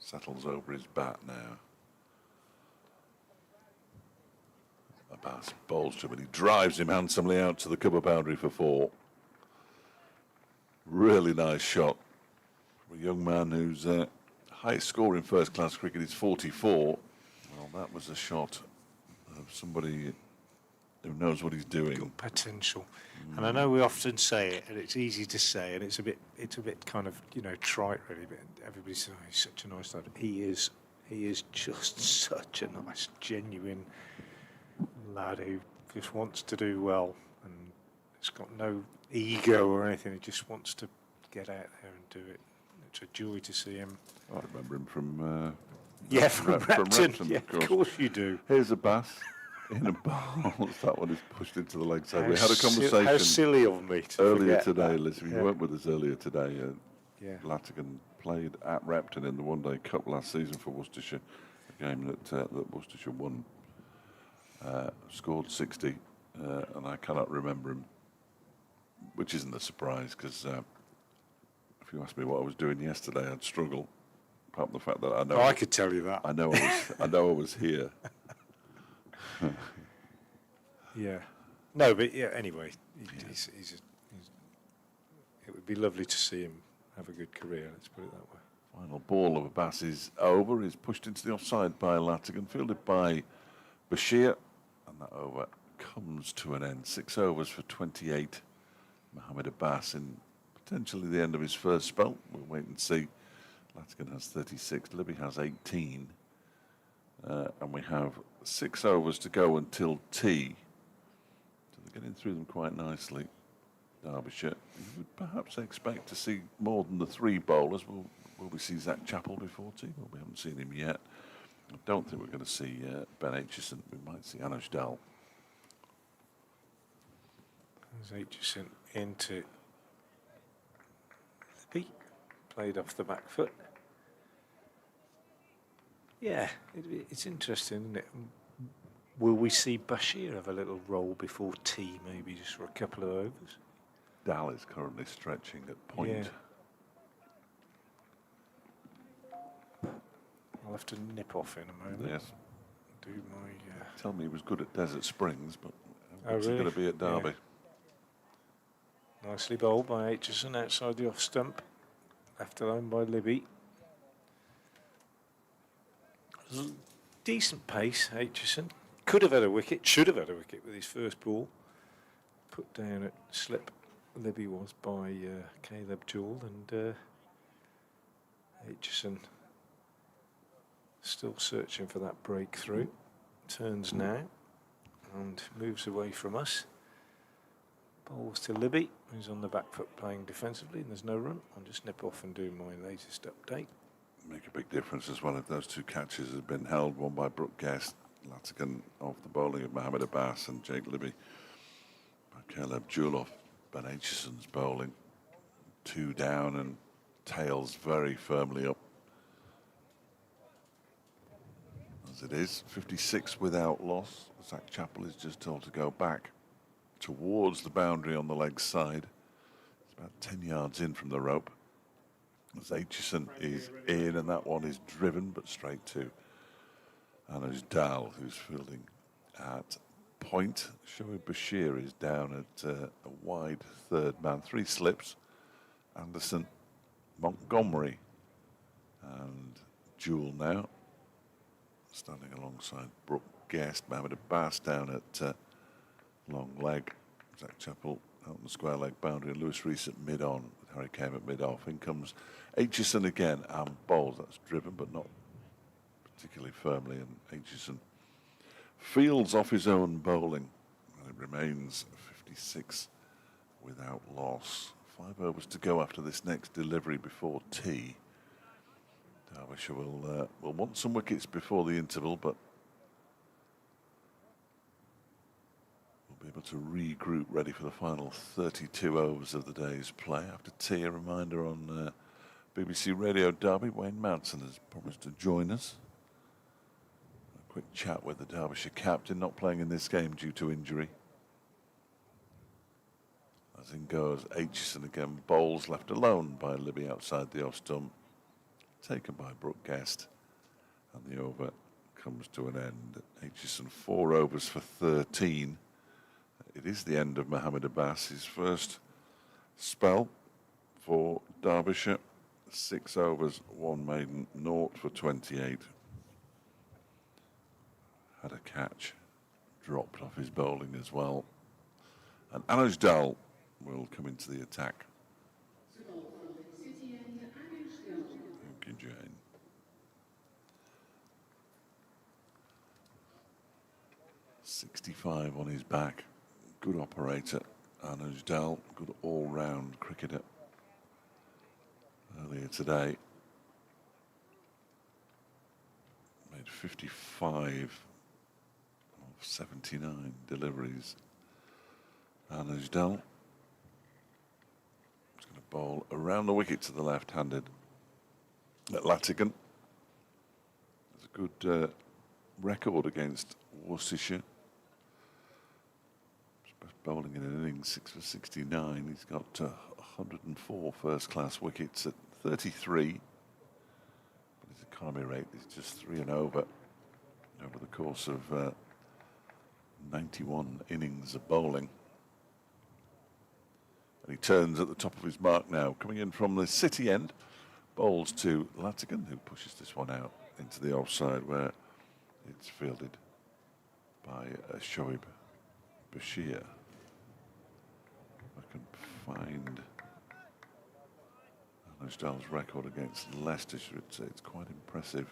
Settles over his bat now. Abbas bowls to him and he drives him handsomely out to the cover boundary for 4. Really nice shot for a young man whose highest score in first-class cricket is 44. Well, that was a shot of somebody who knows what he's doing. Got potential. And I know we often say it, and it's easy to say, and it's a bit kind of, you know, trite really, but everybody says, oh, he's such a nice lad. He is just such a nice, genuine lad who just wants to do well, and it's got no ego or anything. He just wants to get out there and do it. It's a joy to see him. I remember him from from Repton. Yeah, of course you do. Here's Abbas in a bowl. That one is pushed into the leg side. We had a conversation. How silly of me to earlier forget today, that. Liz. You weren't with us earlier today. Latigan played at Repton in the One-Day Cup last season for Worcestershire, a game that Worcestershire won. Scored 60, and I cannot remember him, which isn't a surprise because if you asked me what I was doing yesterday, I'd struggle. Apart from the fact that I know, I could tell you that. I know I was here. Yeah. No, but yeah. Anyway, it would be lovely to see him have a good career. Let's put it that way. Final ball of Abbas is over. Is pushed into the offside by Latigan, fielded by Bashir, and that over comes to an end. 6 overs for 28. Mohammed Abbas in potentially the end of his first spell. We'll wait and see. Latigan has 36. Libby has 18. And we have 6 overs to go until tea. So they're getting through them quite nicely. Derbyshire. You would perhaps expect to see more than the 3 bowlers. Will we see Zach Chappell before tea? Well, we haven't seen him yet. I don't think we're going to see Ben Aitchison. We might see Anuj Dal. There's Aitchison into Libby. Played off the back foot. Yeah, it's interesting, isn't it? Will we see Bashir have a little roll before tea, maybe just for a couple of overs? Dal is currently stretching at point. Yeah. I'll have to nip off in a moment. Yes. Do my. Tell me he was good at Desert Springs, but Oh, what's he really? going to be at Derby? Yeah. Nicely bowled by Aitchison outside the off stump. Left alone by Libby. Decent pace, Aitchison. Could have had a wicket, should have had a wicket with his first ball. Put down at slip, Libby was by Caleb Jewell, and Aitchison still searching for that breakthrough. Turns now and moves away from us. Bowls to Libby, who's on the back foot playing defensively, and there's no run. I'll just nip off and do my latest update. Make a big difference as well if those 2 catches had been held, one by Brooke Guest, Latigan off the bowling of Mohammed Abbas, and Jake Libby by Caleb Jewell off Ben Aitchison's bowling. 2 down and tails very firmly up. As it is, 56 without loss. Zach Chappell is just told to go back towards the boundary on the leg side. It's about 10 yards in from the rope. As Aitchison is in, and that one is driven, but straight to Anuj Dal, who's fielding at point. Shoaib Bashir is down at a wide third man. 3 slips. Anderson, Montgomery, and Jewell now. Standing alongside Brooke Guest. Mohammed Abbas down at long leg. Zach Chappell out on the square leg boundary, and Lewis Reese at mid-on. Harry came at mid-off. In comes Aitchison again and bowls. That's driven, but not particularly firmly. And Aitchison fields off his own bowling. And it remains 56 without loss. 5 overs to go after this next delivery before tea. Derbyshire will want some wickets before the interval, but we'll be able to regroup ready for the final 32 overs of the day's play. After tea, a reminder on BBC Radio Derby. Wayne Manson has promised to join us. A quick chat with the Derbyshire captain, not playing in this game due to injury. As in goes Aitchison again, bowls left alone by Libby outside the off stump. Taken by Brooke Guest, and the over comes to an end. Aitchison 4 overs for 13. It is the end of Mohammed Abbas, his first spell for Derbyshire. 6 overs, 1 maiden, 0 for 28. Had a catch, dropped off his bowling as well. And Anuj Dal will come into the attack. Thank you, Jane. .65 on his back. Good operator. Anuj Dal, good all-round cricketer. Earlier today, made 55 of 79 deliveries. Anuj Dal is going to bowl around the wicket to the left-handed at Latigan. There's a good record against Worcestershire. Bowling in an innings, 6 for 69. He's got 104 first-class wickets at 33. But his economy rate is just 3 and over the course of 91 innings of bowling. And he turns at the top of his mark now, coming in from the City end. Bowls to Latigan, who pushes this one out into the offside, where it's fielded by Shoaib Bashir. I can find Anujdal's record against Leicestershire. It's quite impressive,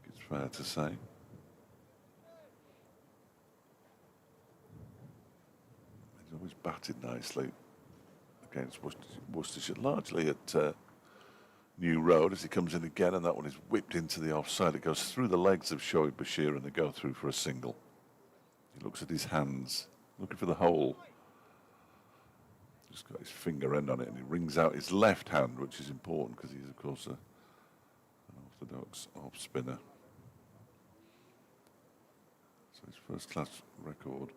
it's fair to say. He's always batted nicely against Worcestershire, largely at New Road as he comes in again, and that one is whipped into the offside. It goes through the legs of Shoaib Bashir and they go through for a single. He looks at his hands, looking for the hole. Just got his finger end on it, and he rings out his left hand, which is important because he's, of course, an orthodox off spinner. So his first-class record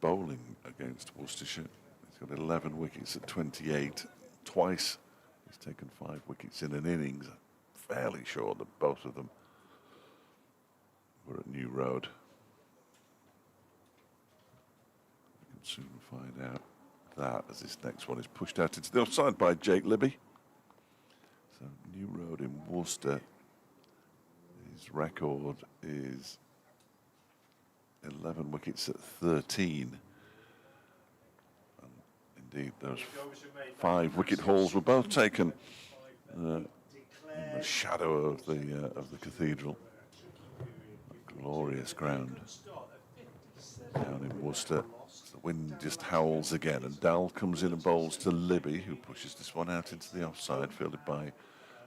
bowling against Worcestershire. He's got 11 wickets at 28. Twice he's taken 5 wickets in an innings. I'm fairly sure that both of them were at New Road. We can soon find out that as this next one is pushed out into the offside by Jake Libby. So New Road in Worcester, his record is 11 wickets at 13. And indeed, those 5 wicket hauls were both taken in the shadow of the cathedral. A glorious ground down in Worcester. The wind just howls again, and Dal comes in and bowls to Libby, who pushes this one out into the offside, fielded by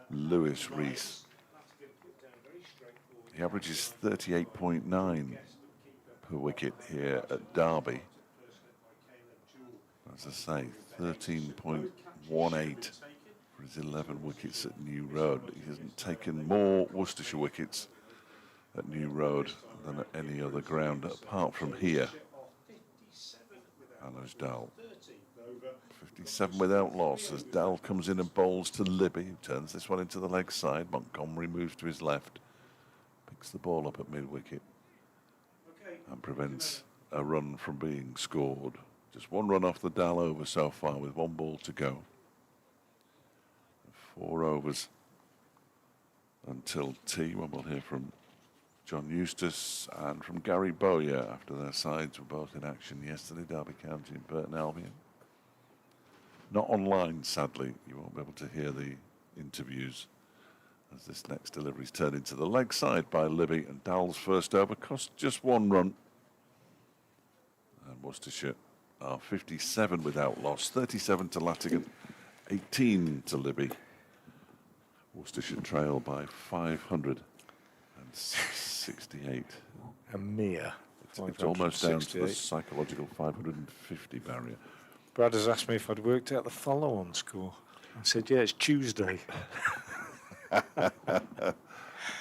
Reese. He averages 38.9 per wicket here at Derby. As I say, 13.18 for his 11 wickets at New Road. He hasn't taken more Worcestershire wickets at New Road than at any other ground apart from here. Anujdal, 57 without loss as Dal comes in and bowls to Libby, who turns this one into the leg side. Montgomery moves to his left, picks the ball up at mid-wicket and prevents a run from being scored. Just 1 run off the Dal over so far with 1 ball to go. 4 overs until tea, when we'll hear from John Eustace and from Gary Bowyer after their sides were both in action yesterday, Derby County and Burton Albion. Not online, sadly. You won't be able to hear the interviews as this next delivery is turned into the leg side by Libby, and Dal's first over cost just 1 run. And Worcestershire are 57 without loss, 37 to Latigan, 18 to Libby. Worcestershire trail by 568. A mere. It's almost down to the psychological 550 barrier. Brad has asked me if I'd worked out the follow-on score. I said, yeah, it's Tuesday.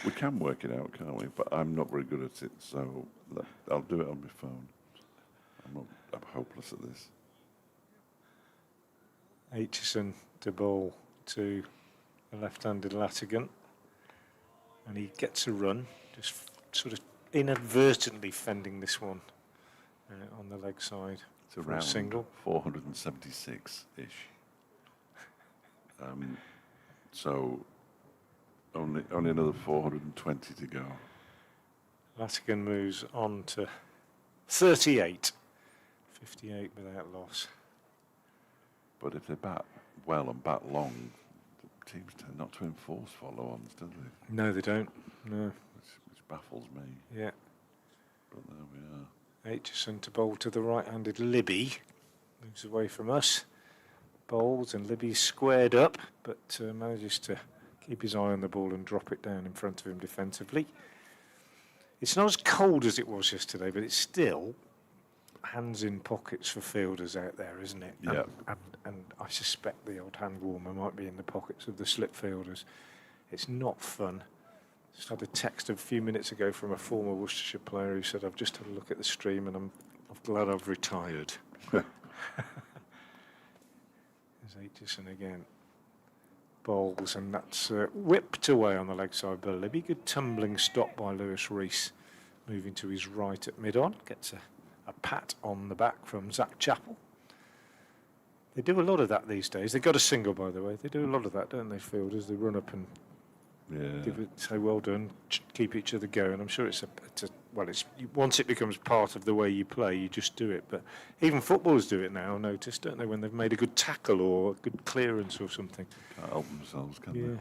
We can work it out, can't we? But I'm not very good at it, so I'll do it on my phone. I'm hopeless at this. Aitchison to bowl to the left-handed Latigan, and he gets a run, just sort of inadvertently fending this one on the leg side. It's around single 476-ish. So only another 420 to go. Latigan moves on to 38, 58 without loss. But if they bat well and bat long, the teams tend not to enforce follow-ons, do they? No, they don't. No. Which baffles me. Yeah. But there we are. Aitchison to bowl to the right-handed Libby. Moves away from us. Bowls, and Libby's squared up, but manages to keep his eye on the ball and drop it down in front of him defensively. It's not as cold as it was yesterday, but it's still hands in pockets for fielders out there, isn't it? Yeah. And I suspect the odd hand warmer might be in the pockets of the slip fielders. It's not fun. Just had a text a few minutes ago from a former Worcestershire player who said, I've just had a look at the stream and I'm glad I've retired. There's Aitchison again. Bowls, and that's whipped away on the leg side by Libby. Good tumbling stop by Reese. moving to his right at mid-on, gets a pat on the back from Zach Chappell. They do a lot of that these days. They got a single, by the way. They do a lot of that, don't they, fielders? They run up and give it, say well done, keep each other going. I'm sure it's once it becomes part of the way you play, you just do it. But even footballers do it now, I noticed, don't they, when they've made a good tackle or a good clearance or something. Can't help themselves, can they?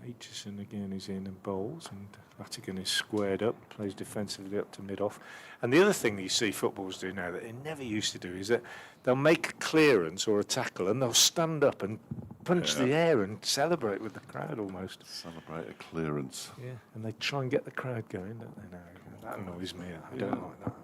Aitchison again is in and bowls, and Latigan is squared up, plays defensively up to mid-off. And the other thing that you see footballers do now that they never used to do is that they'll make a clearance or a tackle and they'll stand up and punch the air and celebrate with the crowd almost. Celebrate a clearance. Yeah, and they try and get the crowd going, don't they now? That annoys me. I don't like that.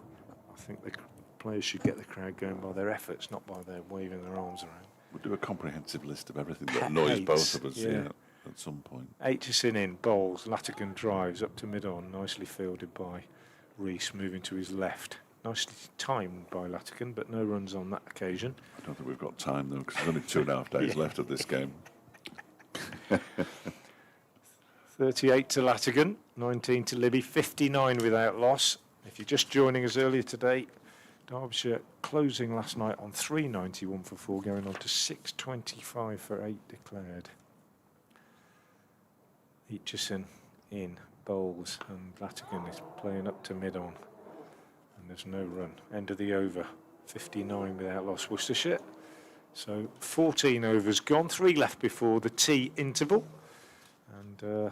I think the players should get the crowd going by their efforts, not by their waving their arms around. We'll do a comprehensive list of everything that annoys both of us at some point. Aitchison in, bowls, Latigan drives up to mid-on, nicely fielded by Reese, moving to his left. Nicely timed by Latigan, but no runs on that occasion. I don't think we've got time, though, because there's only 2.5 days left of this game. 38 to Latigan, 19 to Libby, 59 without loss. If you're just joining us earlier today, Derbyshire closing last night on 391 for 4, going on to 625 for 8 declared. Aitchison in, bowls, and Latigan is playing up to mid-on. And there's no run. End of the over, 59 without loss, Worcestershire. So 14 overs gone, 3 left before the tea interval. And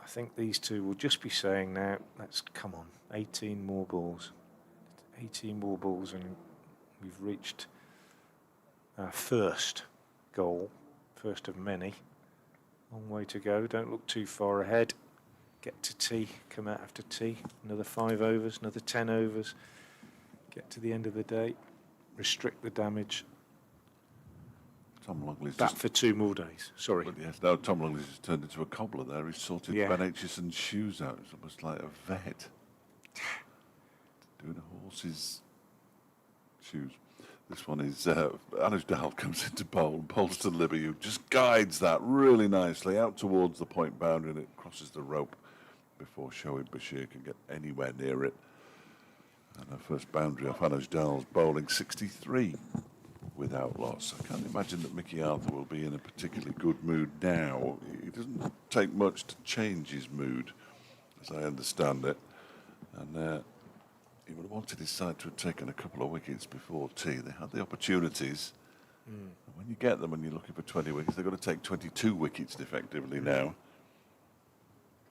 I think these two will just be saying now, let's come on, 18 more balls. 18 more balls, and we've reached our first goal, first of many. Long way to go, don't look too far ahead. Get to tea, come out after tea, another 5 overs, another 10 overs. Get to the end of the day, restrict the damage. Tom Longley's Bat for 2 more days, sorry. But yes, now Tom Longley's just turned into a cobbler there. He's sorted Ben Aitchison's shoes out. It's almost like a vet doing a horse's shoes. This one is Anuj Dal comes into bowl and bowls to Libby, who just guides that really nicely out towards the point boundary, and it crosses the rope before Shoaib Bashir can get anywhere near it. And her first boundary off Anuj Dal's bowling 63 without loss. I can't imagine that Mickey Arthur will be in a particularly good mood now. It doesn't take much to change his mood, as I understand it. And he would have wanted his side to have taken a couple of wickets before tea. They had the opportunities. And when you get them and you're looking for 20 wickets, they've got to take 22 wickets effectively now.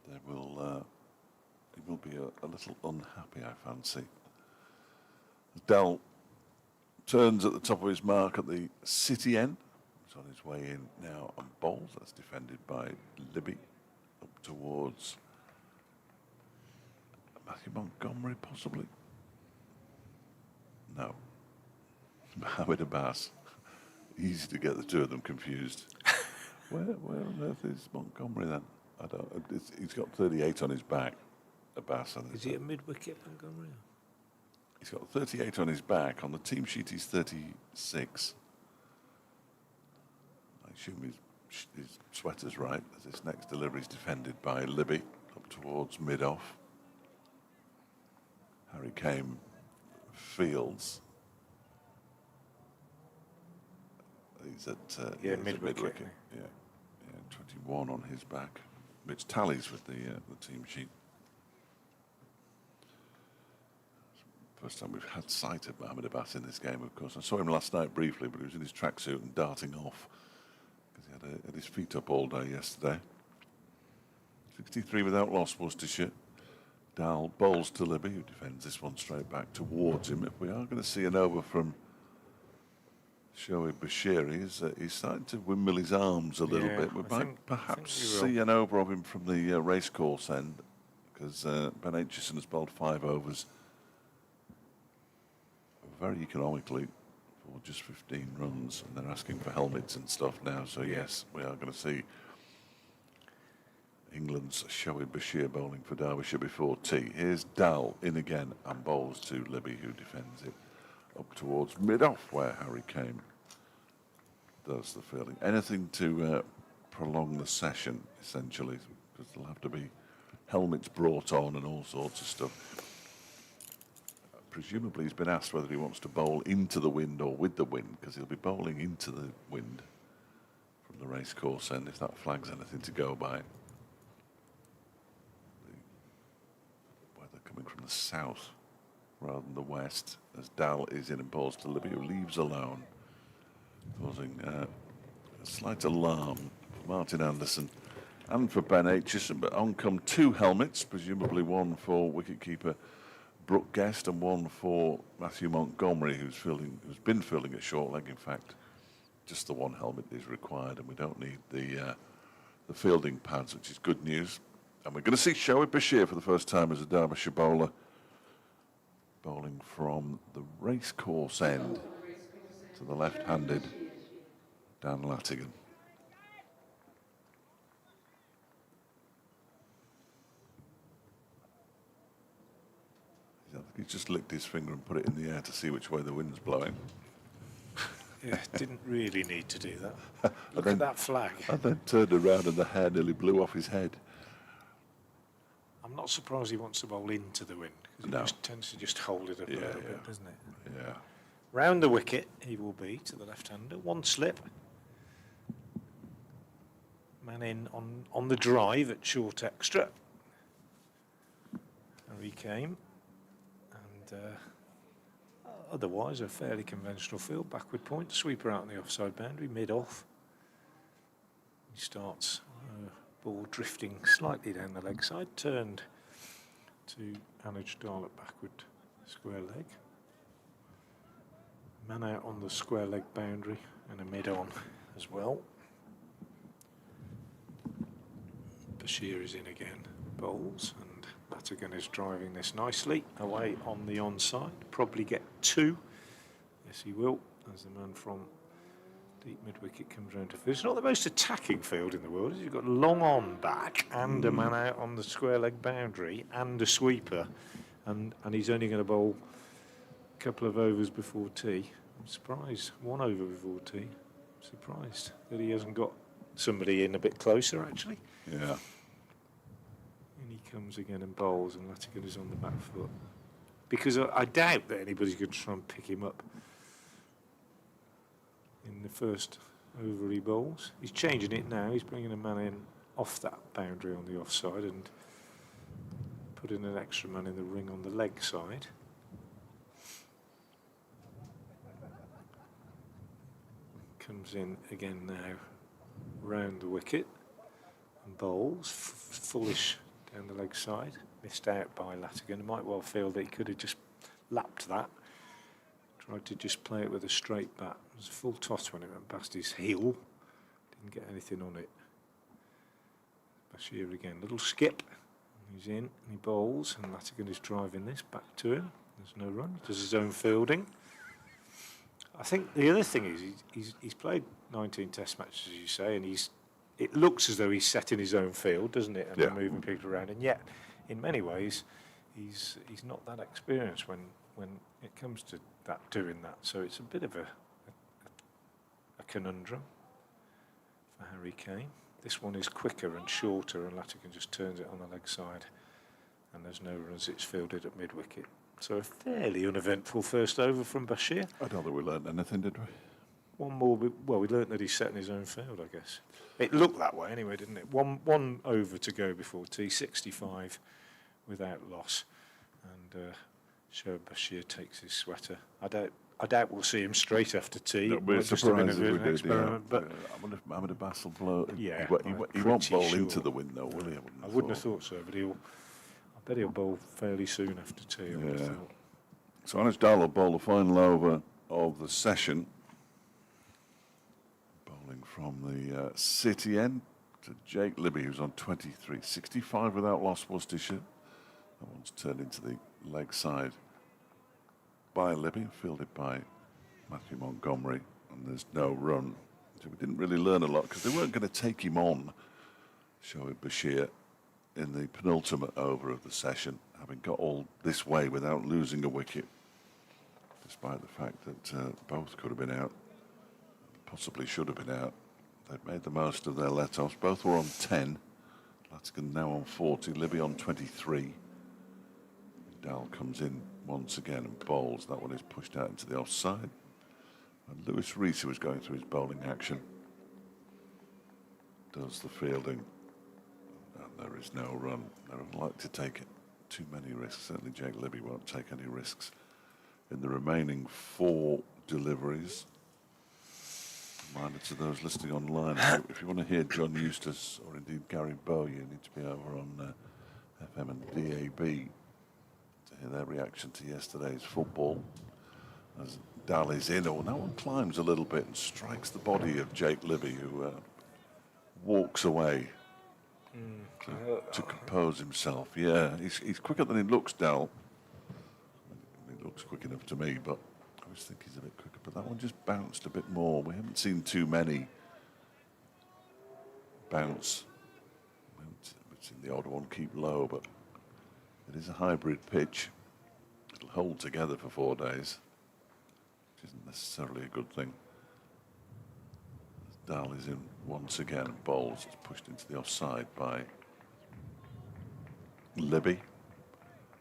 They will, he will be a little unhappy, I fancy. Dell turns at the top of his mark at the city end. He's on his way in now and bowls. That's defended by Libby up towards Matthew Montgomery, possibly. No. Mohammed Abbas. Easy to get the two of them confused. Where on earth is Montgomery then? I don't. He's got 38 on his back. Abbas. Is he a mid-wicket, Montgomery? He's got 38 on his back. On the team sheet, he's 36. I assume his sweater's right, as this next delivery is defended by Libby up towards mid-off. Harry Kame fields. He's at mid-wicket. Yeah, 21 on his back, which tallies with the team sheet. First time we've had sight of Mohammed Abbas in this game, of course. I saw him last night briefly, but he was in his tracksuit and darting off because he had his feet up all day yesterday. 63 without loss, Worcestershire. Dal bowls to Libby, who defends this one straight back towards him. If we are going to see an over from Shoaib Bashir, he's starting to windmill his arms a little bit. We might perhaps see an over of him from the racecourse end, because Ben Aitchison has bowled 5 overs very economically for just 15 runs, and they're asking for helmets and stuff now. So yes, we are going to see England's Shoaib Bashir bowling for Derbyshire before tea. Here's Dal in again and bowls to Libby, who defends it up towards mid-off, where Harry Kame does the fielding. Anything to prolong the session, essentially, because there'll have to be helmets brought on and all sorts of stuff. Presumably he's been asked whether he wants to bowl into the wind or with the wind, because he'll be bowling into the wind from the racecourse end, if that flags anything to go by. The weather coming from the south rather than the west, as Dal is in and balls to Libby, who leaves alone, causing a slight alarm for Martin Anderson and for Ben Aitchison. But on come two helmets, presumably one for wicketkeeper Brooke Guest and one for Matthew Montgomery, who's been fielding at short leg. In fact, just the one helmet is required, and we don't need the fielding pads, which is good news. And we're going to see Shoaib Bashir for the first time as a Derbyshire bowler, bowling from the racecourse end to the left-handed Dan Latigan. I think he's just licked his finger and put it in the air to see which way the wind's blowing. Yeah, didn't really need to do that. Look at that flag. And then turned around and the hair nearly blew off his head. I'm not surprised he wants to bowl into the wind, because he just tends to just hold it up a little bit, doesn't it? Yeah. Round the wicket he will be to the left-hander. One slip. Man in on the drive at short extra. And he came. And otherwise a fairly conventional field. Backward point, sweeper out on the offside boundary, mid-off. He starts ball drifting slightly down the leg side, turned to Anuj Dal at backward square leg. Man out on the square leg boundary and a mid-on as well. Bashir is in again, bowls, and Latigan is driving this nicely away on the onside. Probably get two. Yes, he will, as the man from deep mid-wicket comes round to field. It's not the most attacking field in the world. You've got long on back and a man out on the square leg boundary and a sweeper, and he's only going to bowl a couple of overs before tea. I'm surprised. 1 over before tea. I'm surprised that he hasn't got somebody in a bit closer, actually. Yeah. And he comes again and bowls, and Latigan is on the back foot. Because I doubt that anybody's going to try and pick him up in the first over he bowls. He's changing it now. He's bringing a man in off that boundary on the offside and putting an extra man in the ring on the leg side. Comes in again now round the wicket and bowls, fullish down the leg side. Missed out by Latigan. Might well feel that he could have just lapped that. Tried to just play it with a straight bat. It was a full toss when it went past his heel. Didn't get anything on it. Bashir again, little skip. He's in and he bowls, and Latigan is driving this back to him. There's no run. He does his own fielding. I think the other thing is he's played 19 Test matches, as you say, and it looks as though he's setting his own field, doesn't it? And moving people around, and yet in many ways he's not that experienced when it comes to doing that. So it's a bit of a conundrum for Harry Kane. This one is quicker and shorter, and Latigan just turns it on the leg side, and there's no runs. It's fielded at mid wicket. So a fairly uneventful first over from Bashir. I don't think we learned anything, did we? One more. Well, we learnt that he's setting his own field, I guess. It looked that way anyway, didn't it? One over to go before tea, 65 without loss, and Shoaib Bashir takes his sweater. I doubt we'll see him straight after tea. No, we're surprised if we did, experiment, but I wonder if Mohamed Abbas will blow. Yeah, he won't bowl into the wind though, will he? I wouldn't have thought so, but I bet he'll bowl fairly soon after tea. Yeah. So Anuj Dal will bowl the final over of the session. Bowling from the city end to Jake Libby, who's on 23. 65 without loss, Worcestershire. That one's turned into the leg side by Libby, fielded by Matthew Montgomery, and there's no run. So we didn't really learn a lot because they weren't going to take him on, Shoaib Bashir, in the penultimate over of the session, having got all this way without losing a wicket, despite the fact that both could have been out, possibly should have been out. They've made the most of their let-offs. Both were on 10. Latigan now on 40, Libby on 23. Dal comes in once again and bowls. That one is pushed out into the offside. And Lewis Reese, who was going through his bowling action, does the fielding. And there is no run. They don't like to take too many risks. Certainly Jake Libby won't take any risks in the remaining 4 deliveries. Reminder to those listening online, if you want to hear John Eustace or indeed Gary Bow, you need to be over on FM and DAB to hear their reaction to yesterday's football. As Dal is in, that one climbs a little bit and strikes the body of Jake Libby, who walks away to compose himself. Yeah, he's quicker than he looks, Dal. He looks quick enough to me, but I always think he's a bit quicker. But that one just bounced a bit more. We haven't seen too many bounce. We've seen the odd one keep low, but it is a hybrid pitch. It'll hold together for 4 days, which isn't necessarily a good thing. Dal is in once again and bowls. It's pushed into the offside by Libby.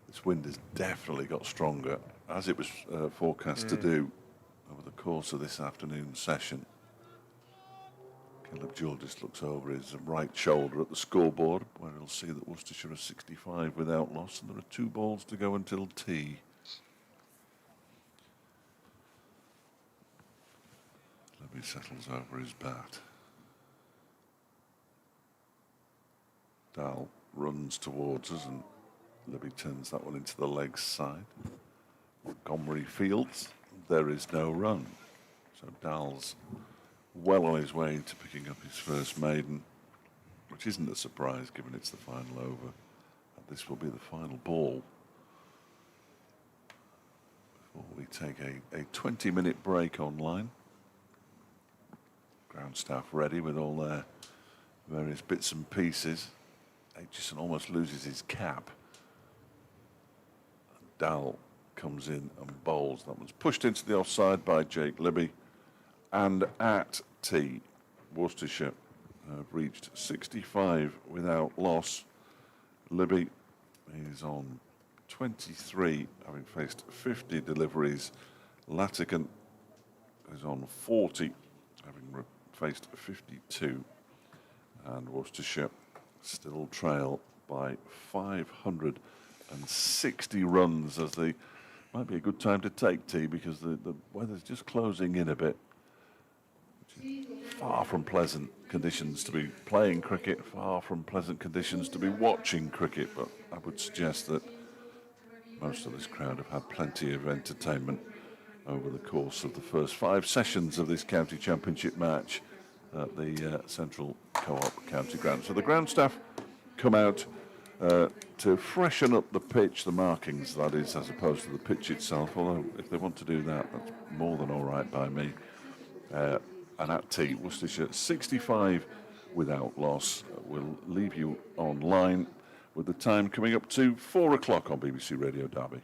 This wind has definitely got stronger, as it was forecast to do over the course of this afternoon session. Caleb Jewell just looks over his right shoulder at the scoreboard, where he'll see that Worcestershire are 65 without loss, and there are 2 balls to go until tea. Libby settles over his bat. Dal runs towards us, and Libby turns that one into the leg side. Montgomery fields, there is no run. So Dal's well on his way to picking up his first maiden, which isn't a surprise given it's the final over. And this will be the final ball before we take a 20-minute break online. Ground staff ready with all their various bits and pieces. Aitchison almost loses his cap. Dal comes in and bowls. That one's pushed into the offside by Jake Libby. And at tea, Worcestershire have reached 65 without loss. Libby is on 23, having faced 50 deliveries. Latigan is on 40, having faced 52. And Worcestershire still trail by 560 runs, as they might be a good time to take tea because the weather's just closing in a bit. Far from pleasant conditions to be playing cricket, far from pleasant conditions to be watching cricket, but I would suggest that most of this crowd have had plenty of entertainment over the course of the first 5 sessions of this county championship match at the Central Co-op County Ground. So the ground staff come out to freshen up the pitch, the markings that is, as opposed to the pitch itself, although if they want to do that, that's more than all right by me. And at tea, Worcestershire 65 without loss. We'll leave you online with the time coming up to 4 o'clock on BBC Radio Derby.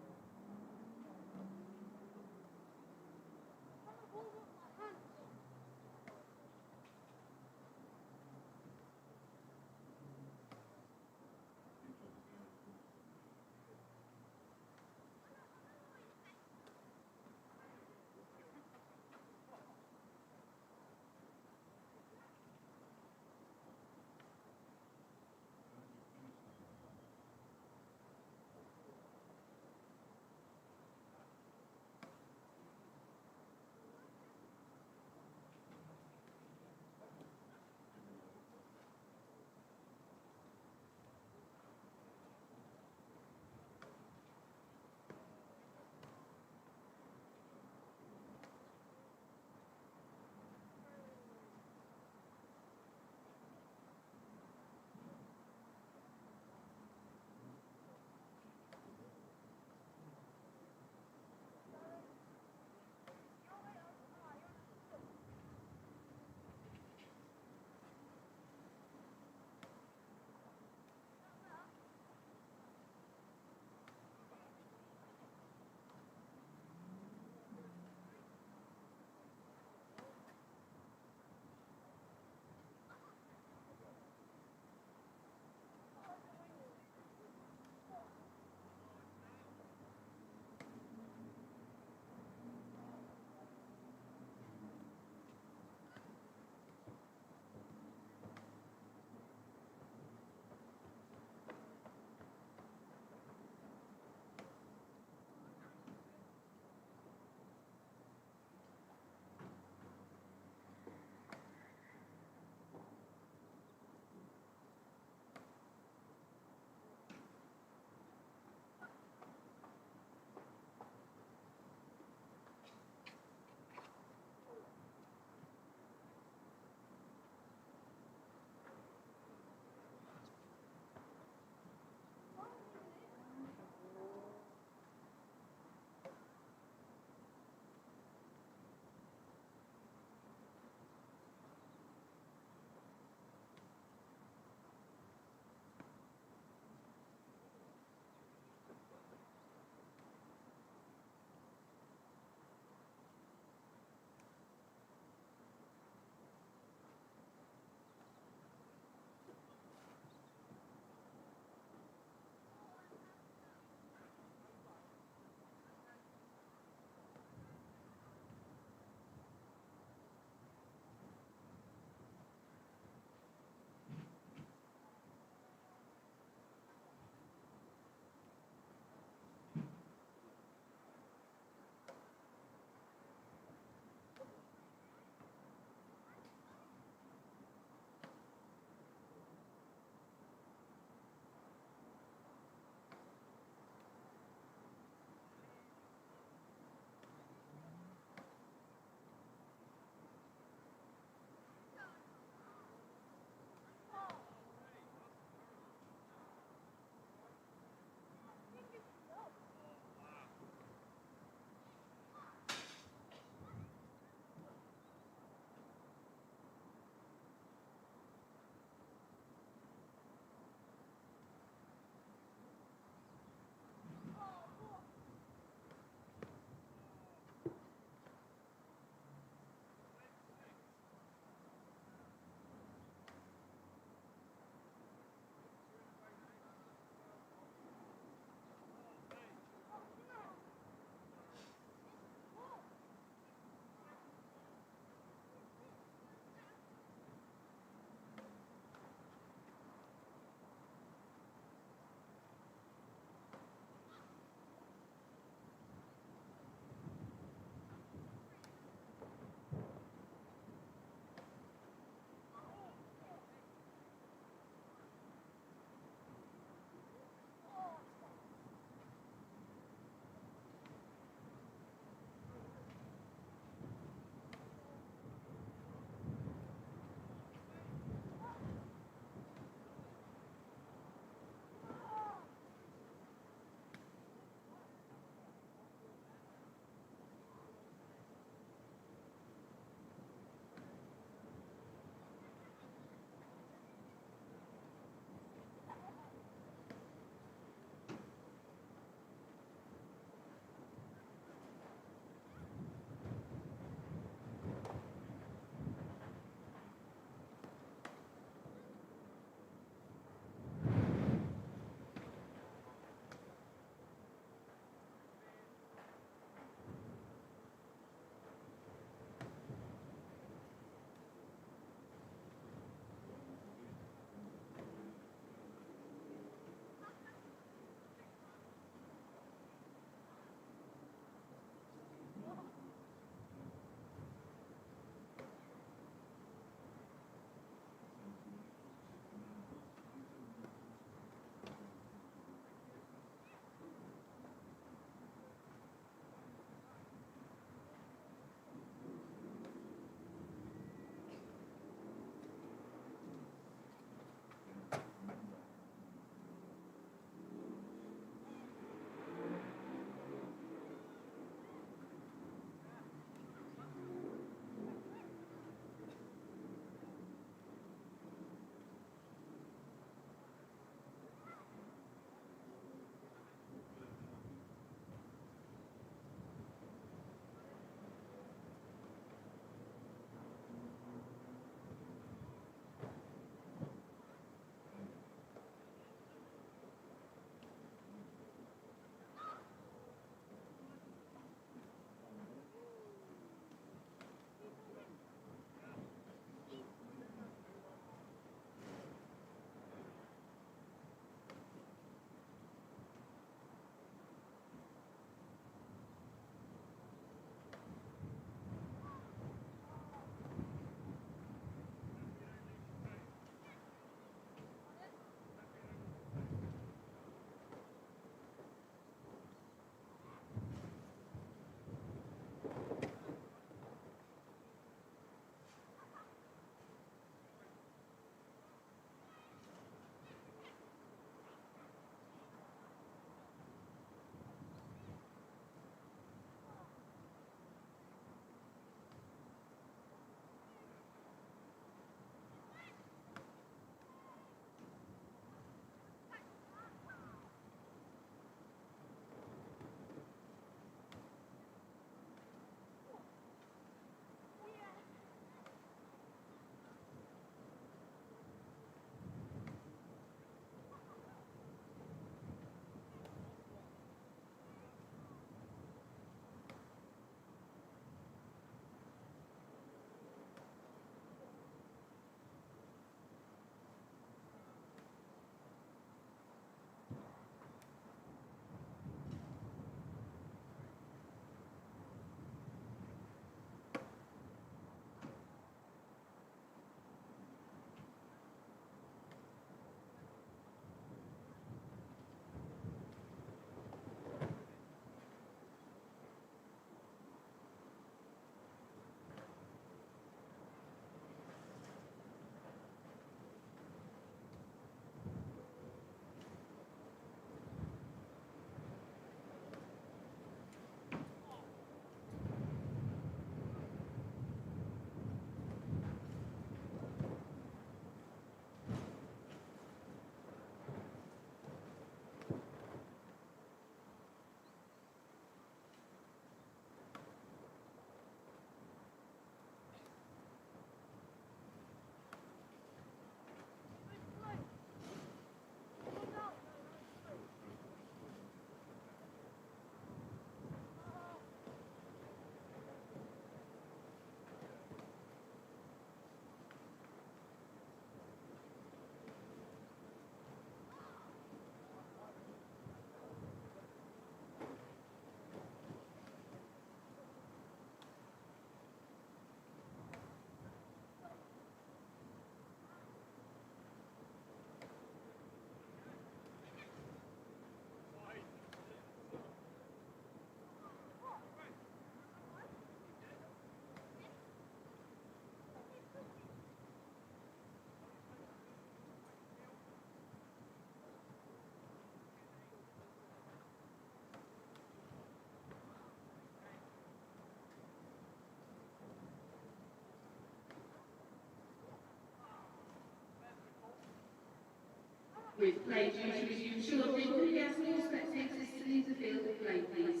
With play due to resume shortly, could we ask all spectators to leave the field of play, please?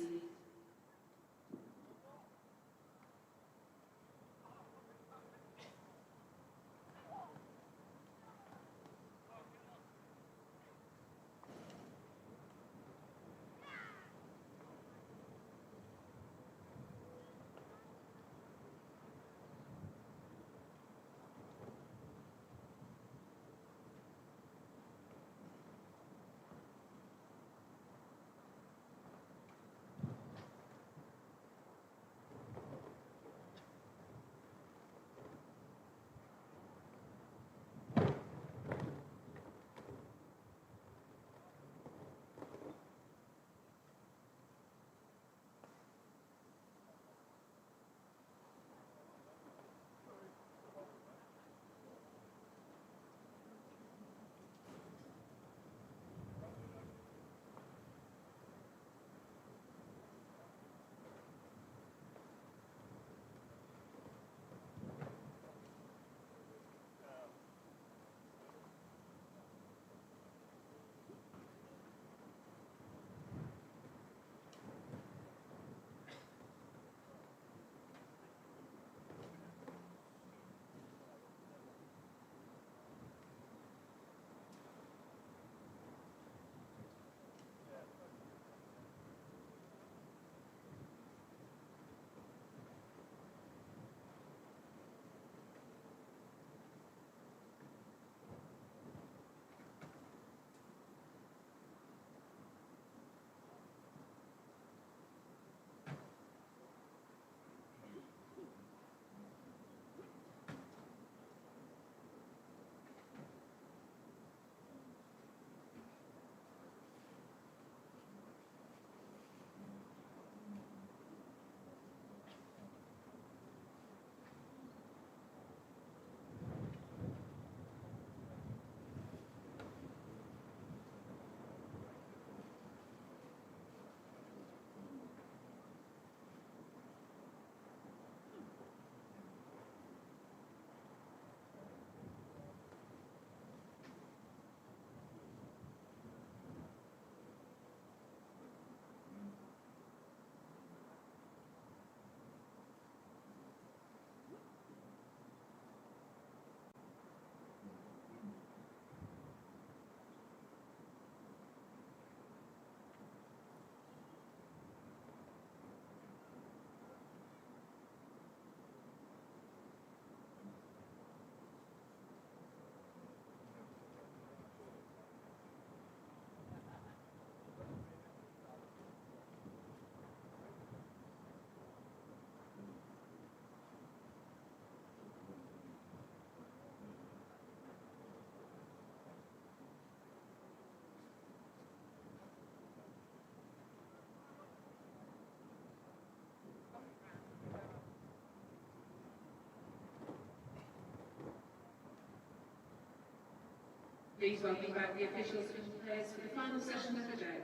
Please welcome back the officials and players for the final session of the day.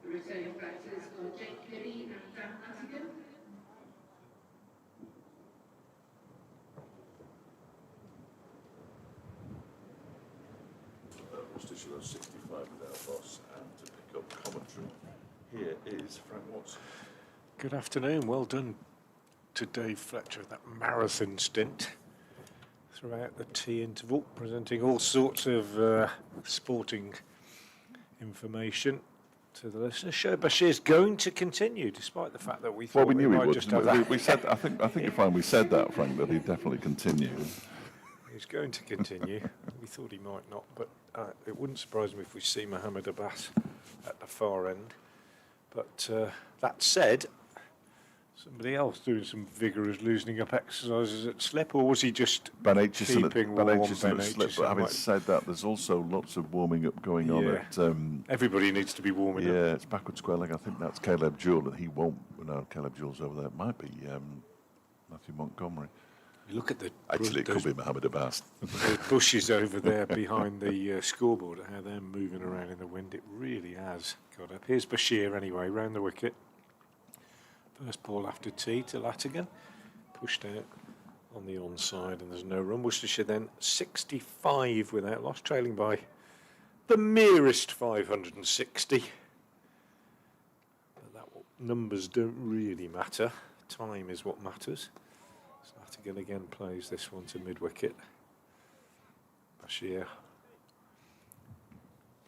The returning batters are Jake Kelly and Dan Attigan. Worcestershire 65 without loss, and to pick up commentary, here is Frank Watson. Good afternoon. Well done to Dave Fletcher, that marathon stint throughout the tea interval, presenting all sorts of sporting information to the listener. Show Bashir's going to continue, despite the fact that we thought Well, we knew he might would. just have that. We said. I think you find we said that, Frank, that he'd definitely continue. He's going to continue. We thought he might not, but it wouldn't surprise me if we see Mohammed Abbas at the far end. But that said, Somebody else doing some vigorous loosening up exercises at slip, or was he just Ben Aitchison keeping Ben warm? Aitchison at slip. But having might- said that, there's also lots of warming up going on Yeah. at. Everybody needs to be warming up. Yeah, it's backward square leg. I think that's Caleb Jewell, and he won't. No, Caleb Jewell's over there. It might be Matthew Montgomery. You look at the Actually, it could be Mohammed Abbas. those bushes over there behind the scoreboard, how they're moving around in the wind. It really has got up. Here's Bashir anyway, round the wicket. First ball after tee to Latigan. Pushed out on the onside, and there's no run. Worcestershire then 65 without loss, trailing by the merest 560. But numbers don't really matter. Time is what matters. So Latigan again plays this one to mid-wicket. Bashir.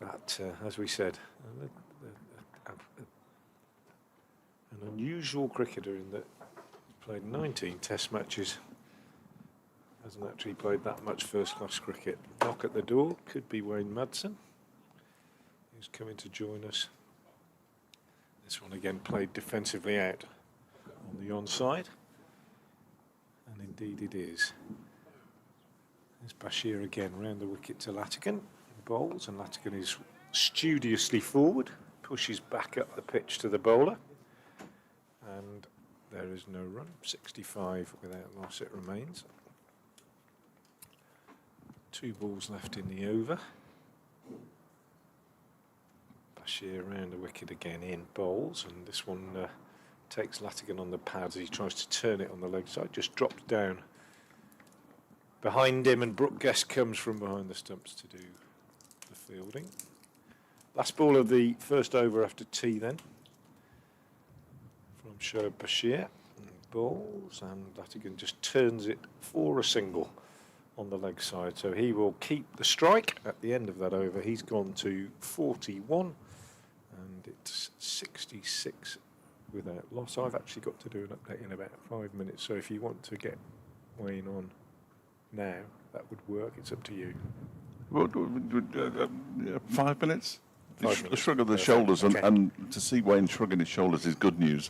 That, as we said, an unusual cricketer in that he's played 19 test matches. Hasn't actually played that much first-class cricket. Knock at the door, could be Wayne Madsen, who's coming to join us. This one again played defensively out on the onside. And indeed it is. There's Bashir again round the wicket to Latigan. Bowls, and Latigan is studiously forward, pushes back up the pitch to the bowler. And there is no run. 65 without loss it remains. 2 balls left in the over. Bashir round the wicket again in bowls, and this one takes Latigan on the pads. He tries to turn it on the leg side, just drops down behind him, and Brooke Guest comes from behind the stumps to do the fielding. Last ball of the first over after tea then from Shoaib Bashir. Balls, and Latigan just turns it for a single on the leg side, so he will keep the strike at the end of that over. He's gone to 41 and it's 66 without loss. I've actually got to do an update in about 5 minutes, so if you want to get Wayne on now, that would work. It's up to you. 5 minutes? 5 minutes. The shrug of the Perfect. shoulders, Okay. and to see Wayne shrugging his shoulders is good news.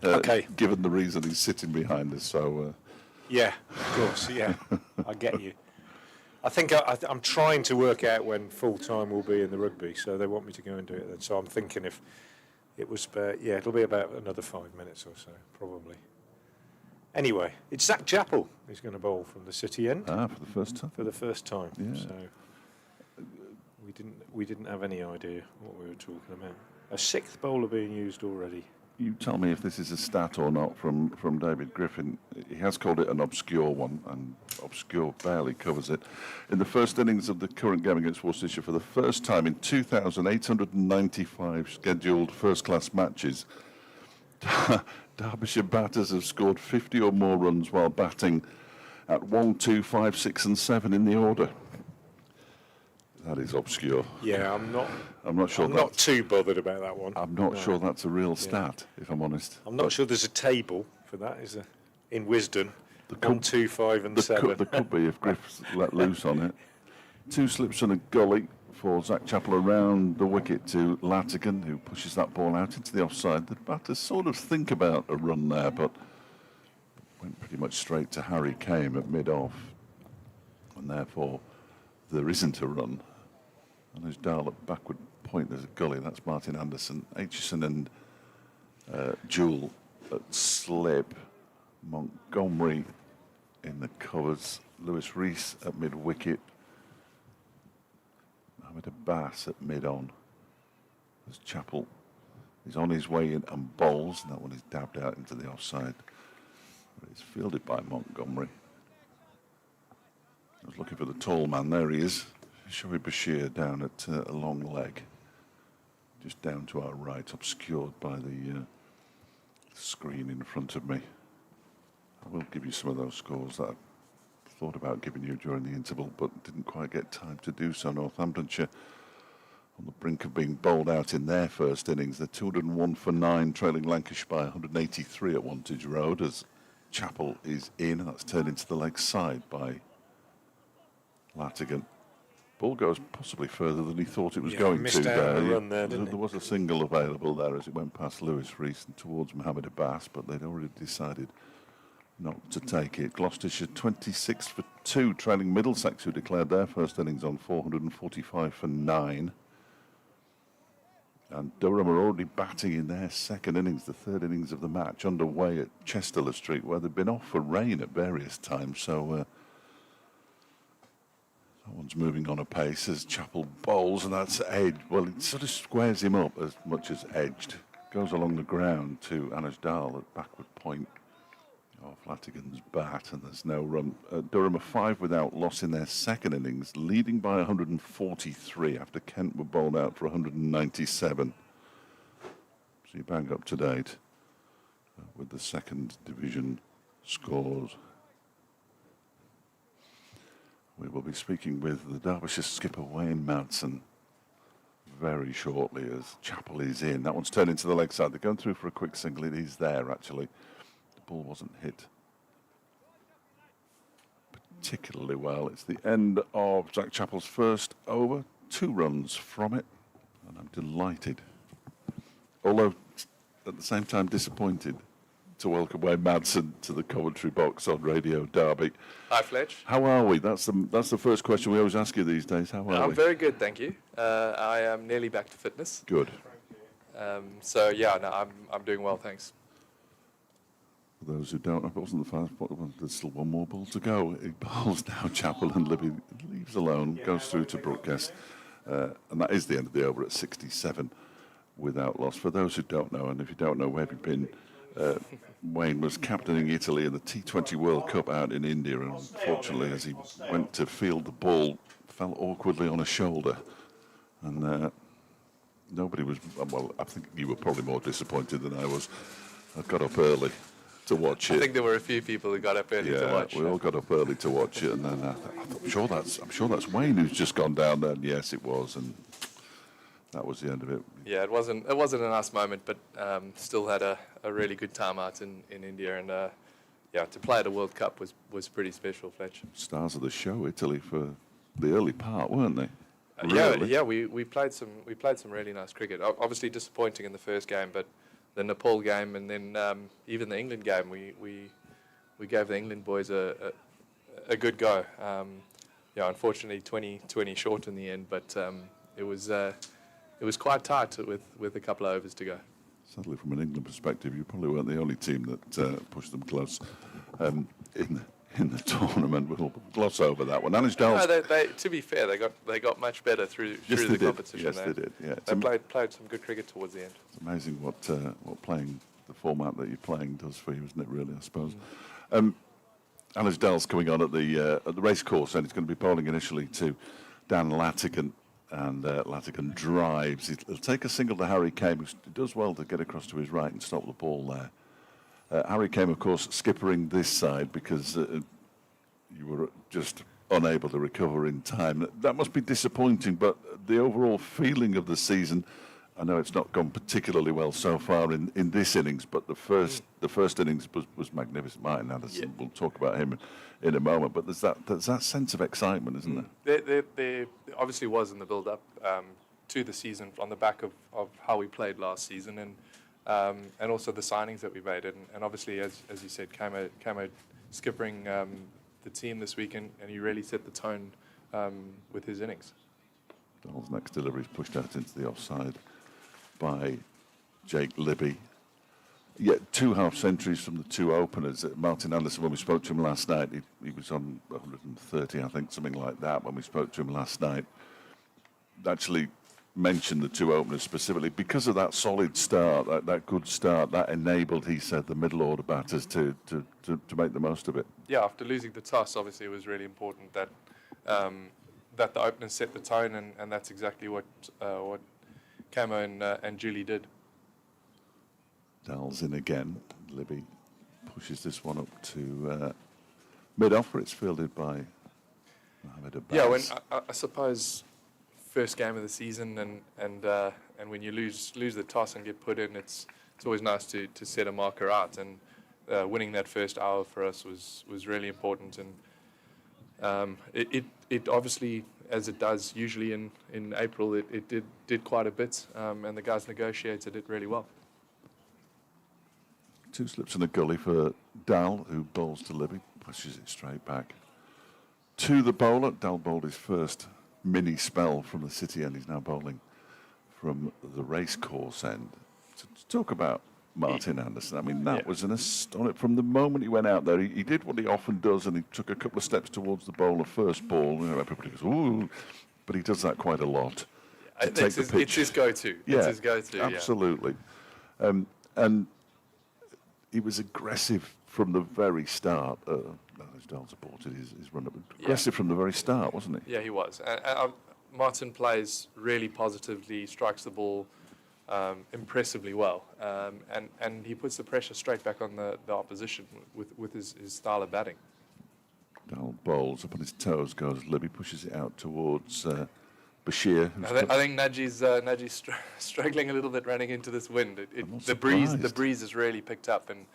Okay. Given the reason he's sitting behind us, so. Yeah, of course, yeah. I get you. I think I'm trying to work out when full time will be in the rugby, so they want me to go and do it then. So I'm thinking if it was, it'll be about another 5 minutes or so, probably. Anyway, it's Zach Chappell who's going to bowl from the City end For the first time. for the first time. Yeah. So we didn't have any idea what we were talking about. A 6th bowler being used already. You tell me if this is a stat or not from David Griffin. He has called it an obscure one, and obscure barely covers it. In the first innings of the current game against Worcestershire, for the first time in 2,895 scheduled first-class matches, Derbyshire batters have scored 50 or more runs while batting at 1, 2, 5, 6 and 7 in the order. That is obscure. Yeah, I'm not sure not too bothered about that one. I'm not No. sure that's a real stat, if I'm honest. I'm not sure there's a table for that, is there? In Wisdom, 1, 2, 5 and 7. There could be if Griff's let loose on it. 2 slips and a gully for Zach Chappell around the wicket to Latigan, who pushes that ball out into the offside. The batters sort of think about a run there, but went pretty much straight to Harry Kame at mid-off, and therefore there isn't a run. And there's Dahl at backward point, there's a gully, that's Martin Anderson. Aitchison and Jewell at slip. Montgomery in the covers. Lewis Reese at mid-wicket. Mohammed Abbas at mid-on. There's Chappell. He's on his way in and bowls, and that one is dabbed out into the offside. But it's fielded by Montgomery. I was looking for the tall man. There he is. Shoaib Bashir down at a long leg. Just down to our right, obscured by the screen in front of me. I will give you some of those scores that I thought about giving you during the interval, but didn't quite get time to do so. Northamptonshire on the brink of being bowled out in their first innings. They're 201 for 9, trailing Lancashire by 183 at Wantage Road as Chappell is in. That's turned into the leg side by Latigan. Ball goes possibly further than he thought it was Yeah, going missed to. out on a There. run there, didn't There he? was a single available there as it went past Lewis Reese and towards Mohammed Abbas, but they'd already decided not to take it. Gloucestershire 26 for 2, trailing Middlesex, who declared their first innings on 445 for 9. And Durham are already batting in their second innings, the third innings of the match, underway at Chester Street, where they've been off for rain at various times. So that one's moving on apace as Chappell bowls, and that's edged. Well, it sort of squares him up as much as edged. Goes along the ground to Anish Dal at backward point of Latigan's bat, and there's no run. Durham are 5 without loss in their second innings, leading by 143 after Kent were bowled out for 197. So you bang up to date with the second division scores. We will be speaking with the Derbyshire skipper Wayne Madsen very shortly as Chappell is in. That one's turned into the leg side. They're going through for a quick single. It is there, actually. The ball wasn't hit particularly well. It's the end of Jack Chappell's first over. 2 runs from it, and I'm delighted, although at the same time disappointed, to welcome Wayne Madsen to the commentary box on Radio Derby. Hi, Fletch. How are we? That's the first question we always ask you these days. How are I'm we? very good, thank you. I am nearly back to fitness. Good. So yeah, no, I'm doing well, thanks. For those who don't know, it wasn't the fast, but there's still one more ball to go. It bowls now, Chappell, and Libby leaves alone, goes through to Broadcast, and that is the end of the over at 67 without loss. For those who don't know, and if you don't know where you've been, Wayne was captaining Italy in the T20 World Cup out in India, and unfortunately, as he went to field the ball, fell awkwardly on a shoulder, and nobody was, well, I think you were probably more disappointed than I was. I got up early to watch it. I think there were a few people who got up early to watch. We all got up early to watch it, and then I thought, I'm sure that's Wayne who's just gone down there. And yes, it was, and that was the end of it. Yeah, it wasn't a nice moment, but still had a really good time out in India, and yeah, to play at a World Cup was pretty special, Fletch. Stars of the show, Italy, for the early part, weren't they? Yeah, we played some really nice cricket. Obviously disappointing in the first game, but the Nepal game and then even the England game, we gave the England boys a good go. Yeah, unfortunately 20 short in the end, but it was quite tight with a couple of overs to go. Sadly, from an England perspective, you probably weren't the only team that pushed them close in the tournament. We'll gloss over that one. Anish Dal. No, to be fair, they got much better through the competition. Yes, they did. Yeah, they played some good cricket towards the end. It's amazing what playing the format that you're playing does for you, isn't it? Really, I suppose. Anish Dal's coming on at the race course, and he's going to be bowling initially to Dan Latigan, and Latigan drives. He'll take a single to Harry Kame, who does well to get across to his right and stop the ball there. Harry Kame, of course, skippering this side because you were just unable to recover in time. That must be disappointing, but the overall feeling of the season, I know it's not gone particularly well so far in this innings, but the first innings was magnificent. Martin Anderson, we'll talk about him in a moment, but there's that sense of excitement, isn't there? There obviously was in the build-up to the season on the back of how we played last season, and also the signings that we made, and obviously, as you said, Camo skippering the team this weekend, and he really set the tone with his innings. Dal's next delivery is pushed out into the offside by Jake Libby. Yeah, 2 half-centuries from the 2 openers. Martin Anderson, when we spoke to him last night, he was on 130, I think, something like that, when we spoke to him last night. Actually mentioned the 2 openers specifically because of that solid start, that good start, that enabled, he said, the middle order batters to make the most of it. Yeah, after losing the toss, obviously it was really important that that the openers set the tone, and that's exactly what Camo and Julie did. Dal's in again. Libby pushes this one up to mid-off, where it's fielded by Mohammed Abbas. Yeah, I suppose first game of the season, and when you lose the toss and get put in, it's always nice to set a marker out, and winning that first hour for us was really important, and it obviously as it does usually in April, it did quite a bit, and the guys negotiated it really well. 2 slips in a gully for Dal, who bowls to Libby, pushes it straight back to the bowler. Dal bowled his first mini spell from the city end. He's now bowling from the racecourse end. To talk about Martin Anderson, I mean, that was an astonishing. From the moment he went out there, he did what he often does, and he took a couple of steps towards the bowler first ball. You know, everybody goes, ooh, but he does that quite a lot. It's his go-to. Yeah, it's his go-to. Absolutely. And he was aggressive from the very start. As Dal supported his run-up. Aggressive from the very start, wasn't he? Yeah, he was. Martin plays really positively, strikes the ball impressively well, and he puts the pressure straight back on the opposition with his style of batting. Dal bowls up on his toes, goes Libby, pushes it out towards Bashir. I think Naji's struggling a little bit running into this wind. The breeze has really picked up, and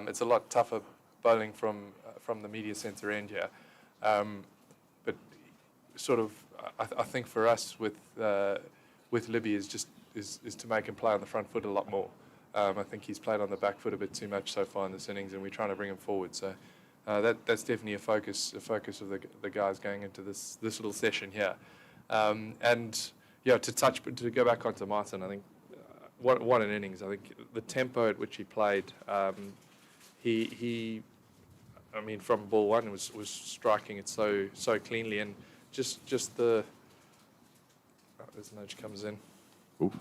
it's a lot tougher bowling from the media centre end here. But sort of, I think for us with Libby is to make him play on the front foot a lot more. I think he's played on the back foot a bit too much so far in this innings, and we're trying to bring him forward. So that's definitely a focus of the guys going into this little session here. And yeah, to go back onto Martin, I think what an innings. I think the tempo at which he played, he I mean, from ball one was striking it so cleanly, and just the there's Nudge comes in. Ooh,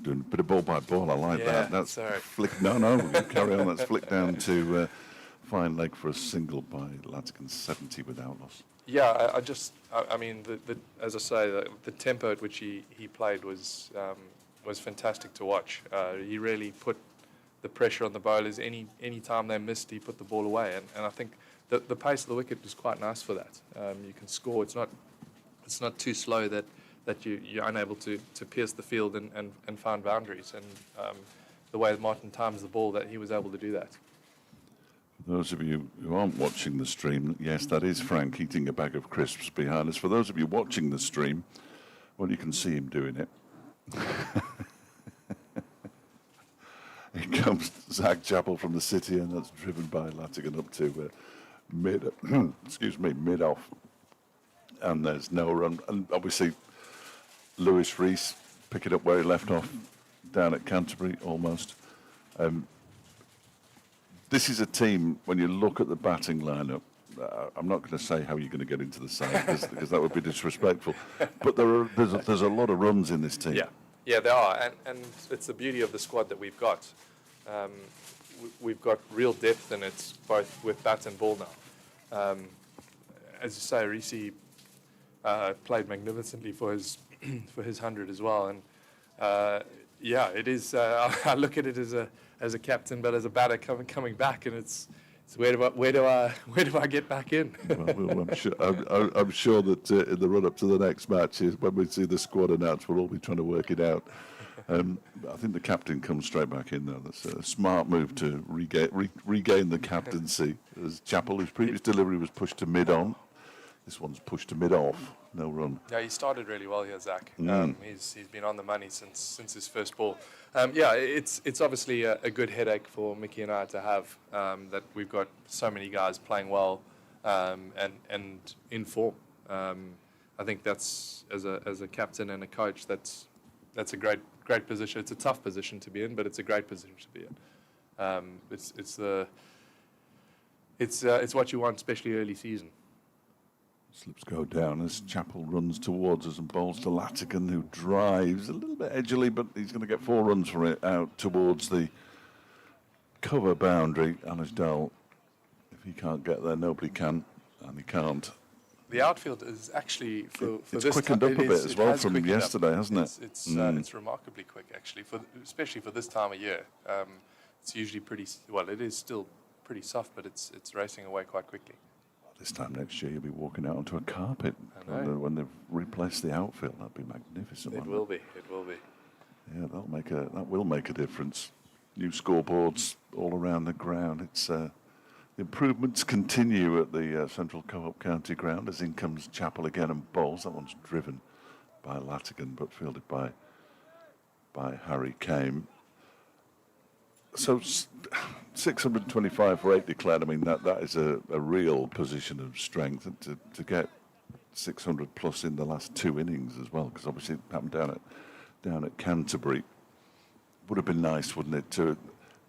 doing a bit of ball by ball. I like that. That's sorry. flick. No, we carry on. That's flick down to fine leg for a single by Latigan, 70 without loss. Yeah, I mean, as I say, the tempo at which he played was fantastic to watch. He really put the pressure on the bowlers. Any time they missed, he put the ball away, and I think the pace of the wicket was quite nice for that. You can score. It's not too slow that you're unable to pierce the field and find boundaries. And the way Martin times the ball, that he was able to do that. For those of you who aren't watching the stream, yes, that is Frank eating a bag of crisps behind us. For those of you watching the stream, well, you can see him doing it. Here comes Zach Chappell from the city, and that's driven by Latigan up to mid off. And there's no run. And obviously, Lewis Reese picking up where he left off down at Canterbury almost. This is a team, when you look at the batting lineup, I'm not going to say how you're going to get into the side because that would be disrespectful. But there's a lot of runs in this team. Yeah, there are, and it's the beauty of the squad that we've got. We've got real depth in it, both with bat and ball now. As you say, Reese played magnificently for his 100 as well, and it is. I look at it as a captain, but as a batter coming back, and it's where do I get back in? Well, I'm sure that in the run up to the next match, when we see the squad announced, we'll all be trying to work it out. I think the captain comes straight back in though. That's a smart move to regain the captaincy. As Chappell, whose previous delivery was pushed to mid on, this one's pushed to mid off. No run. Yeah, he started really well here, Zach. He's been on the money since his first ball. It's obviously a good headache for Mickey and I to have, that we've got so many guys playing well and in form. I think that's as a captain and a coach, that's a great position. It's a tough position to be in, but it's a great position to be in. It's what you want, especially early season. Slips go down as Chappell runs towards us and bowls to Latigan, who drives a little bit edgily, but he's going to get 4 runs from it out towards the cover boundary. Anuj Dal, if he can't get there, nobody can, and he can't. The outfield is actually for it's this quickened up a bit as well from yesterday, hasn't it? It's remarkably quick actually, especially for this time of year. It's usually it is still pretty soft, but it's racing away quite quickly. This time next year, you'll be walking out onto a carpet when they've replaced the outfield. That'd be magnificent. It will be. Yeah, that will make a difference. New scoreboards all around the ground. It's improvements continue at the Central Co-op County Ground as in comes Chappell again and bowls. That one's driven by Latigan but fielded by Harry Kame. So 625 for 8 declared. I mean, that is a real position of strength, and to get 600 plus in the last 2 innings as well, because obviously it happened down at Canterbury. Would have been nice, wouldn't it, to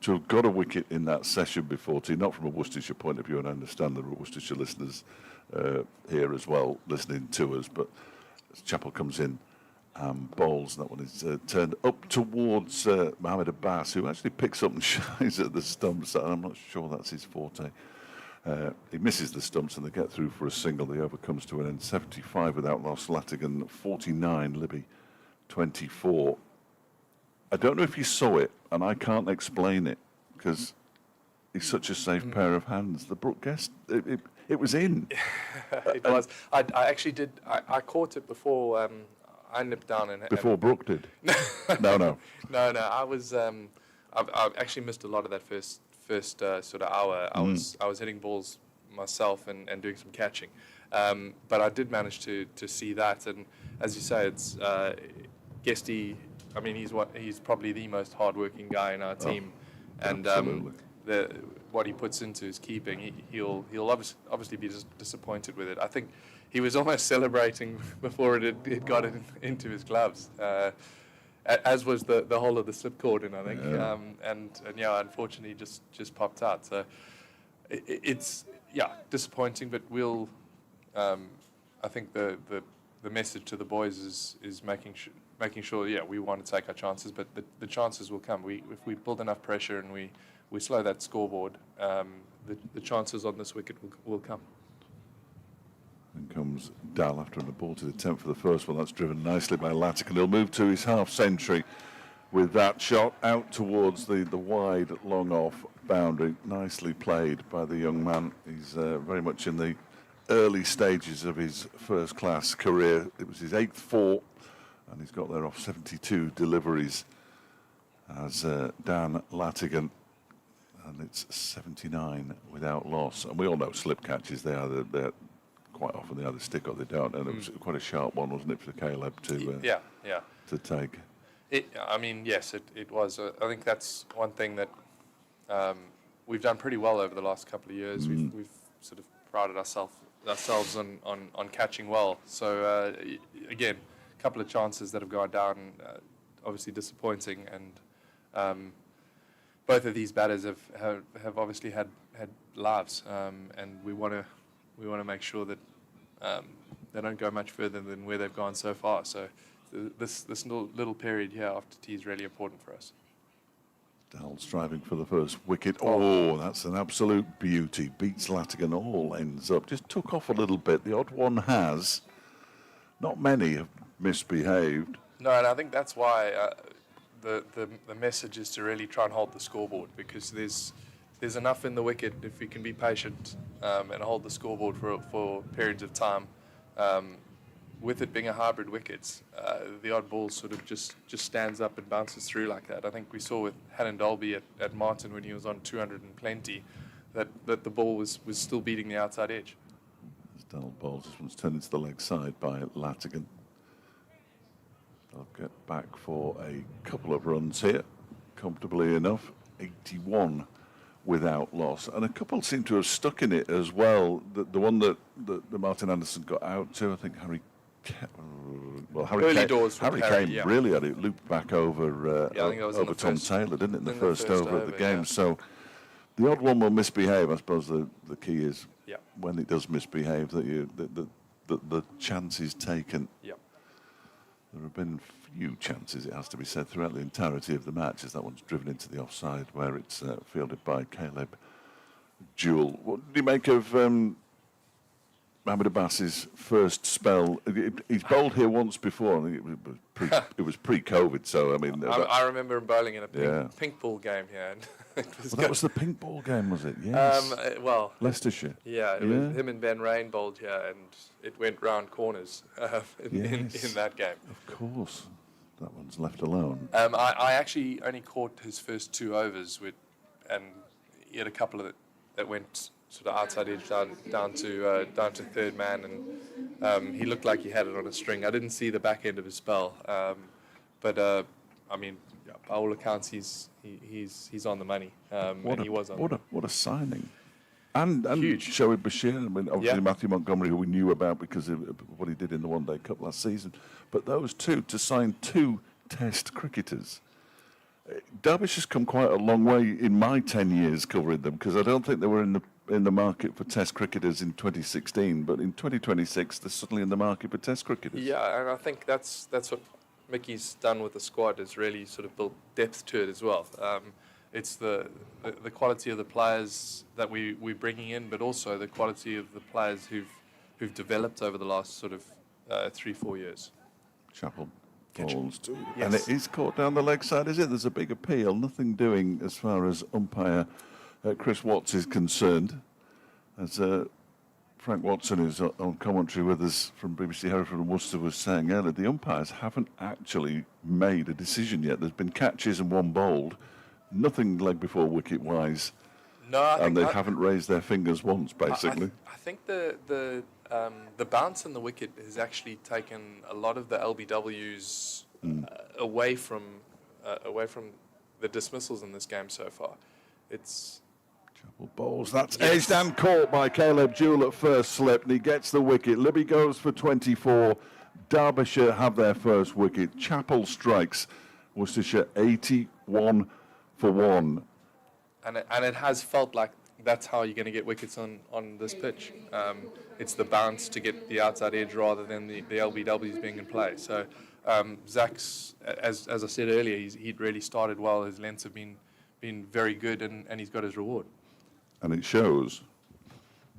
have got a wicket in that session before tea, not from a Worcestershire point of view, and I understand there are Worcestershire listeners here as well listening to us, but as Chappell comes in and bowls, that one is turned up towards Mohammed Abbas, who actually picks up and shies at the stumps, and I'm not sure that's his forte. He misses the stumps and they get through for a single. The over comes to an end. 75 without loss. Latigan 49, Libby 24. I don't know if you saw it, and I can't explain it because he's such a safe pair of hands. The Brook guest, it was in. It was. I actually did. I caught it before I nipped down and Before Brook did. No. No. I was. I've actually missed a lot of that first sort of hour. I was hitting balls myself and doing some catching, but I did manage to see that. And as you say, it's Guesty. I mean, he's probably the most hardworking guy in our team, and what he puts into his keeping, he'll obviously be disappointed with it. I think he was almost celebrating before it got into his gloves. As was the whole of the slip cordon, I think, and unfortunately, just popped out. So it's disappointing, but we'll. I think the message to the boys is making sure. We want to take our chances, but the chances will come. If we build enough pressure and we slow that scoreboard, the chances on this wicket will come. In comes Dal after an aborted attempt for the first one. That's driven nicely by Latigan. He'll move to his half-century with that shot out towards the wide, long-off boundary. Nicely played by the young man. He's very much in the early stages of his first-class career. It was his 8th 4, and he's got there off 72 deliveries as Dan Latigan. And it's 79 without loss. And we all know slip catches, they're quite often they either stick or they don't, and it was quite a sharp one, wasn't it, for Caleb to take? Yes, it was. I think that's one thing that we've done pretty well over the last couple of years. We've sort of prided ourselves on catching well. So again, a couple of chances that have gone down, obviously disappointing, and both of these batters have obviously had lives, and we want to make sure that they don't go much further than where they've gone so far. So this little period here after tea is really important for us. Dal striving for the first wicket. Oh, that's an absolute beauty. Beats Latigan, all ends up. Just took off a little bit. The odd one has. Not many have misbehaved. No, and I think that's why the message is to really try and hold the scoreboard, because there's enough in the wicket if we can be patient and hold the scoreboard for periods of time. With it being a hybrid wicket, the odd ball sort of just stands up and bounces through like that. I think we saw with Hannon Dolby at Martin when he was on 200 and plenty that the ball was still beating the outside edge. As Dal bowls, this one's turned into the leg side by Latigan. They'll get back for a couple of runs here, comfortably enough. 81 without loss, and a couple seem to have stuck in it as well. The one that Martin Anderson got out to, I think Harry came really at it, looped back over over Tom Taylor, didn't it, in the first over of the game. So the odd one will misbehave. I suppose the key is when it does misbehave that the chance is taken. There have been few chances, it has to be said, throughout the entirety of the match, as that one's driven into the offside where it's fielded by Caleb Jewell. What did you make of Mohammed Abbas's first spell? He's bowled here once before. I think it was pre-COVID, so I mean... I remember him bowling in a pink ball game here. And that was the pink ball game, was it? Yes. Leicestershire. Yeah, it was him and Ben Rain bowled here, and it went round corners in that game. Of course. That one's left alone. I actually only caught his first 2 overs, and he had a couple of that went sort of outside edge down to third man, and he looked like he had it on a string. I didn't see the back end of his spell, but I mean, by all accounts, he's on the money, and he was on. What a signing! And Huge. Shoaib Bashir, I mean, obviously Yeah. Matthew Montgomery, who we knew about because of what he did in the One Day Cup last season. But those two, to sign 2 Test cricketers. Derbyshire's come quite a long way in my 10 years covering them, because I don't think they were in the market for Test cricketers in 2016, but in 2026 they're suddenly in the market for Test cricketers. Yeah, and I think that's what Mickey's done with the squad, is really sort of built depth to it as well. It's the quality of the players that we're bringing in, but also the quality of the players who've developed over the last sort of 3-4 years. Chapel balls. Yes. And it is caught down the leg side, is it? There's a big appeal, nothing doing as far as umpire Chris Watts is concerned. As Frank Watson, who's on commentary with us from BBC Hereford and Worcester, was saying earlier, the umpires haven't actually made a decision yet. There's been catches and one bowled. Nothing leg before wicket wise, No, I and think they haven't raised their fingers once, basically. I think the bounce in the wicket has actually taken a lot of the LBWs away from the dismissals in this game so far. It's Chapel bowls. That's edged and caught by Caleb Jewell at first slip, and he gets the wicket. Libby goes for 24. Derbyshire have their first wicket. Chapel strikes. Worcestershire 81 for 1. and it has felt like that's how you're going to get wickets on this pitch. It's the bounce to get the outside edge rather than the LBWs being in play. So Zach's, as I said earlier, he'd really started well. His lengths have been very good, and he's got his reward. And it shows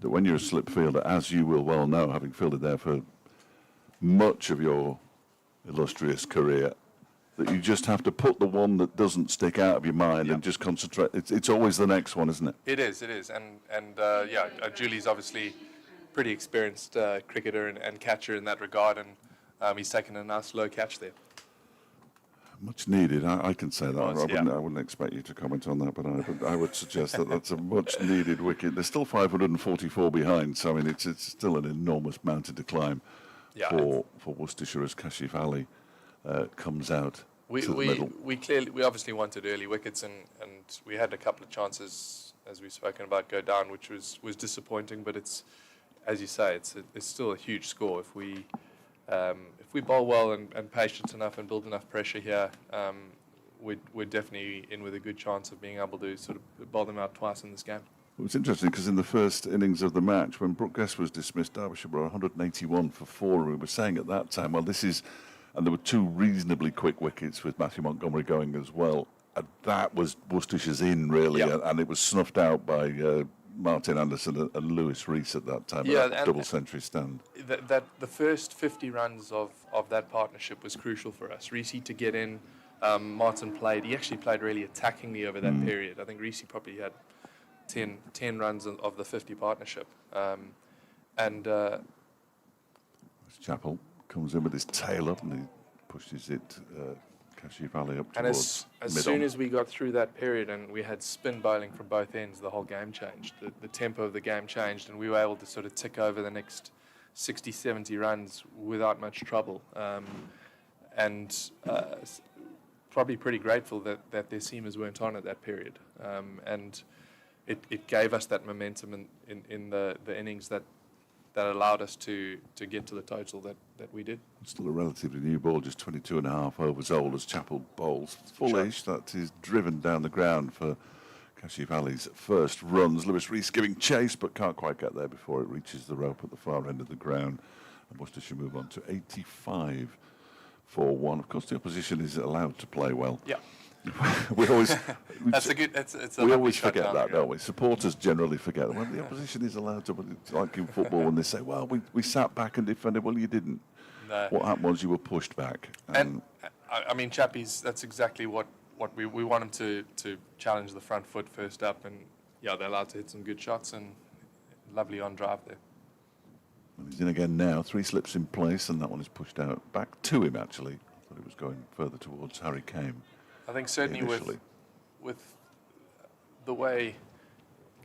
that when you're a slip fielder, as you will well know, having fielded there for much of your illustrious career, that you just have to put the one that doesn't stick out of your mind and just concentrate. It's always the next one, isn't it? It is, and Julie's obviously pretty experienced cricketer and catcher in that regard, and he's taken a nice low catch there. Much needed. I can say that. Was, I wouldn't expect you to comment on that, but I would suggest that that's a much needed wicket. They're still 544 behind, so I mean it's still an enormous mountain to climb for Worcestershire as Kashif Ali comes out. We obviously wanted early wickets, and we had a couple of chances, as we've spoken about, go down, which was disappointing. But it's, as you say, it's still a huge score. If we bowl well and patient enough and build enough pressure here, we're definitely in with a good chance of being able to sort of bowl them out twice in this game. It was interesting because in the first innings of the match, when Brooke Guest was dismissed, Derbyshire were 181 for 4. We were saying at that time, well, this is. And there were 2 reasonably quick wickets with Matthew Montgomery going as well. And that was Worcestershire's in, really, and it was snuffed out by Martin Anderson and Lewis Reese at that time, at double century stand. That the first 50 runs of that partnership was crucial for us. Reese to get in, Martin he actually played really attackingly over that period. I think Reese probably had 10 runs of the 50 partnership. Chapel comes in with his tail up and he pushes it, Kashif Ali up and towards as mid-on. soon as we got through that period and we had spin bowling from both ends, the whole game changed. The tempo of the game changed, and we were able to sort of tick over the next 60, 70 runs without much trouble. Probably pretty grateful that their seamers weren't on at that period. And it gave us that momentum in the innings that allowed us to get to the total that we did. Still a relatively new ball, just 22 and a half overs old as Chapel bowls. Fullish, that is driven down the ground for Kashif Ali's first runs. Lewis Reese giving chase, but can't quite get there before it reaches the rope at the far end of the ground. And Worcestershire move on to 85 for 1. Of course, the opposition is allowed to play well. Yeah. we always we always forget that, don't we? Supporters generally forget that. When the opposition is allowed to, it's like in football when they say, well, we sat back and defended. Well, you didn't. No. What happened was you were pushed back. And I mean, Chappies, that's exactly what we want them to challenge the front foot first up, and they're allowed to hit some good shots, and lovely on drive there. And he's in again now, 3 slips in place, and that one is pushed out back to him, actually. I thought it was going further towards Harry Kame. I think certainly with the way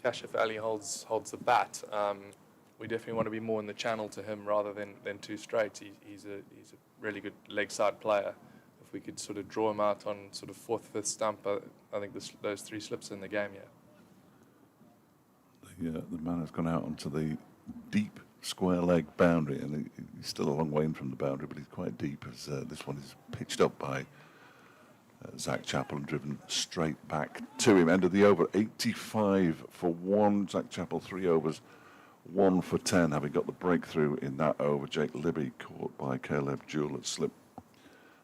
Kashif Ali holds the bat, we definitely want to be more in the channel to him rather than too straight. He's a really good leg side player. If we could sort of draw him out on sort of 4th, 5th stump, I think those 3 slips in the game, The man has gone out onto the deep square leg boundary, and he's still a long way in from the boundary, but he's quite deep as this one is pitched up by Zach Chappell and driven straight back to him. End of the over, 85 for 1. Zach Chappell 3 overs, 1 for 10, having got the breakthrough in that over. Jake Libby caught by Caleb Jewell at slip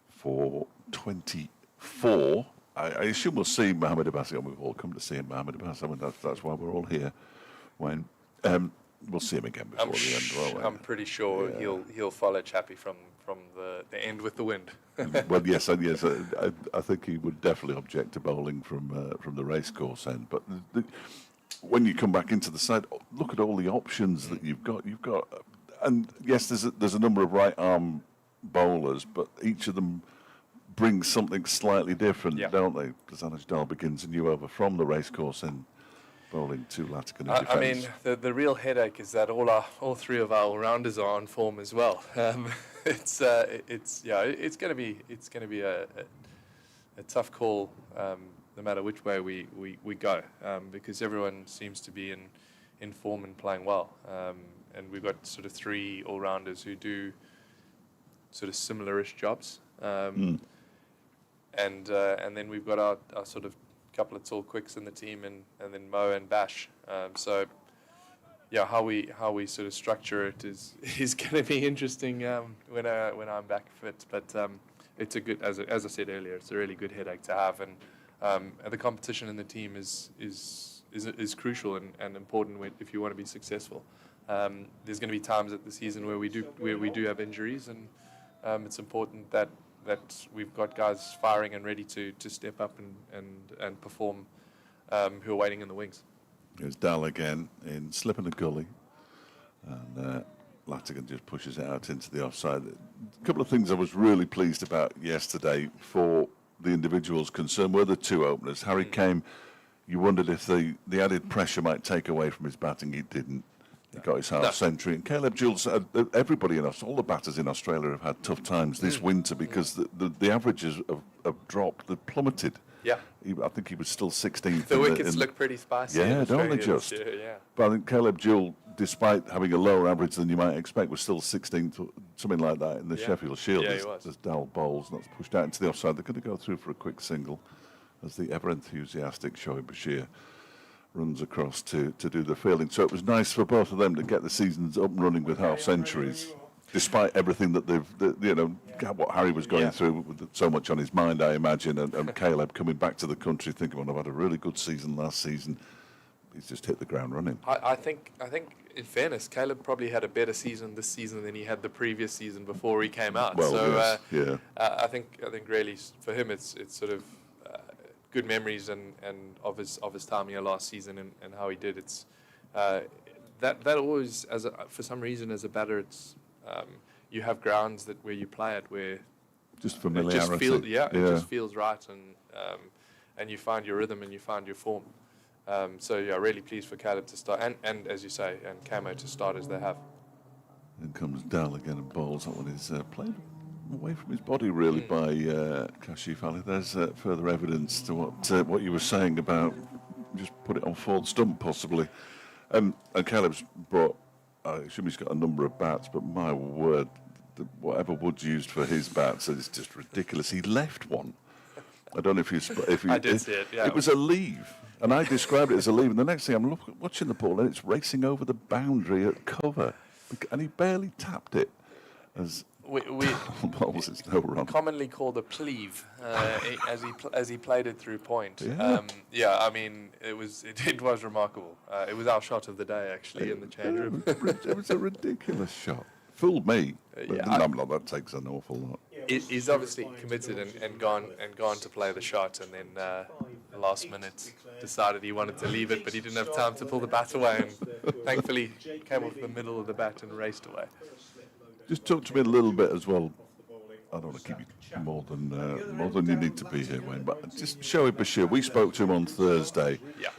for 24. I assume we'll see Mohamed Abbas. We've all come to see him, Mohamed Abbas. I mean, that's why we're all here. When we'll see him again before the end. I'm pretty sure he'll follow Chappie from the end with the wind. Well, yes, I think he would definitely object to bowling from the racecourse end. But when you come back into the side, look at all the options that you've got. And yes, there's a number of right arm bowlers, but each of them brings something slightly different, don't they? Because Anuj Dal begins a new over from the racecourse and bowling to Latigan in defence. I mean, the real headache is that all 3 of our all-rounders are on form as well. It's going to be a tough call, no matter which way we go, because everyone seems to be in form and playing well, and we've got sort of 3 all-rounders who do sort of similar-ish jobs, and then we've got our sort of couple of tall quicks in the team, and then Mo and Bash. So how we sort of structure it is going to be interesting when I'm back fit. But it's a good, as I said earlier, it's a really good headache to have, and the competition in the team is crucial and important if you want to be successful. There's going to be times at the season where we do have injuries, and it's important that we've got guys firing and ready to step up and perform, who are waiting in the wings. Here's Dal again in slip in the gully, and Latigan just pushes it out into the offside. A couple of things I was really pleased about yesterday for the individuals concerned were the 2 openers. Harry Kame, you wondered if the added pressure might take away from his batting. It didn't. He got his half century. And Caleb Jewell, everybody in us, all the batters in Australia have had tough times this winter because the averages have dropped, they've plummeted. Yeah. I think he was still 16th. The wickets look pretty spicy. Yeah, don't they just? Yeah. But I think Caleb Jewell, despite having a lower average than you might expect, was still 16th, something like that, in the Sheffield Shield. Yeah, he was. As Dal bowls, and that's pushed out into the offside. They're going to go through for a quick single as the ever-enthusiastic Shoaib Bashir runs across to do the fielding. So it was nice for both of them to get the seasons up and running with half centuries, despite everything that what Harry was going through with so much on his mind, I imagine, and Caleb coming back to the country thinking, well, I've had a really good season last season. He's just hit the ground running. I think in fairness, Caleb probably had a better season this season than he had the previous season before he came out. Well, so yes, I think really for him it's sort of good memories and of his time here last season and how he did. It's that always for some reason as a batter, it's you have grounds where you play it where just familiarity. It just feels right, and you find your rhythm and you find your form. Really pleased for Caleb to start and as you say, and Camo to start as they have. Then comes Dal again and bowls. That one is played away from his body really by Kashif Ali. There's further evidence to what you were saying about just put it on 4th stump possibly. And Caleb's brought, I assume he's got a number of bats, but my word, whatever Wood's used for his bats is just ridiculous. He left one. I don't know if you I did see it, yeah. It was a leave, and I described it as a leave, and the next thing I'm watching the ball, and it's racing over the boundary at cover, and he barely tapped it. As balls, it's no run. Commonly called a cleave, as he played it through point. Yeah. I mean, it was remarkable. It was our shot of the day actually in the change room. It was a ridiculous shot. Fooled me. But that takes an awful lot. He's obviously committed and gone to play the shot, and then last minute decided he wanted to leave it, but he didn't have time to pull the bat away, and thankfully came off the middle of the bat and raced away. Just talk to me a little bit as well. I don't want to keep you more than you need to be here, Wayne. But just Shoaib Bashir, we spoke to him on Thursday. Yeah.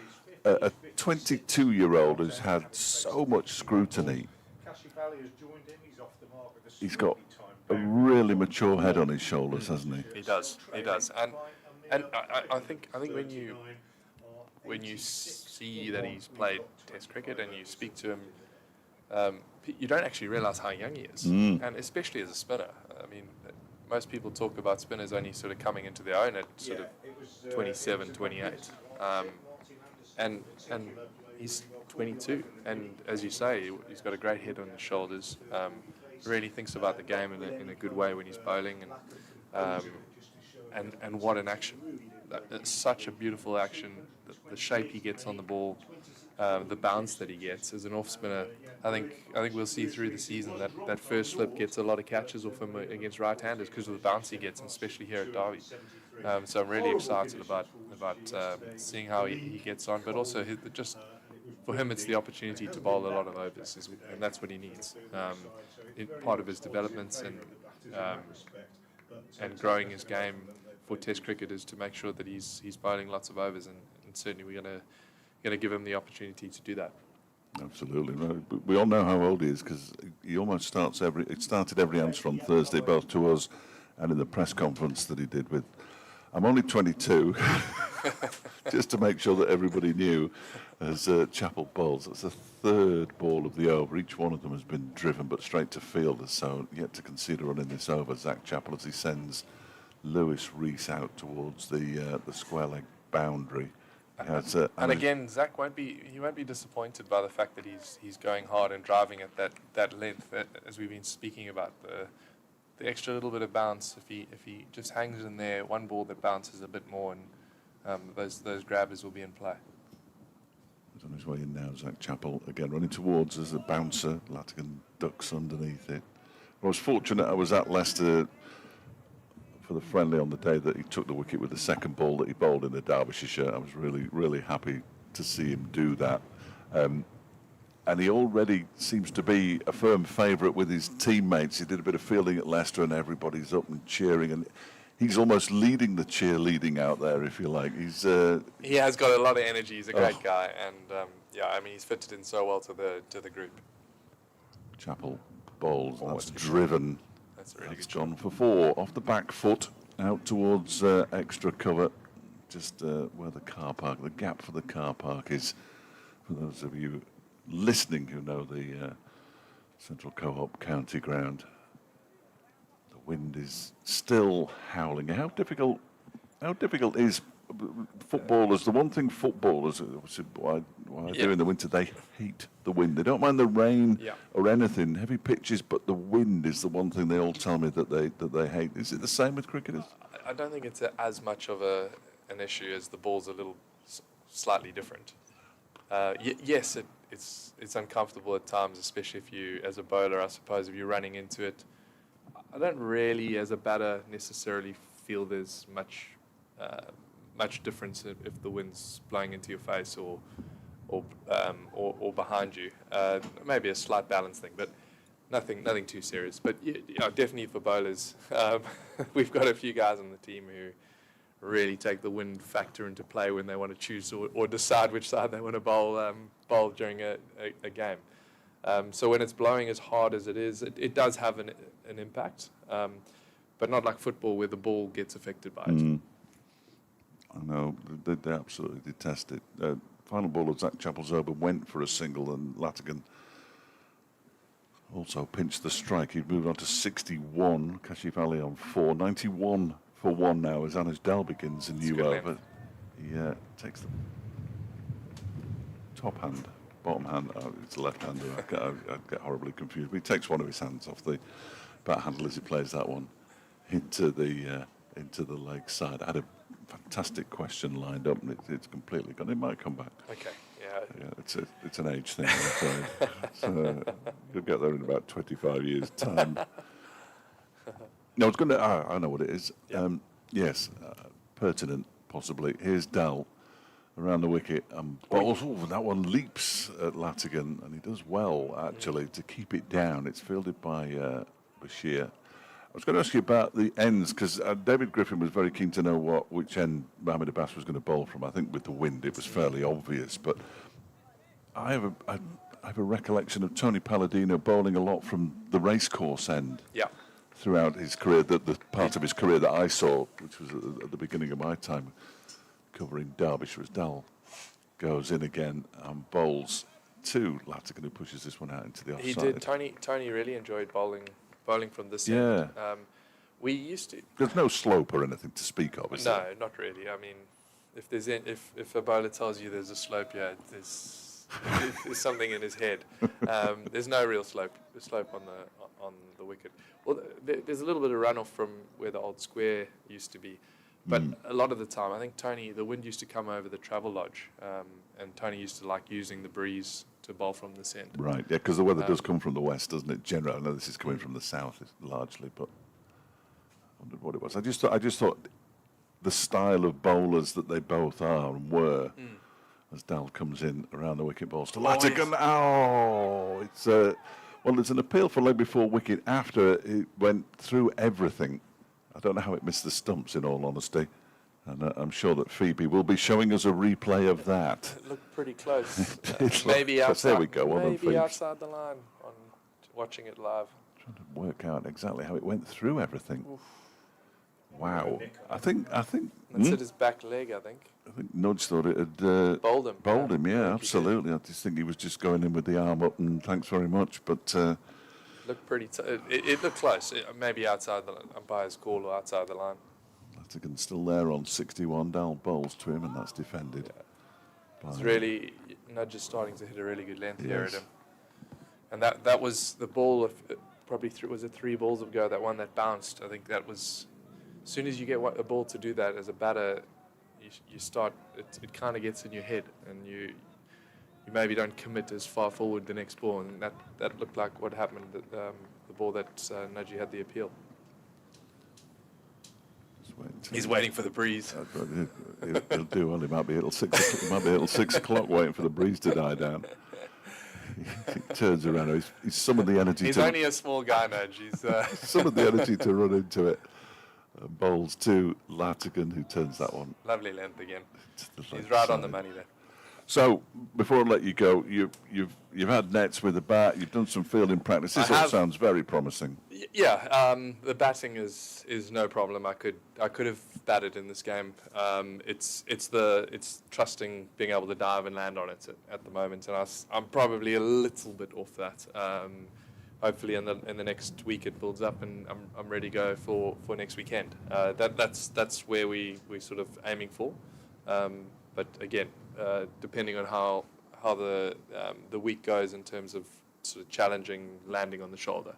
a 22-year-old who's had so much scrutiny. He's got a really mature head on his shoulders, hasn't he? He does, and I think when you see that he's played Test cricket and you speak to him, you don't actually realise how young he is, and especially as a spinner. I mean, most people talk about spinners only sort of coming into their own at sort of 27, 28, and he's 22, and as you say, he's got a great head on his shoulders. Really thinks about the game in a good way when he's bowling, and what an action! It's such a beautiful action. The shape he gets on the ball, the bounce that he gets as an off spinner. I think we'll see through the season that first flip gets a lot of catches off him against right-handers because of the bounce he gets, and especially here at Derby. So I'm really excited about seeing how he gets on, but also just for him, it's the opportunity to bowl a lot of overs, and that's what he needs. Part of his developments and growing his game for Test cricket is to make sure that he's bowling lots of overs, and certainly we're going to give him the opportunity to do that. Absolutely. We all know how old he is because he almost started every answer on Thursday, both to us and in the press conference that he did with, I'm only 22, just to make sure that everybody knew, as Chappell bowls. That's the third ball of the over. Each one of them has been driven, but straight to field. So yet to concede a run in this over, Zach Chappell, as he sends Lewis Reese out towards the square leg boundary. And again, Zach won't be disappointed by the fact that he's going hard and driving at that length, as we've been speaking about, the extra little bit of bounce. If he just hangs in there, one ball that bounces a bit more, and those grabbers will be in play. He's on his way in now, Zach Chappell again running towards as a bouncer. Latigan ducks underneath it. I was fortunate I was at Leicester for the friendly on the day that he took the wicket with the second ball that he bowled in the Derbyshire shirt. I was really, really happy to see him do that. And he already seems to be a firm favourite with his teammates. He did a bit of fielding at Leicester and everybody's up and cheering, and he's almost leading the cheerleading out there, if you like. He has got a lot of energy. He's a great guy, and he's fitted in so well to the group. Chappell bowls. That's driven. That's really good. John for 4 off the back foot out towards extra cover, just where the gap for the car park is. For those of you listening who know the Central Co-op County Ground, the wind is still howling. How difficult is footballers? The one thing footballers, why do in the winter, they hate the wind. They don't mind the rain or anything, heavy pitches, but the wind is the one thing they all tell me that they hate. Is it the same with cricketers? I don't think it's as much of an issue as the ball's a little slightly different. Yes, it's uncomfortable at times, especially if you, as a bowler, I suppose, if you're running into it. I don't really, as a batter, necessarily feel there's much difference if the wind's blowing into your face or behind you. Maybe a slight balance thing, but nothing too serious. But definitely for bowlers, we've got a few guys on the team who really take the wind factor into play when they want to choose or decide which side they want to bowl during a game. So when it's blowing as hard as it is, it does have an impact, but not like football where the ball gets affected by it. I know, they absolutely detest it. Final ball of Zach Chappell's over went for a single, and Latigan also pinched the strike. He'd moved on to 61, Kashif Ali on 4, 91 for 1 now as Anuj Dal begins a new over. He takes the top hand, bottom hand, it's left-hander. I get horribly confused. But he takes one of his hands off the bat handle as he plays that one into the leg side. I had a fantastic question lined up, and it's completely gone. It might come back. Okay, yeah. It's an age thing. So you'll get there in about 25 years' time. No, it's going to. I know what it is. Yeah. Yes, pertinent possibly. Here's Dal around the wicket. That one leaps at Latigan, and he does well actually to keep it down. It's fielded by Bashir. was going to ask you about the ends, because David Griffin was very keen to know which end Mohamed Abbas was going to bowl from. I think with the wind it was fairly obvious, but I have a recollection of Tony Palladino bowling a lot from the racecourse end. Yeah. Throughout his career, the part of his career that I saw, which was at the beginning of my time covering Derbyshire, as Dal goes in again and bowls to Latigan, who pushes this one out into the offside. He did. Tony really enjoyed bowling from this Yeah. end. We used to. There's no slope or anything to speak of, is No, there? not really. I mean, if a bowler tells you there's a slope here, there's something in his head. There's no real slope on the wicket. Well, there's a little bit of runoff from where the old square used to be, but a lot of the time, I think the wind used to come over the travel lodge, and Tony used to like using the breeze to bowl from this end. Right, yeah, because the weather does come from the west, doesn't it? Generally, I know this is coming from the south largely, but I wondered what it was. I just thought the style of bowlers that they both are and were, as Dal comes in around the wicket balls to Latigan. Oh, it's well, there's an appeal for leg before wicket after it went through everything. I don't know how it missed the stumps, in all honesty. And I'm sure that Phoebe will be showing us a replay of that. It looked pretty close. Maybe outside. There we go. Well done, maybe Phoebe. outside the line on watching it live. Trying to work out exactly how it went through everything. Oof. Wow. I think. That's at his back leg, I think. I think Nudge thought it had Bowled him. Bowled him, yeah, I think he absolutely. I just think he was just going in with the arm up and thanks very much. But Looked pretty. It looked close. Maybe outside the umpire's call or outside the line. Latigan's still there on 61. Dal bowls to him, and that's defended. Yeah. It's really Nudge is starting to hit a really good length here at him. And that was the ball. Probably was it 3 balls ago? That one that bounced. I think that was. As soon as you get a ball to do that as a batter, you start. It kind of gets in your head, and you maybe don't commit as far forward the next ball, and that looked like what happened. The ball that Nudgy had the appeal. He's waiting for the breeze. He'll do well. He might be till 6 o'clock waiting for the breeze to die down. He turns around. He's summoned the energy. He's only a small guy, Nudge. He's summoned the energy to run into it. Bowls to Latigan, who turns that one. Lovely length again. He's right on the money there. So before I let you go, you've had nets with the bat. You've done some fielding practice. This all sounds very promising. Yeah, the batting is no problem. I could have batted in this game. It's trusting being able to dive and land on it at the moment, and I'm probably a little bit off that. Hopefully in the next week it builds up, and I'm ready to go for next weekend. That's where we sort of aiming for. But again, depending on how the week goes in terms of sort of challenging landing on the shoulder.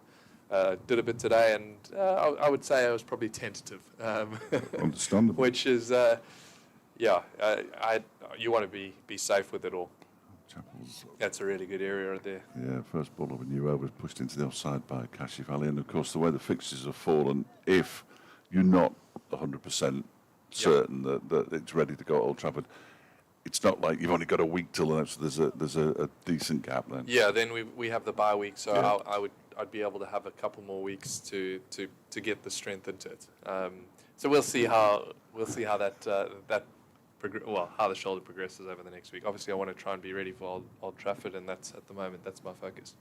Did a bit today, and I would say I was probably tentative. Understandable. Which is, you want to be safe with it all. That's a really good area there. Yeah, first ball of a new over was pushed into the offside by Kashif Ali, and of course the way the fixtures have fallen, if you're not 100% certain that it's ready to go at Old Trafford, it's not like you've only got a week till the next. There's a decent gap then. Yeah, then we have the bye week, so I'd be able to have a couple more weeks to get the strength into it. So we'll see how how the shoulder progresses over the next week. Obviously, I want to try and be ready for Old Trafford, and that's at the moment that's my focus.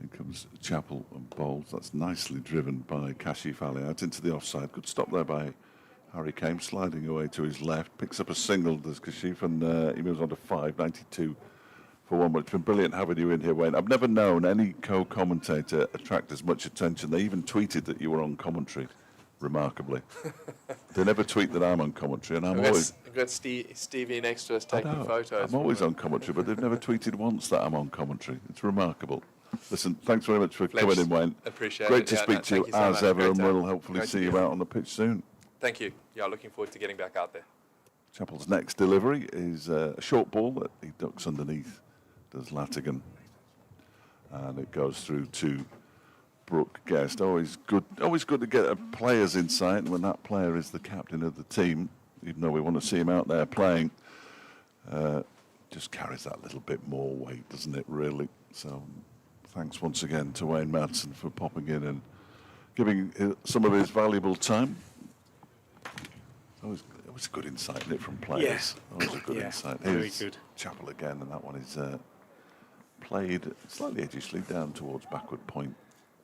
Here comes Chappell and bowls. That's nicely driven by Kashif Ali out into the offside. Good stop there by Harry Kane, sliding away to his left, picks up a single, does Kashif, and he moves on to 592 for one. But it's been brilliant having you in here, Wayne. I've never known any co-commentator attract as much attention. They even tweeted that you were on commentary, remarkably. They never tweet that I'm on commentary, and I've got Stevie next to us taking photos. I'm always on commentary, but they've never tweeted once that I'm on commentary. It's remarkable. Listen, thanks very much for coming in, Wayne. Appreciate Great it. to speak to you as ever, and we'll hopefully see you out on the pitch soon. Thank you. Yeah, looking forward to getting back out there. Chappell's next delivery is a short ball that he ducks underneath, does Latigan. And it goes through to Brooke Guest. Always good to get a player's insight when that player is the captain of the team, even though we want to see him out there playing. Just carries that little bit more weight, doesn't it, really? So thanks once again to Wayne Madsen for popping in and giving some of his valuable time. It was a good insight, isn't it, from players? Yeah. Always a good Yeah, insight. very Here's good. Chappell again, and that one is played slightly edgishly down towards backward point,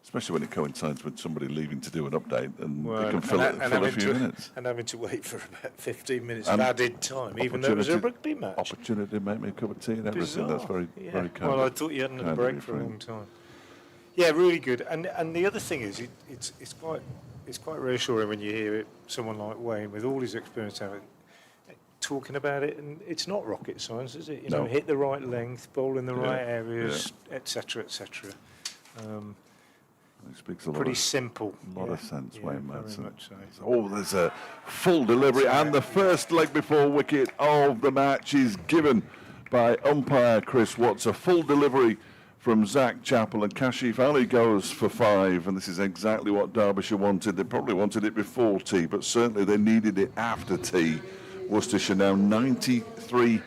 especially when it coincides with somebody leaving to do an update, and they can fill a few minutes. And having to wait for about 15 minutes And of added time, even though it was a rugby match. Opportunity to make me a cup of tea and everything. That's very, very kind. Well, I thought you hadn't had a kind break of for a your long friend. time. Yeah, really good. And the other thing is, it's quite reassuring when you hear it, someone like Wayne, with all his experience of it, talking about it, and it's not rocket science, is it? You know, No. hit the right length, bowl in the right Yeah, areas, etc., etc. He speaks a lot Pretty of, simple. lot of sense, yeah, Wayne very Madsen. much so. Oh, there's a full delivery, and the first leg before wicket of the match is given by umpire Chris Watts. A full delivery from Zach Chappell, and Kashif Ali goes for 5, and this is exactly what Derbyshire wanted. They probably wanted it before tea, but certainly they needed it after tea. Worcestershire now 93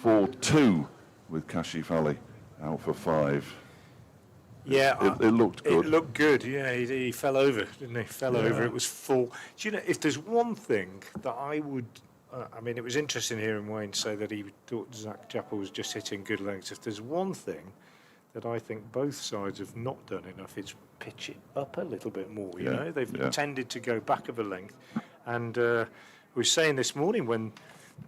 for 2 with Kashif Ali out for 5. Yeah, It looked good. It looked good. Yeah, he fell over, didn't he? Fell over. It was full. Do you know, if there's one thing that I would, I mean, it was interesting hearing Wayne say that he thought Zach Chappell was just hitting good lengths. If there's one thing that I think both sides have not done enough, it's pitch it up a little bit more. You know, they've tended to go back of a length, and we were saying this morning when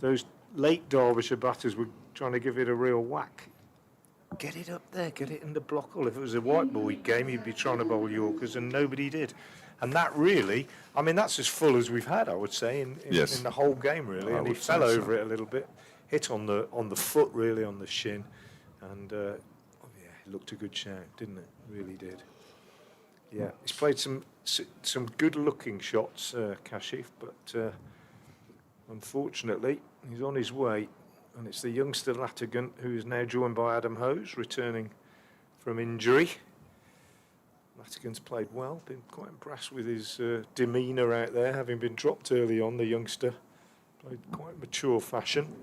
those late Derbyshire batters were trying to give it a real whack. Get it up there, get it in the block hole. If it was a white ball game, you'd be trying to bowl Yorkers, and nobody did. And that really, I mean, that's as full as we've had, I would say, in the whole game, really. I And he would fell say over so. it a little bit, hit on the foot, really, on the shin. And, it looked a good shout, didn't it? Really did. Yeah, he's played some good-looking shots, Kashif, but unfortunately, he's on his way. And it's the youngster Latigan, who is now joined by Adam Hose, returning from injury. Latigan's played well, been quite impressed with his demeanour out there, having been dropped early on, the youngster. Played quite mature fashion.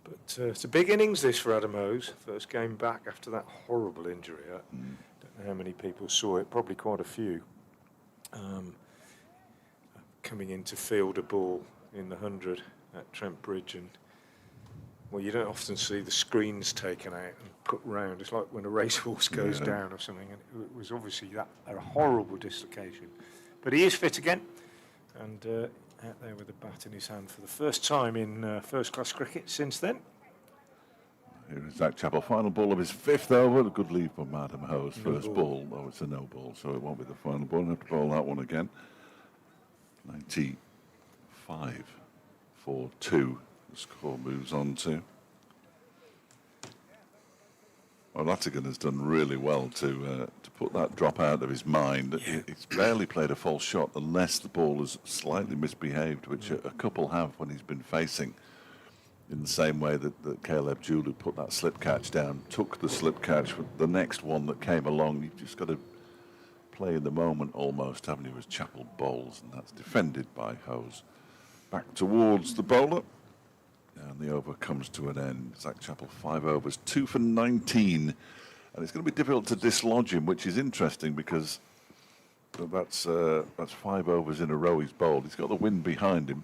But it's a big innings this for Adam Hose. First game back after that horrible injury. I don't know how many people saw it, probably quite a few. Coming in to field a ball in the 100 at Trent Bridge, and well, you don't often see the screens taken out and put round. It's like when a racehorse goes down or something, and it was obviously a horrible dislocation. But he is fit again, and out there with a bat in his hand for the first time in first-class cricket since then. Here is Zach Chappell, final ball of his 5th over. A good lead from Adam Hose. First ball, though it's a no ball, so it won't be the final ball. I'll have to bowl that one again. 95 for 2. The score moves on to. Well, Latigan has done really well to put that drop out of his mind. He's barely played a false shot unless the ball has slightly misbehaved, which a couple have when he's been facing. In the same way that Caleb Jewell put that slip catch down, took the slip catch with the next one that came along. You've just got to play in the moment almost, haven't you, as Chappell bowls, and that's defended by Hose. Back towards the bowler. And the over comes to an end. Zach Chappell, 5 overs, 2 for 19. And it's going to be difficult to dislodge him, which is interesting because that's 5 overs in a row he's bowled. He's got the wind behind him,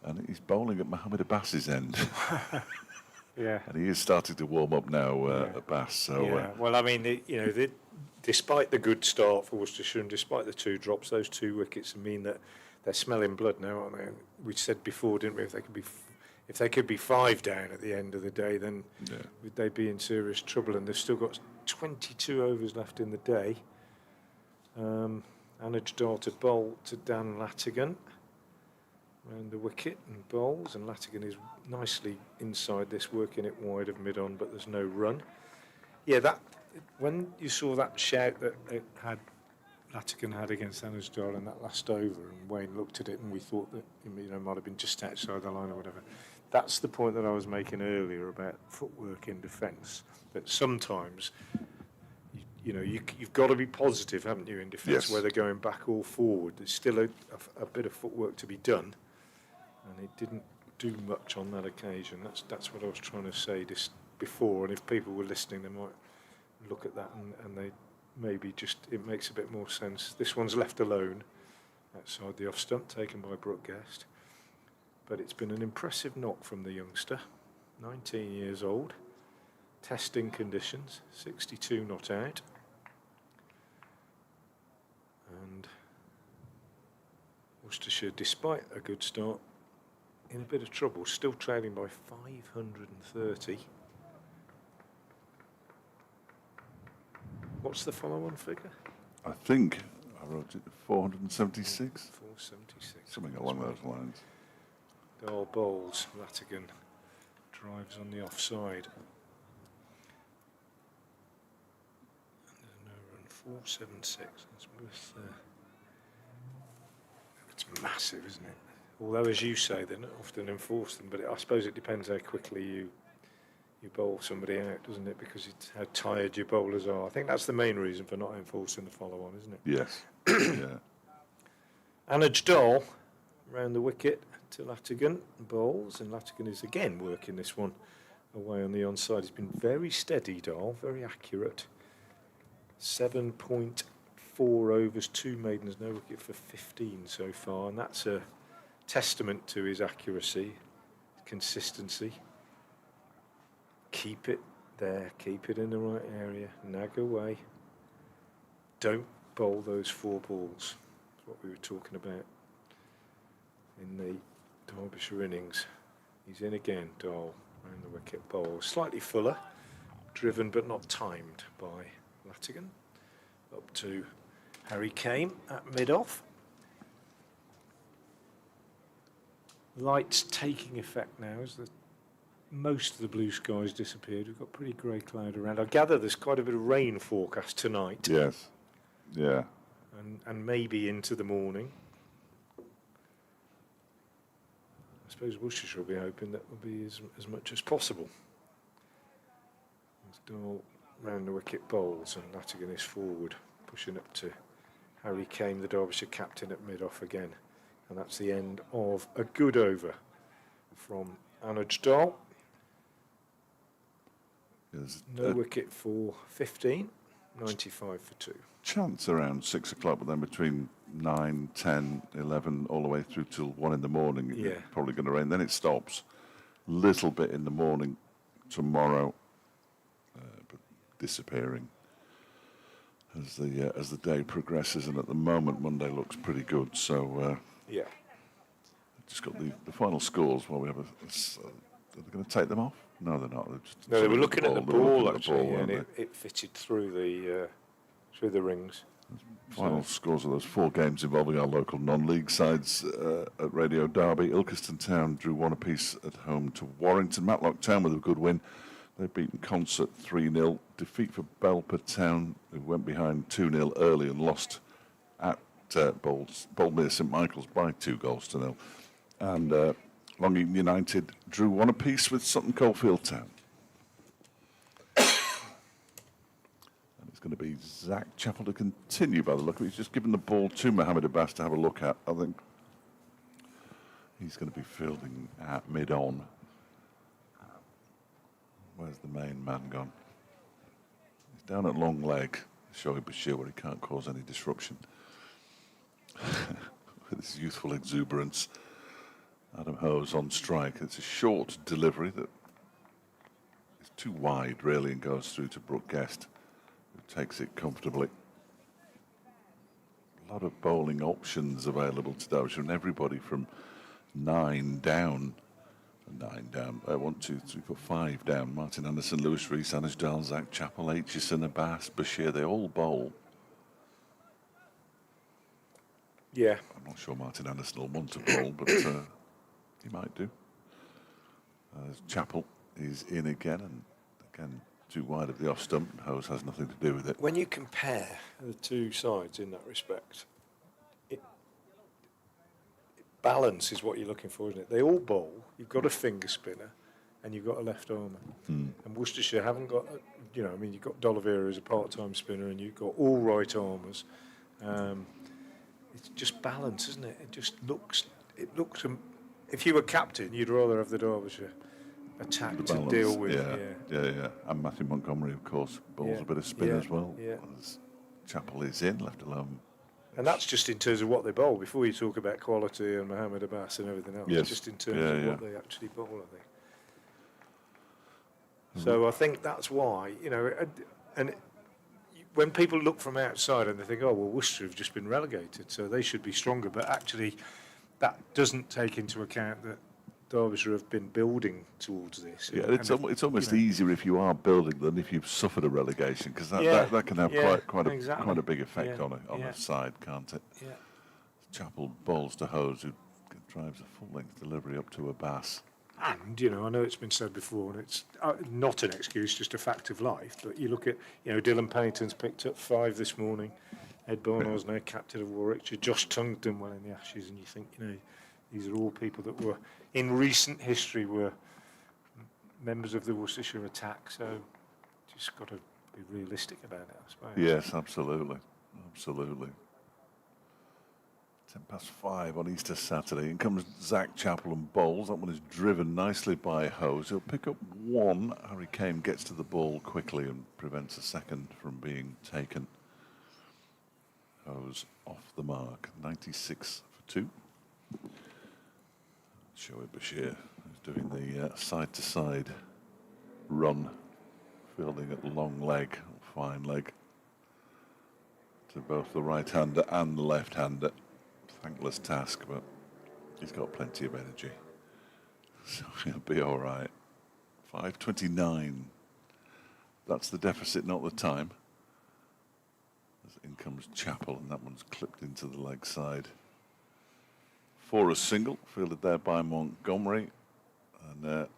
and he's bowling at Mohamed Abbas's end. Yeah. And he is starting to warm up now, Abbas. So, well, I mean, despite the good start for Worcestershire and despite the 2 drops, those 2 wickets mean that they're smelling blood now, aren't they? We said before, didn't we, if they could be 5 down at the end of the day, then would they be in serious trouble? And they've still got 22 overs left in the day. Anuj Dar to bowl to Dan Latigan around the wicket and bowls, and Latigan is nicely inside this, working it wide of mid-on, but there's no run. Yeah, that when you saw that shout that Latigan had against Anuj Dar in that last over, and Wayne looked at it and we thought that it might have been just outside the line or whatever. That's the point that I was making earlier about footwork in defence. That sometimes, you've got to be positive, haven't you, in defence, whether going back or forward. There's still a bit of footwork to be done, and it didn't do much on that occasion. That's what I was trying to say just before. And if people were listening, they might look at that and they maybe just it makes a bit more sense. This one's left alone outside the off stump, taken by Brooke Guest. But it's been an impressive knock from the youngster, 19 years old, testing conditions, 62 not out. And Worcestershire, despite a good start, in a bit of trouble, still trailing by 530. What's the follow-on figure? I think I wrote it 476. 476. Something along those lines. Dahl bowls, Latigan drives on the offside. And there's no run, 476. That's worth, it's massive, isn't it? Although, as you say, they're not often enforced them, but I suppose it depends how quickly you bowl somebody out, doesn't it? Because it's how tired your bowlers are. I think that's the main reason for not enforcing the follow-on, isn't it? Yes. Yeah. Anaj Dahl round the wicket to Latigan, bowls, and Latigan is again working this one away on the onside. He's been very steady, Dahl, very accurate. 7.4 overs, 2 maidens, no wicket for 15 so far, and that's a testament to his accuracy, consistency. Keep it there, keep it in the right area, nag away. Don't bowl those 4 balls. That's what we were talking about in the Derbyshire innings. He's in again, Dahl, round the wicket bowl. Slightly fuller, driven but not timed by Latigan. Up to Harry Kane at mid-off. Lights taking effect now as most of the blue skies disappeared. We've got pretty grey cloud around. I gather there's quite a bit of rain forecast tonight. Yes. Yeah. And maybe into the morning. I suppose Worcestershire will be hoping that will be as much as possible. As Dahl round the wicket bowls and Latigan is forward, pushing up to Harry Kane, the Derbyshire captain, at mid-off again. And that's the end of a good over from Anaj Dahl. There's No wicket for 15, 95 for 2. chance around 6 o'clock, but then between 9, 10, 11, all the way through till 1 in the morning, Yeah. it's probably going to rain. Then it stops. Little bit in the morning tomorrow, but disappearing as the day progresses. And at the moment, Monday looks pretty good. So Yeah. just got the final scores. Well, we have are they going to take them off? No, they're not. They're just No, they were looking at the They were ball looking at the actually, ball, and weren't it fitted through the rings. Final scores of those 4 games involving our local non-league sides at Radio Derby. Ilkeston Town drew 1 apiece at home to Warrington. Matlock Town with a good win. They've beaten Concert 3-0. Defeat for Belper Town, who went behind 2-0 early and lost at Boldmere St Michael's by 2-0. And Long Eaton United drew 1 apiece with Sutton Coldfield Town. It's going to be Zach Chappell to continue by the look of it. He's just given the ball to Mohammed Abbas to have a look at. I think he's going to be fielding at mid-on. Where's the main man gone? He's down at long leg, Shoaib Bashir, where he can't cause any disruption. With his youthful exuberance. Adam Hose on strike. It's a short delivery that is too wide, really, and goes through to Brooke Guest, who takes it comfortably. A lot of bowling options available to Derbyshire, and everybody from 9 down. 1, 2, 3, 4, 5 down. Martin Anderson, Lewis Reese, Anaj Dahl, Zach Chappell, Aitchison, Abbas, Bashir, they all bowl. Yeah. I'm not sure Martin Anderson will want to bowl, but he might do. Chappell is in again, and again, too wide of the off stump. Hose has nothing to do with it. When you compare the two sides in that respect, balance is what you're looking for, isn't it? They all bowl. You've got a finger spinner, and you've got a left armer. And Worcestershire haven't got, you've got D'Oliveira as a part-time spinner, and you've got all right armers. It's just balance, isn't it? It just looks. If you were captain, you'd rather have the Derbyshire attack to deal with. Yeah. And Matthew Montgomery, of course, bowls a bit of spin as well. Yeah. As Chapel is in, left alone. And that's just in terms of what they bowl. Before you talk about quality and Mohammed Abbas and everything else, Yes. just in terms of what they actually bowl, I think. Mm-hmm. So I think that's why, and when people look from outside and they think, oh, well, Worcester have just been relegated, so they should be stronger. But actually, that doesn't take into account that Derbyshire have been building towards this. Yeah, And it's almost easier if you are building than if you've suffered a relegation, because that can have quite a big effect on a side, can't it? Yeah. Chapel bowls to Hose, who drives a full-length delivery up to Abbas. And, I know it's been said before, and it's not an excuse, just a fact of life, but you look at, Dylan Pennington's picked up 5 this morning, Ed Barnard's now captain of Warwickshire, Josh Tongue done well in the Ashes, and you think, these are all people that were, in recent history, were members of the Worcestershire attack, so just got to be realistic about it, I suppose. Yes, absolutely. 5:10 on Easter Saturday. In comes Zach Chappell and bowls. That one is driven nicely by Hose. He'll pick up 1. Harry Kane gets to the ball quickly and prevents a second from being taken. Hose off the mark. 96 for 2. Shoaib Bashir is doing the side-to-side run, fielding at long leg, fine leg, to both the right-hander and the left-hander. Thankless task, but he's got plenty of energy, so he'll be all right. 5:29. That's the deficit, not the time. As in comes Chappell, and that one's clipped into the leg side. For a single, fielded there by Montgomery, and the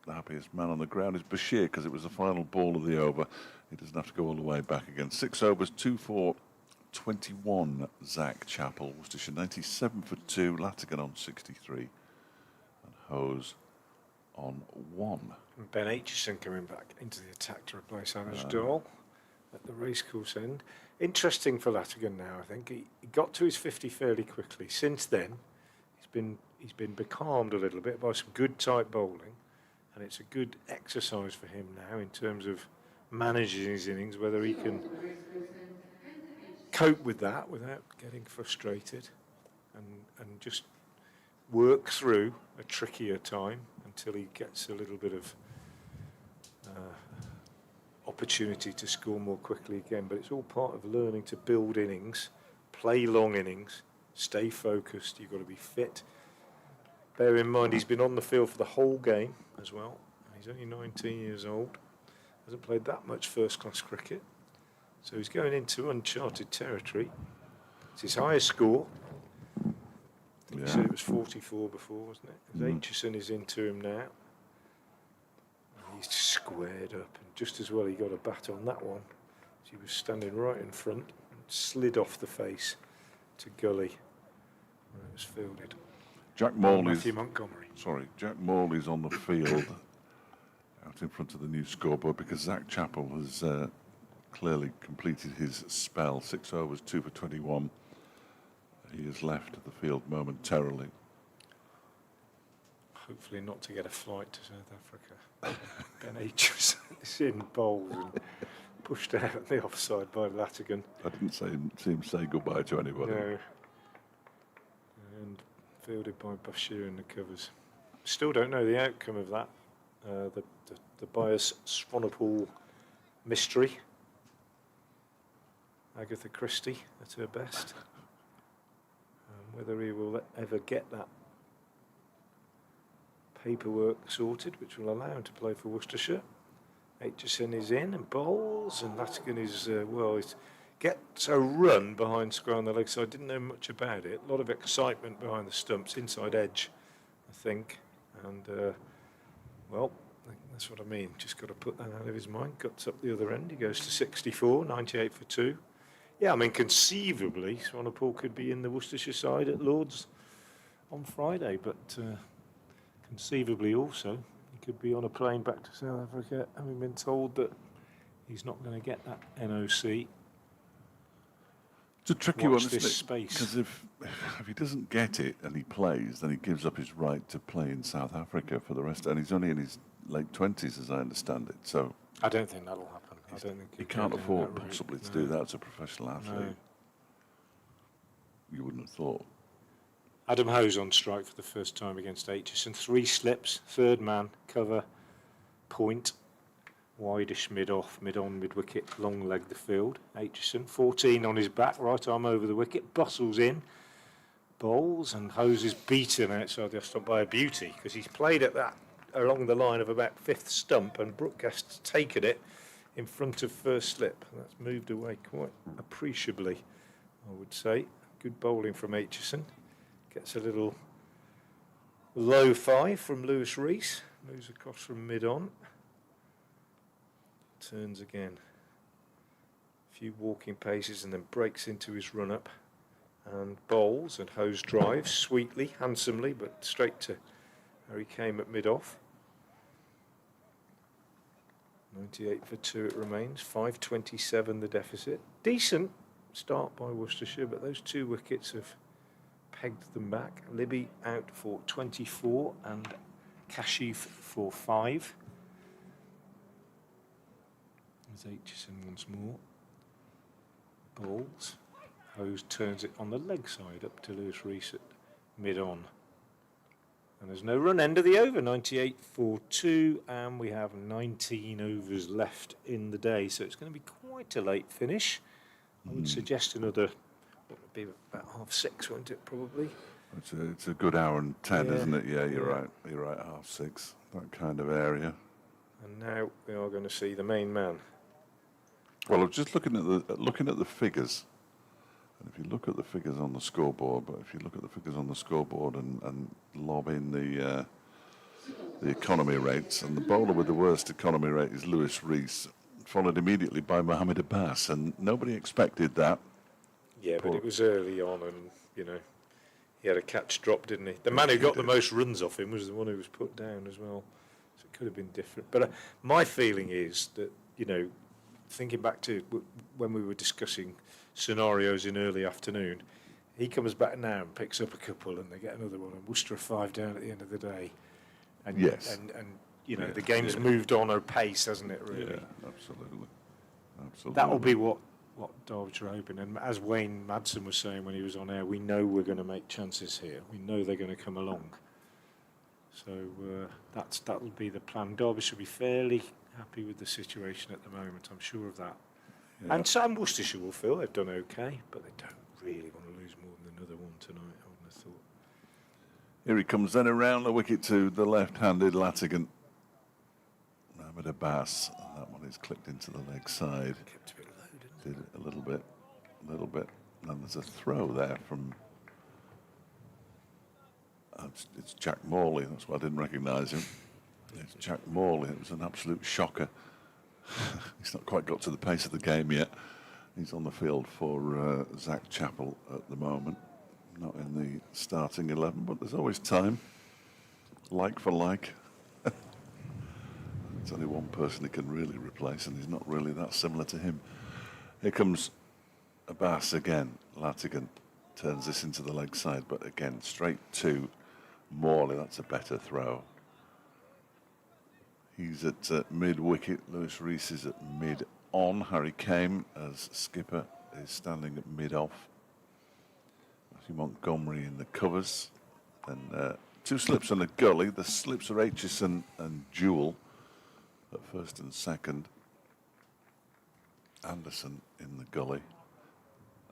happiest man on the ground is Bashir, because it was the final ball of the over. He doesn't have to go all the way back again. 6 overs, 2 for 21, Zach Chappell. Worcestershire 97 for 2, Latigan on 63, and Hose on 1. And Ben Aitchison coming back into the attack to replace Anish Dahl at the racecourse end. Interesting for Latigan now, I think. He got to his 50 fairly quickly. Since then, he's been becalmed a little bit by some good tight bowling, and it's a good exercise for him now in terms of managing his innings, whether he can cope with that without getting frustrated and just work through a trickier time until he gets a little bit of opportunity to score more quickly again. But it's all part of learning to build innings, play long innings, stay focused. You've got to be fit. Bear in mind he's been on the field for the whole game as well. He's only 19 years old, hasn't played that much first-class cricket. So he's going into uncharted territory. It's his highest score. I think you said it was 44 before, wasn't it? Aitchison is into him now. And he's squared up, and just as well he got a bat on that one. He was standing right in front and slid off the face to gully where it was fielded. Jack Morley's Matthew Montgomery. Jack Morley's on the field out in front of the new scoreboard, because Zach Chappell has clearly completed his spell. 6 overs, 2 for 21. He has left the field momentarily. Hopefully not to get a flight to South Africa. Ben Aitchison is in bowls and pushed out at the offside by Latigan. I didn't see him say goodbye to anybody. No. And fielded by Bashir in the covers. Still don't know the outcome of that. The bias Swanepoel mystery. Agatha Christie at her best. Whether he will ever get that paperwork sorted, which will allow him to play for Worcestershire. Aitchison is in and bowls, and Latigan is, it gets a run behind square on the leg side. Didn't know much about it. A lot of excitement behind the stumps, inside edge, I think. And, that's what I mean. Just got to put that out of his mind. Cuts up the other end. He goes to 64, 98 for 2. Yeah, I mean, conceivably, Swanepoel could be in the Worcestershire side at Lord's on Friday, but conceivably also, he could be on a plane back to South Africa, having been told that he's not going to get that NOC. It's a tricky one, Watch isn't this it? space. Because if he doesn't get it and he plays, then he gives up his right to play in South Africa for the rest. And he's only in his late 20s, as I understand it. So I don't think that'll happen. I don't think He he'd can't go down afford that route. possibly to No. do that as a professional athlete. No. You wouldn't have thought. Adam Howe's on strike for the first time against Aitchison. 3 slips, third man, cover, point, wideish mid-off, mid-on, mid-wicket, long leg the field. Aitchison, 14 on his back, right arm over the wicket, bustles in, bowls, and Hose is beaten outside the off stump by a beauty, because he's played at that along the line of about 5th stump, and Brookcast's taken it in front of first slip. That's moved away quite appreciably, I would say. Good bowling from Aitchison. Gets a little low 5 from Lewis Reese. Moves across from mid-on. Turns again. A few walking paces and then breaks into his run-up. And bowls and Hose drives sweetly, handsomely, but straight to Harry Kame at mid-off. 98 for 2 it remains. 5.27 the deficit. Decent start by Worcestershire, but those 2 wickets have pegged them back. Libby out for 24 and Kashif for 5. There's Aitchison once more. Bowls. Hose turns it on the leg side up to Lewis Reese at mid-on. And there's no run, end of the over, 98 for 2, and we have 19 overs left in the day, so it's going to be quite a late finish. I would suggest another, what would be about 6:30, wouldn't it, probably? It's a good hour and 10, Yeah. isn't it? Yeah, you're Yeah. right. You're right, 6:30, that kind of area. And now we are going to see the main man. Well, I'm just looking at the figures. And if you look at the figures on the scoreboard, but if you look at the figures on the scoreboard and lob in the economy rates, and the bowler with the worst economy rate is Lewis Reese, followed immediately by Mohammed Abbas, and nobody expected that. Yeah, Poor- but it was early on, and, he had a catch drop, didn't he? The man who got the most runs off him was the one who was put down as well. So it could have been different. But my feeling is that, thinking back to when we were discussing scenarios in early afternoon, he comes back now and picks up a couple, and they get another one, and Worcester are 5 down at the end of the day. And, Yes. And Yeah, the game's yeah. moved on at pace, hasn't it, really? Yeah, absolutely. That'll be what Derbyshire are hoping. And as Wayne Madsen was saying when he was on air, we know we're going to make chances here. We know they're going to come along. So that'll be the plan. Derbyshire will be fairly happy with the situation at the moment. I'm sure of that. Yeah. And Sam Worcestershire will feel they've done okay, but they don't really want to lose more than another one tonight, I wouldn't have thought. Here he comes then around the wicket to the left-handed Latigan. Mohammed Abbas, and that one is clipped into the leg side. Kept a bit low, didn't Did it a little bit. And there's a throw there from... it's Jack Morley, that's why I didn't recognise him. It's Jack Morley, it was an absolute shocker. He's not quite got to the pace of the game yet. He's on the field for Zach Chappell at the moment. Not in the starting 11, but there's always time. Like for like. There's only one person he can really replace, and he's not really that similar to him. Here comes Abbas again. Latigan turns this into the leg side, but again, straight to Morley. That's a better throw. He's at mid-wicket. Lewis Reese is at mid-on. Harry Kame, as skipper, is standing at mid-off. Matthew Montgomery in the covers. Then 2 slips and a gully. The slips are Aitchison and Jewell at first and second. Anderson in the gully.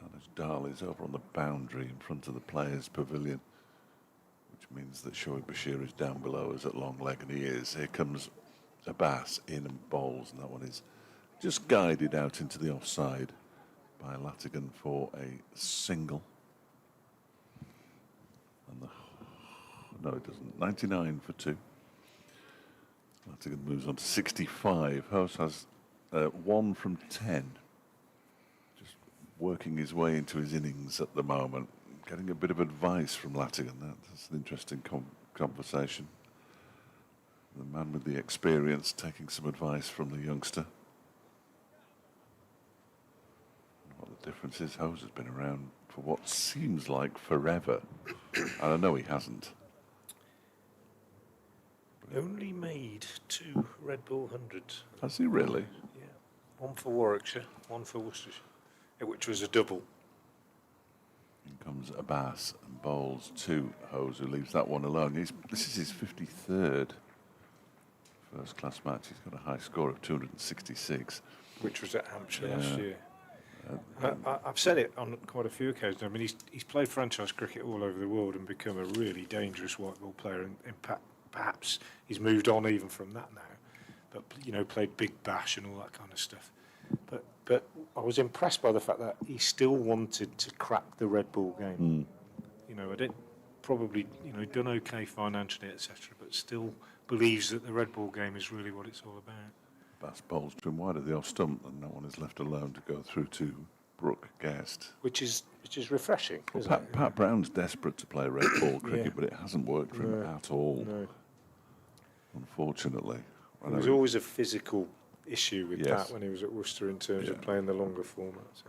And as Darley's over on the boundary in front of the players' pavilion, which means that Shoaib Bashir is down below us at long leg, and he is. Here comes Abbas in and bowls, and that one is just guided out into the offside by Latigan for a single. And no, it doesn't. 99 for 2. Latigan moves on to 65. House has 1 from 10. Just working his way into his innings at the moment. Getting a bit of advice from Latigan. That's an interesting conversation. The man with the experience taking some advice from the youngster. What the difference is, Hose has been around for what seems like forever. And I know he hasn't. Only made 2 Red Bull hundreds. Has he really? Yeah. One for Warwickshire, one for Worcestershire, which was a double. In comes Abbas and bowls to Hose, who leaves that one alone. This is his 53rd first-class match. He's got a high score of 266. Which was at Hampshire Yeah. last year. I've said it on quite a few occasions. I mean, he's played franchise cricket all over the world and become a really dangerous white ball player. And perhaps he's moved on even from that now. But, you know, played Big Bash and all that kind of stuff. But I was impressed by the fact that he still wanted to crack the red ball game. You know, I didn't probably, you know, done okay financially, etc., but still believes that the red ball game is really what it's all about. Bass bowls to him wide of the off stump, and that one is left alone to go through to Brooke Guest. Which is refreshing. Well, Isn't it? Pat Brown's desperate to play red ball cricket, Yeah. but it hasn't worked for him at all, No. unfortunately. There was always a physical issue with Yes. that when he was at Worcester in terms Yeah. of playing the longer format. So.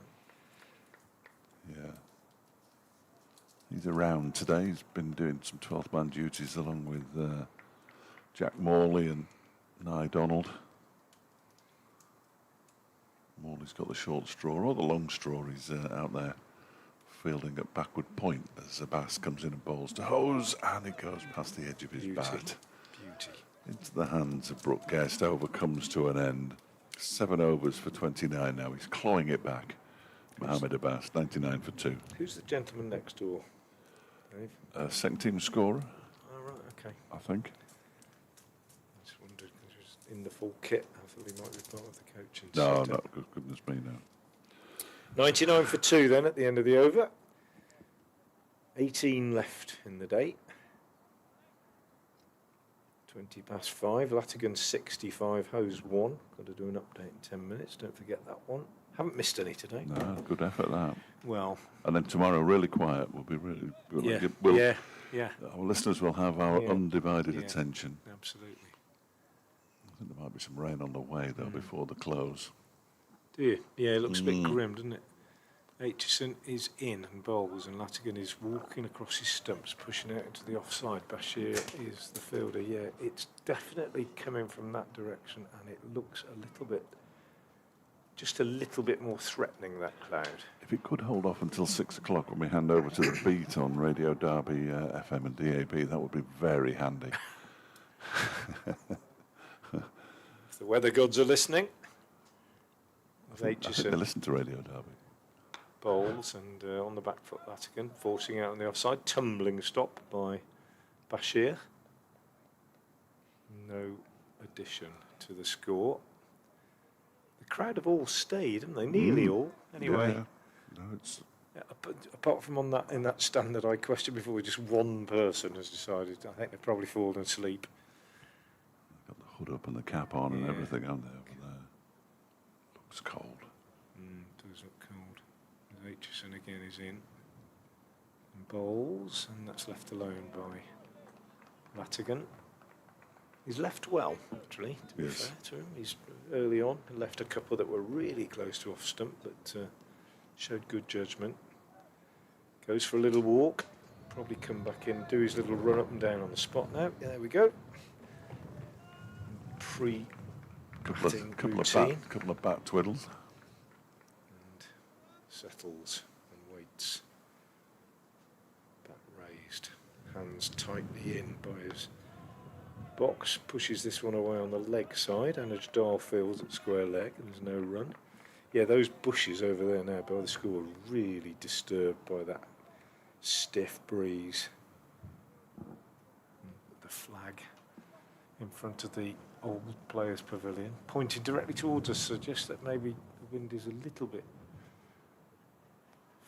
Yeah. He's around today. He's been doing some 12-man duties along with Jack Morley and Nye Donald. Morley's got the short straw or the long straw. He's out there fielding at backward point as Abbas comes in and bowls to Hose, and it goes past the edge of his bat. Beauty. Into the hands of Brooke Guest. Over comes to an end. 7 overs for 29 now. He's clawing it back. Mohammed Abbas, 99 for 2. Who's the gentleman next door? Dave? Second team scorer, Oh, right, okay. I think. I just wondered, because he was in the full kit. I thought he might be part of the coaching No, setup. no, goodness me, no. 99 for 2 then at the end of the over. 18 left in the day. 20 past 5. Latigan 65, Hose 1. Got to do an update in 10 minutes. Don't forget that one. Haven't missed any today. No, good effort that. Well, And then tomorrow, really quiet. We'll be really. yeah, We'll, yeah, Our listeners will have our Yeah. undivided Yeah. attention. absolutely. I think there might be some rain on the way though before the close. Do you? Yeah, it looks a bit grim, doesn't it? Aitchison is in and bowls, and Latigan is walking across his stumps, pushing out into the offside. Bashir is the fielder. Yeah, it's definitely coming from that direction, and it looks a little bit, just a little bit more threatening, that cloud. If it could hold off until 6 o'clock when we hand over to the beat on Radio Derby, FM and DAB, that would be very handy. If the weather gods are listening, I think they Aitchison listen to Radio Derby. bowls, and on the back foot, Latigan forcing out on the offside. Tumbling stop by Bashir. No addition to the score. The crowd have all stayed, haven't they? Nearly all, anyway. Yeah. No, it's Yeah, apart from on that in that stand that I questioned before, just one person has decided. I think they've probably fallen asleep. got the hood up and the cap on and Yeah. everything, haven't they, over there? Looks cold. Does look cold. Aitchison again is in. And bowls, and that's left alone by Latigan. He's left well, actually, to be Yes. fair to him. He's early on left a couple that were really close to off stump, but showed good judgment. Goes for a little walk. Probably come back in, do his little run up and down on the spot now. Yeah, there we go. Pre-batting routine. Couple of bat twiddles. And settles and waits. Bat raised. Hands tightly in by his box. Pushes this one away on the leg side. Anuj Dahl fields at square leg, and there's no run. Yeah, those bushes over there now by the school are really disturbed by that stiff breeze. The flag in front of the old players' pavilion, pointing directly towards us, suggests that maybe the wind is a little bit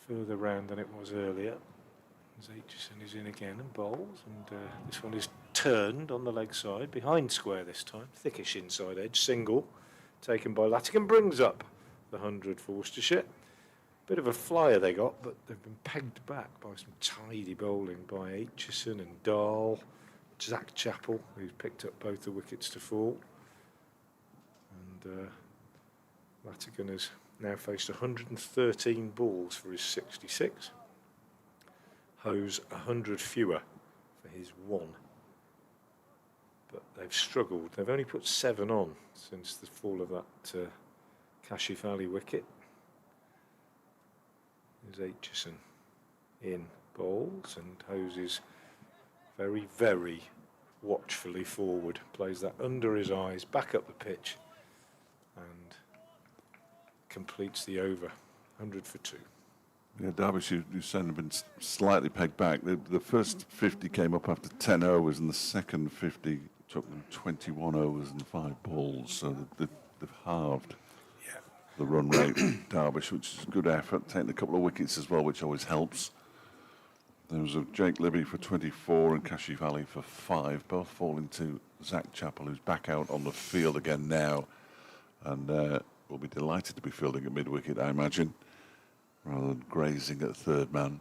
further round than it was earlier. As Aitchison is in again and bowls, and this one is turned on the leg side, behind square this time, thickish inside edge, single, taken by Latigan, brings up the 100 for Worcestershire. Bit of a flyer they got, but they've been pegged back by some tidy bowling by Aitchison and Dahl, Zach Chappell, who's picked up both the wickets to fall. And Latigan has now faced 113 balls for his 66. Hose 100 fewer for his 1. But they've struggled. They've only put 7 on since the fall of that Kashif Ali wicket. There's Aitchison in bowls, and hoses very, very watchfully forward. Plays that under his eyes, back up the pitch, and completes the over. 100 for 2. Yeah, Derbyshire, you said, have been slightly pegged back. The first 50 came up after 10 overs, and the second 50 took them 21 overs and 5 balls. So they've halved the run rate, Derbyshire, which is a good effort. Taking a couple of wickets as well, which always helps. There was a Jake Libby for 24 and Kashif Ali for 5, both falling to Zach Chappell, who's back out on the field again now, and will be delighted to be fielding at mid-wicket, I imagine, rather than grazing at third man.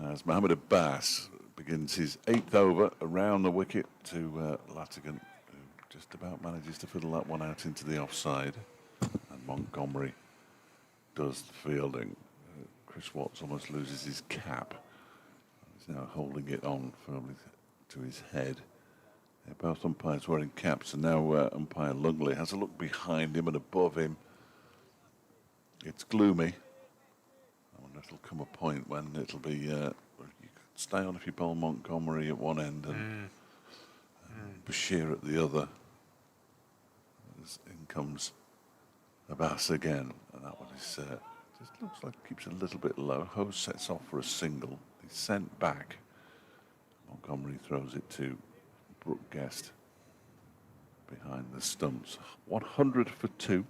As Mohammed Abbas begins his 8th over around the wicket to Latigan, who just about manages to fiddle that one out into the offside. And Montgomery does the fielding. Chris Watts almost loses his cap. He's now holding it on firmly to his head. Both umpires wearing caps, and now umpire Lungley has a look behind him and above him. It's gloomy. I wonder if there'll come a point when it'll be you can stay on if you bowl Montgomery at one end and Bashir at the other. As in comes Abbas again, and that one is just looks like it keeps a little bit low. Hose sets off for a single. He's sent back. Montgomery throws it to Brooke Guest behind the stumps. 100 for 2.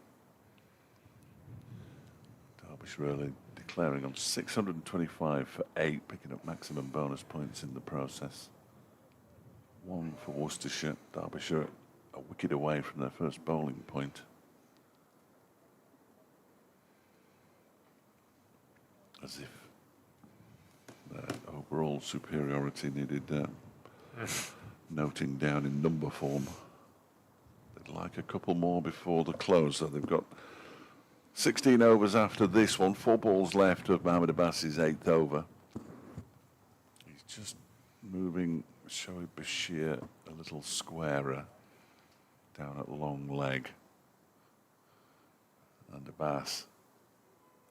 Derbyshire early declaring on 625 for 8, picking up maximum bonus points in the process. 1 for Worcestershire. Derbyshire a wicket away from their first bowling point. As if overall superiority needed noting down in number form. They'd like a couple more before the close, so they've got 16 overs after this one, 4 balls left of Mohammed Abbas's 8th over. He's just moving Shoaib Bashir a little squarer down at long leg. And Abbas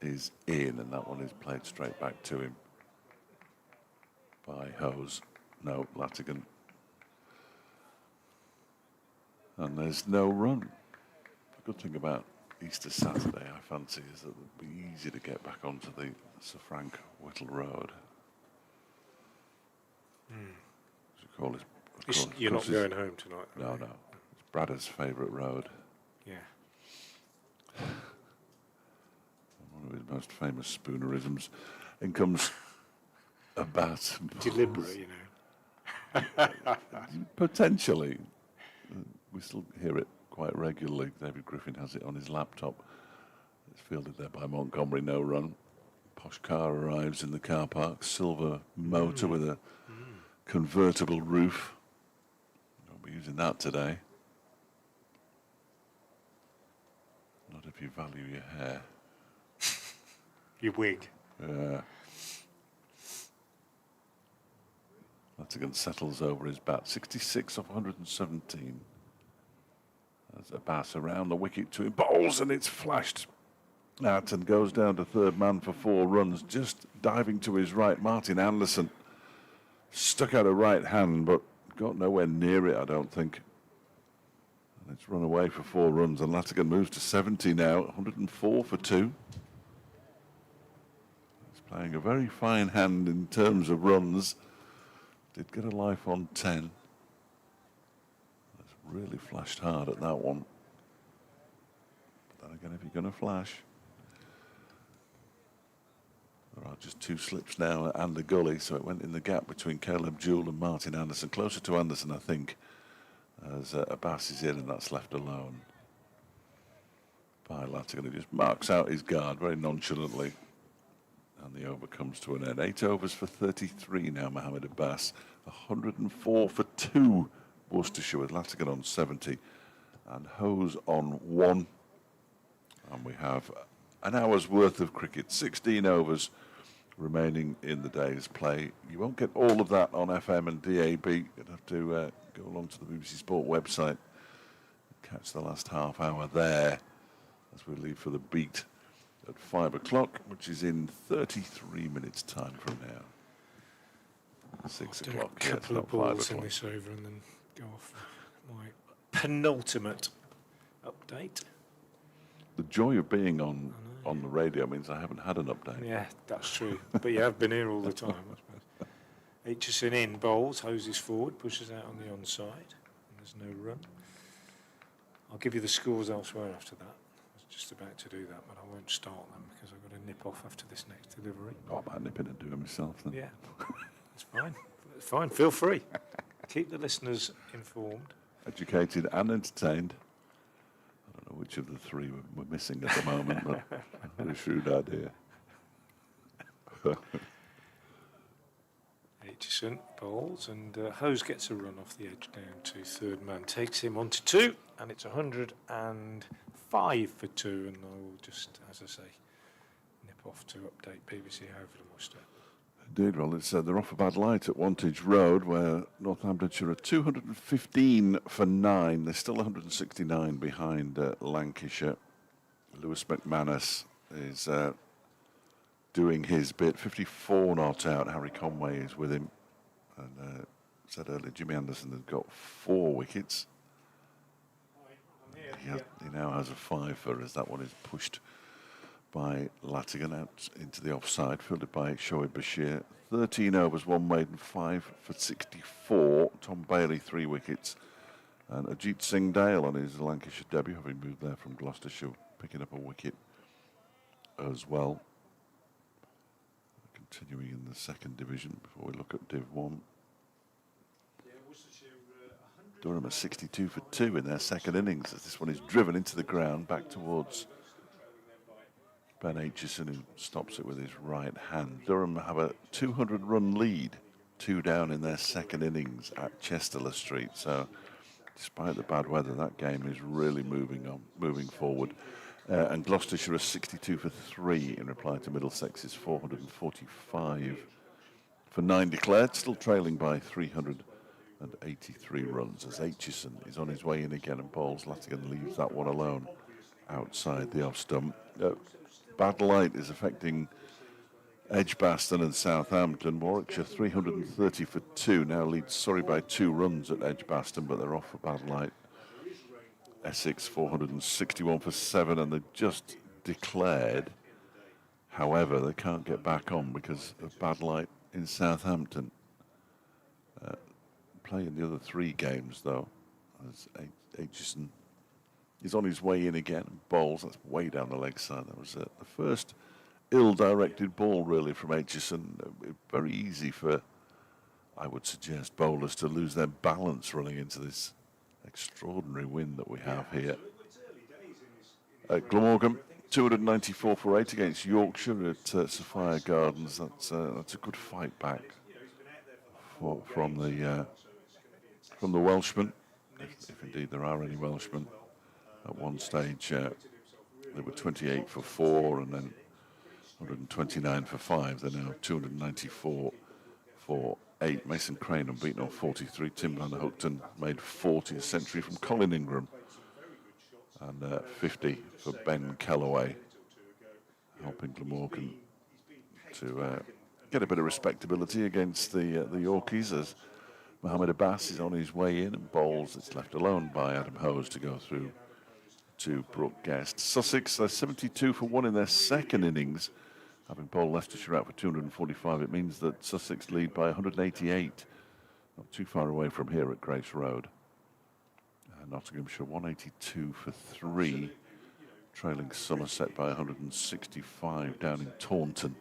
is in, and that one is played straight back to him by Hose. No, Latigan. And there's no run. The good thing about Easter Saturday, I fancy, is that it'll be easy to get back onto the Sir Frank Whittle Road. You're not going home tonight? No, no. It's Bradder's favourite road. Yeah. One of his most famous spoonerisms. In comes Abbas. Deliberate, you know. Potentially. We still hear it quite regularly. David Griffin has it on his laptop. It's fielded there by Montgomery, no run. Posh car arrives in the car park. Silver motor with a convertible roof. Won't be using that today. Not if you value your hair. Your wig. Yeah. Latigan settles over his bat. 66 off 117. As Abbas around the wicket to him. Bowls, and it's flashed out and goes down to third man for 4 runs. Just diving to his right. Martin Anderson stuck out a right hand, but got nowhere near it, I don't think. And it's run away for 4 runs, and Latigan moves to 70 now. 104 for 2. He's playing a very fine hand in terms of runs. Did get a life on 10. That's really flashed hard at that one. But then again, if you're going to flash, there are just 2 slips now and a gully, so it went in the gap between Caleb Jewell and Martin Anderson. Closer to Anderson, I think, as Abbas is in, and that's left alone by Latigan, who just marks out his guard very nonchalantly. And the over comes to an end. 8 overs for 33 now, Mohammed Abbas. 104 for 2, Worcestershire, with Latigan on 70 and Hose on 1. And we have an hour's worth of cricket, 16 overs remaining in the day's play. You won't get all of that on FM and DAB. You'd have to go along to the BBC Sport website, catch the last half hour there. as we leave for the beat at 5 o'clock, which is in 33 minutes' time from now. 6 Do o'clock. a Yeah, it's couple not of 5 balls in o'clock. this over and then go off my penultimate update. The joy of being on the radio means I haven't had an update. Yeah, that's true. But you have been here all the time, I suppose. Aitchison in bowls, hoses forward, pushes out on the onside. And there's no run. I'll give you the scores elsewhere after that. I was just about to do that, but I won't start them because I've got to nip off after this next delivery. Oh, I might nip in and do it myself then. Yeah, that's fine. It's fine. Feel free. Keep the listeners informed. Educated and entertained. I don't know which of the three we're missing at the moment, but a very shrewd idea. Aitchison bowls and Hose gets a run off the edge down to third man. Takes him on to 2 and it's 105 for 2 and I will just, as I say, nip off to update BBC Hove and Worcester. Indeed, well, it's, they're off a bad light at Wantage Road, where Northamptonshire are 215 for 9. They're still 169 behind Lancashire. Lewis McManus is doing his bit. 54 not out. Harry Conway is with him. And said earlier, Jimmy Anderson has got 4 wickets. He now has a 5-for as that one is pushed by Latigan out into the offside, fielded by Shoaib Bashir. 13 overs, 1 maiden, 5 for 64. Tom Bailey, 3 wickets. And Ajit Singh Dale on his Lancashire debut, having moved there from Gloucestershire, picking up a wicket as well. Continuing in the second division before we look at Div 1. Durham are 62 for 2 in their second innings as this one is driven into the ground back towards Ben Aitchison, who stops it with his right hand. Durham have a 200-run lead, 2 down in their second innings at Chesterler Street. So, despite the bad weather, that game is really moving forward. And Gloucestershire are 62 for 3 in reply to Middlesex's 445 for 9 declared, still trailing by 383 runs as Aitchison is on his way in again and bowls. Latigan leaves that one alone outside the off stump. Bad light is affecting Edgbaston and Southampton. Warwickshire 330 for 2 now leads Surrey by 2 runs at Edgbaston, but they're off for bad light. Essex 461 for 7 and they've just declared. However, they can't get back on because of bad light in Southampton. Playing the other 3 games though, as Aitchison is on his way in again and bowls. That's way down the leg side. That was the first ill-directed ball really from Aitchison. Very easy for, I would suggest, bowlers to lose their balance running into this extraordinary wind that we have here. At Glamorgan, 294 for 8 against Yorkshire at Sophia Gardens. That's a good fight back from the Welshmen, if indeed there are any Welshmen. At one stage, they were 28 for 4 and then 129 for 5. They're now 294 for 8. Mason Crane unbeaten on 43. Tim Van Houten made 40, a century from Colin Ingram. And 50 for Ben Kellaway, helping Glamorgan to get a bit of respectability against the Yorkies as Mohammed Abbas is on his way in and bowls. It's left alone by Adam Hose to go through to Brooke Guest. Sussex, they're 72 for 1 in their second innings. Having bowled Leicestershire out for 245, it means that Sussex lead by 188. Not too far away from here at Grace Road. Nottinghamshire 182 for 3, trailing Somerset by 165 down in Taunton.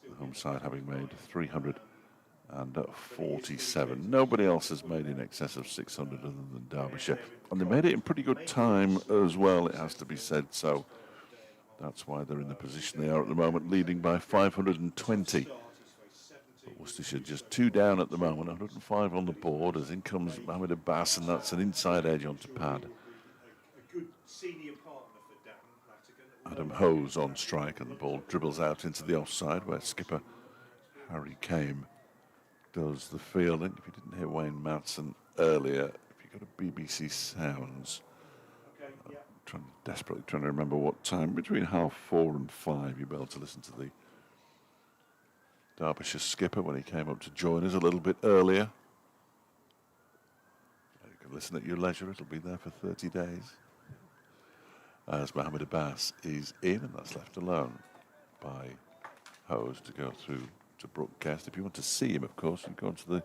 The home side having made 347. Nobody else has made in excess of 600 other than Derbyshire. And they made it in pretty good time as well, it has to be said. So that's why they're in the position they are at the moment, leading by 520. But Worcestershire just 2 down at the moment, 105 on the board, as in comes Mohammed Abbas, and that's an inside edge onto pad. Adam Hose on strike, and the ball dribbles out into the offside, where skipper Harry Kame does the fielding. If you didn't hear Wayne Matson earlier, if you go to BBC Sounds, Desperately trying to remember what time. Between 4:30 and 5, you'll be able to listen to the Derbyshire skipper when he came up to join us a little bit earlier. You can listen at your leisure. It'll be there for 30 days. As Mohammed Abbas is in, and that's left alone by Hose to go through to Brooke Guest. If you want to see him, of course, you go onto the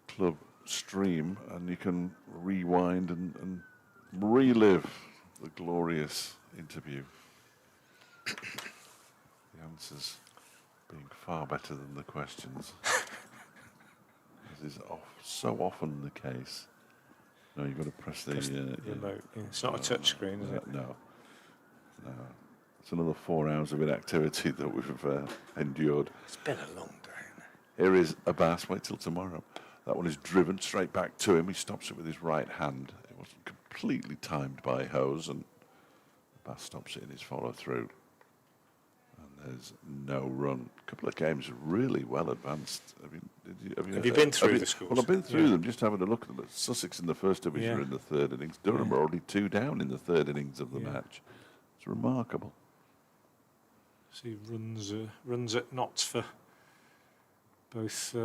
club stream and you can rewind and relive the glorious interview. The answers being far better than the questions. This is so often the case. No, you've got to press the remote. Yeah, it's not a touch screen, is it? No. It's another 4 hours of inactivity that we've endured. It's been a long day. Here is Abbas. Wait till tomorrow. That one is driven straight back to him. He stops it with his right hand. It wasn't completely timed by Hose, and Abbas stops it in his follow through. And there's no run. A couple of games really well advanced. Have you been through the scores? Well, I've been through them, just having a look at them. Sussex in the first division are in the third innings. Durham are already 2 down in the third innings of the match. It's remarkable. See runs at knots for both,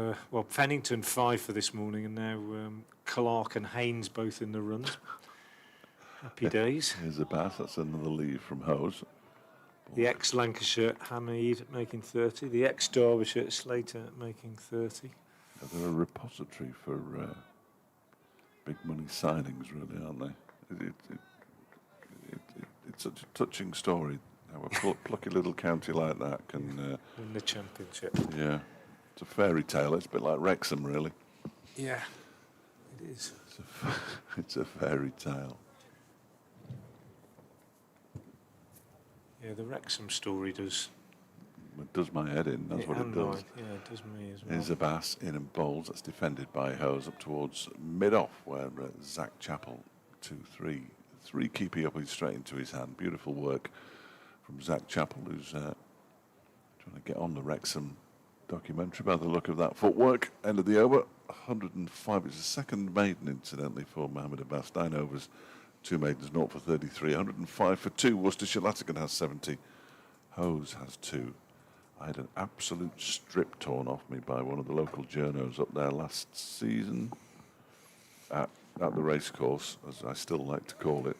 Pennington 5 for this morning, and now Clark and Haynes both in the runs. Happy days. Here's Abbas. That's another lead from Hose. The ex-Lancashire Hamid making 30. The ex-Derbyshire Slater making 30. They're a repository for big money signings, really, aren't they? It's such a touching story. How a plucky little county like that can win the championship. Yeah, it's a fairy tale. It's a bit like Wrexham, really. Yeah, it is. It's a fairy tale. Yeah, the Wrexham story does. It does my head in. That's what it does. Mine. Yeah, it does me as well. Here's Abbas in and bowls. That's defended by Hose up towards mid-off, where Zach Chappell 2-3. 3 keeping up straight into his hand. Beautiful work from Zach Chappell, who's trying to get on the Wrexham documentary by the look of that footwork. End of the over. 105. It's the second maiden, incidentally, for Mohammed Abbas. 9 overs. 2 maidens, 0 for 33, 105 for 2. Worcestershire Latigan has 70. Hose has 2. I had an absolute strip torn off me by one of the local journos up there last season at the racecourse, as I still like to call it,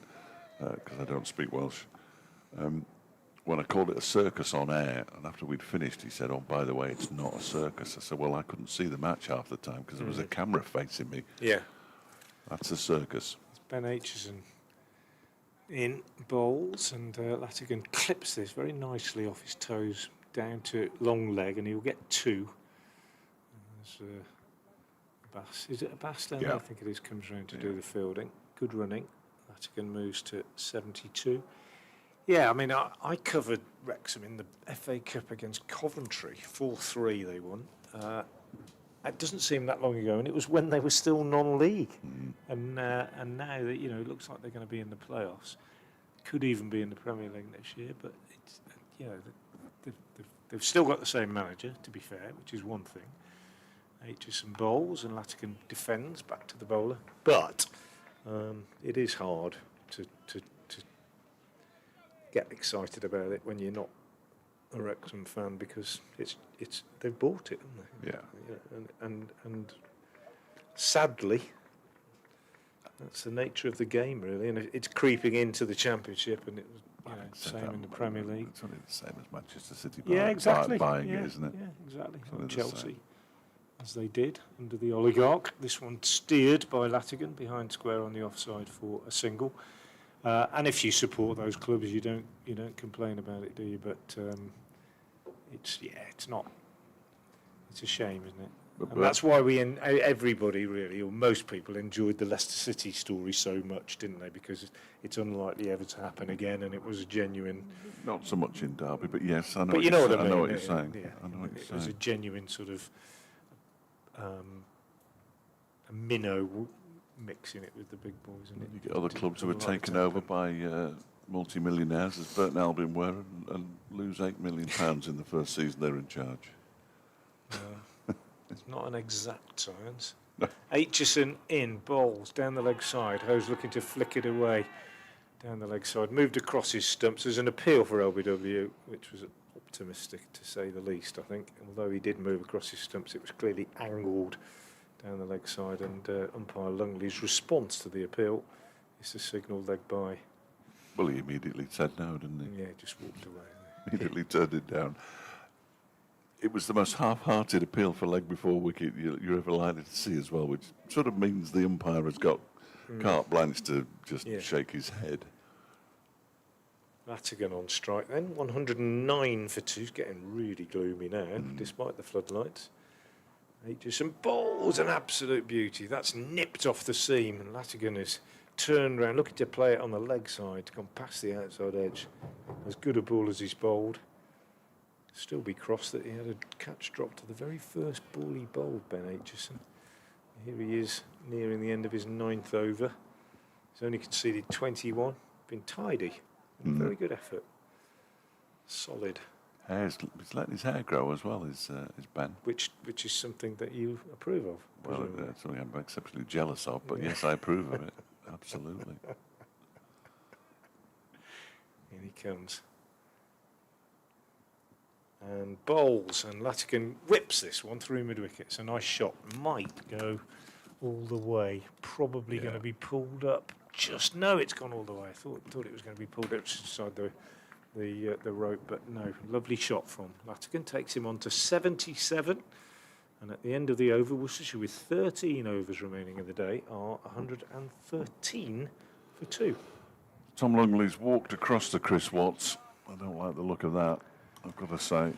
because I don't speak Welsh. When I called it a circus on air, and after we'd finished, he said, "Oh, by the way, it's not a circus." I said, "Well, I couldn't see the match half the time because there was a camera facing me." Yeah. That's a circus. Ben Aitchison in bowls, and Latigan clips this very nicely off his toes down to long leg, and he'll get 2. There's Abbas. Is it Abbas then? Yeah. I think it is. Comes round to do the fielding. Good running. Latigan moves to 72. Yeah, I mean, I covered Wrexham in the FA Cup against Coventry. 4-3 they won. It doesn't seem that long ago, and it was when they were still non-league. And now that it looks like they're going to be in the playoffs, could even be in the Premier League next year. But it's they've still got the same manager, to be fair, which is one thing. Aitchison bowls and Latigan defends back to the bowler, but it is hard to get excited about it when you're not a Wrexham fan, because they've bought it, haven't they? Yeah. And sadly, that's the nature of the game, really, and it's creeping into the Championship, and it was same in the Premier League. It's only the same as Manchester City buying it, isn't it? Yeah, exactly. Only the Chelsea, same. as they did under the oligarch. This one steered by Latigan behind square on the offside for a single. And if you support those clubs, you don't complain about it, do you? But it's not. It's a shame, isn't it? And that's why everybody really, or most people, enjoyed the Leicester City story so much, didn't they? Because it's unlikely ever to happen again, and it was a genuine. Not so much in Derby, but yes, I know. But you know what I mean. I know what you're saying. Yeah, I know what you're it was a saying. genuine sort of a minnow mixing it with the big boys, and You get other clubs who are taken over by multi-millionaires, as Burton Albion were, and lose £8 million in the first season they're in charge. It's not an exact science. No. Aitchison in, bowls down the leg side. Hose looking to flick it away. down the leg side, moved across his stumps. There's an appeal for LBW, which was optimistic to say the least, I think. Although he did move across his stumps, it was clearly angled down the leg side, and umpire Lungley's response to the appeal is to signal leg bye. Well, he immediately said no, didn't he? Yeah, just walked away. Immediately turned it down. It was the most half-hearted appeal for leg before wicket you're ever likely to see as well, which sort of means the umpire has got carte blanche to just shake his head. Latigan on strike then, 109 for 2. He's getting really gloomy now, despite the floodlights. Aitchison bowls an absolute beauty. That's nipped off the seam, and Latigan is turned round, looking to play it on the leg side, gone past the outside edge. As good a ball as he's bowled. Still be cross that he had a catch drop to the very first ball he bowled, Ben Aitchison. Here he is, nearing the end of his 9th over. He's only conceded 21. Been tidy. Very good effort. Solid. He's letting his hair grow as well, is Ben. Which is something that you approve of. Well, presumably. that's something I'm exceptionally jealous of, but yes, I approve of it. Absolutely. In he comes. And bowls, and Latigan whips this one through mid-wicket. It's a nice shot. Might go all the way. Probably going to be pulled up. Just no, it's gone all the way. I thought it was going to be pulled up inside the rope, but no. Lovely shot from Latigan. Takes him on to 77. And at the end of the over, Worcestershire, with 13 overs remaining in the day, are 113 for 2. Tom Lungley's walked across to Chris Watts. I don't like the look of that, I've got to say.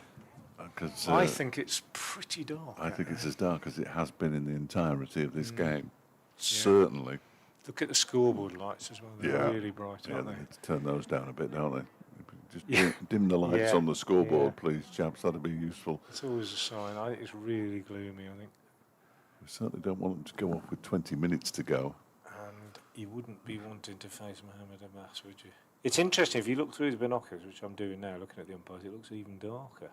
Cause, I think it's pretty dark. I think it's as dark as it has been in the entirety of this game. Certainly. Look at the scoreboard lights as well. They're really bright, aren't they they? need to turn those down a bit, don't they? Just dim the lights on the scoreboard, please, chaps. That'd be useful. It's always a sign. I think it's really gloomy, I think. We certainly don't want them to go off with 20 minutes to go. And you wouldn't be wanting to face Mohammed Abbas, would you? It's interesting, if you look through the binoculars, which I'm doing now, looking at the umpires, it looks even darker.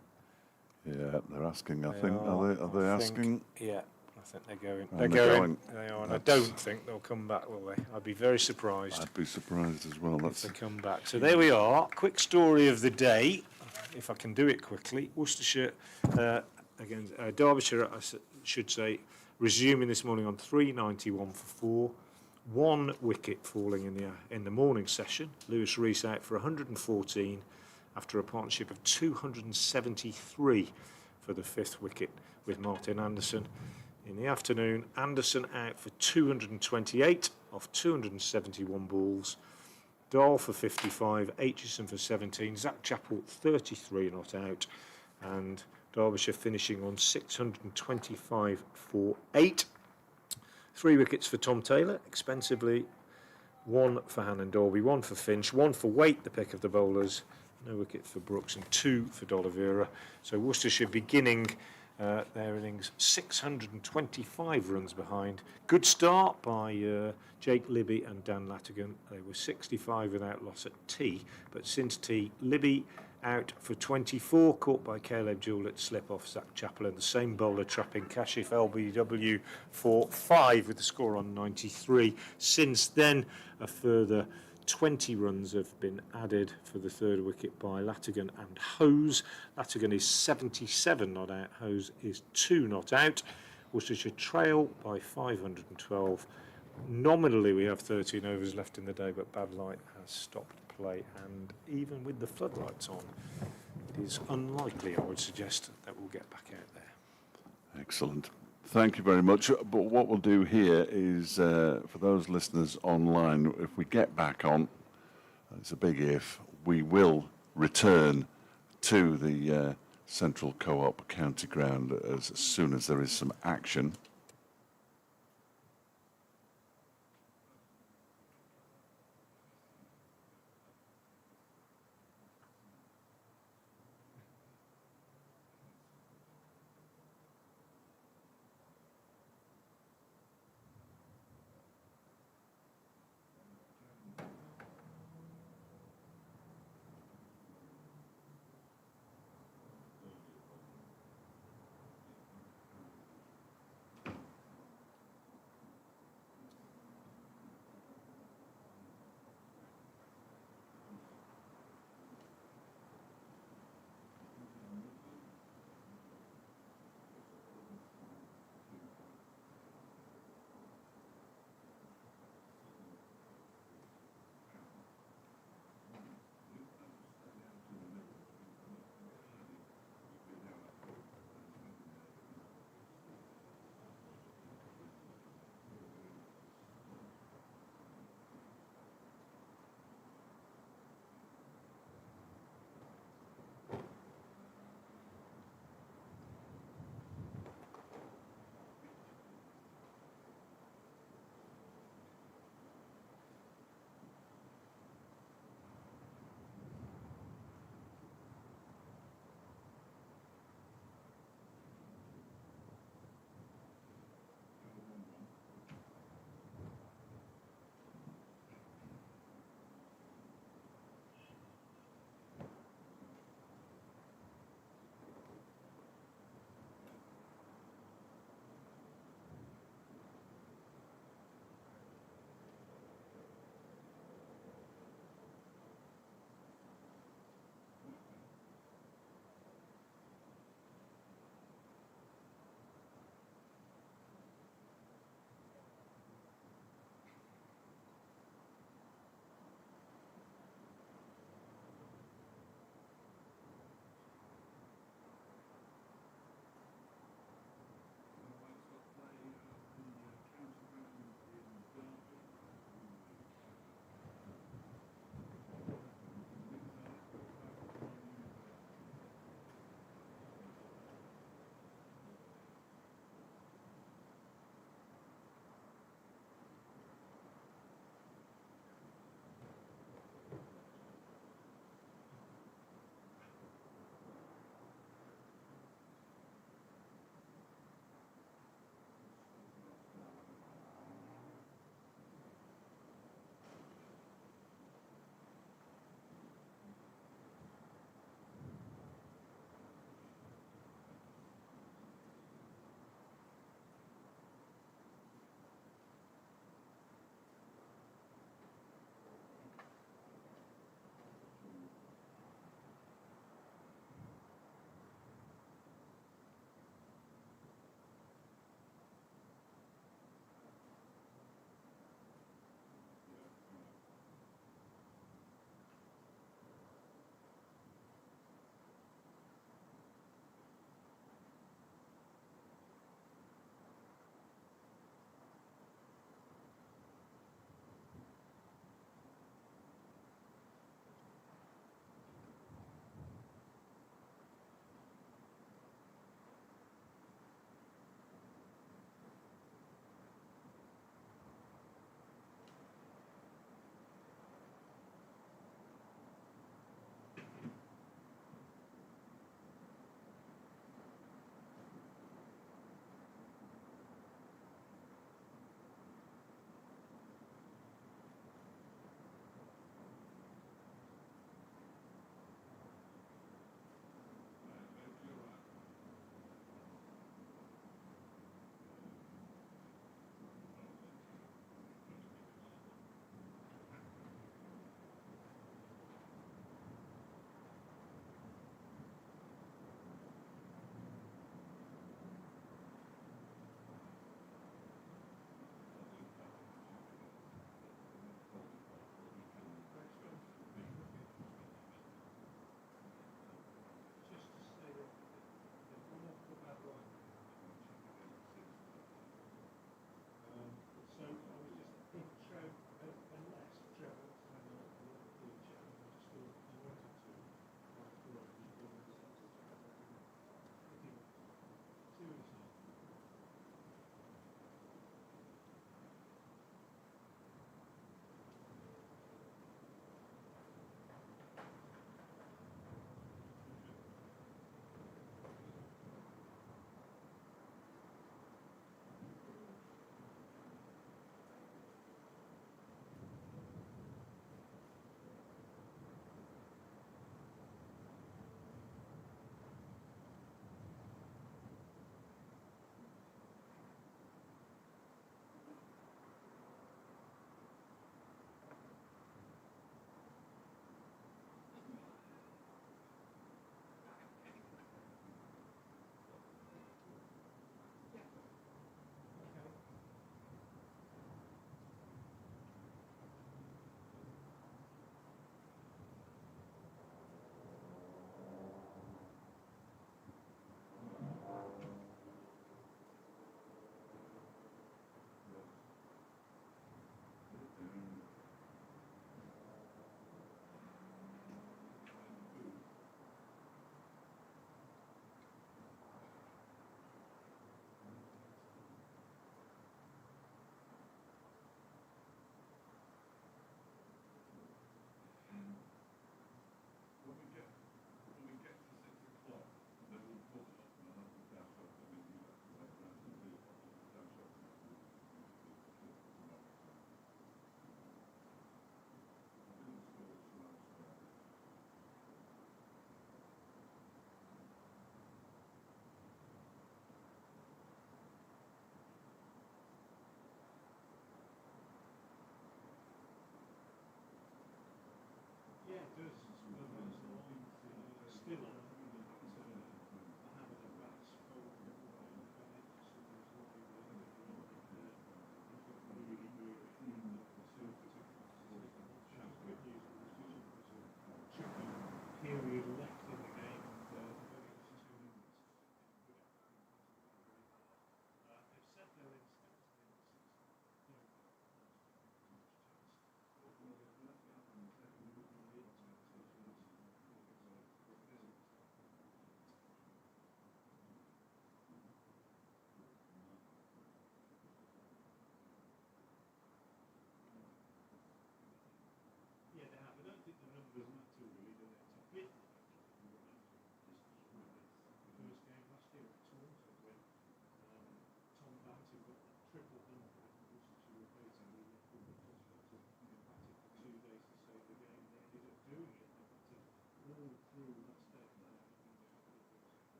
Yeah, they're asking, I think. Are they asking? Yeah, I think they're going. They're going. They are, and I don't think they'll come back, will they? I'd be very surprised. I'd be surprised as well. If they come back. So there we are. Quick story of the day, if I can do it quickly. Worcestershire against Derbyshire, I should say, resuming this morning on 391 for 4. 1 wicket falling in the morning session. Lewis Reese out for 114 after a partnership of 273 for the 5th wicket with Martin Anderson. In the afternoon, Anderson out for 228 off 271 balls. Dahl for 55, Aitchison for 17, Zach Chappell 33 not out, and Derbyshire finishing on 625 for 8. 3 wickets for Tom Taylor, expensively. 1 for Hannon Dolby, 1 for Finch, 1 for Waite, the pick of the bowlers. No wicket for Brooks, and 2 for D'Oliveira. So Worcestershire beginning their innings 625 runs behind. Good start by Jake Libby and Dan Latigan. They were 65 without loss at tea, but since tea, Libby out for 24, caught by Caleb Jewell slip off Zach Chappell, and the same bowler trapping Kashif LBW for 5 with the score on 93. Since then, a further 20 runs have been added for the 3rd wicket by Latigan and Hose. Latigan is 77 not out, Hose is 2 not out. Worcestershire trail by 512. Nominally we have 13 overs left in the day, but bad light has stopped play, and even with the floodlights on, it is unlikely, I would suggest, that we'll get back out there. Excellent. Thank you very much. But what we'll do here is, for those listeners online, if we get back on, it's a big if, we will return to the Central Co-op County Ground as soon as there is some action.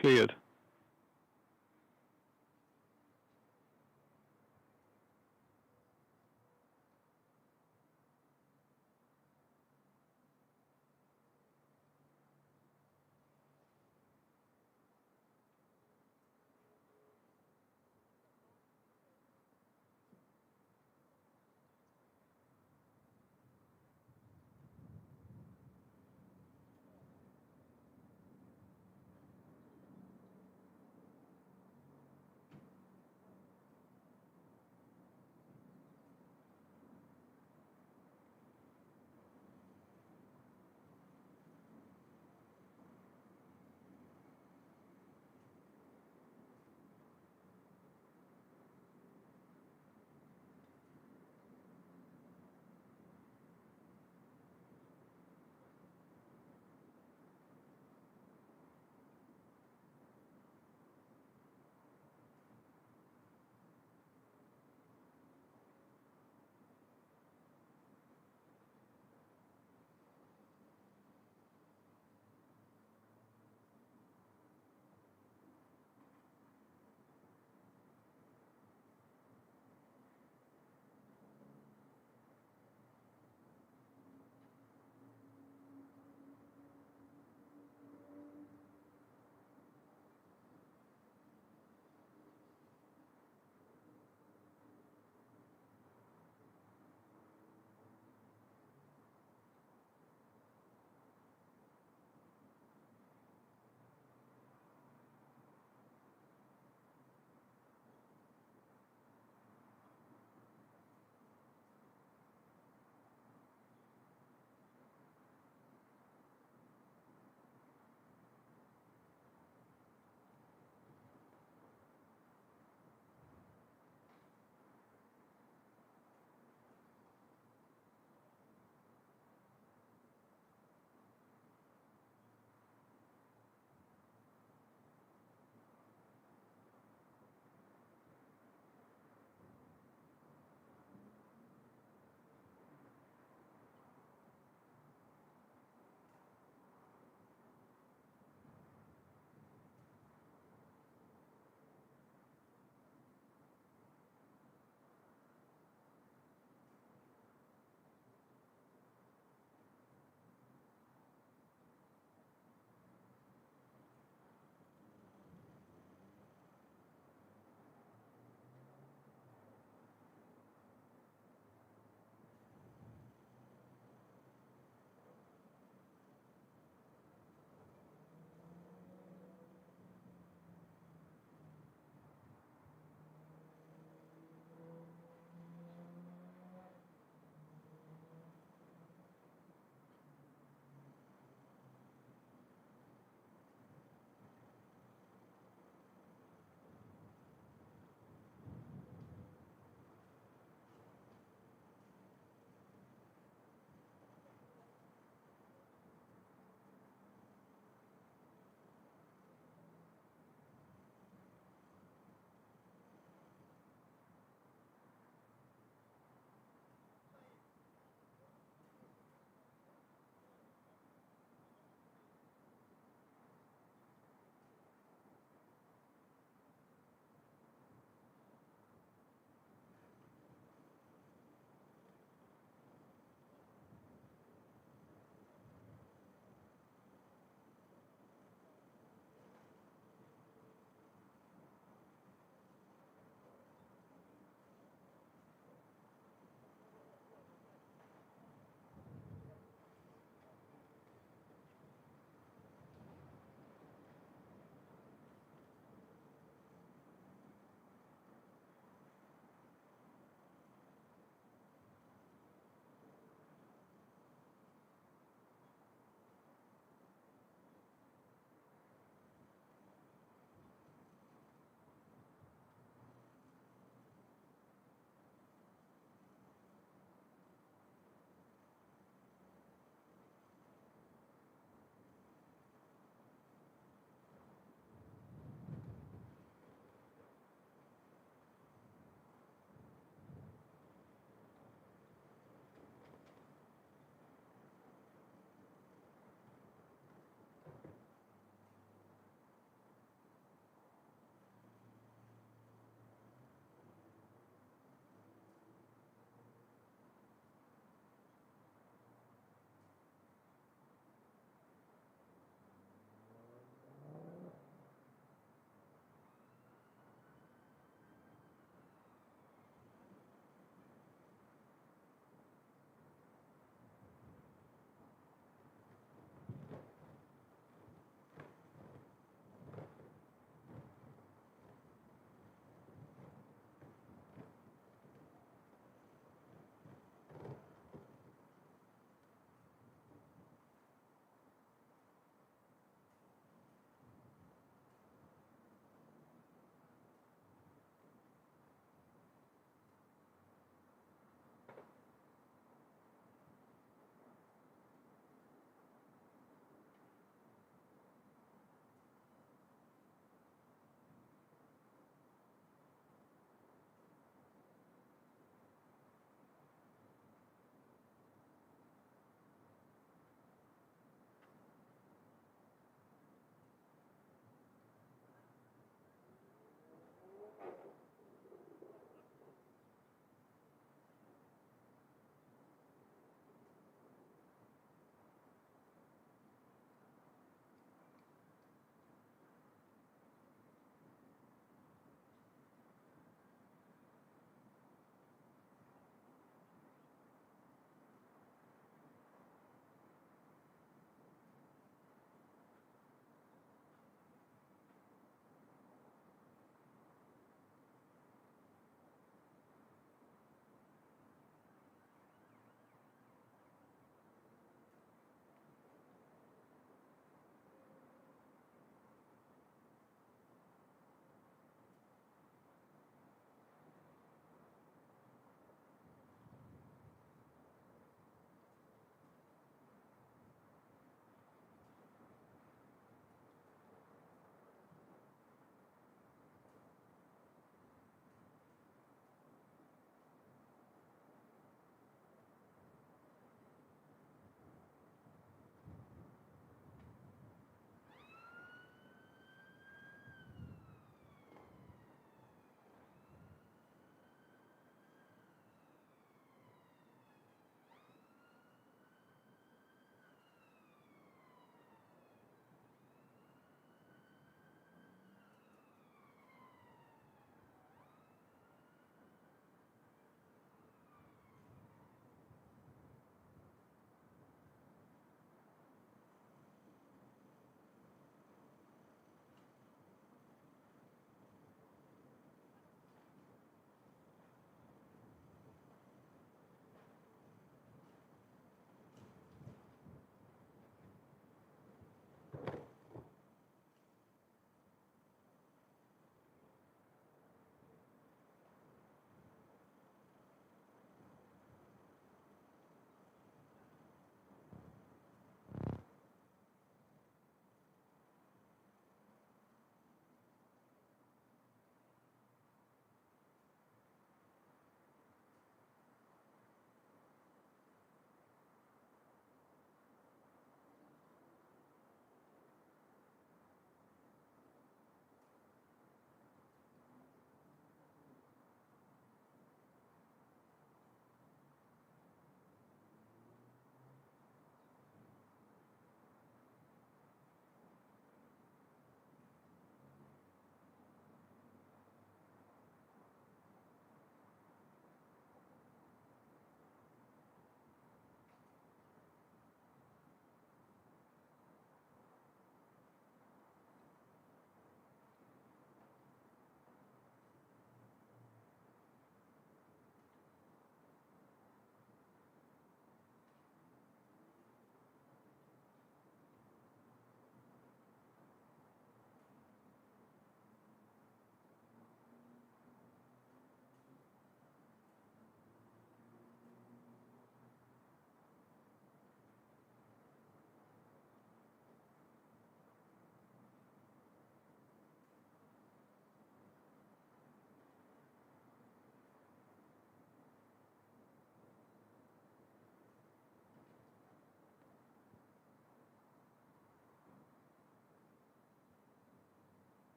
cleared.